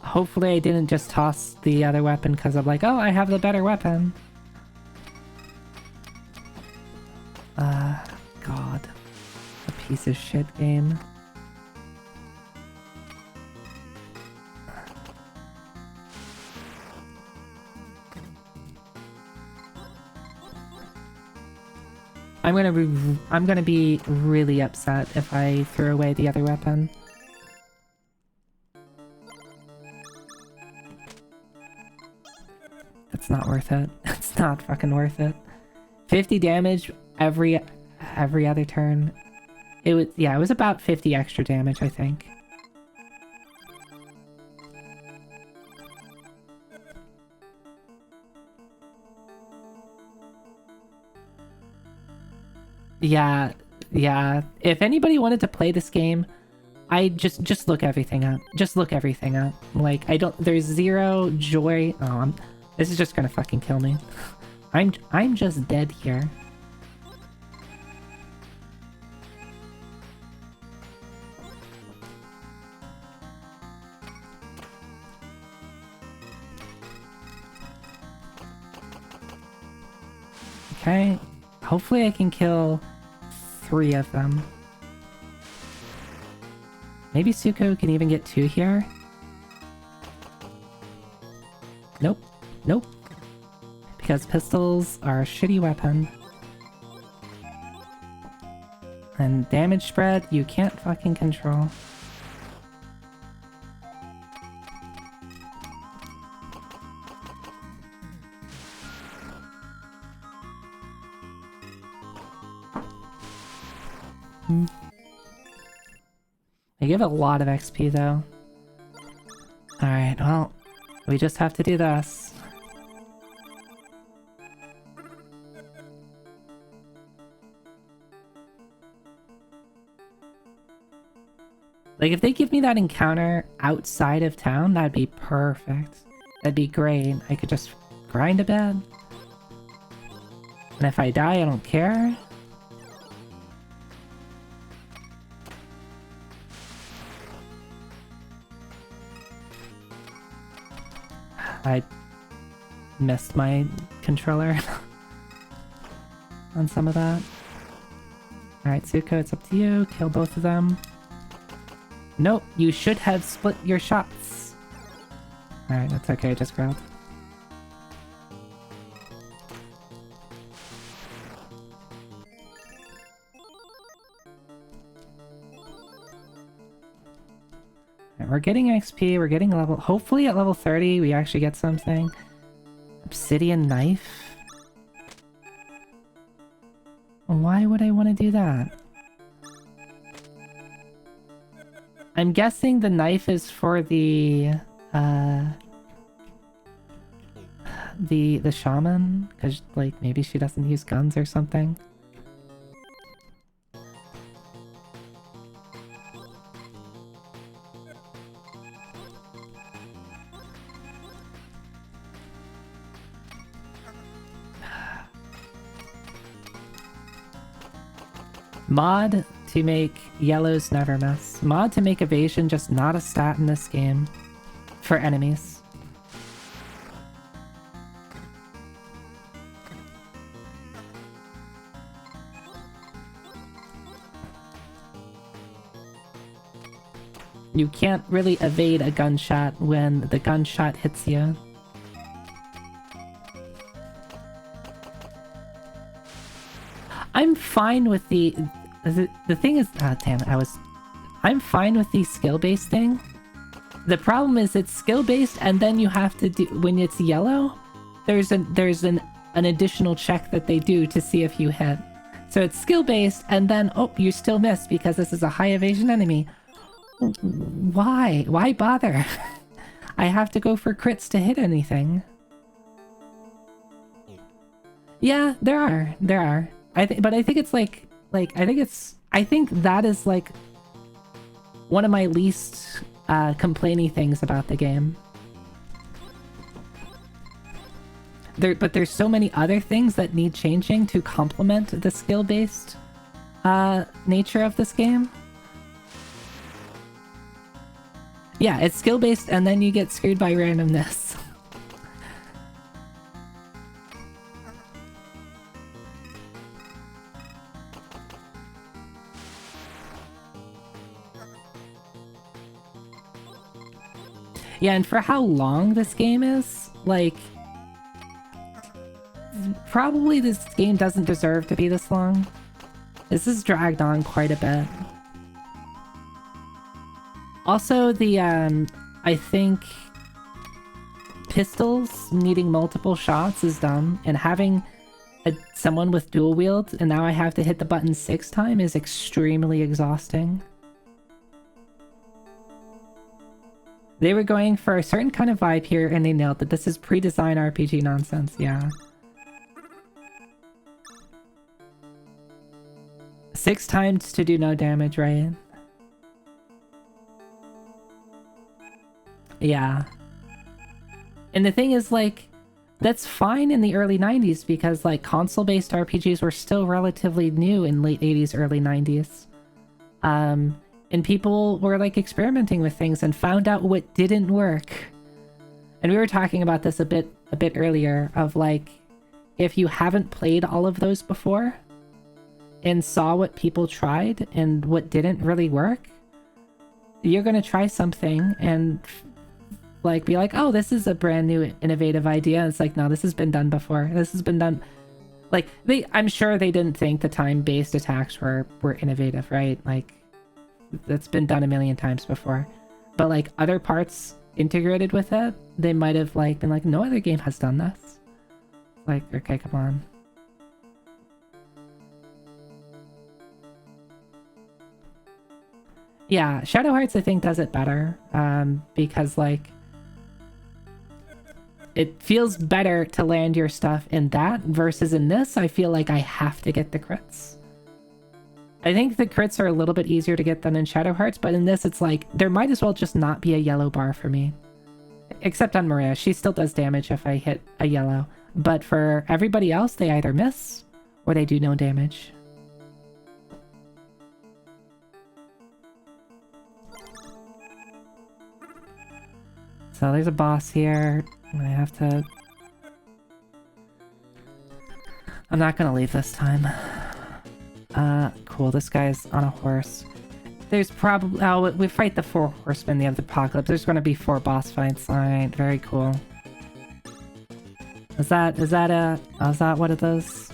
Hopefully I didn't just toss the other weapon because I'm like, oh, I have the better weapon. God. A piece of shit game. I'm gonna be really upset if I throw away the other weapon. It's not worth it. It's not fucking worth it. 50 damage every other turn. It was about 50 extra damage, I think. Yeah. If anybody wanted to play this game, I just look everything up. Just look everything up. Like, there's zero joy. Oh, this is just gonna fucking kill me. I'm just dead here. Okay, hopefully I can kill 3 of them. Maybe Suko can even get 2 here? Nope. Nope. Because pistols are a shitty weapon. And damage spread, you can't fucking control. They give a lot of XP though. Alright, well, we just have to do this. Like, if they give me that encounter outside of town, that'd be perfect. That'd be great. I could just grind a bit. And if I die, I don't care. I missed my controller on some of that. Alright, Tsuko, it's up to you. Kill both of them. Nope, you should have split your shots. Alright, that's okay, I just grabbed. Alright, we're getting XP, we're getting level... Hopefully at level 30 we actually get something. Obsidian knife? Why would I want to do that? I'm guessing the knife is for the shaman, because like maybe she doesn't use guns or something. Mod to make yellows never miss. Mod to make evasion just not a stat in this game. For enemies. You can't really evade a gunshot when the gunshot hits you. I'm fine with the thing is, ah, damn it, I'm fine with the skill-based thing, The problem is it's skill-based, and then you have to do... When it's yellow, there's an additional check that they do to see if you hit. So it's skill-based, and then, oh, you still missed because this is a high evasion enemy. Why? Why bother? I have to go for crits to hit anything. Yeah, there are. But I think it's I think that is like one of my least complainy things about the game. But there's so many other things that need changing to complement the skill-based nature of this game. Yeah, it's skill-based and then you get screwed by randomness. Yeah, and for how long this game is, like... Probably this game doesn't deserve to be this long. This is dragged on quite a bit. Also, the, I think... pistols needing multiple shots is dumb, and having someone with dual wield, and now I have to hit the button 6 times, is extremely exhausting. They were going for a certain kind of vibe here, and they nailed it. This is pre-design RPG nonsense, yeah. 6 times to do no damage, right? Yeah. And the thing is, like, that's fine in the early 90s because, like, console-based RPGs were still relatively new in late 80s, early 90s. And people were, like, experimenting with things and found out what didn't work. And we were talking about this a bit earlier, of, like, if you haven't played all of those before and saw what people tried and what didn't really work, you're gonna try something and... like, be like, oh, this is a brand new innovative idea. And it's like, no, this has been done before. This has been done... Like, I'm sure they didn't think the time-based attacks were innovative, right? Like, that's been done a million times before. But, like, other parts integrated with it, they might have, like, been like, no other game has done this. Like, okay, come on. Yeah, Shadow Hearts, I think, does it better. Because, like... it feels better to land your stuff in that, versus in this, I feel like I have to get the crits. I think the crits are a little bit easier to get than in Shadow Hearts, but in this it's like, there might as well just not be a yellow bar for me. Except on Maria, she still does damage if I hit a yellow. But for everybody else, they either miss, or they do no damage. So there's a boss here. I have to... I'm not gonna leave this time. Cool, this guy's on a horse. There's probably... oh, we fight the 4 horsemen, the apocalypse. There's gonna be 4 boss fights. Alright, very cool. Is that what it is?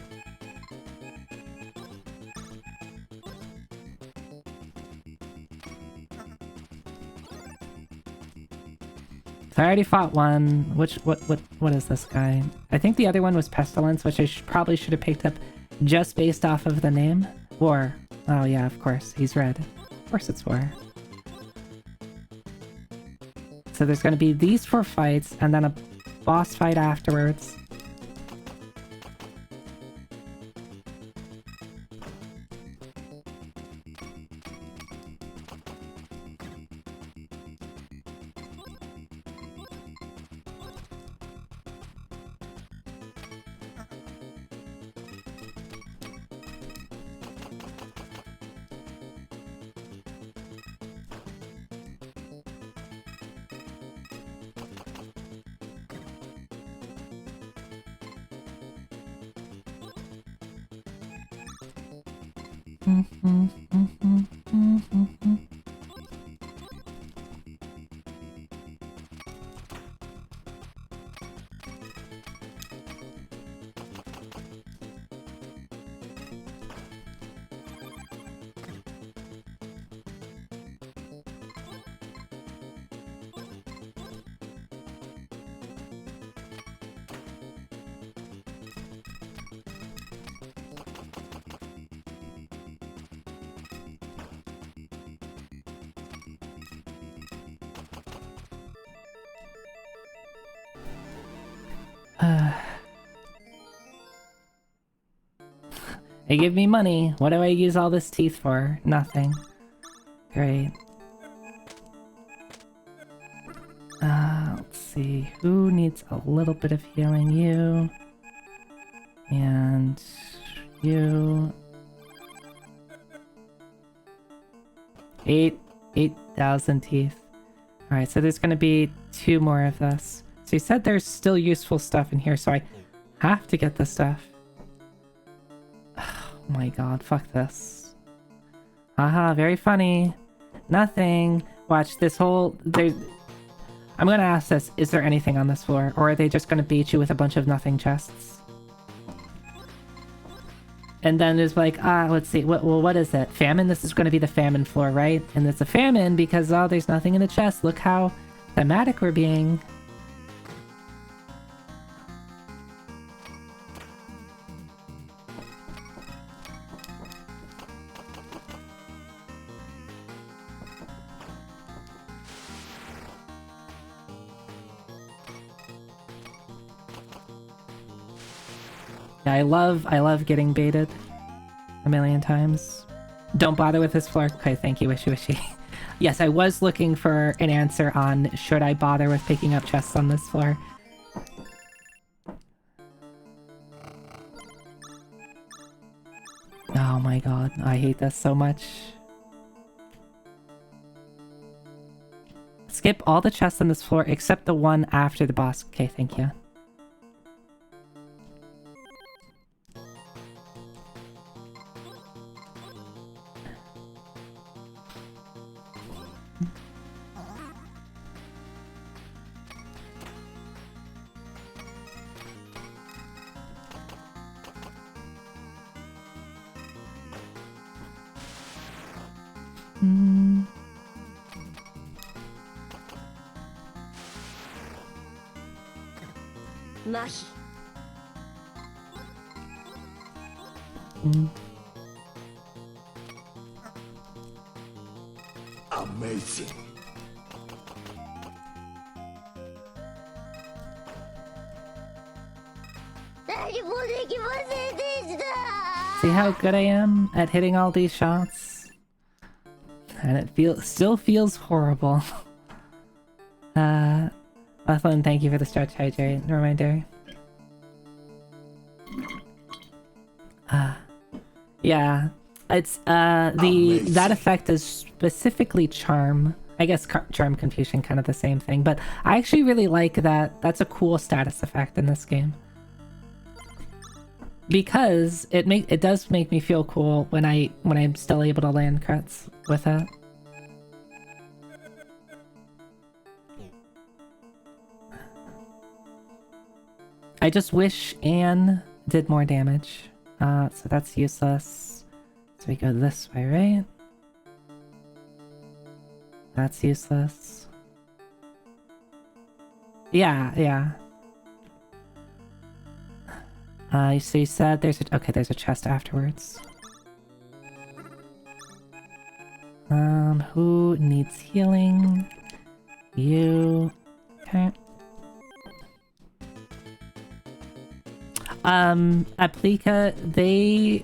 So I already fought one. What is this guy? I think the other one was Pestilence, which I probably should have picked up just based off of the name. War. Oh yeah, of course. He's red. Of course it's War. So there's gonna be these 4 fights, and then a boss fight afterwards. They give me money. What do I use all this teeth for? Nothing. Great. Let's see. Who needs a little bit of healing? You. And you. 8,000 teeth. Alright, so there's gonna be 2 more of this. So you said there's still useful stuff in here, so I have to get this stuff. Oh my god, fuck this. Haha, very funny. Nothing. Watch this whole... I'm gonna ask this, is there anything on this floor? Or are they just gonna beat you with a bunch of nothing chests? And then there's like, let's see, what is it? Famine? This is gonna be the famine floor, right? And it's a famine because, oh, there's nothing in the chest. Look how thematic we're being. Yeah, I love getting baited a million times. Don't bother with this floor. Okay, thank you, Wishy Wishy. Yes, I was looking for an answer on should I bother with picking up chests on this floor. Oh my god, I hate this so much. Skip all the chests on this floor except the one after the boss. Okay, thank you.
Mahi.
Amazing.
See how good I am at hitting all these shots? And it still feels horrible. Lachlan, thank you for the stretch hydrate reminder. Yeah, it's that effect is specifically charm. I guess charm confusion, kind of the same thing, but I actually really like that. That's a cool status effect in this game because it does make me feel cool when I'm still able to land crits with it. I just wish Anne did more damage. So that's useless. So we go this way, right? That's useless. Yeah. So you said there's a chest afterwards. Who needs healing? You. Okay. Aplika, they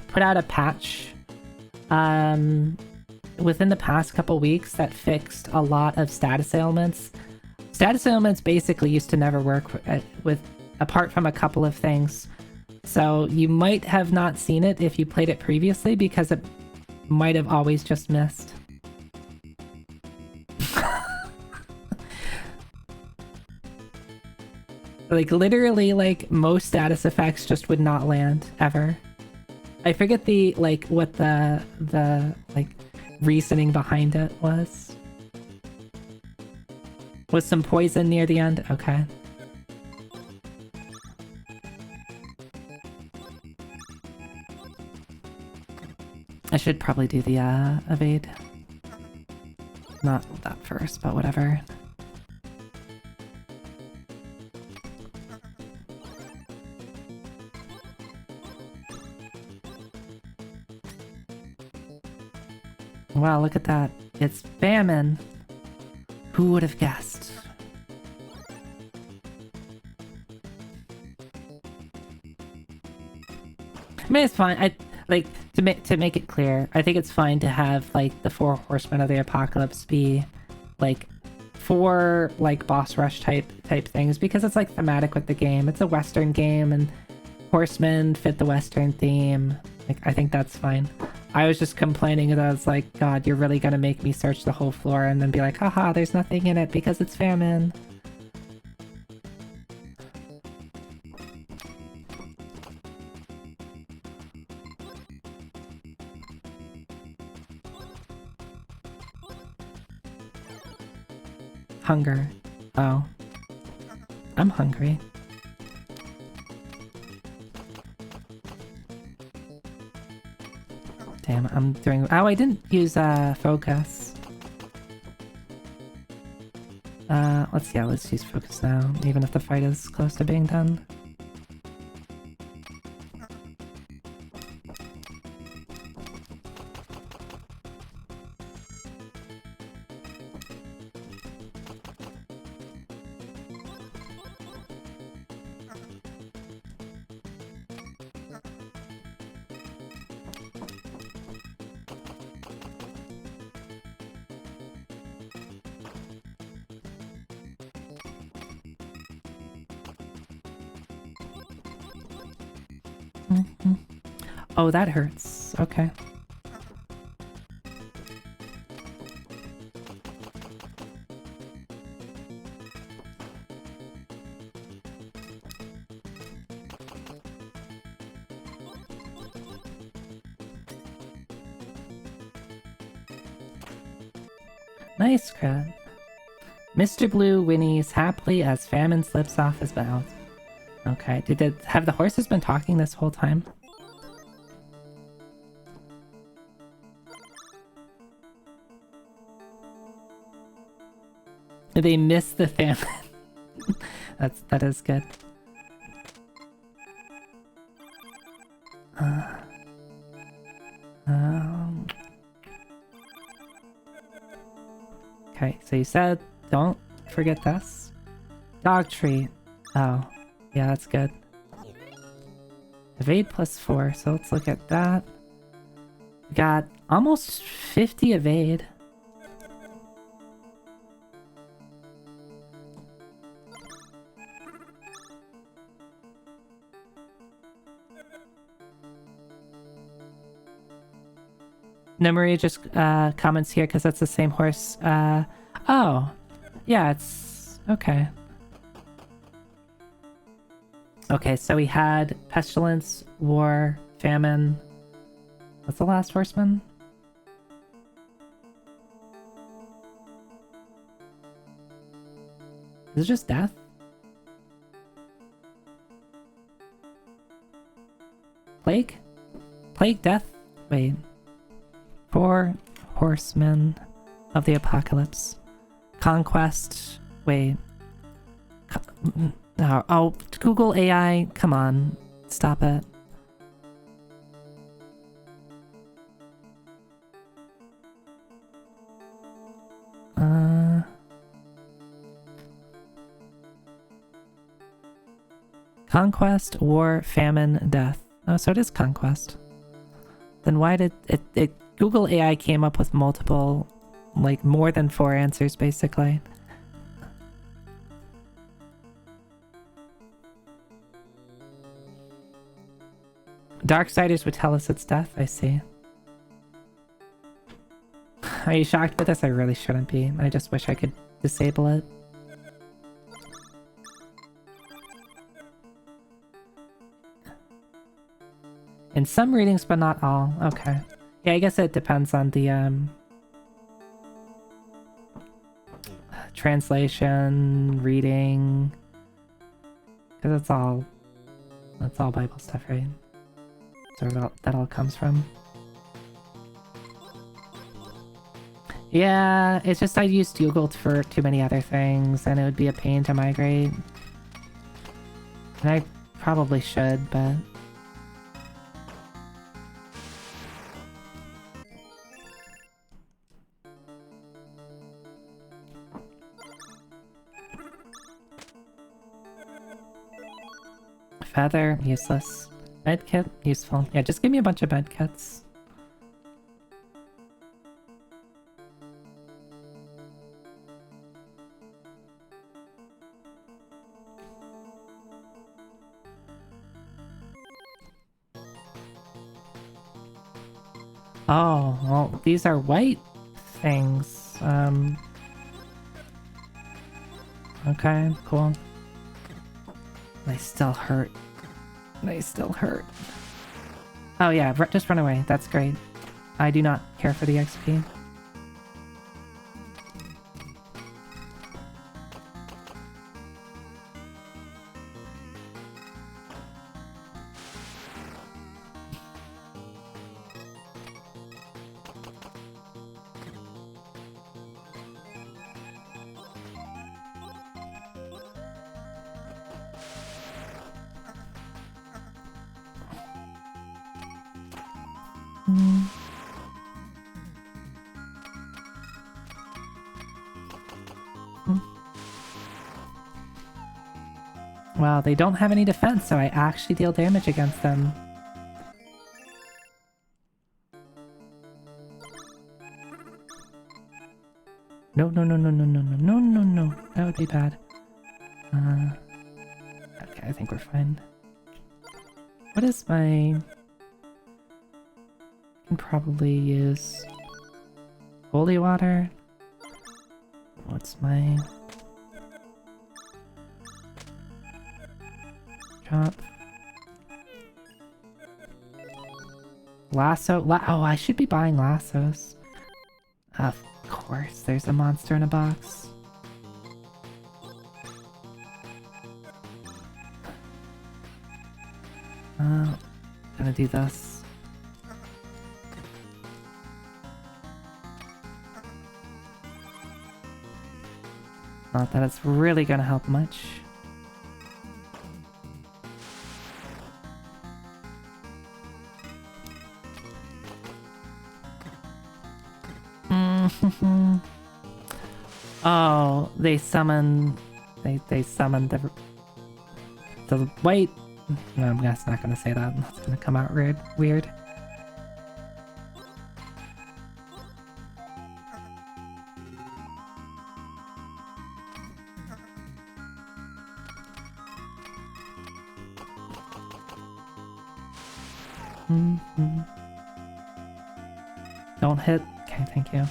put out a patch within the past couple weeks that fixed a lot of status ailments. Status ailments basically used to never work with apart from a couple of things. So you might have not seen it if you played it previously because it might have always just missed. Like, literally, like, most status effects just would not land, ever. I forget what the reasoning behind it was. Was some poison near the end? Okay. I should probably do the, evade. Not that first, but whatever. Wow, look at that. It's famine. Who would have guessed? mean, it's fine. I like to make it clear. I think it's fine to have like the 4 horsemen of the apocalypse be like 4 like boss rush type things because it's like thematic with the game. It's a Western game and horsemen fit the Western theme. Like I think that's fine. I was just complaining that I was like, God, you're really gonna make me search the whole floor and then be like, haha, there's nothing in it because it's famine. Hunger. Oh. I'm hungry. Damn, I'm doing... Oh, I didn't use focus. Let's use focus now, even if the fight is close to being done. Oh, that hurts. Okay. Nice, Crab. Mr. Blue whinnies happily as famine slips off his mouth. Okay, have the horses been talking this whole time? They miss the famine. That is good. Okay, so you said don't forget this. Dog treat. Oh, yeah, that's good. Evade +4, so let's look at that. We got almost 50 evade. Maria just comments here because that's the same horse. Oh, yeah, it's okay. Okay, so we had pestilence, war, famine. What's the last horseman? Is it just death? Plague? Plague, death? Wait. 4 horsemen of the apocalypse. Conquest. Wait. Oh, Google AI. Come on. Stop it. Conquest, war, famine, death. Oh, so it is conquest. Then why did it Google AI came up with multiple, like more than 4 answers basically. Darksiders would tell us it's death, I see. Are you shocked by this? I really shouldn't be. I just wish I could disable it. In some readings, but not all. Okay. Yeah, I guess it depends on the translation, reading, because that's all Bible stuff, right? So that all comes from. Yeah, it's just I used Google for too many other things, and it would be a pain to migrate. And I probably should, but. Feather, useless. Medkit, useful. Yeah, just give me a bunch of medkits. Oh, well, these are white things. Okay, cool. They still hurt. They still hurt. Oh yeah, just run away. That's great. I do not care for the XP. Wow, they don't have any defense, so I actually deal damage against them. No, no, no, no, no, no, no, no, no, no. That would be bad. Okay, I think we're fine. What is my... I can probably use... holy water. What's my... drop? Lasso? Oh, I should be buying lassos. Of course, there's a monster in a box. Gonna do this. Not that it's really gonna help much. Oh, they summon... They summoned the wait! No, I'm just not gonna say that. That's gonna come out weird. Don't hit. Okay, thank you.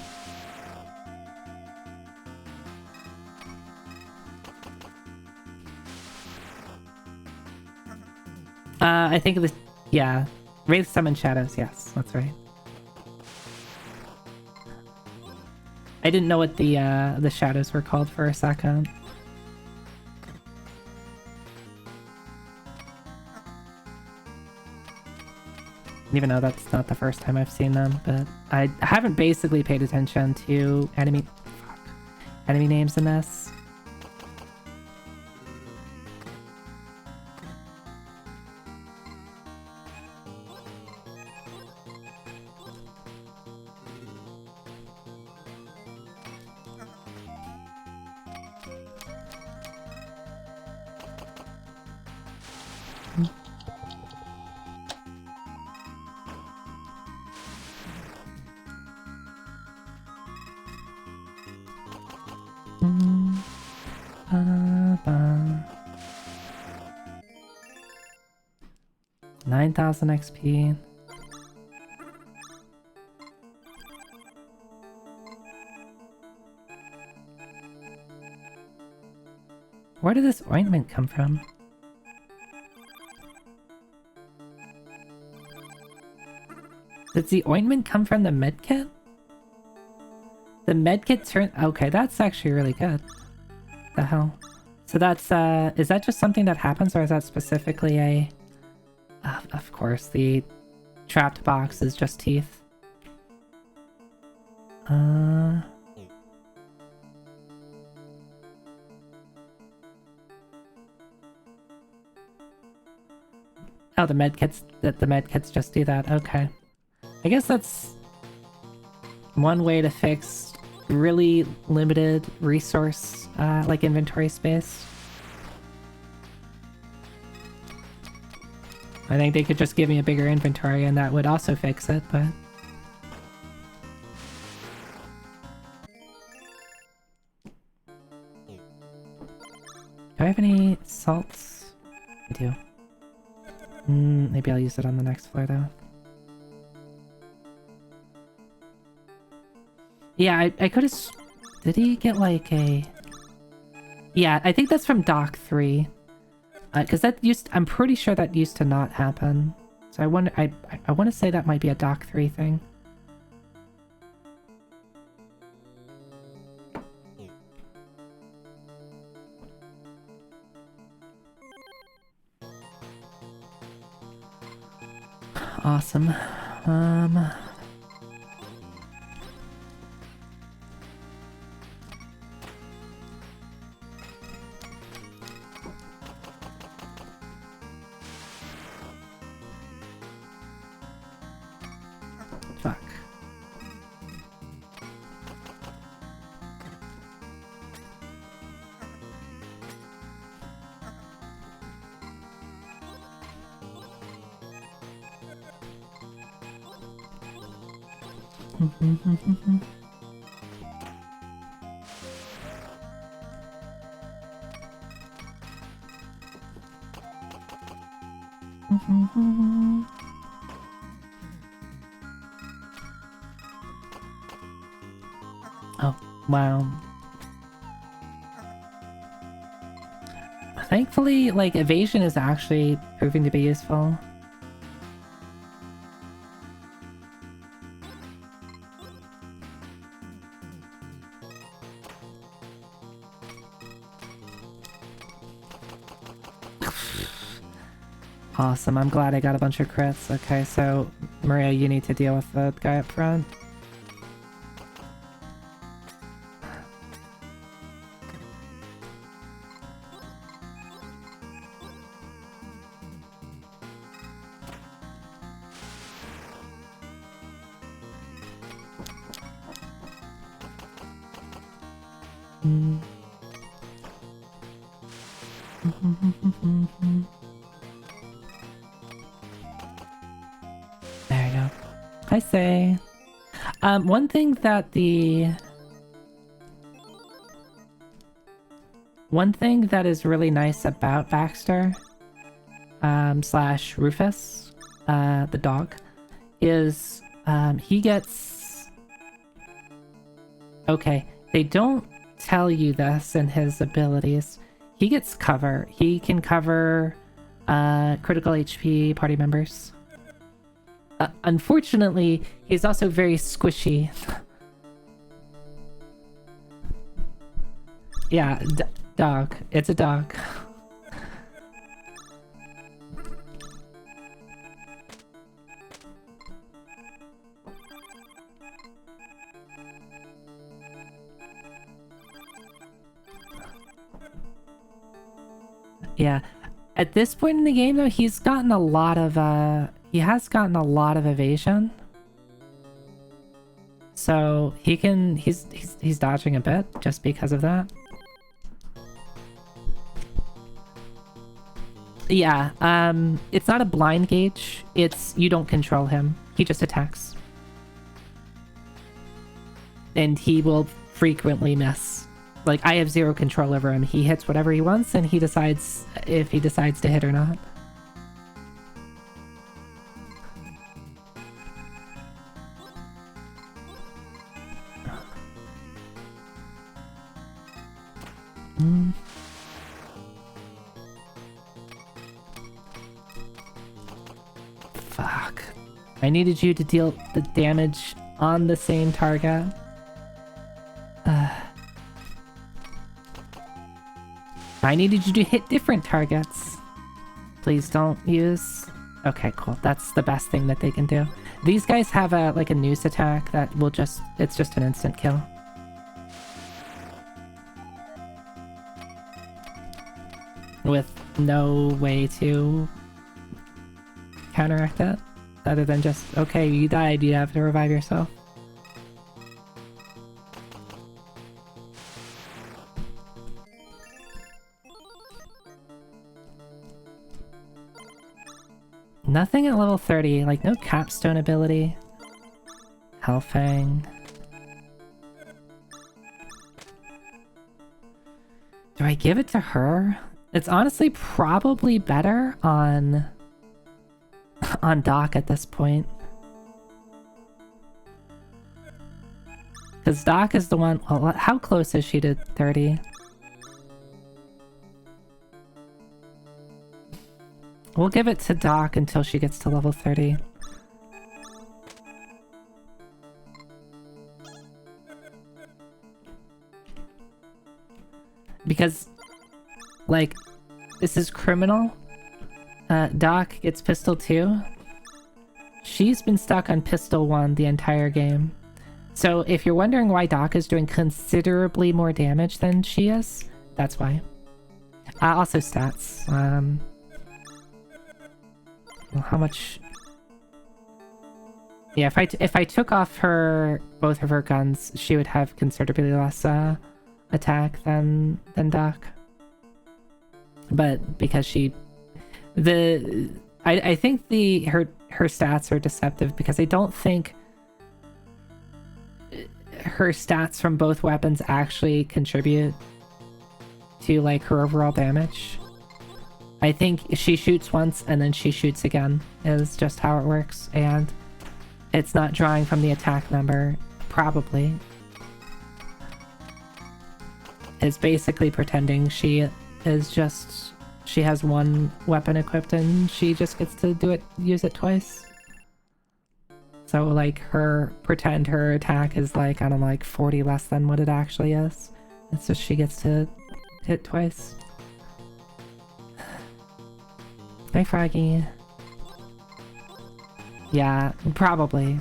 I think it was... yeah. Wraith Summon Shadows, yes, that's right. I didn't know what the shadows were called for a second. Even though that's not the first time I've seen them, but I haven't basically paid attention to enemy names in this. Ba-ba. 9,000 XP. Where did this ointment come from? Did the ointment come from the medkit? The medkit turn... okay, that's actually really good. The hell? So that's, is that just something that happens, or is that specifically a... of course, the trapped box is just teeth. Oh, the medkits just do that. Okay. I guess that's one way to fix really limited resource, like inventory space. I think they could just give me a bigger inventory and that would also fix it, but... Do I have any salts? I do. Maybe I'll use it on the next floor though. Yeah, I could have... Did he get like a... Yeah, I think that's from Dock 3. Because that used... I'm pretty sure that used to not happen. So I want to say that might be a Dock 3 thing. Awesome. Fuck. Oh, wow. Thankfully, like, evasion is actually proving to be useful. Awesome, I'm glad I got a bunch of crits. Okay, so, Maria, you need to deal with the guy up front. There you go. I say. One thing that is really nice about Baxter, slash Rufus, the dog, is, he gets... Okay, they don't tell you this in his abilities. He gets cover. He can cover, critical HP party members. Unfortunately, he's also very squishy. Yeah, dog. It's a dog. Yeah. At this point in the game, though, he's gotten a lot of, he has gotten a lot of evasion. So he can, he's dodging a bit just because of that. Yeah, it's not a blind gauge. It's, you don't control him. He just attacks. And he will frequently miss. Like, I have zero control over him. He hits whatever he wants, and he decides if he decides to hit or not. Fuck. I needed you to deal the damage on the same target. I needed you to hit different targets. Please don't use... Okay, cool. That's the best thing that they can do. These guys have a like a noose attack that will just... It's just an instant kill. With no way to counteract it. Other than just, okay, you died, you have to revive yourself. Nothing at level 30, like no capstone ability. Hellfang. Do I give it to her? It's honestly probably better on Doc at this point. Because Doc is the one... Well, how close is she to 30? We'll give it to Doc until she gets to level 30. Because, like, this is criminal. Doc gets pistol 2. She's been stuck on pistol 1 the entire game. So if you're wondering why Doc is doing considerably more damage than she is, that's why. Also stats. Well, how much... Yeah, if I took off both of her guns, she would have considerably less attack than Doc. But because I think her stats are deceptive because I don't think her stats from both weapons actually contribute to like her overall damage. I think she shoots once and then she shoots again is just how it works, and it's not drawing from the attack number, probably. It's basically pretending she has one weapon equipped and she just gets to use it twice. So like pretend her attack is like, I don't know, like 40 less than what it actually is. It's just she gets to hit twice. Hi, Froggy. Yeah, probably.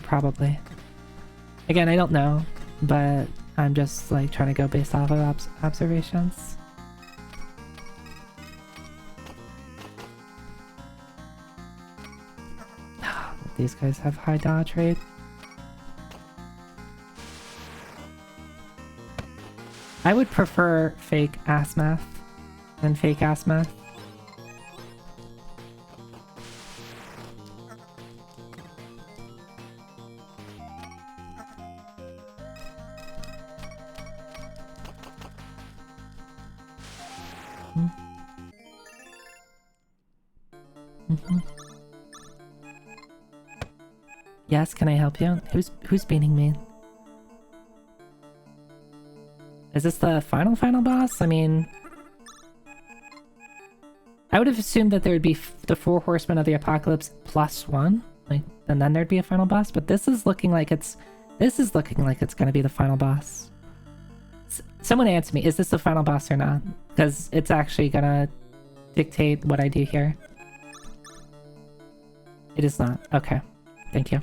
Again, I don't know, but I'm just like trying to go based off of observations. These guys have high dodge rate. I would prefer fake ass math than fake ass math. Yes, can I help you? Who's beating me? Is this the final boss? I mean, I would have assumed that there would be the 4 horsemen of the apocalypse plus 1, like, and then there'd be a final boss. But this is looking like it's gonna be the final boss. Someone answer me: is this the final boss or not? Because it's actually gonna dictate what I do here. It is not. Okay, thank you.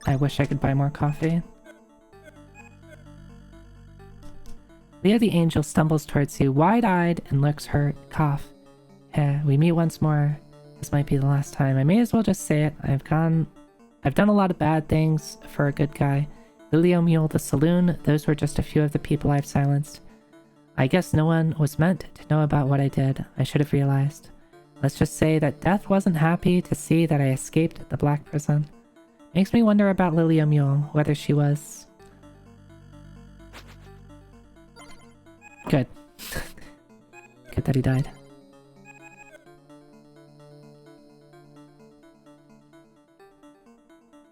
I wish I could buy more coffee. Leo the Angel stumbles towards you, wide-eyed, and looks hurt. Cough. We meet once more. This might be the last time. I may as well just say it. I've done a lot of bad things for a good guy. Lilio Mule, the saloon, those were just a few of the people I've silenced. I guess no one was meant to know about what I did. I should have realized. Let's just say that death wasn't happy to see that I escaped the black prison. Makes me wonder about Lilio Mule, whether she was... Good. Good that he died.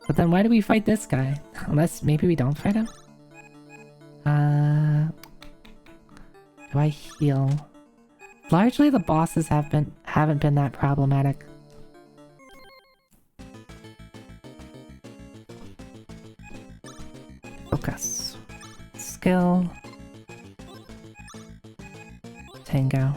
But then why do we fight this guy? Unless maybe we don't fight him? Do I heal? Largely the bosses haven't been that problematic. Focus. Skill. Tango.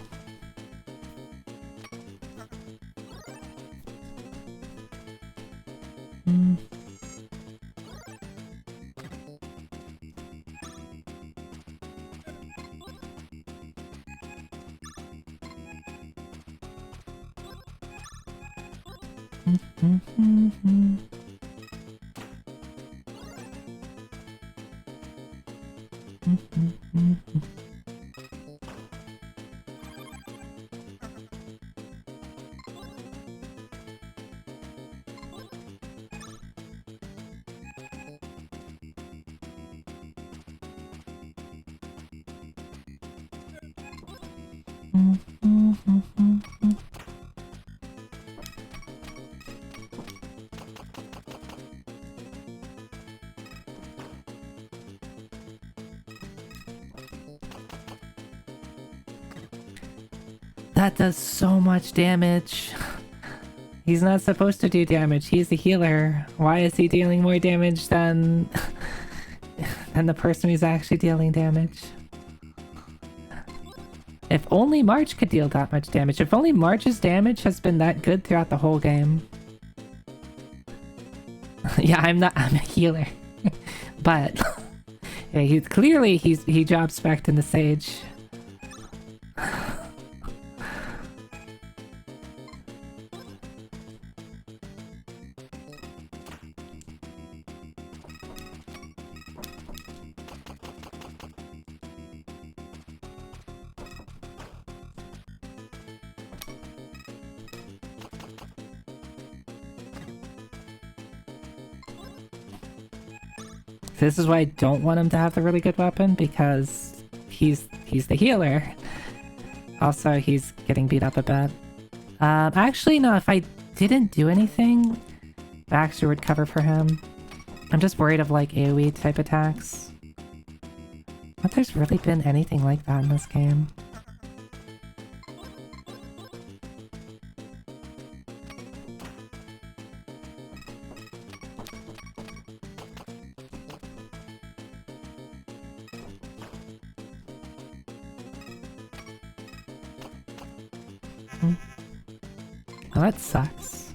That does so much damage. He's not supposed to do damage. He's the healer. Why is he dealing more damage than the person who's actually dealing damage? If only March could deal that much damage. If only March's damage has been that good throughout the whole game. Yeah, I'm a healer. But yeah, he job spec'd in the Sage. This is why I don't want him to have the really good weapon, because he's the healer. Also, he's getting beat up a bit. Actually, no, if I didn't do anything, Baxter would cover for him. I'm just worried of like AoE type attacks. But there's really been anything like that in this game. Oh, that sucks.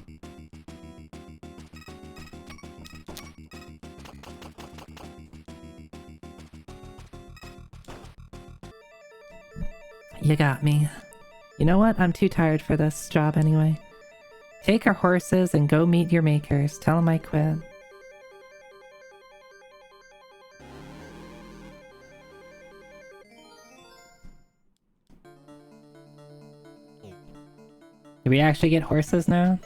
You got me. You know what? I'm too tired for this job anyway. Take our horses and go meet your makers. Tell them I quit. Do we actually get horses now?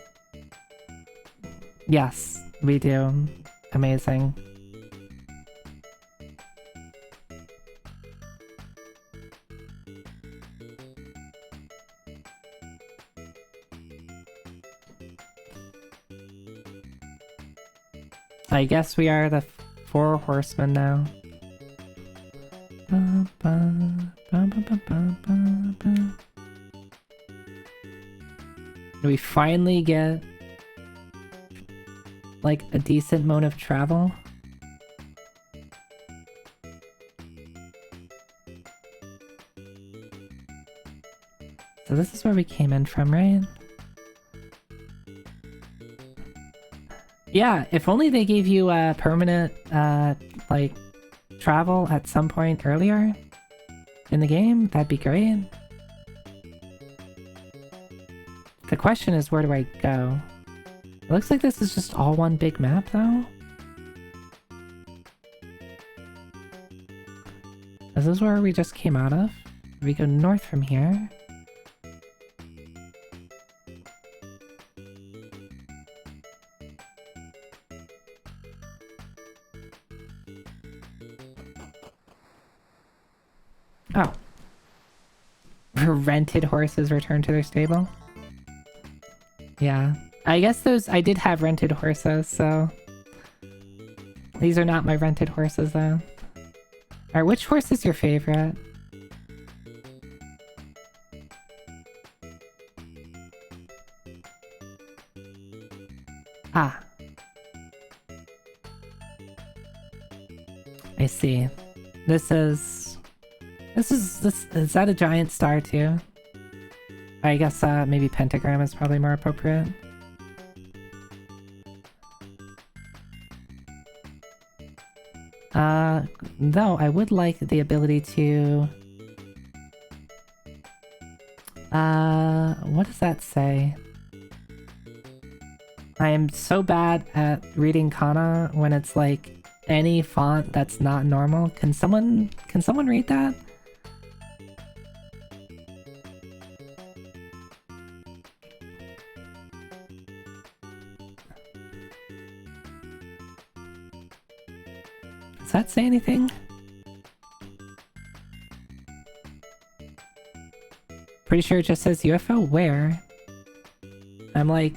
Yes, we do. Amazing. I guess we are the 4 horsemen now. Do we finally get like a decent mode of travel? So this is where we came in from, right? Yeah, if only they gave you a permanent, like, travel at some point earlier in the game, that'd be great. The question is, where do I go? It looks like this is just all one big map, though. Is this where we just came out of? We go north from here. Oh. Rented horses return to their stable? Yeah. I guess I did have rented horses, so... These are not my rented horses, though. Alright, which horse is your favorite? Ah. I see. Is that a giant star too? I guess maybe pentagram is probably more appropriate. Though I would like the ability to... what does that say? I am so bad at reading kana when it's like any font that's not normal. Can someone read that? Does that say anything? Pretty sure it just says UFO. Where? I'm like...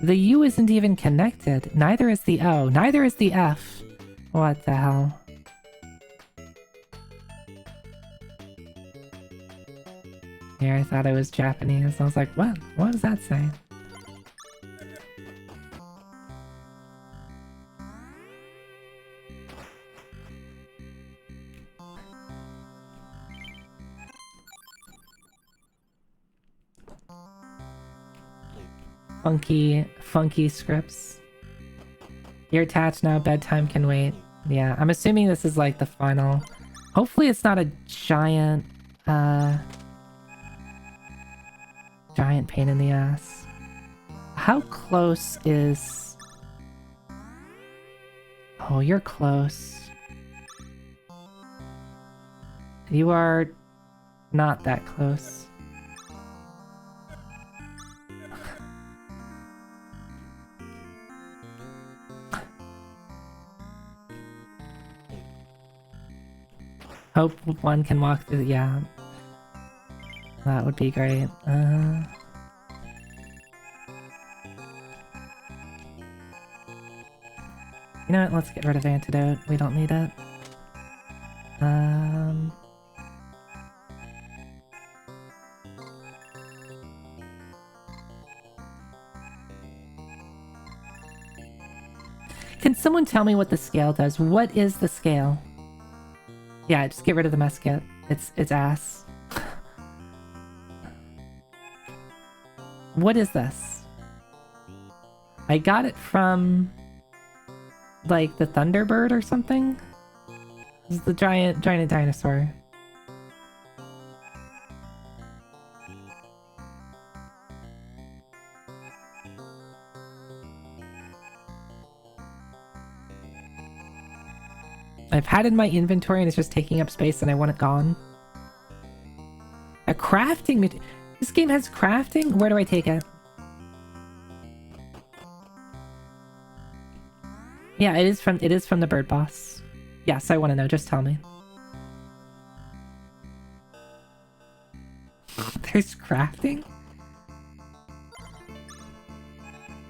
The U isn't even connected. Neither is the O. Neither is the F. What the hell? Here, I thought it was Japanese. I was like, what? What does that say? Funky scripts. You're attached now, bedtime can wait. Yeah, I'm assuming this is like the final. Hopefully it's not a giant, giant pain in the ass. How close is... Oh, you're close. You are not that close. Hope one can walk through the... Yeah. That would be great. You know what? Let's get rid of Antidote. We don't need it. Can someone tell me what the scale does? What is the scale? Yeah, just get rid of the mess kit. It's ass. What is this? I got it from... like the Thunderbird or something? This is the giant dinosaur. I've had it in my inventory and it's just taking up space and I want it gone. A crafting... This game has crafting? Where do I take it? Yeah, it is from the bird boss. Yes, I want to know. Just tell me. There's crafting?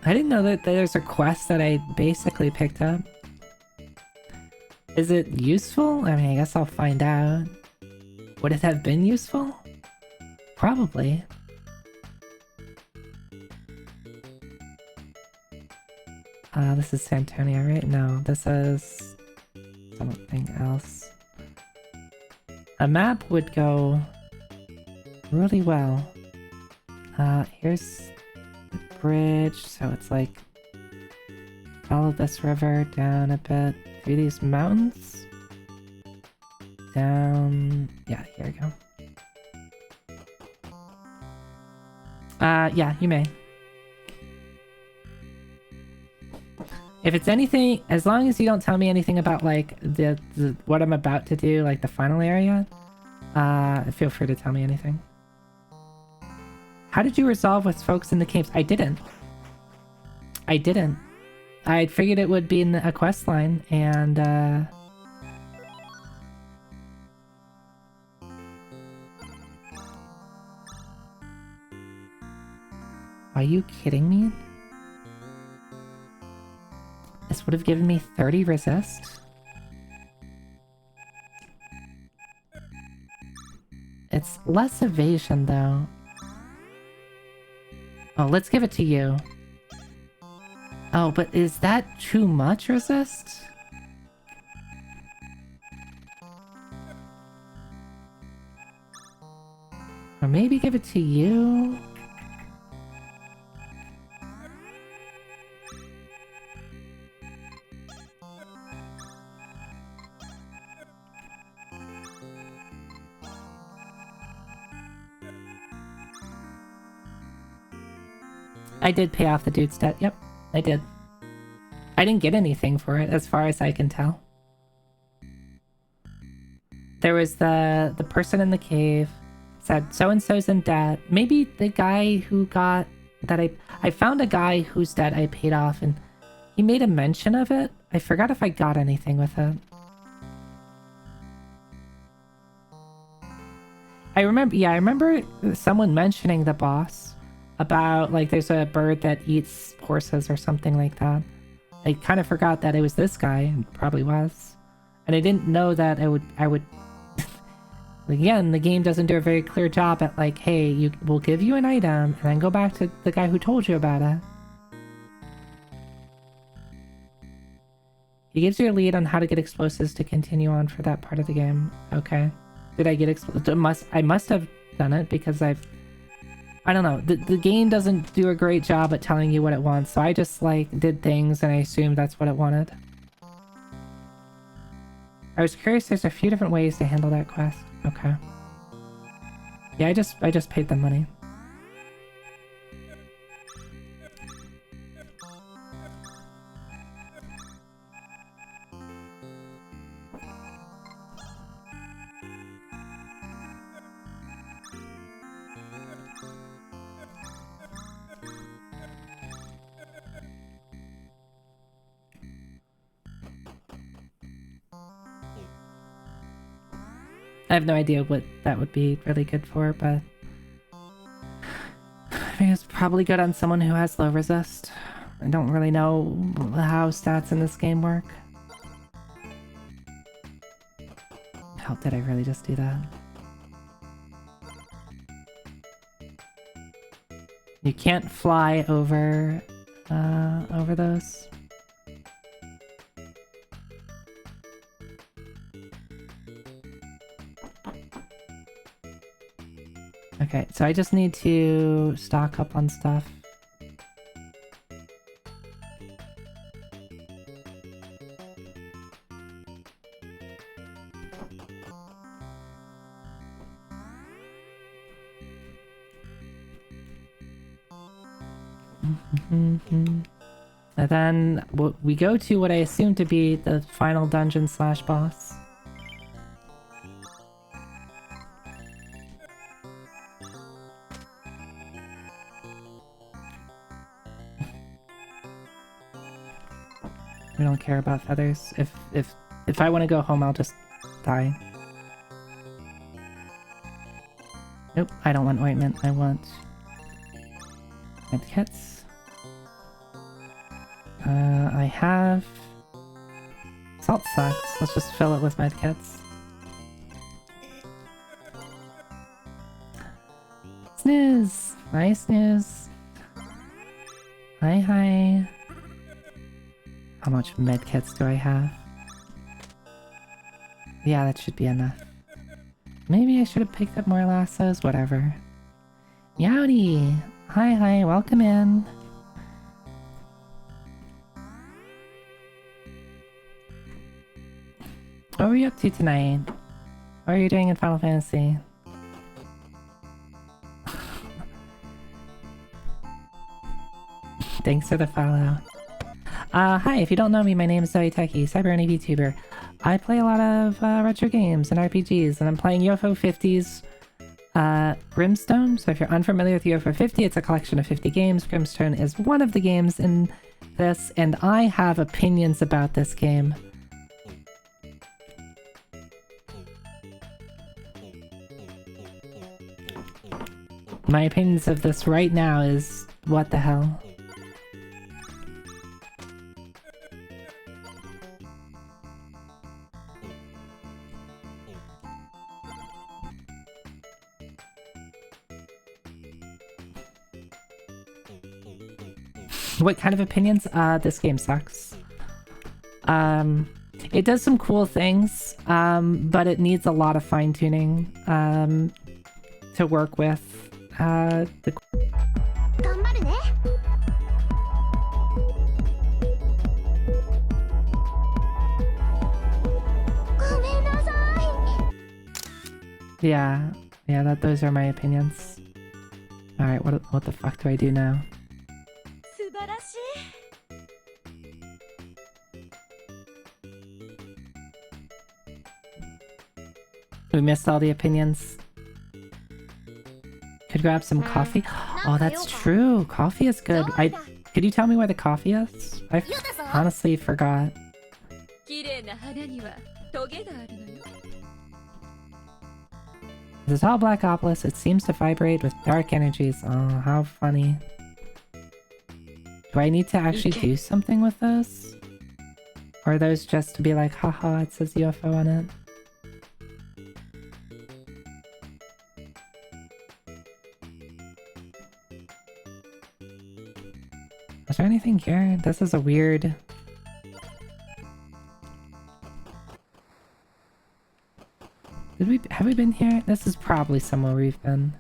I didn't know that there's a quest that I basically picked up. Is it useful? I mean, I guess I'll find out. Would it have been useful? Probably. This is Santonia, right? No, this is something else. A map would go really well. Here's the bridge, so it's like follow this river down a bit through these mountains. Down... yeah, here we go. Yeah, you may. If it's anything, as long as you don't tell me anything about like the what I'm about to do, like the final area, feel free to tell me anything. How did you resolve with folks in the caves? I didn't. I figured it would be in a quest line, and are you kidding me? This would have given me 30 resist? It's less evasion, though. Oh, let's give it to you. Oh, but is that too much resist? Or maybe give it to you? I did pay off the dude's debt. Yep, I did. I didn't get anything for it, as far as I can tell. There was the person in the cave said so-and-so's in debt. Maybe the guy who got that I found a guy whose debt I paid off, and he made a mention of it. I forgot if I got anything with it. I remember someone mentioning the boss about, like, there's a bird that eats horses or something like that. I kind of forgot that it was this guy, and probably was. And I didn't know that I would... Again, the game doesn't do a very clear job at, like, hey, we'll give you an item, and then go back to the guy who told you about it. He gives you a lead on how to get explosives to continue on for that part of the game. Okay. Did I get explosives? I must have done it, because I don't know. The game doesn't do a great job at telling you what it wants, so I just, like, did things, and I assumed that's what it wanted. I was curious, there's a few different ways to handle that quest. Okay. Yeah, I just paid them money. I have no idea what that would be really good for, but I think it's probably good on someone who has low resist. I don't really know how stats in this game work. How did I really just do that? You can't fly over those. Okay, so I just need to stock up on stuff. And then we go to what I assume to be the final dungeon slash boss. We don't care about feathers. If I want to go home, I'll just die. Nope, I don't want ointment. I want medkits. I have salt sacks. Let's just fill it with medkits. Snooze! Hi, Snooze. Hi. How much medkits do I have? Yeah, that should be enough. Maybe I should have picked up more lassos, whatever. Meowdy! Hi, welcome in. What were you up to tonight? What are you doing in Final Fantasy? Thanks for the follow. Hi, if you don't know me, my name is Zoe Techie, Cyberny VTuber. I play a lot of retro games and RPGs, and I'm playing UFO 50's Grimstone. So if you're unfamiliar with UFO 50, it's a collection of 50 games. Grimstone is one of the games in this, and I have opinions about this game. My opinions of this right now is, what the hell? What kind of opinions? This game sucks. It does some cool things, but it needs a lot of fine-tuning to work with. Yeah, those are my opinions. Alright, what the fuck do I do now? We missed all the opinions. Could grab some coffee. Oh, that's true. Coffee is good. Could you tell me where the coffee is? I honestly forgot. This is all Black Obelisk. It seems to vibrate with dark energies. Oh, how funny. Do I need to actually do something with those? Or are those just to be like, haha, it says UFO on it? Is there anything here? This is a weird... Have we been here? This is probably somewhere we've been.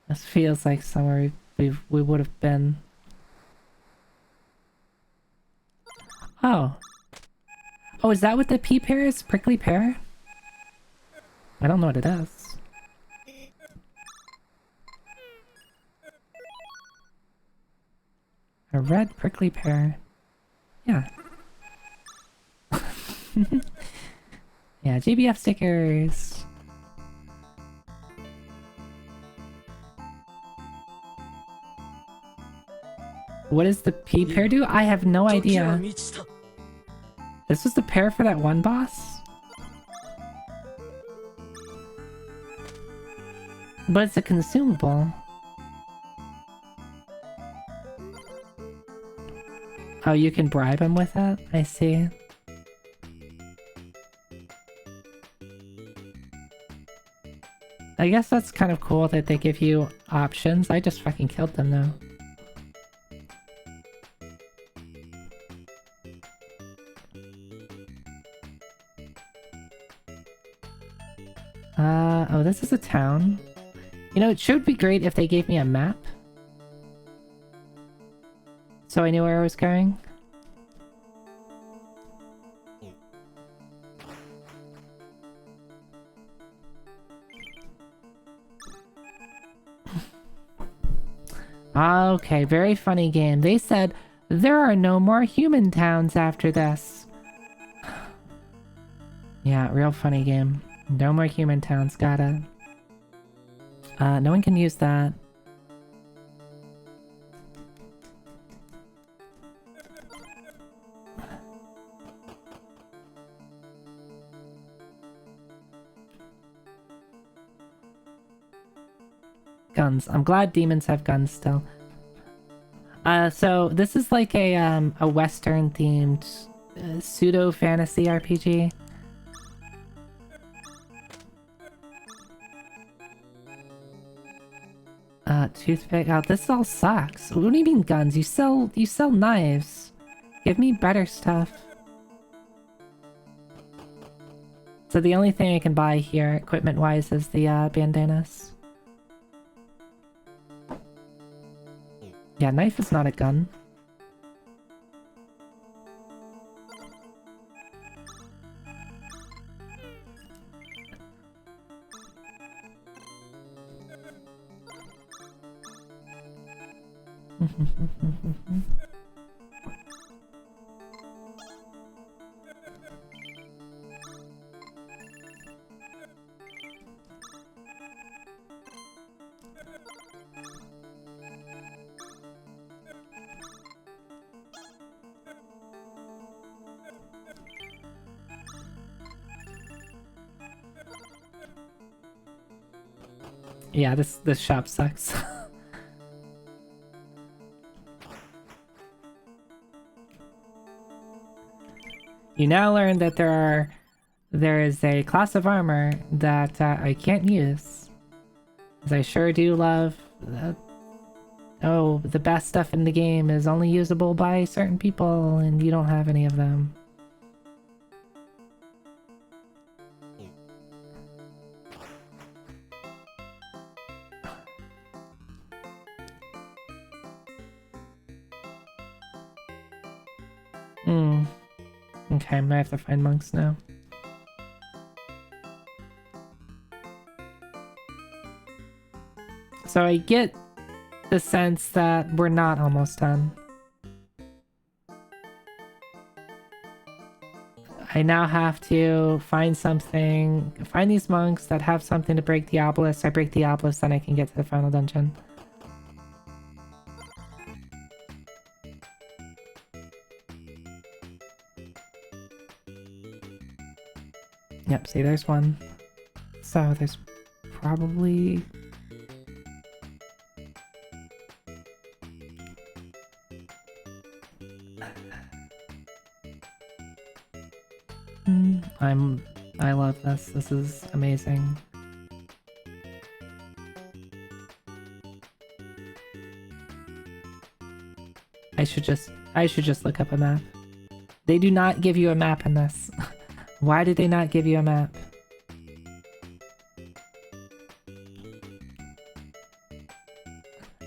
This feels like somewhere we would have been. Oh. Oh, is that what the pea pear is? Prickly pear? I don't know what it is. A red prickly pear. Yeah. Yeah, GBF stickers. What does the pea pear do? I have no idea. This was the pear for that one boss? But it's a consumable. Oh, you can bribe him with it? I see. I guess that's kind of cool that they give you options. I just fucking killed them though. Oh, this is a town. You know, it should be great if they gave me a map. So I knew where I was going. Okay, very funny game. They said there are no more human towns after this. Yeah, real funny game. No more human towns, got it. No one can use that. Guns. I'm glad demons have guns still. So this is like a Western themed pseudo fantasy RPG. Toothpick. Oh, this all sucks. What do you mean guns? You sell knives. Give me better stuff. So the only thing I can buy here, equipment-wise, is the bandanas. Yeah, knife is not a gun. Yeah, this shop sucks. You now learn that there is a class of armor that I can't use. As I sure do love oh, the best stuff in the game is only usable by certain people and you don't have any of them. Okay, I might have to find monks now. So I get the sense that we're not almost done. I now have to find something, find these monks that have something to break the obelisk. I break the obelisk, then I can get to the final dungeon. Yep, see, there's one. So there's probably... I love this. This is amazing. I should just look up a map. They do not give you a map in this. Why did they not give you a map?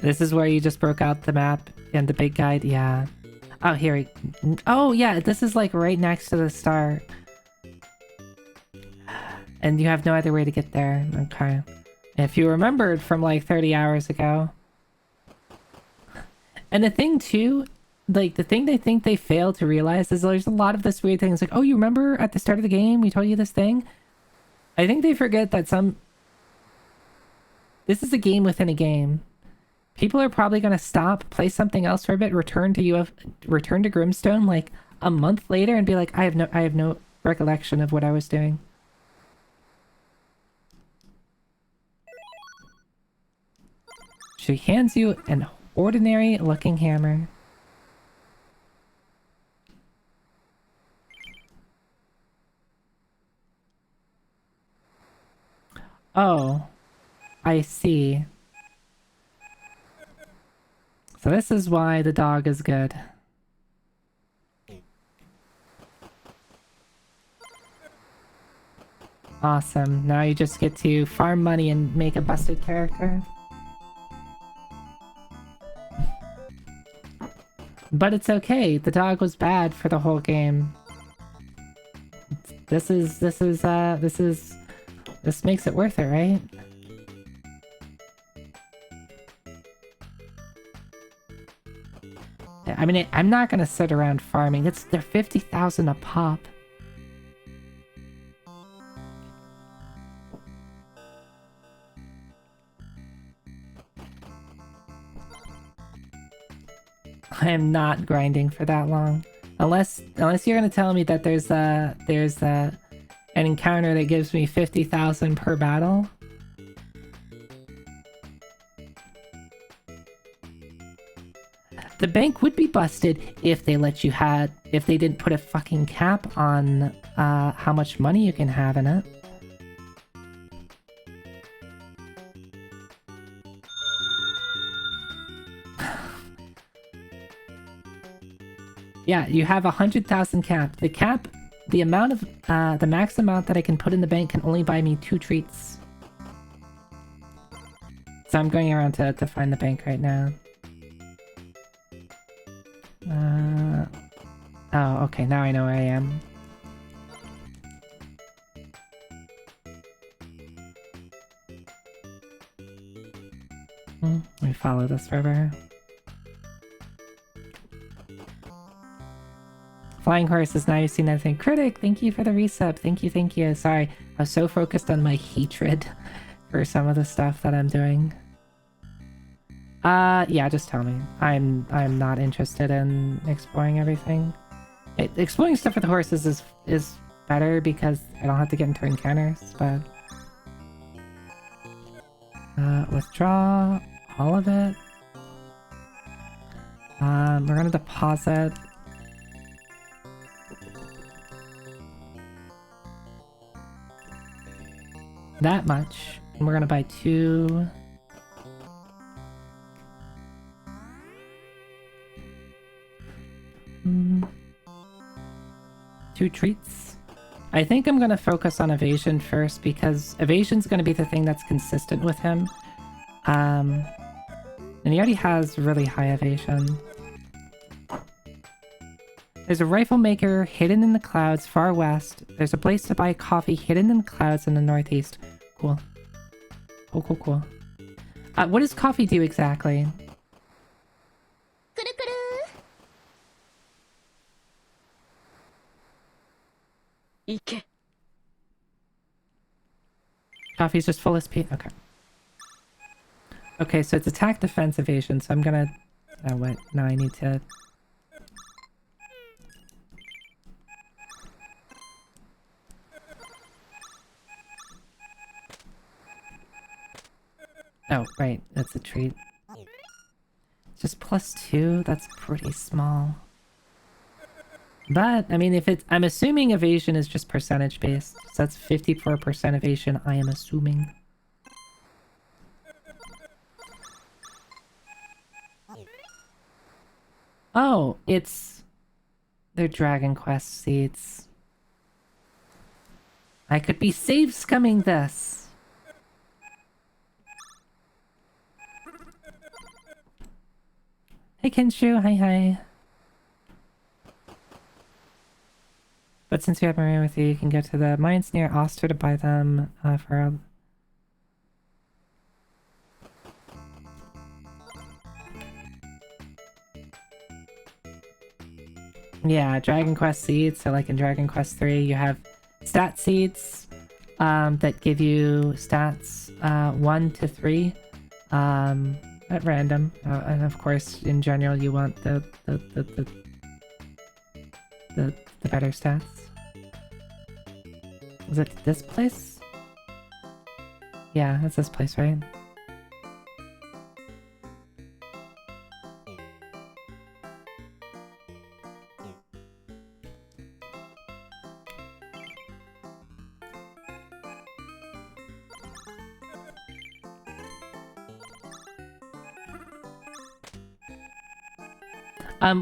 This is where you just broke out the map and the big guide? Yeah. Oh, here. Oh, yeah, this is like right next to the start. And you have no other way to get there. Okay. If you remembered from like 30 hours ago. And the thing too, like the thing they think they fail to realize is there's a lot of this weird thing. It's like, oh, you remember at the start of the game we told you this thing? I think they forget that this is a game within a game. People are probably gonna stop, play something else for a bit, return to Grimstone like a month later and be like, I have no recollection of what I was doing. She hands you an ordinary looking hammer. Oh, I see. So this is why the dog is good. Awesome. Now you just get to farm money and make a busted character. But it's okay. The dog was bad for the whole game. This makes it worth it, right? I mean, I'm not gonna sit around farming. They're 50,000 a pop. I am not grinding for that long, unless you're gonna tell me that there's an encounter that gives me 50,000 per battle. The bank would be busted if they didn't put a fucking cap on how much money you can have in it. Yeah, you have 100,000 cap. The amount of the max amount that I can put in the bank can only buy me 2 treats. So I'm going around to find the bank right now. Oh, okay, now I know where I am. Let me follow this river. Flying horses, now you've seen everything. Critic, thank you for the resub. Thank you. Sorry, I was so focused on my hatred for some of the stuff that I'm doing. Yeah, just tell me. I'm not interested in exploring everything. Exploring stuff with the horses is better because I don't have to get into encounters, but... withdraw all of it. We're gonna deposit... that much. And we're gonna buy 2... 2 treats. I think I'm gonna focus on evasion first because evasion's gonna be the thing that's consistent with him. And he already has really high evasion. There's a rifle maker hidden in the clouds far west. There's a place to buy coffee hidden in the clouds in the northeast. Cool. Cool. What does coffee do exactly? Coffee's just full SP. Okay. Okay, so it's attack, defense, evasion. So I'm gonna... Oh, wait. No, I need to... Oh, right. That's a treat. Just +2? That's pretty small. But, I mean, if it's... I'm assuming evasion is just percentage based. So that's 54% evasion, I am assuming. Oh, it's... They're Dragon Quest seeds. I could be save scumming this. Hey Kenshu, hi. But since you have Maria with you, you can go to the mines near Oster to buy them for a... Yeah, Dragon Quest seeds. So like in Dragon Quest 3, you have stat seeds that give you stats 1 to 3 at random. And of course, in general, you want the better stats. Is it this place? Yeah, that's this place, right?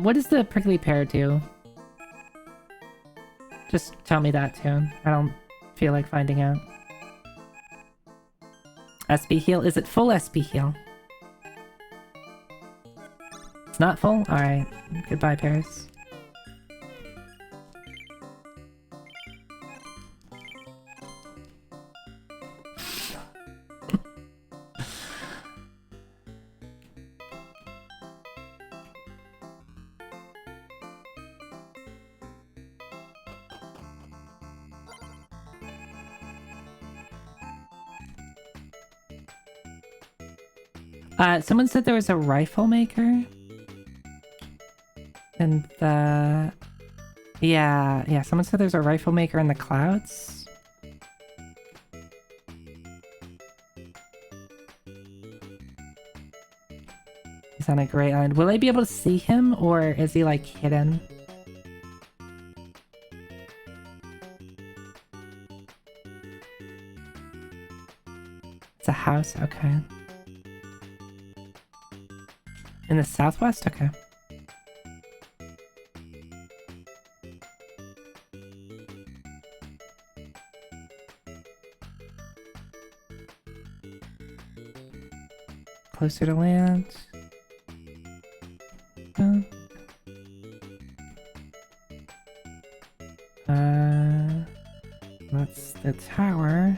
What does the prickly pear do? Just tell me that too. I don't feel like finding out. SP heal? Is it full SP heal? It's not full? Alright. Goodbye, pears. Someone said there was a rifle maker. And the... Yeah, someone said there's a rifle maker in the clouds. He's on a great island. Will I be able to see him, or is he, like, hidden? It's a house? Okay. In the southwest? Okay. Closer to land. That's the tower.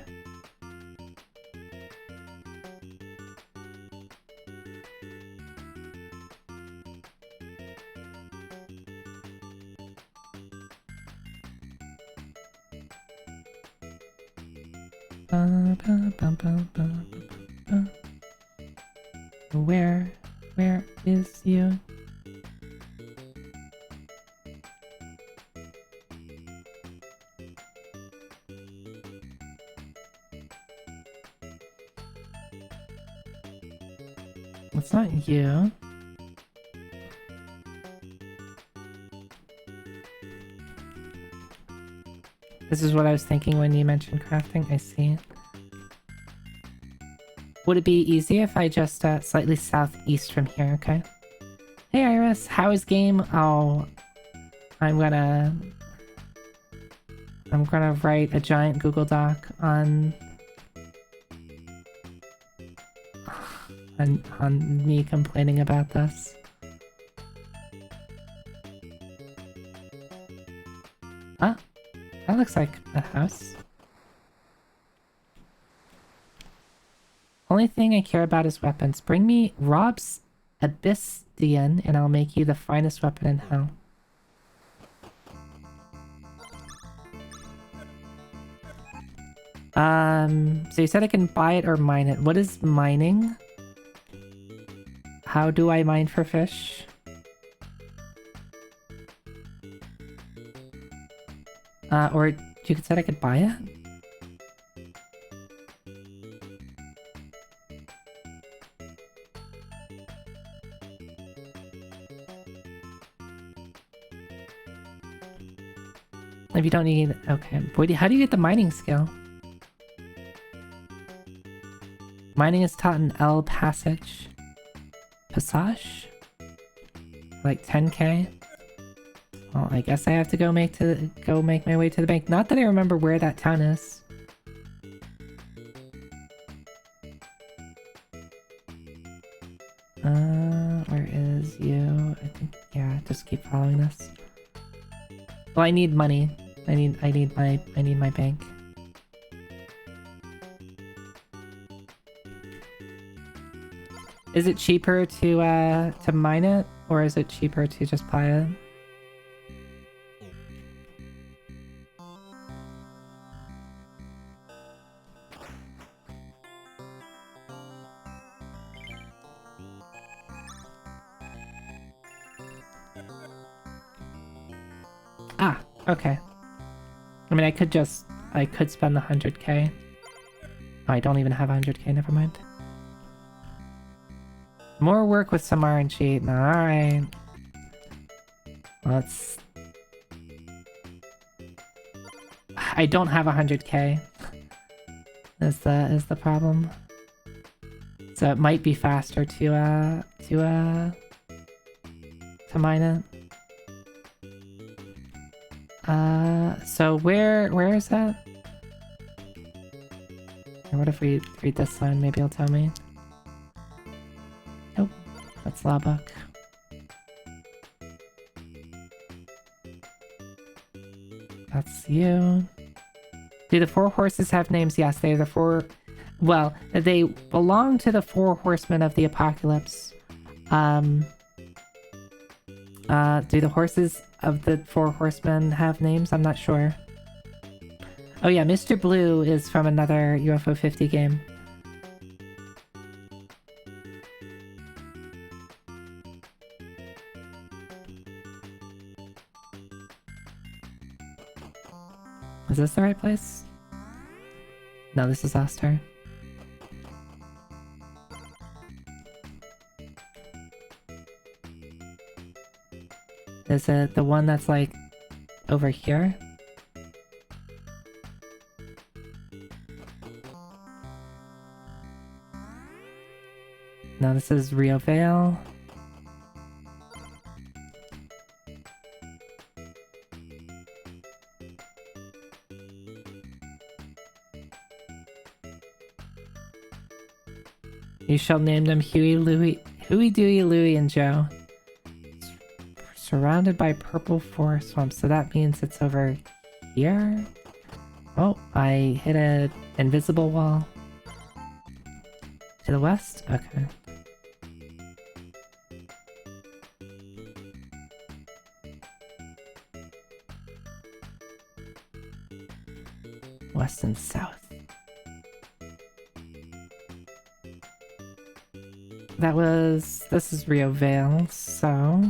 Where is you? It's not you. This is what I was thinking when you mentioned crafting. I see. Would it be easy if I just slightly southeast from here, okay? Hey Iris, how is game? Oh, I'm gonna write a giant Google Doc on me complaining about this. Ah, that looks like a house. Only thing I care about is weapons. Bring me Rob's Abysdian and I'll make you the finest weapon in hell. So you said I can buy it or mine it. What is mining? How do I mine for fish? Or you said I could buy it? If you don't need... Okay. How do you get the mining skill? Mining is taught in L Passage. Passage? Like 10k? Well, I guess I have to go make my way to the bank. Not that I remember where that town is. Where is you? I think, yeah, just keep following this. Well, I need money. I need my bank. Is it cheaper to mine it, or is it cheaper to just buy it? Ah, okay. I mean, I could spend the 100k. Oh, I don't even have 100k, never mind. More work with some RNG. Alright. Let's... I don't have 100k. Is the problem. So it might be faster to mine it. So where is that? Or what if we read this sign? Maybe it'll tell me. Nope, that's Lawbuck. That's you. Do the four horses have names? Yes, they are the four... Well, they belong to the four horsemen of the apocalypse. Do the horses of the four horsemen have names? I'm not sure. Oh yeah, Mr. Blue is from another UFO 50 game. Is this the right place? No, this is Oster. Is it the one that's like over here? No, this is Rio Vale. You shall name them Huey, Dewey, Louie, and Joe. Surrounded by purple forest swamps, so that means it's over here? Oh, I hit an invisible wall. To the west? Okay. West and south. This is Rio Vale, so...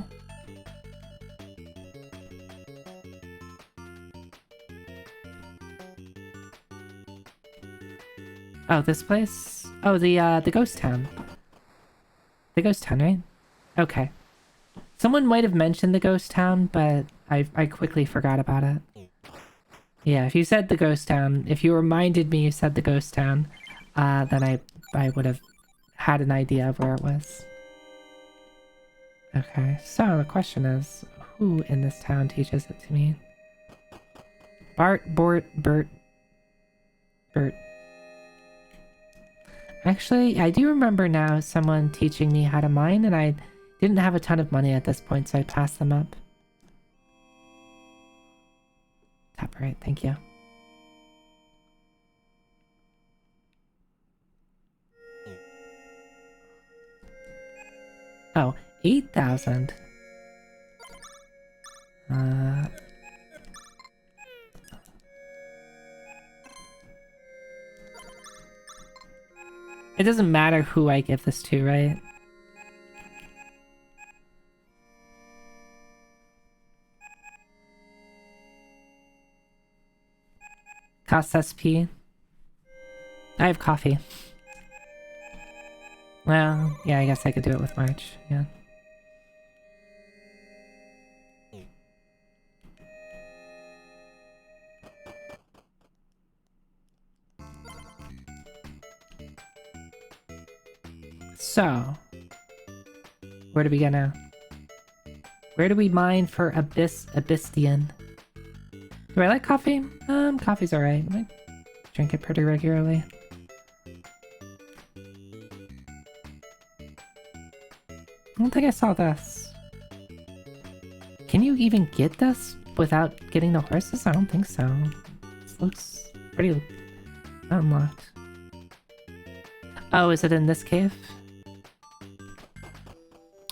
Oh, this place? Oh, the ghost town. The ghost town, right? Okay. Someone might have mentioned the ghost town, but I quickly forgot about it. Yeah, if you said the ghost town, if you reminded me you said the ghost town, then I would have had an idea of where it was. Okay, so the question is, who in this town teaches it to me? Bert. Actually, I do remember now someone teaching me how to mine, and I didn't have a ton of money at this point, so I passed them up. Top right, thank you. Oh, 8,000. It doesn't matter who I give this to, right? Cost SP. I have coffee. Well, yeah, I guess I could do it with March, yeah. So, where do we go now? Where do we mine for Abystian? Do I like coffee? Coffee's alright. I drink it pretty regularly. I don't think I saw this. Can you even get this without getting the horses? I don't think so. This looks pretty unlocked. Oh, is it in this cave?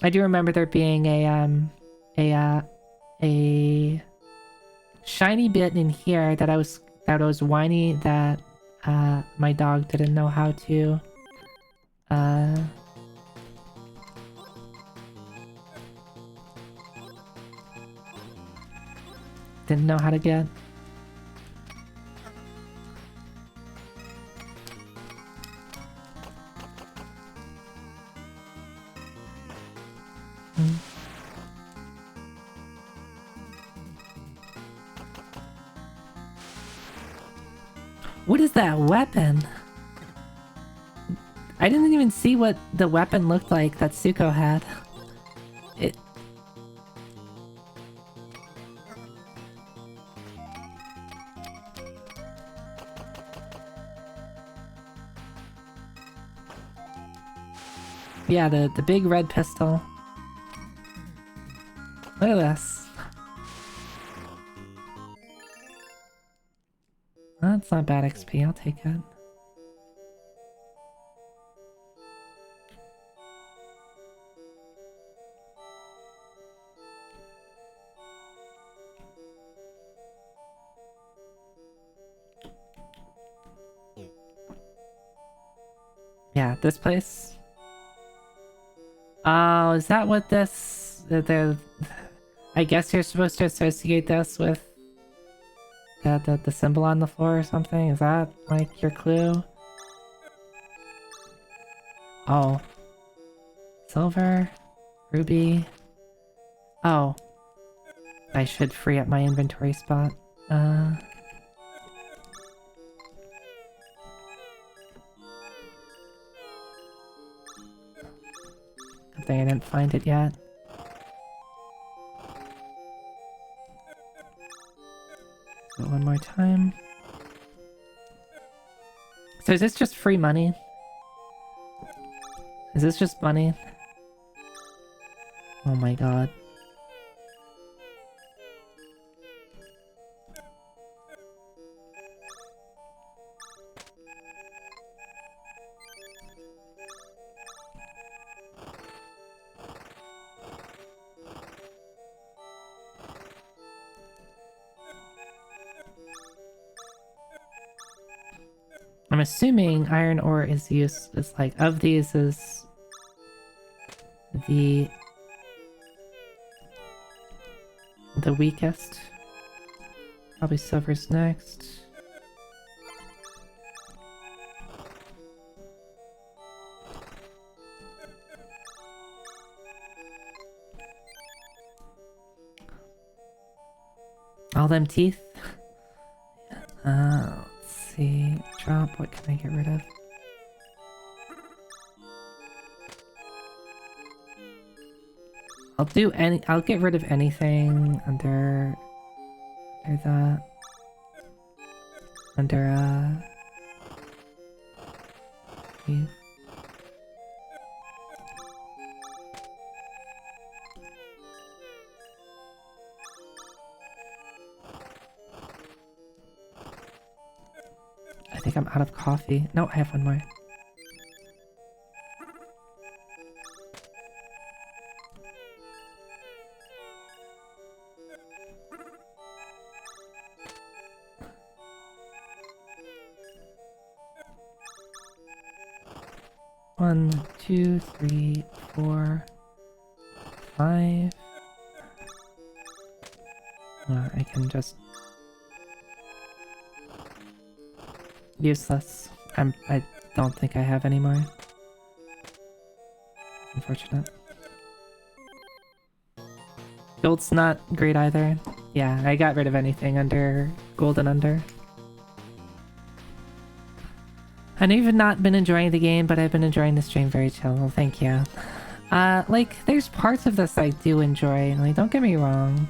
I do remember there being a shiny bit in here that I was whiny that my dog didn't know how to get. What is that weapon? I didn't even see what the weapon looked like that Suko had. It... Yeah, the big red pistol. Look at this. That's not bad XP, I'll take it. Yeah, this place. Oh, is that what this... I guess you're supposed to associate this with the symbol on the floor or something? Is that, like, your clue? Oh. Silver. Ruby. Oh. I should free up my inventory spot. Good thing I didn't find it yet. One more time. So is this just free money? Is this just money? Oh my god. I'm assuming iron ore is used as, like, of these is the weakest. Probably silver's next. All them teeth? Let's see. Drop, what can I get rid of? I'll get rid of anything under that. Under, leave. I think I'm out of coffee. No, I have one more. 1, 2, 3, 4, 5. I can just... Useless. I don't think I have any more. Unfortunate. Gold's not great either. Yeah, I got rid of anything under gold and under. I know you've not been enjoying the game, but I've been enjoying the stream very chill. Well, thank you. Like, there's parts of this I do enjoy. Like, don't get me wrong.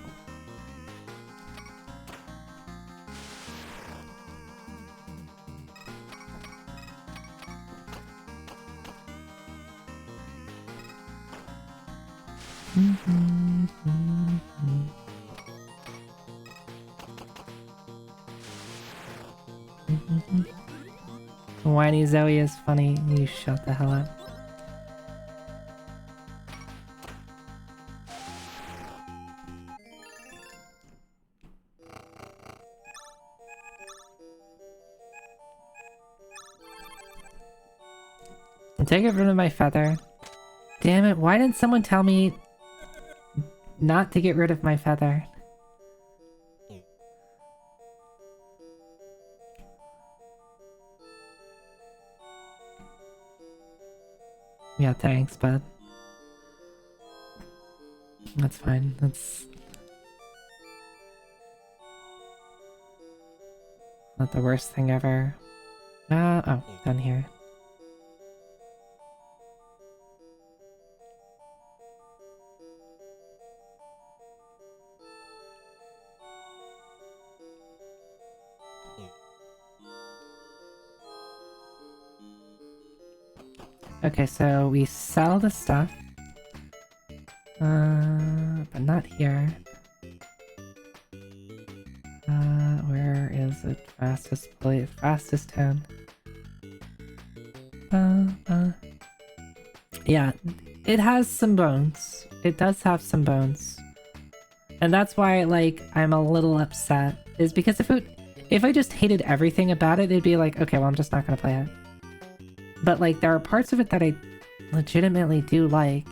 Whiny Zoe is funny. You shut the hell up. Take it rid of my feather. Damn it, why didn't someone tell me not to get rid of my feather? Yeah, thanks, bud. That's fine. That's not the worst thing ever. Oh, down here. Okay, so we sell the stuff. But not here. Where is it? Fastest place, fastest town. Yeah, it has some bones. It does have some bones. And that's why, like, I'm a little upset. Is because if I just hated everything about it, it'd be like, okay, well, I'm just not gonna play it. But, like, there are parts of it that I legitimately do like.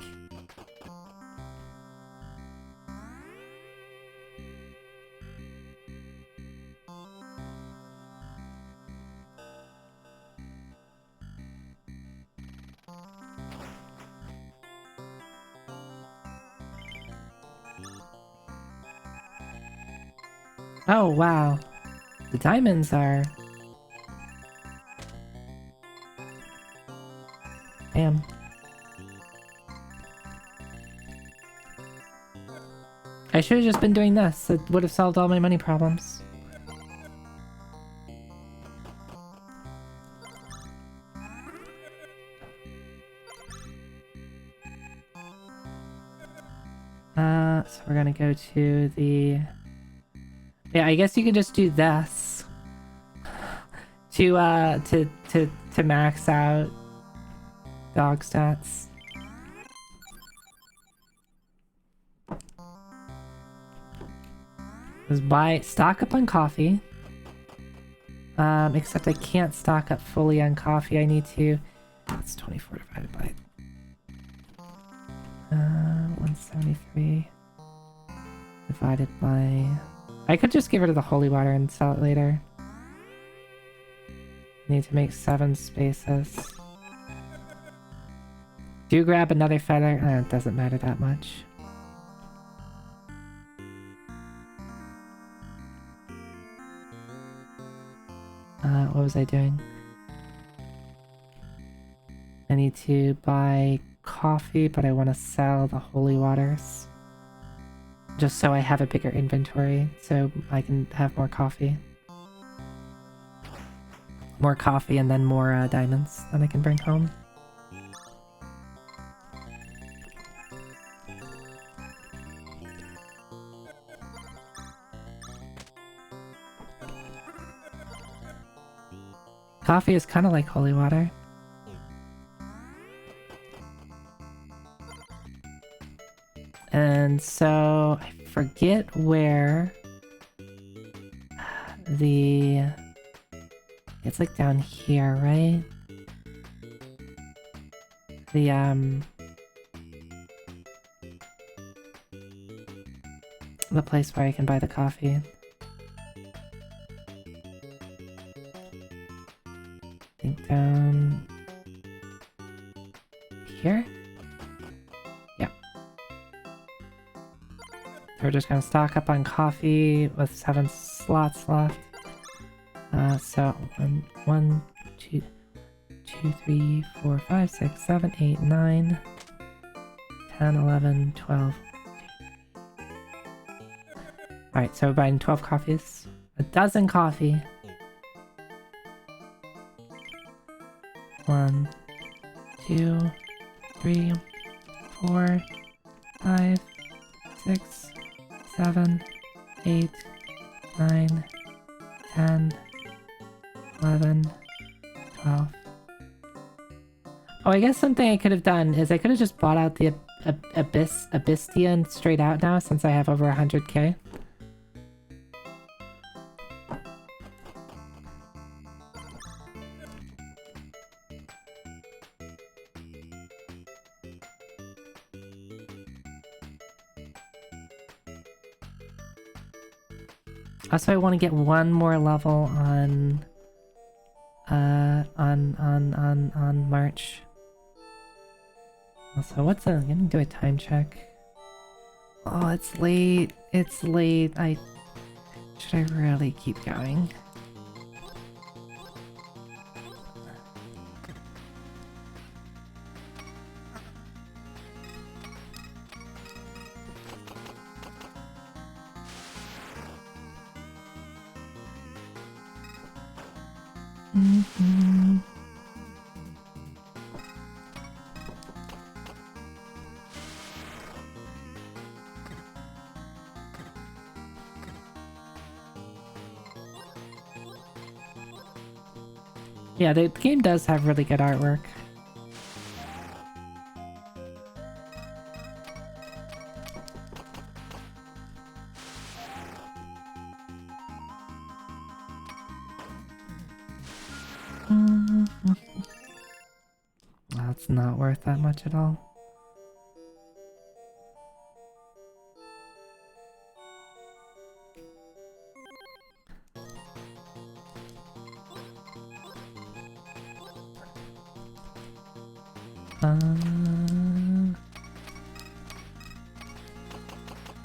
Oh, wow. The diamonds are... Damn. I should have just been doing this. It would have solved all my money problems. So we're gonna go to the... Yeah, I guess you could just do this to max out dog stats. Just stock up on coffee. Except I can't stock up fully on coffee. I need to. That's 24 divided by 173 divided by. I could just give rid of the holy water and sell it later. Need to make 7 spaces. Do grab another feather. It doesn't matter that much. What was I doing? I need to buy coffee, but I want to sell the holy waters. Just so I have a bigger inventory, so I can have more coffee. More coffee and then more diamonds that I can bring home. Coffee is kind of like holy water. And so I forget where the... It's like down here, right? the place where I can buy the coffee. I think down here? Yeah. We're just gonna stock up on coffee with 7 slots left. So 1, 2, 3, 4, 5, 6, 7, 8, 9, 10, 11, 12. Alright, so we're buying 12 coffees. A dozen coffee. 1, 2, 3, 4, 5, 6, 7, 8, 9, 10, 11, 12. Oh, I guess something I could have done is I could have just bought out the Abystia straight out now since I have over 100k. Also, I want to get one more level on March. Also, I'm gonna do a time check. Oh, it's late. It's late. Should I really keep going? Yeah, the game does have really good artwork. That's not worth that much at all.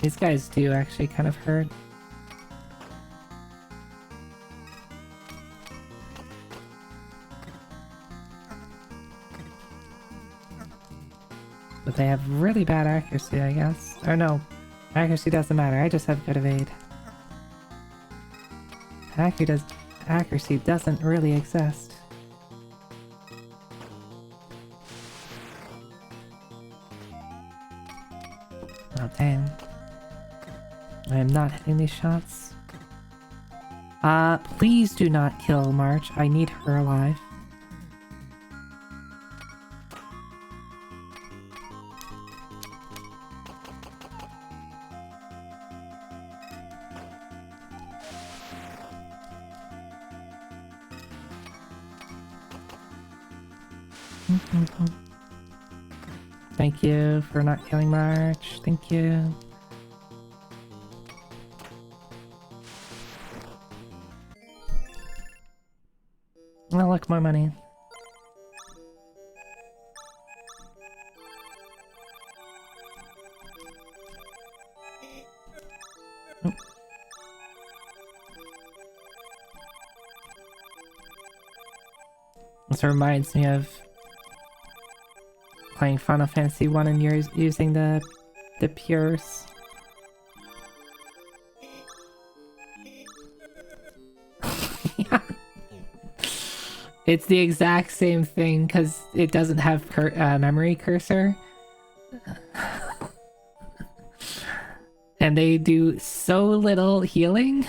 These guys do actually kind of hurt. But they have really bad accuracy, I guess. Or no, accuracy doesn't matter, I just have good evade. Accuracy doesn't really exist. Oh damn. I am not hitting these shots. Please do not kill March. I need her alive. Thank you for not killing March. Thank you. Oh, look, more money. Oh. This reminds me of playing Final Fantasy 1 and you're using the pures. Yeah. It's the exact same thing because it doesn't have memory cursor. And they do so little healing.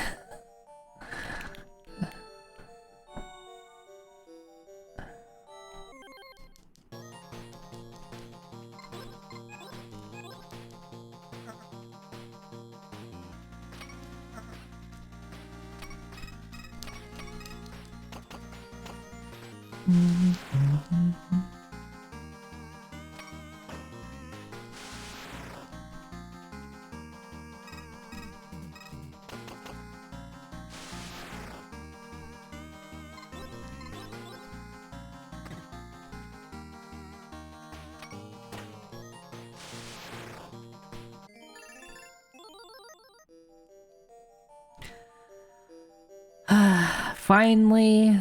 Finally,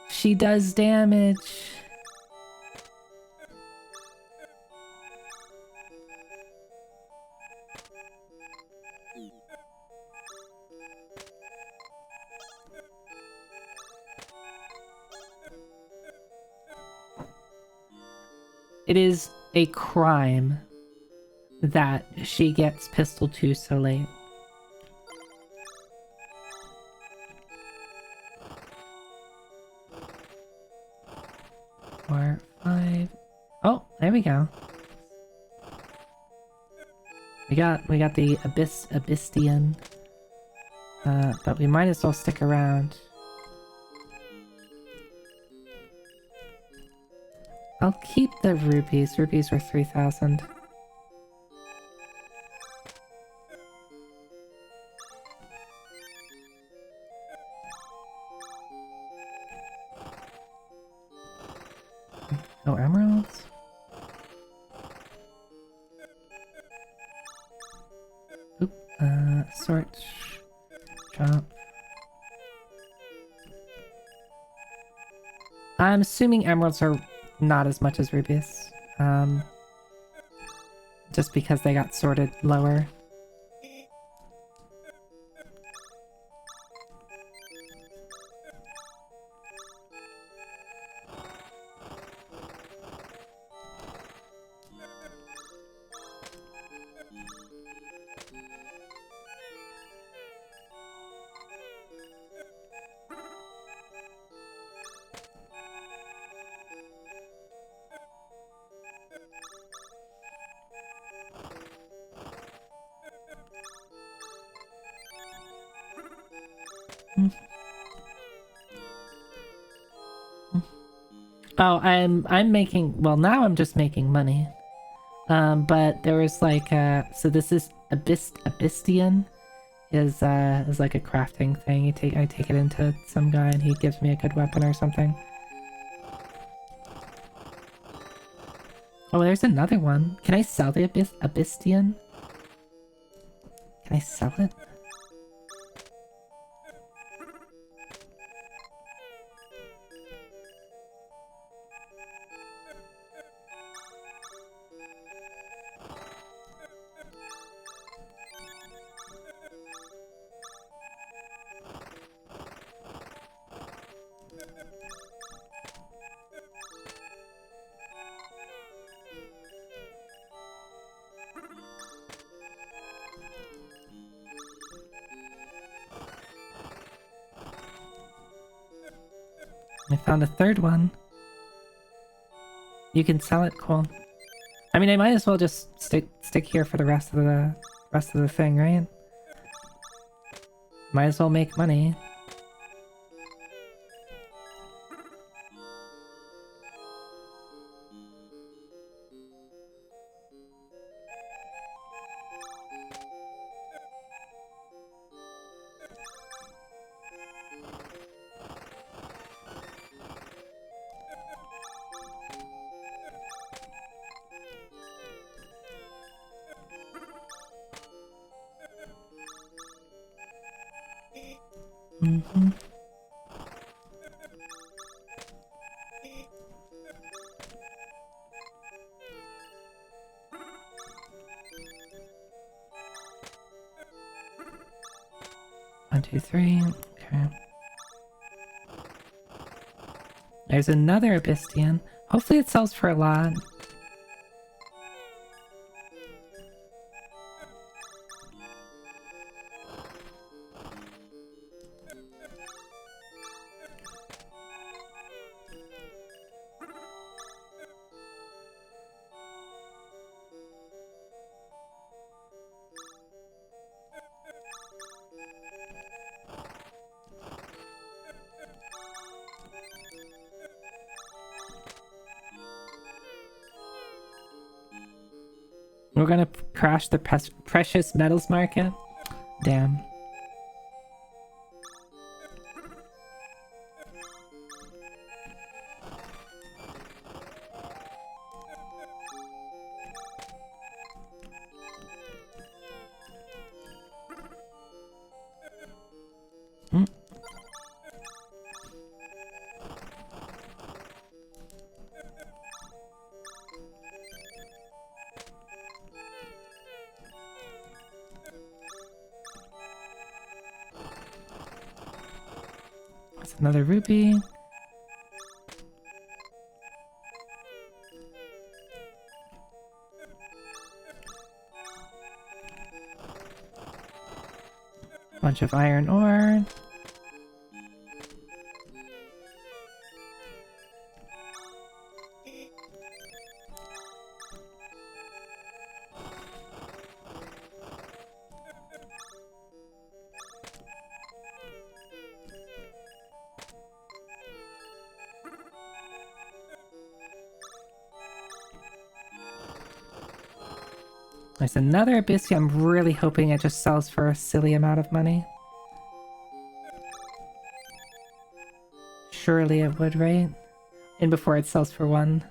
she does damage. It is a crime that she gets Pistol 2 so late. Four, five. Oh, there we go. We got the Abystian. But we might as well stick around. I'll keep the rupees. Rupees were 3,000. No emeralds? Oop, sort. Drop. I'm assuming emeralds are not as much as rupees. Just because they got sorted lower. Oh, I'm making, well, now I'm just making money. But there was like so this is Abystian is like a crafting thing. I take it into some guy and he gives me a good weapon or something. Oh, there's another one. Can I sell the Abystian? Can I sell it? I found a third one. You can sell it, cool. I mean, I might as well just stick here for the rest of the thing, right? Might as well make money. Mm-hmm. One, two, three. Okay. There's another Abystian. Hopefully it sells for a lot. We're gonna crash the precious metals market? Damn. Another rupee. Bunch of iron ore. There's another bsky. I'm really hoping it just sells for a silly amount of money. Surely it would, right? And before it sells for one.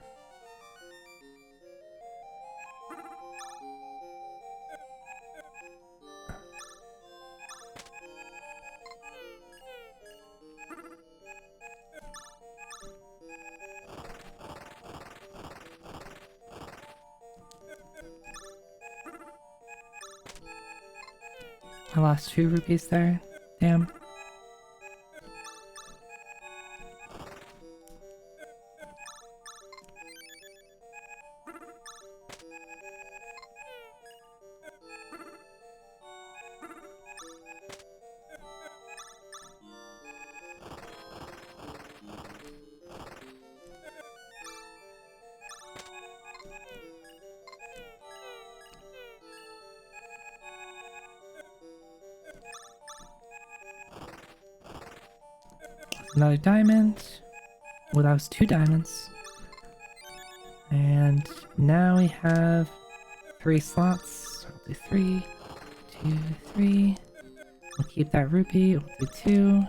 I lost 2 rupees there. Damn. Another diamond. Well, that was 2 diamonds. And now we have 3 slots. I'll do 3, 2, 3. We'll keep that rupee. We'll do 2.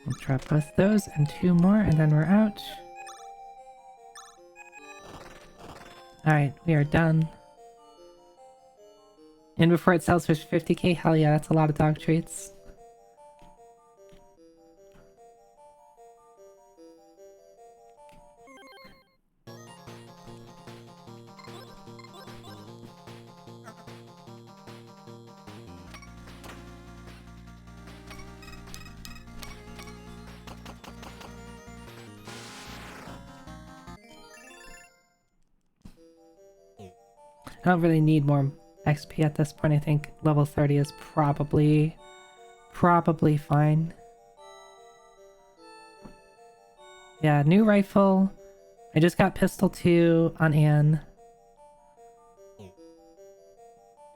We'll drop both those and 2 more, and then we're out. Alright, we are done. And before it sells for 50k? Hell yeah, that's a lot of dog treats. I don't really need more XP at this point. I think level 30 is probably fine. Yeah, new rifle. I just got pistol 2 on Anne.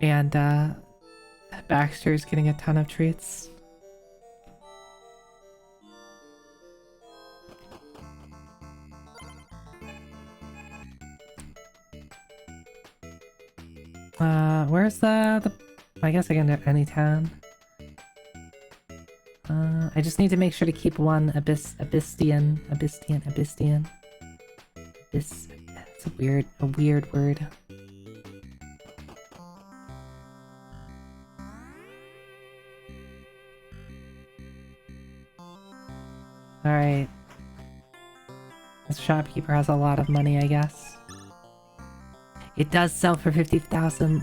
And Baxter's getting a ton of treats. Where's the I guess I can do any town. I just need to make sure to keep one Abystian. It's a weird word. Alright. This shopkeeper has a lot of money, I guess. It does sell for 50,000.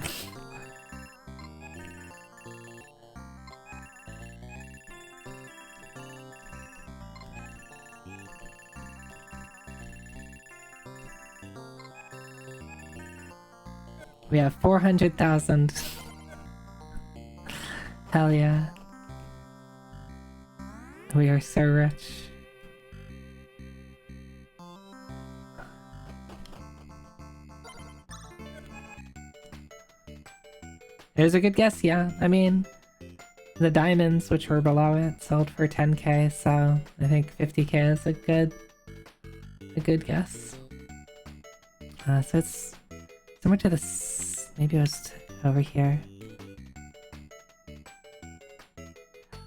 We have 400,000. Hell yeah. We are so rich. It was a good guess, yeah. I mean, the diamonds, which were below it, sold for 10k, so I think 50k is a good guess. So it's somewhere to this. Maybe it was over here.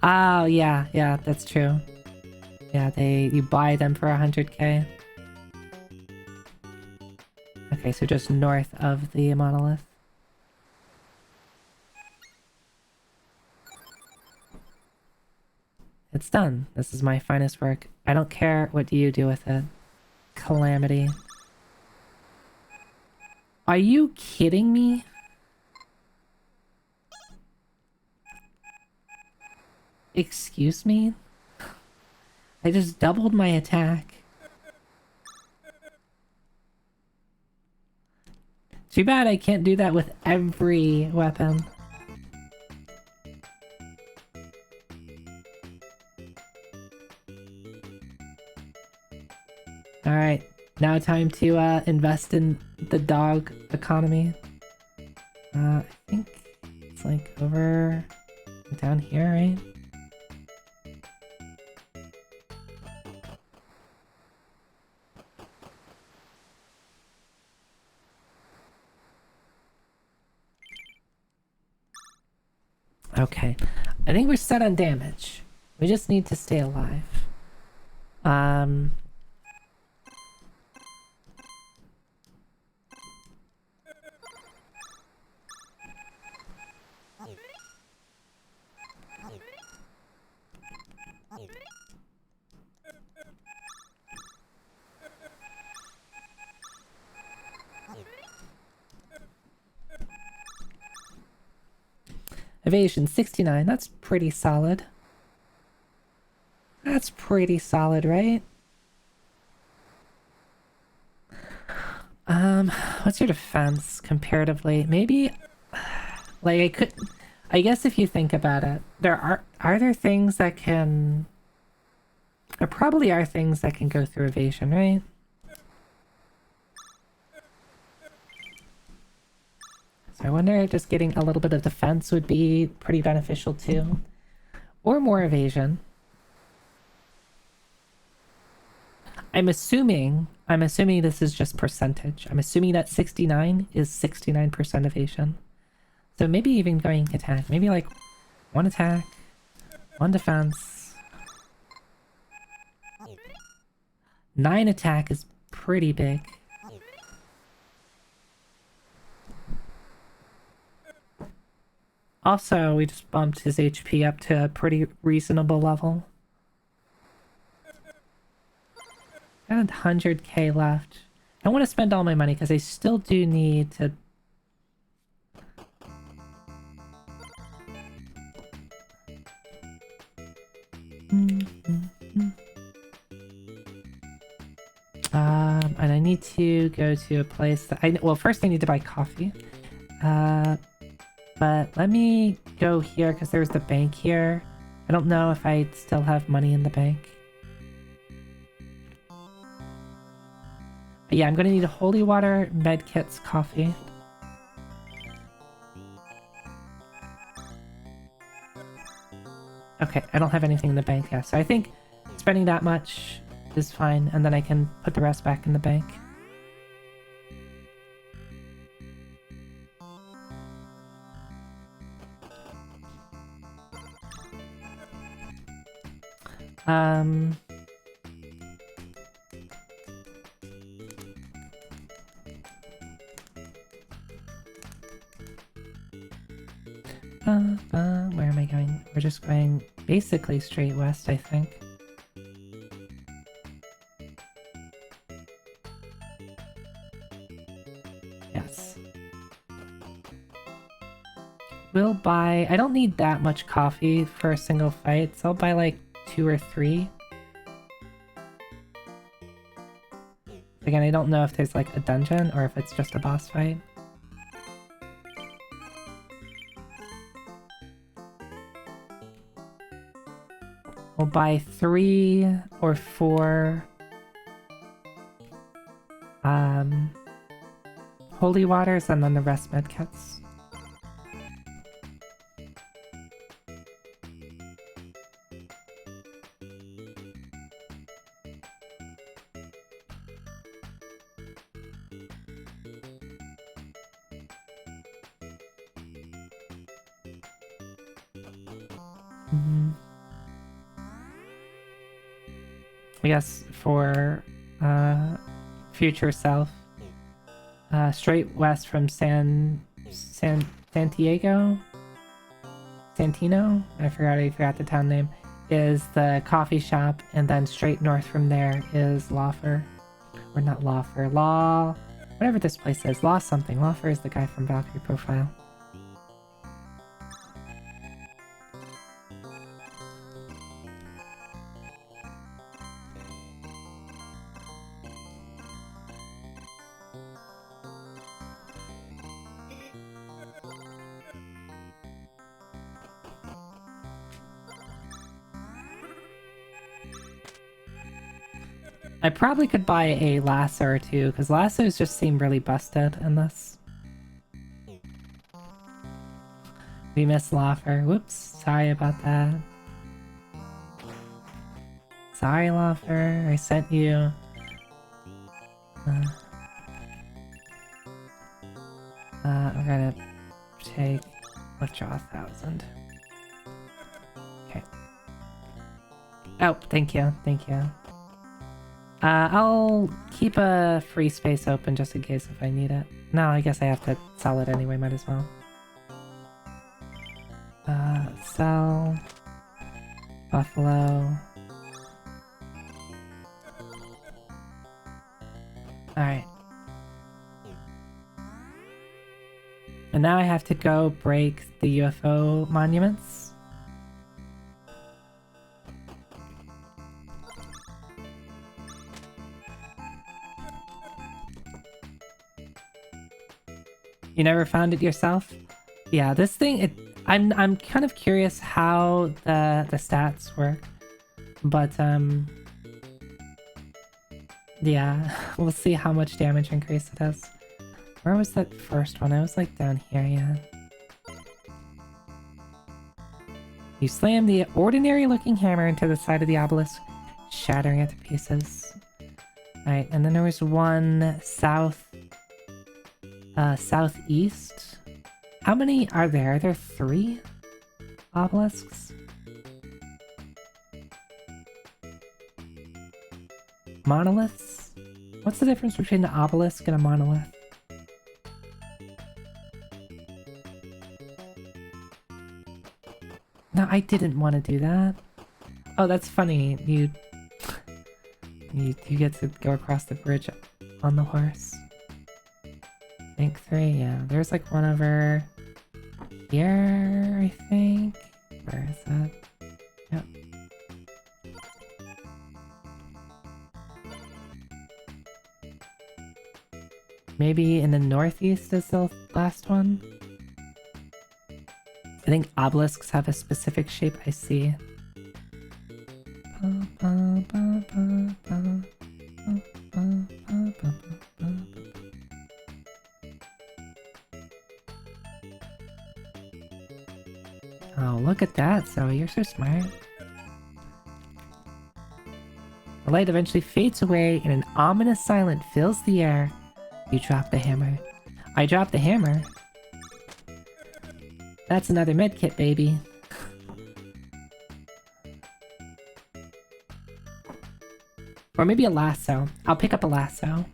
Oh, yeah, that's true. Yeah, you buy them for 100k. Okay, so just north of the monolith. It's done. This is my finest work. I don't care what you do with it. Calamity. Are you kidding me? Excuse me? I just doubled my attack. Too bad I can't do that with every weapon. Alright, now time to invest in the dog economy. I think it's like over down here, right? Okay, I think we're set on damage. We just need to stay alive. Evasion 69, that's pretty solid. That's pretty solid, right? What's your defense comparatively? Maybe, like I guess if you think about it, are there things that can, there probably are things that can go through evasion, right? So I wonder if just getting a little bit of defense would be pretty beneficial too. Or more evasion. I'm assuming this is just percentage. I'm assuming that 69 is 69% evasion. So maybe even going attack. Maybe like 1 attack, 1 defense. 9 attack is pretty big. Also, we just bumped his HP up to a pretty reasonable level. Got 100k left. I don't want to spend all my money because I still do need to... and I need to go to a place that well, first I need to buy coffee. But let me go here because there's the bank here. I don't know if I still have money in the bank. But yeah, I'm gonna need a holy water, medkits, coffee. Okay, I don't have anything in the bank yet, so I think spending that much is fine, and then I can put the rest back in the bank. Where am I going? We're just going basically straight west, I think. Yes. We'll buy... I don't need that much coffee for a single fight, so I'll buy like 2 or 3. Again, I don't know if there's like a dungeon or if it's just a boss fight. We'll buy 3 or 4 holy waters and then the rest medkits. I guess for future self, straight west from Santiago, Santino. I forgot the town name. Is the coffee shop, and then straight north from there is Lawfer, or not Lawfer, Law. What Whatever this place is. Lost something. Lawfer is the guy from Valkyrie Profile. I probably could buy a lasso or two, because lassos just seem really busted in this. We missed Lawfer. Whoops, sorry about that. Sorry, Lawfer, I sent you. I'm gonna take withdraw 1,000. Okay. Oh, thank you, thank you. I'll keep a free space open just in case if I need it. No, I guess I have to sell it anyway, might as well. Sell. Buffalo. Alright. And now I have to go break the UFO monuments. You never found it yourself? Yeah, this thing, I'm kind of curious how the stats work. But yeah, we'll see how much damage increase it has. Where was that first one? It was like down here, yeah. You slam the ordinary looking hammer into the side of the obelisk, shattering it to pieces. Alright, and then there was one southeast. How many are there? Are there 3 obelisks? Monoliths? What's the difference between an obelisk and a monolith? No, I didn't want to do that. Oh, that's funny. You get to go across the bridge on the horse. I think 3, yeah. There's like one over here, I think. Where is that? Yep. Maybe in the northeast is the last one? I think obelisks have a specific shape I see. Oh, look at that, Zoe, you're so smart. The light eventually fades away and an ominous silence fills the air. You drop the hammer. I drop the hammer? That's another medkit, baby. Or maybe a lasso. I'll pick up a lasso.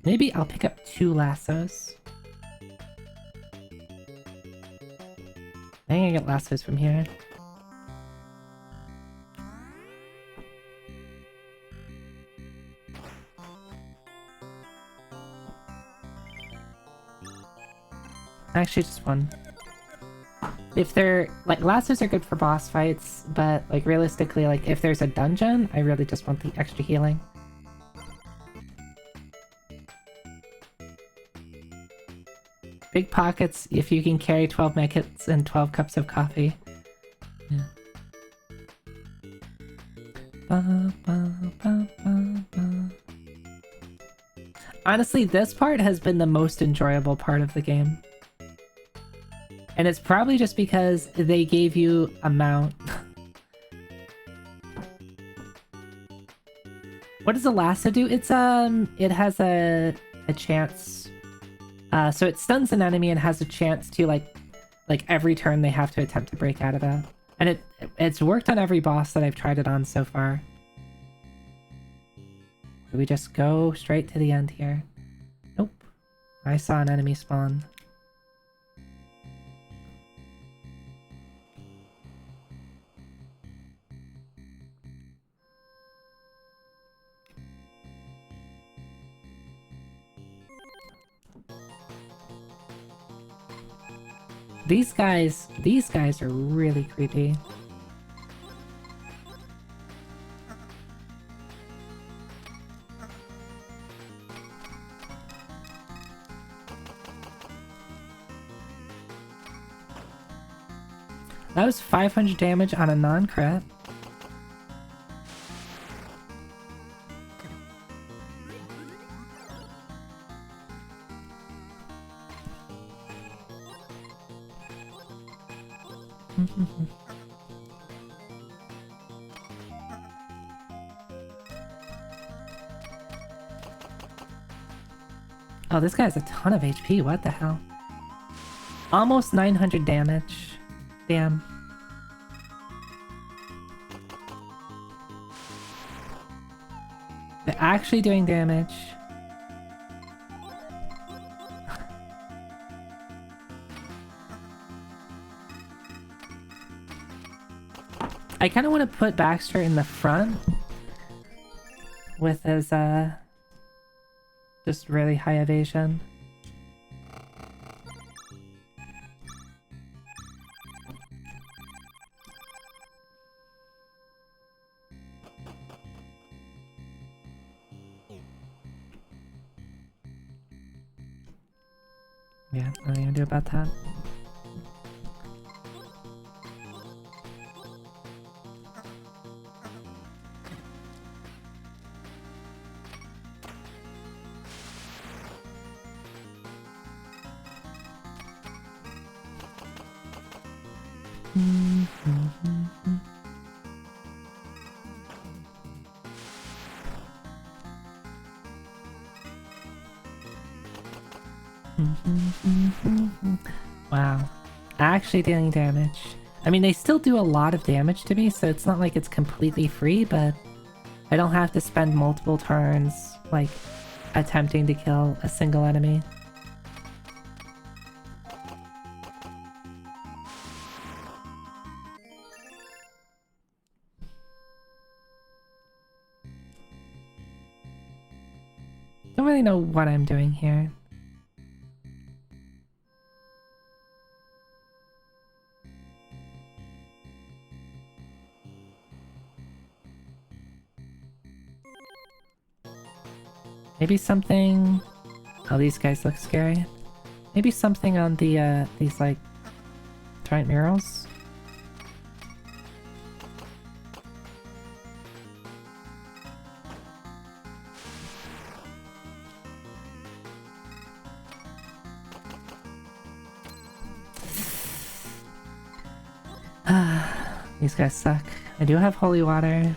Maybe I'll pick up 2 lassos. I think I get lassos from here. Actually, just 1. If they're, like, lassos are good for boss fights, but, like, realistically, like, if there's a dungeon, I really just want the extra healing. Big pockets if you can carry 12 medkits and 12 cups of coffee. Yeah. Honestly, this part has been the most enjoyable part of the game. And it's probably just because they gave you a mount. What does a lasso do? It's it has a chance. So it stuns an enemy and has a chance to like every turn they have to attempt to break out of that. And it's worked on every boss that I've tried it on so far. Do we just go straight to the end here? Nope. I saw an enemy spawn. These guys are really creepy. That was 500 damage on a non-crit. Oh, this guy has a ton of HP. What the hell? Almost 900 damage. Damn. They're actually doing damage. I kind of want to put Baxter in the front with his just really high evasion. Yeah, what are you gonna do about that? Wow. Actually dealing damage. I mean, they still do a lot of damage to me, so it's not like it's completely free, but I don't have to spend multiple turns, like, attempting to kill a single enemy. Don't really know what I'm doing here. Maybe something... Oh, these guys look scary. Maybe something on the, these, like, giant murals? These guys suck. I do have holy water.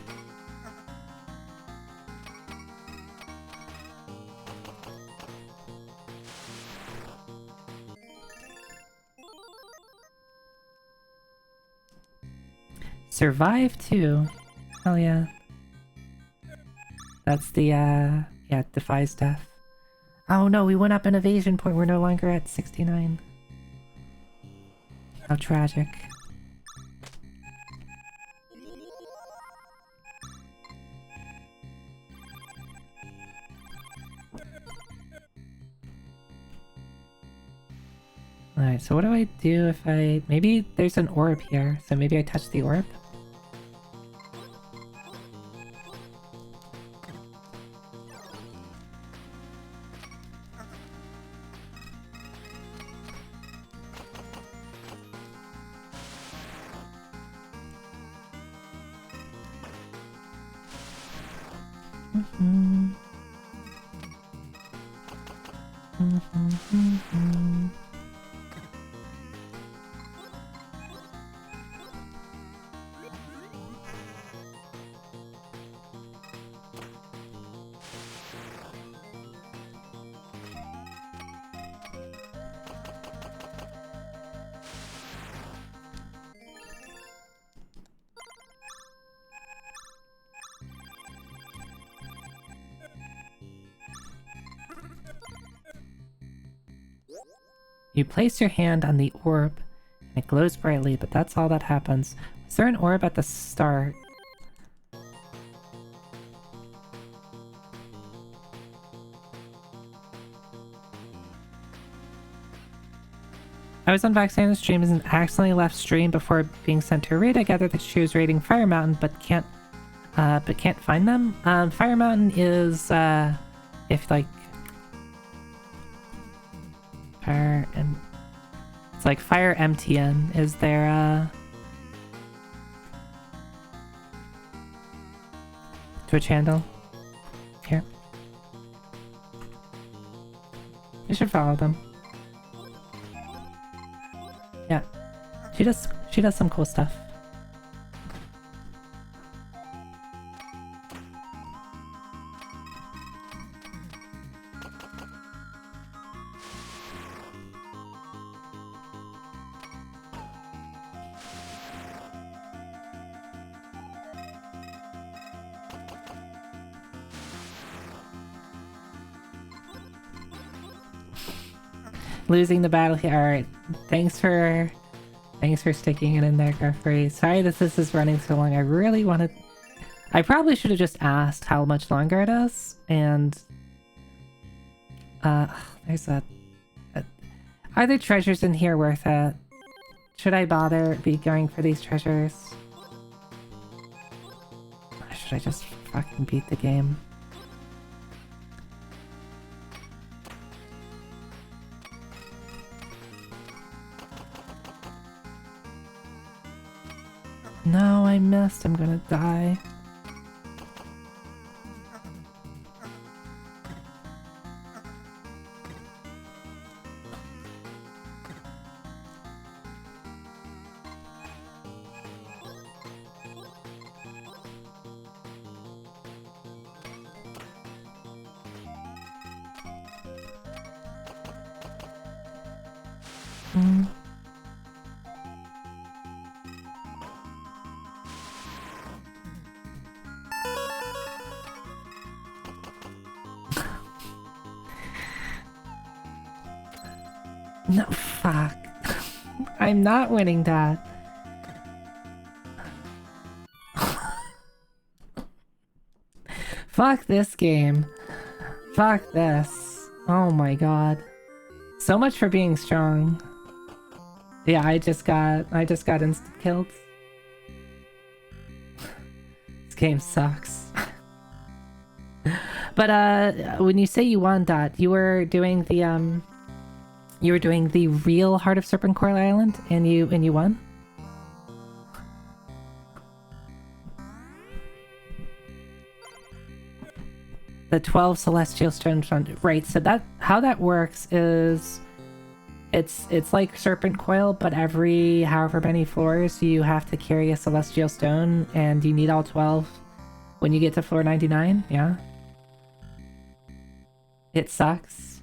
Survive too. Hell yeah. That's the, yeah, defies death. Oh no, we went up an evasion point. We're no longer at 69. How tragic. Alright, so what do I do if I... Maybe there's an orb here, so maybe I touch the orb? You place your hand on the orb, and it glows brightly, but that's all that happens. Is there an orb at the start? I was on Vaxana's stream and accidentally left stream before being sent to a raid. I gathered that she was raiding Fire Mountain, but can't find them. Fire Mountain is if like Fire and it's like Fire MTN is their Twitch handle. Here. You should follow them. Yeah. She does some cool stuff. Losing the battle here. Alright. Thanks for sticking it in there, Griffrey. Sorry that this is running so long. I really wanted... I probably should have just asked how much longer it is. And... there's that... Are there treasures in here worth it? Should I be going for these treasures? Or should I just fucking beat the game? No, I missed. I'm gonna die. No, fuck. I'm not winning that. Fuck this game. Fuck this. Oh my god. So much for being strong. Yeah, I just got instant killed. This game sucks. But when you say you won that, you were doing the real Heart of Serpent Coil Island, and you won? The 12 Celestial Stones, right? So how that works is, it's like Serpent Coil, but every however many floors you have to carry a Celestial Stone, and you need all 12 when you get to floor 99. Yeah. It sucks.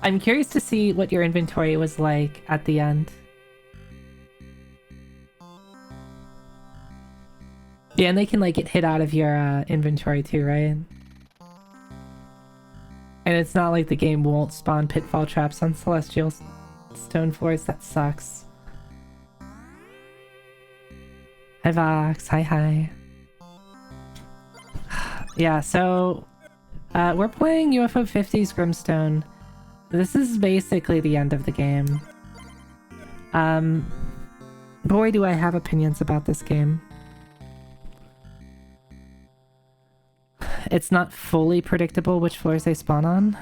I'm curious to see what your inventory was like at the end. Yeah, and they can like get hit out of your inventory too, right? And it's not like the game won't spawn pitfall traps on Celestial Stone floors. That sucks. Hi Vox, hi. Yeah, so we're playing UFO 50's Grimstone. This is basically the end of the game. Boy, do I have opinions about this game. It's not fully predictable which floors they spawn on.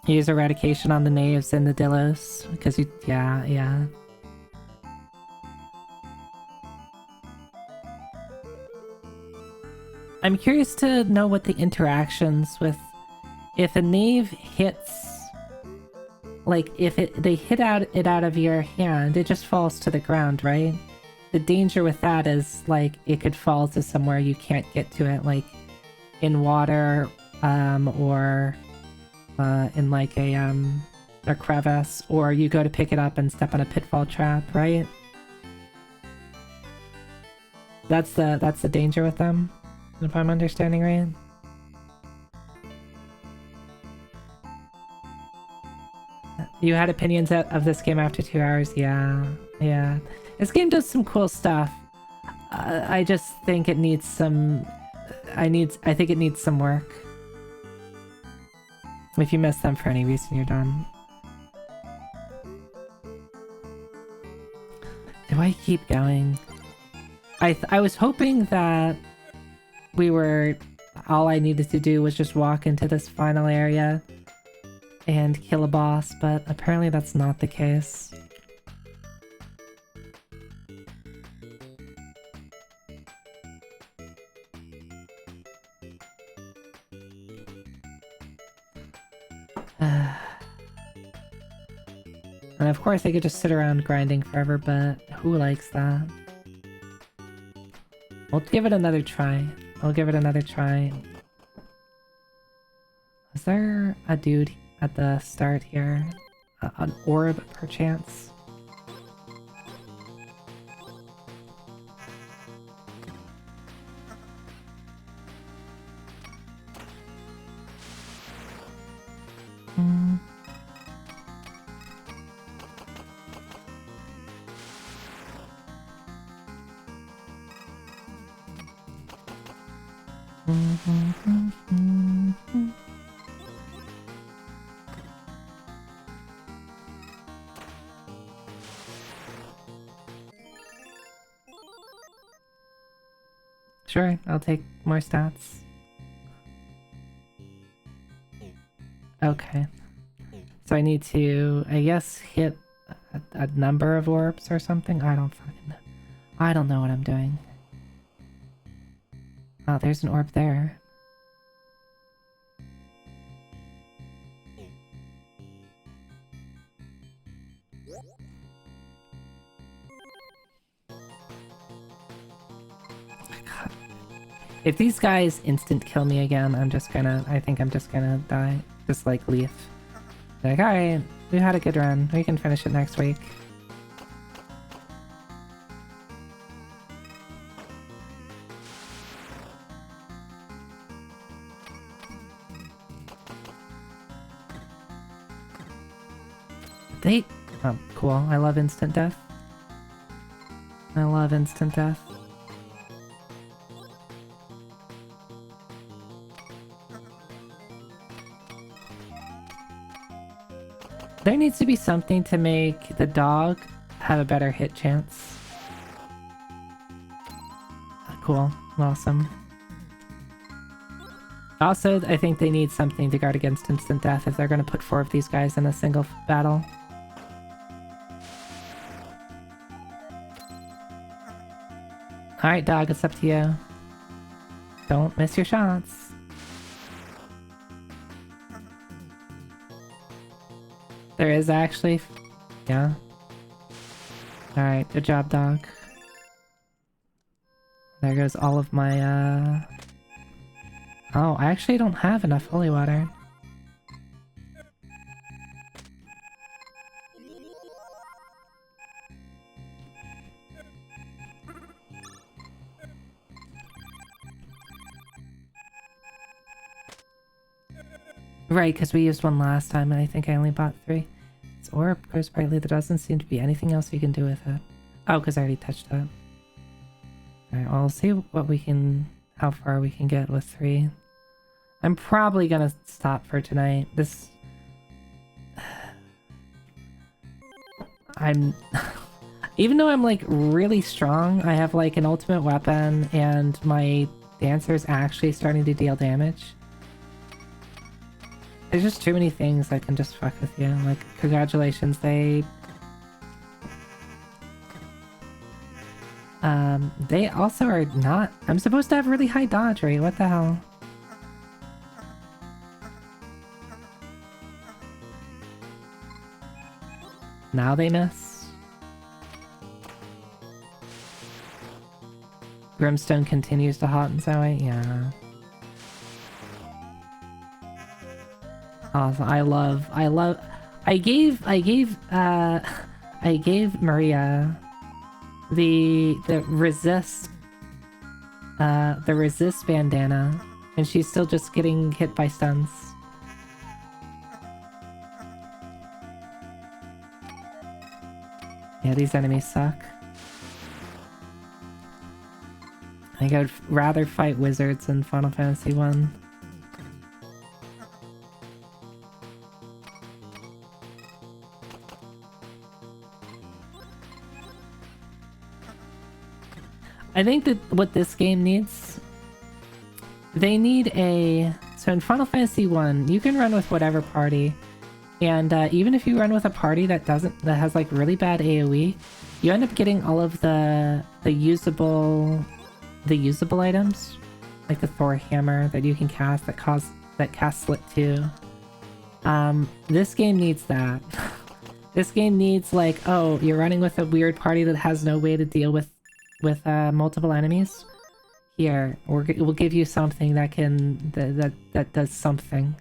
Use eradication on the knaves and the dillos, because you... yeah. I'm curious to know what the interactions with... If a knave hits... Like, if they hit it out of your hand, it just falls to the ground, right? The danger with that is, like, it could fall to somewhere you can't get to it, like, in water, or, in, like, a crevice, or you go to pick it up and step on a pitfall trap, right? That's the danger with them, if I'm understanding right. You had opinions of this game after 2 hours? Yeah. This game does some cool stuff. I just think it needs some... I think it needs some work. If you miss them for any reason, you're done. Do I keep going? I was hoping that all I needed to do was just walk into this final area and kill a boss, but apparently that's not the case. And of course I could just sit around grinding forever, but who likes that? We'll give it another try. I'll give it another try. Is there a dude at the start here? An orb, perchance? Sure, I'll take more stats. Okay. So I need to, I guess, hit a number of orbs or something? I don't fucking know. I don't know what I'm doing. Oh, there's an orb there. God. If these guys instant kill me again, I think I'm just gonna die. Just like leave. Like, alright, we had a good run. We can finish it next week. Oh, cool. I love instant death. I love instant death. There needs to be something to make the dog have a better hit chance. Cool. Awesome. Also, I think they need something to guard against instant death if they're going to put 4 of these guys in a single battle. Alright, dog, it's up to you. Don't miss your shots. There is actually... yeah. Alright, good job, dog. There goes all of my, Oh, I actually don't have enough holy water. Right, because we used one last time and I think I only bought 3. This orb grows brightly. There doesn't seem to be anything else you can do with it. Oh, because I already touched it. Alright, well, we'll see what we can... how far we can get with 3. I'm probably gonna stop for tonight. This... I'm... Even though I'm, like, really strong, I have, like, an ultimate weapon, and my dancer's actually starting to deal damage. There's just too many things that can just fuck with you. Like, congratulations, they also are not... I'm supposed to have really high dodge rate, what the hell? Now they miss. Grimstone continues to hot and Zoe, yeah. Awesome. I gave Maria the resist bandana, and she's still just getting hit by stuns. Yeah, these enemies suck. I think I'd rather fight wizards in Final Fantasy 1. I think that what this game needs, they need a... So in Final Fantasy 1, you can run with whatever party, and even if you run with a party that has like really bad AoE, you end up getting all of the usable items, like the Thor hammer that you can cast that casts Slit 2. This game needs that. This game needs like, oh, you're running with a weird party that has no way to deal with multiple enemies. Here, we'll give you something that can that does something.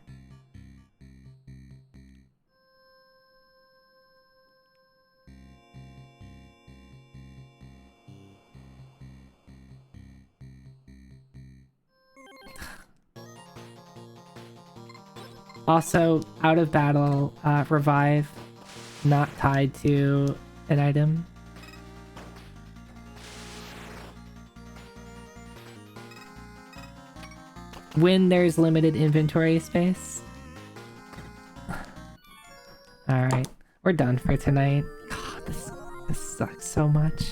Also, out of battle, revive, not tied to an item. When there's limited inventory space. Alright, we're done for tonight. God, this sucks so much.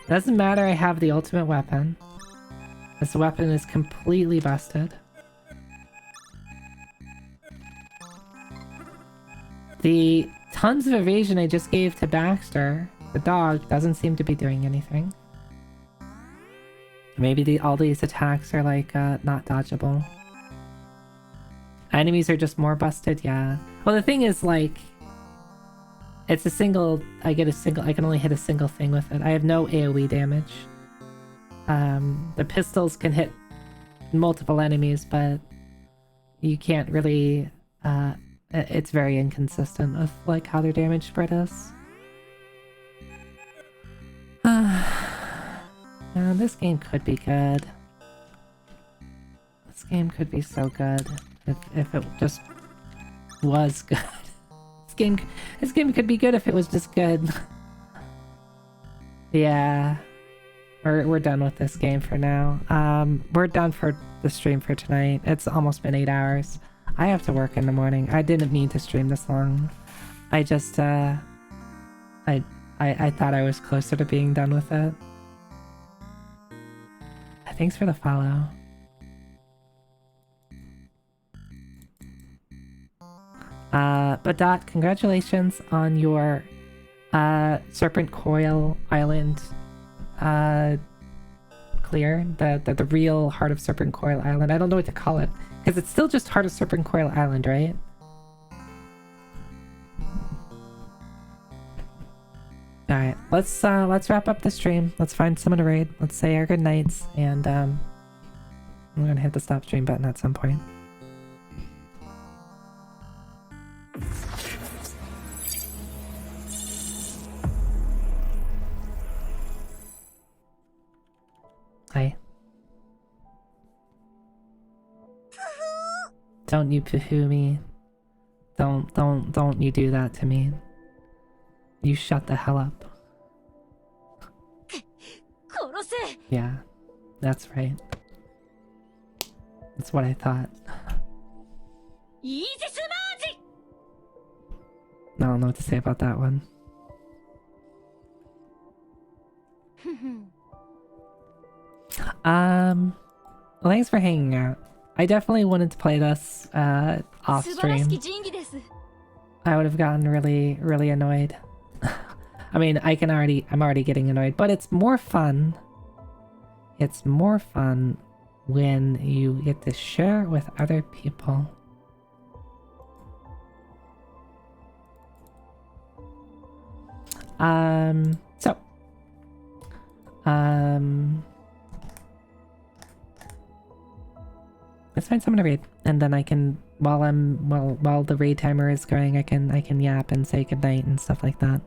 Doesn't matter, I have the ultimate weapon. This weapon is completely busted. The tons of evasion I just gave to Baxter, the dog, doesn't seem to be doing anything. Maybe all these attacks are like not dodgeable. Enemies are just more busted, yeah. Well, the thing is, like, it's a single, I can only hit a single thing with it. I have no AoE damage. The pistols can hit multiple enemies, but you can't really, it's very inconsistent with like how their damage spread is. This game could be good. This game could be so good if it just was good. This game could be good if it was just good. Yeah. We're done with this game for now. We're done for the stream for tonight. It's almost been 8 hours. I have to work in the morning. I didn't mean to stream this long. I just I thought I was closer to being done with it. Thanks for the follow. But Dot, congratulations on your Serpent Coil Island clear. The real Heart of Serpent Coil Island. I don't know what to call it, because it's still just Heart of Serpent Coil Island, right? Alright, let's wrap up the stream. Let's find someone to raid. Let's say our good nights, and I'm gonna hit the stop stream button at some point. Hi. Don't you poo-hoo me. Don't you do that to me. You shut the hell up. Yeah, that's right. That's what I thought. I don't know what to say about that one. Well, thanks for hanging out. I definitely wanted to play this off stream. I would have gotten really, really annoyed. I mean, I'm already getting annoyed, but it's more fun. It's more fun when you get to share it with other people. Let's find someone to raid, and then I can, while the raid timer is going, I can yap and say goodnight and stuff like that.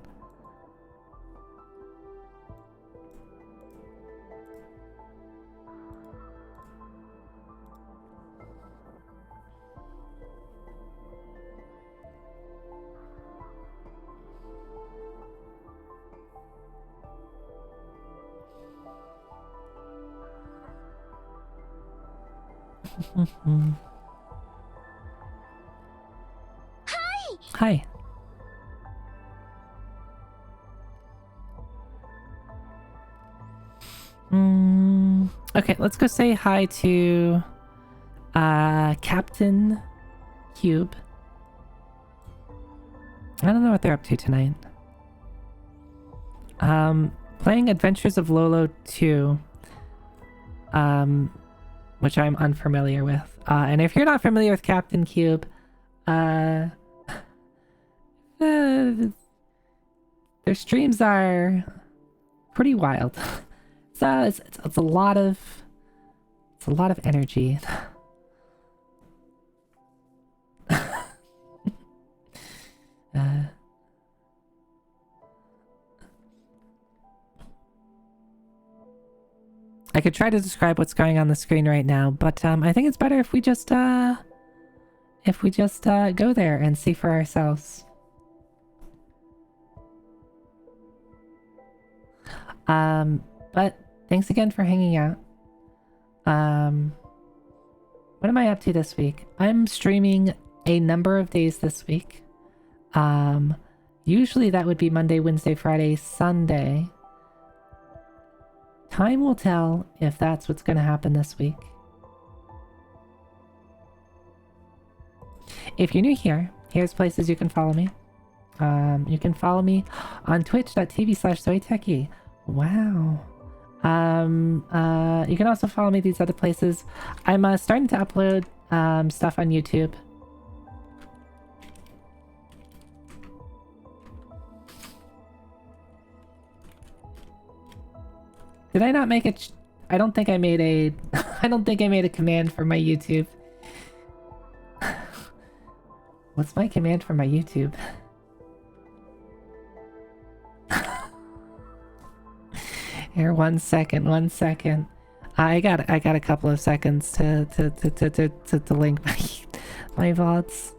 Hi. Okay, let's go say hi to Captain Cube. I don't know what they're up to tonight. Playing Adventures of Lolo 2, which I'm unfamiliar with. And if you're not familiar with Captain Cube, their streams are pretty wild. So it's a lot of energy. I could try to describe what's going on the screen right now, but I think it's better if we just go there and see for ourselves. But thanks again for hanging out. What am I up to this week? I'm streaming a number of days this week. Usually that would be Monday, Wednesday, Friday, Sunday. Time will tell if that's what's going to happen this week. If you're new here, here's places you can follow me. You can follow me on twitch.tv/zoetechie. Wow. You can also follow me these other places. I'm starting to upload stuff on YouTube. Did I not make it? I don't think I made a I don't think I made a command for my YouTube. What's my command for my YouTube? Here, 1 second. I got a couple of seconds to link my VODs.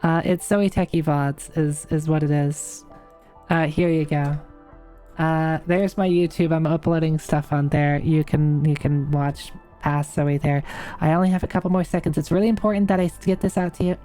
It's Zoetechie VODs is what it is. Here you go. There's my YouTube. I'm uploading stuff on there. You can watch past Zoe there. I only have a couple more seconds. It's really important that I get this out to you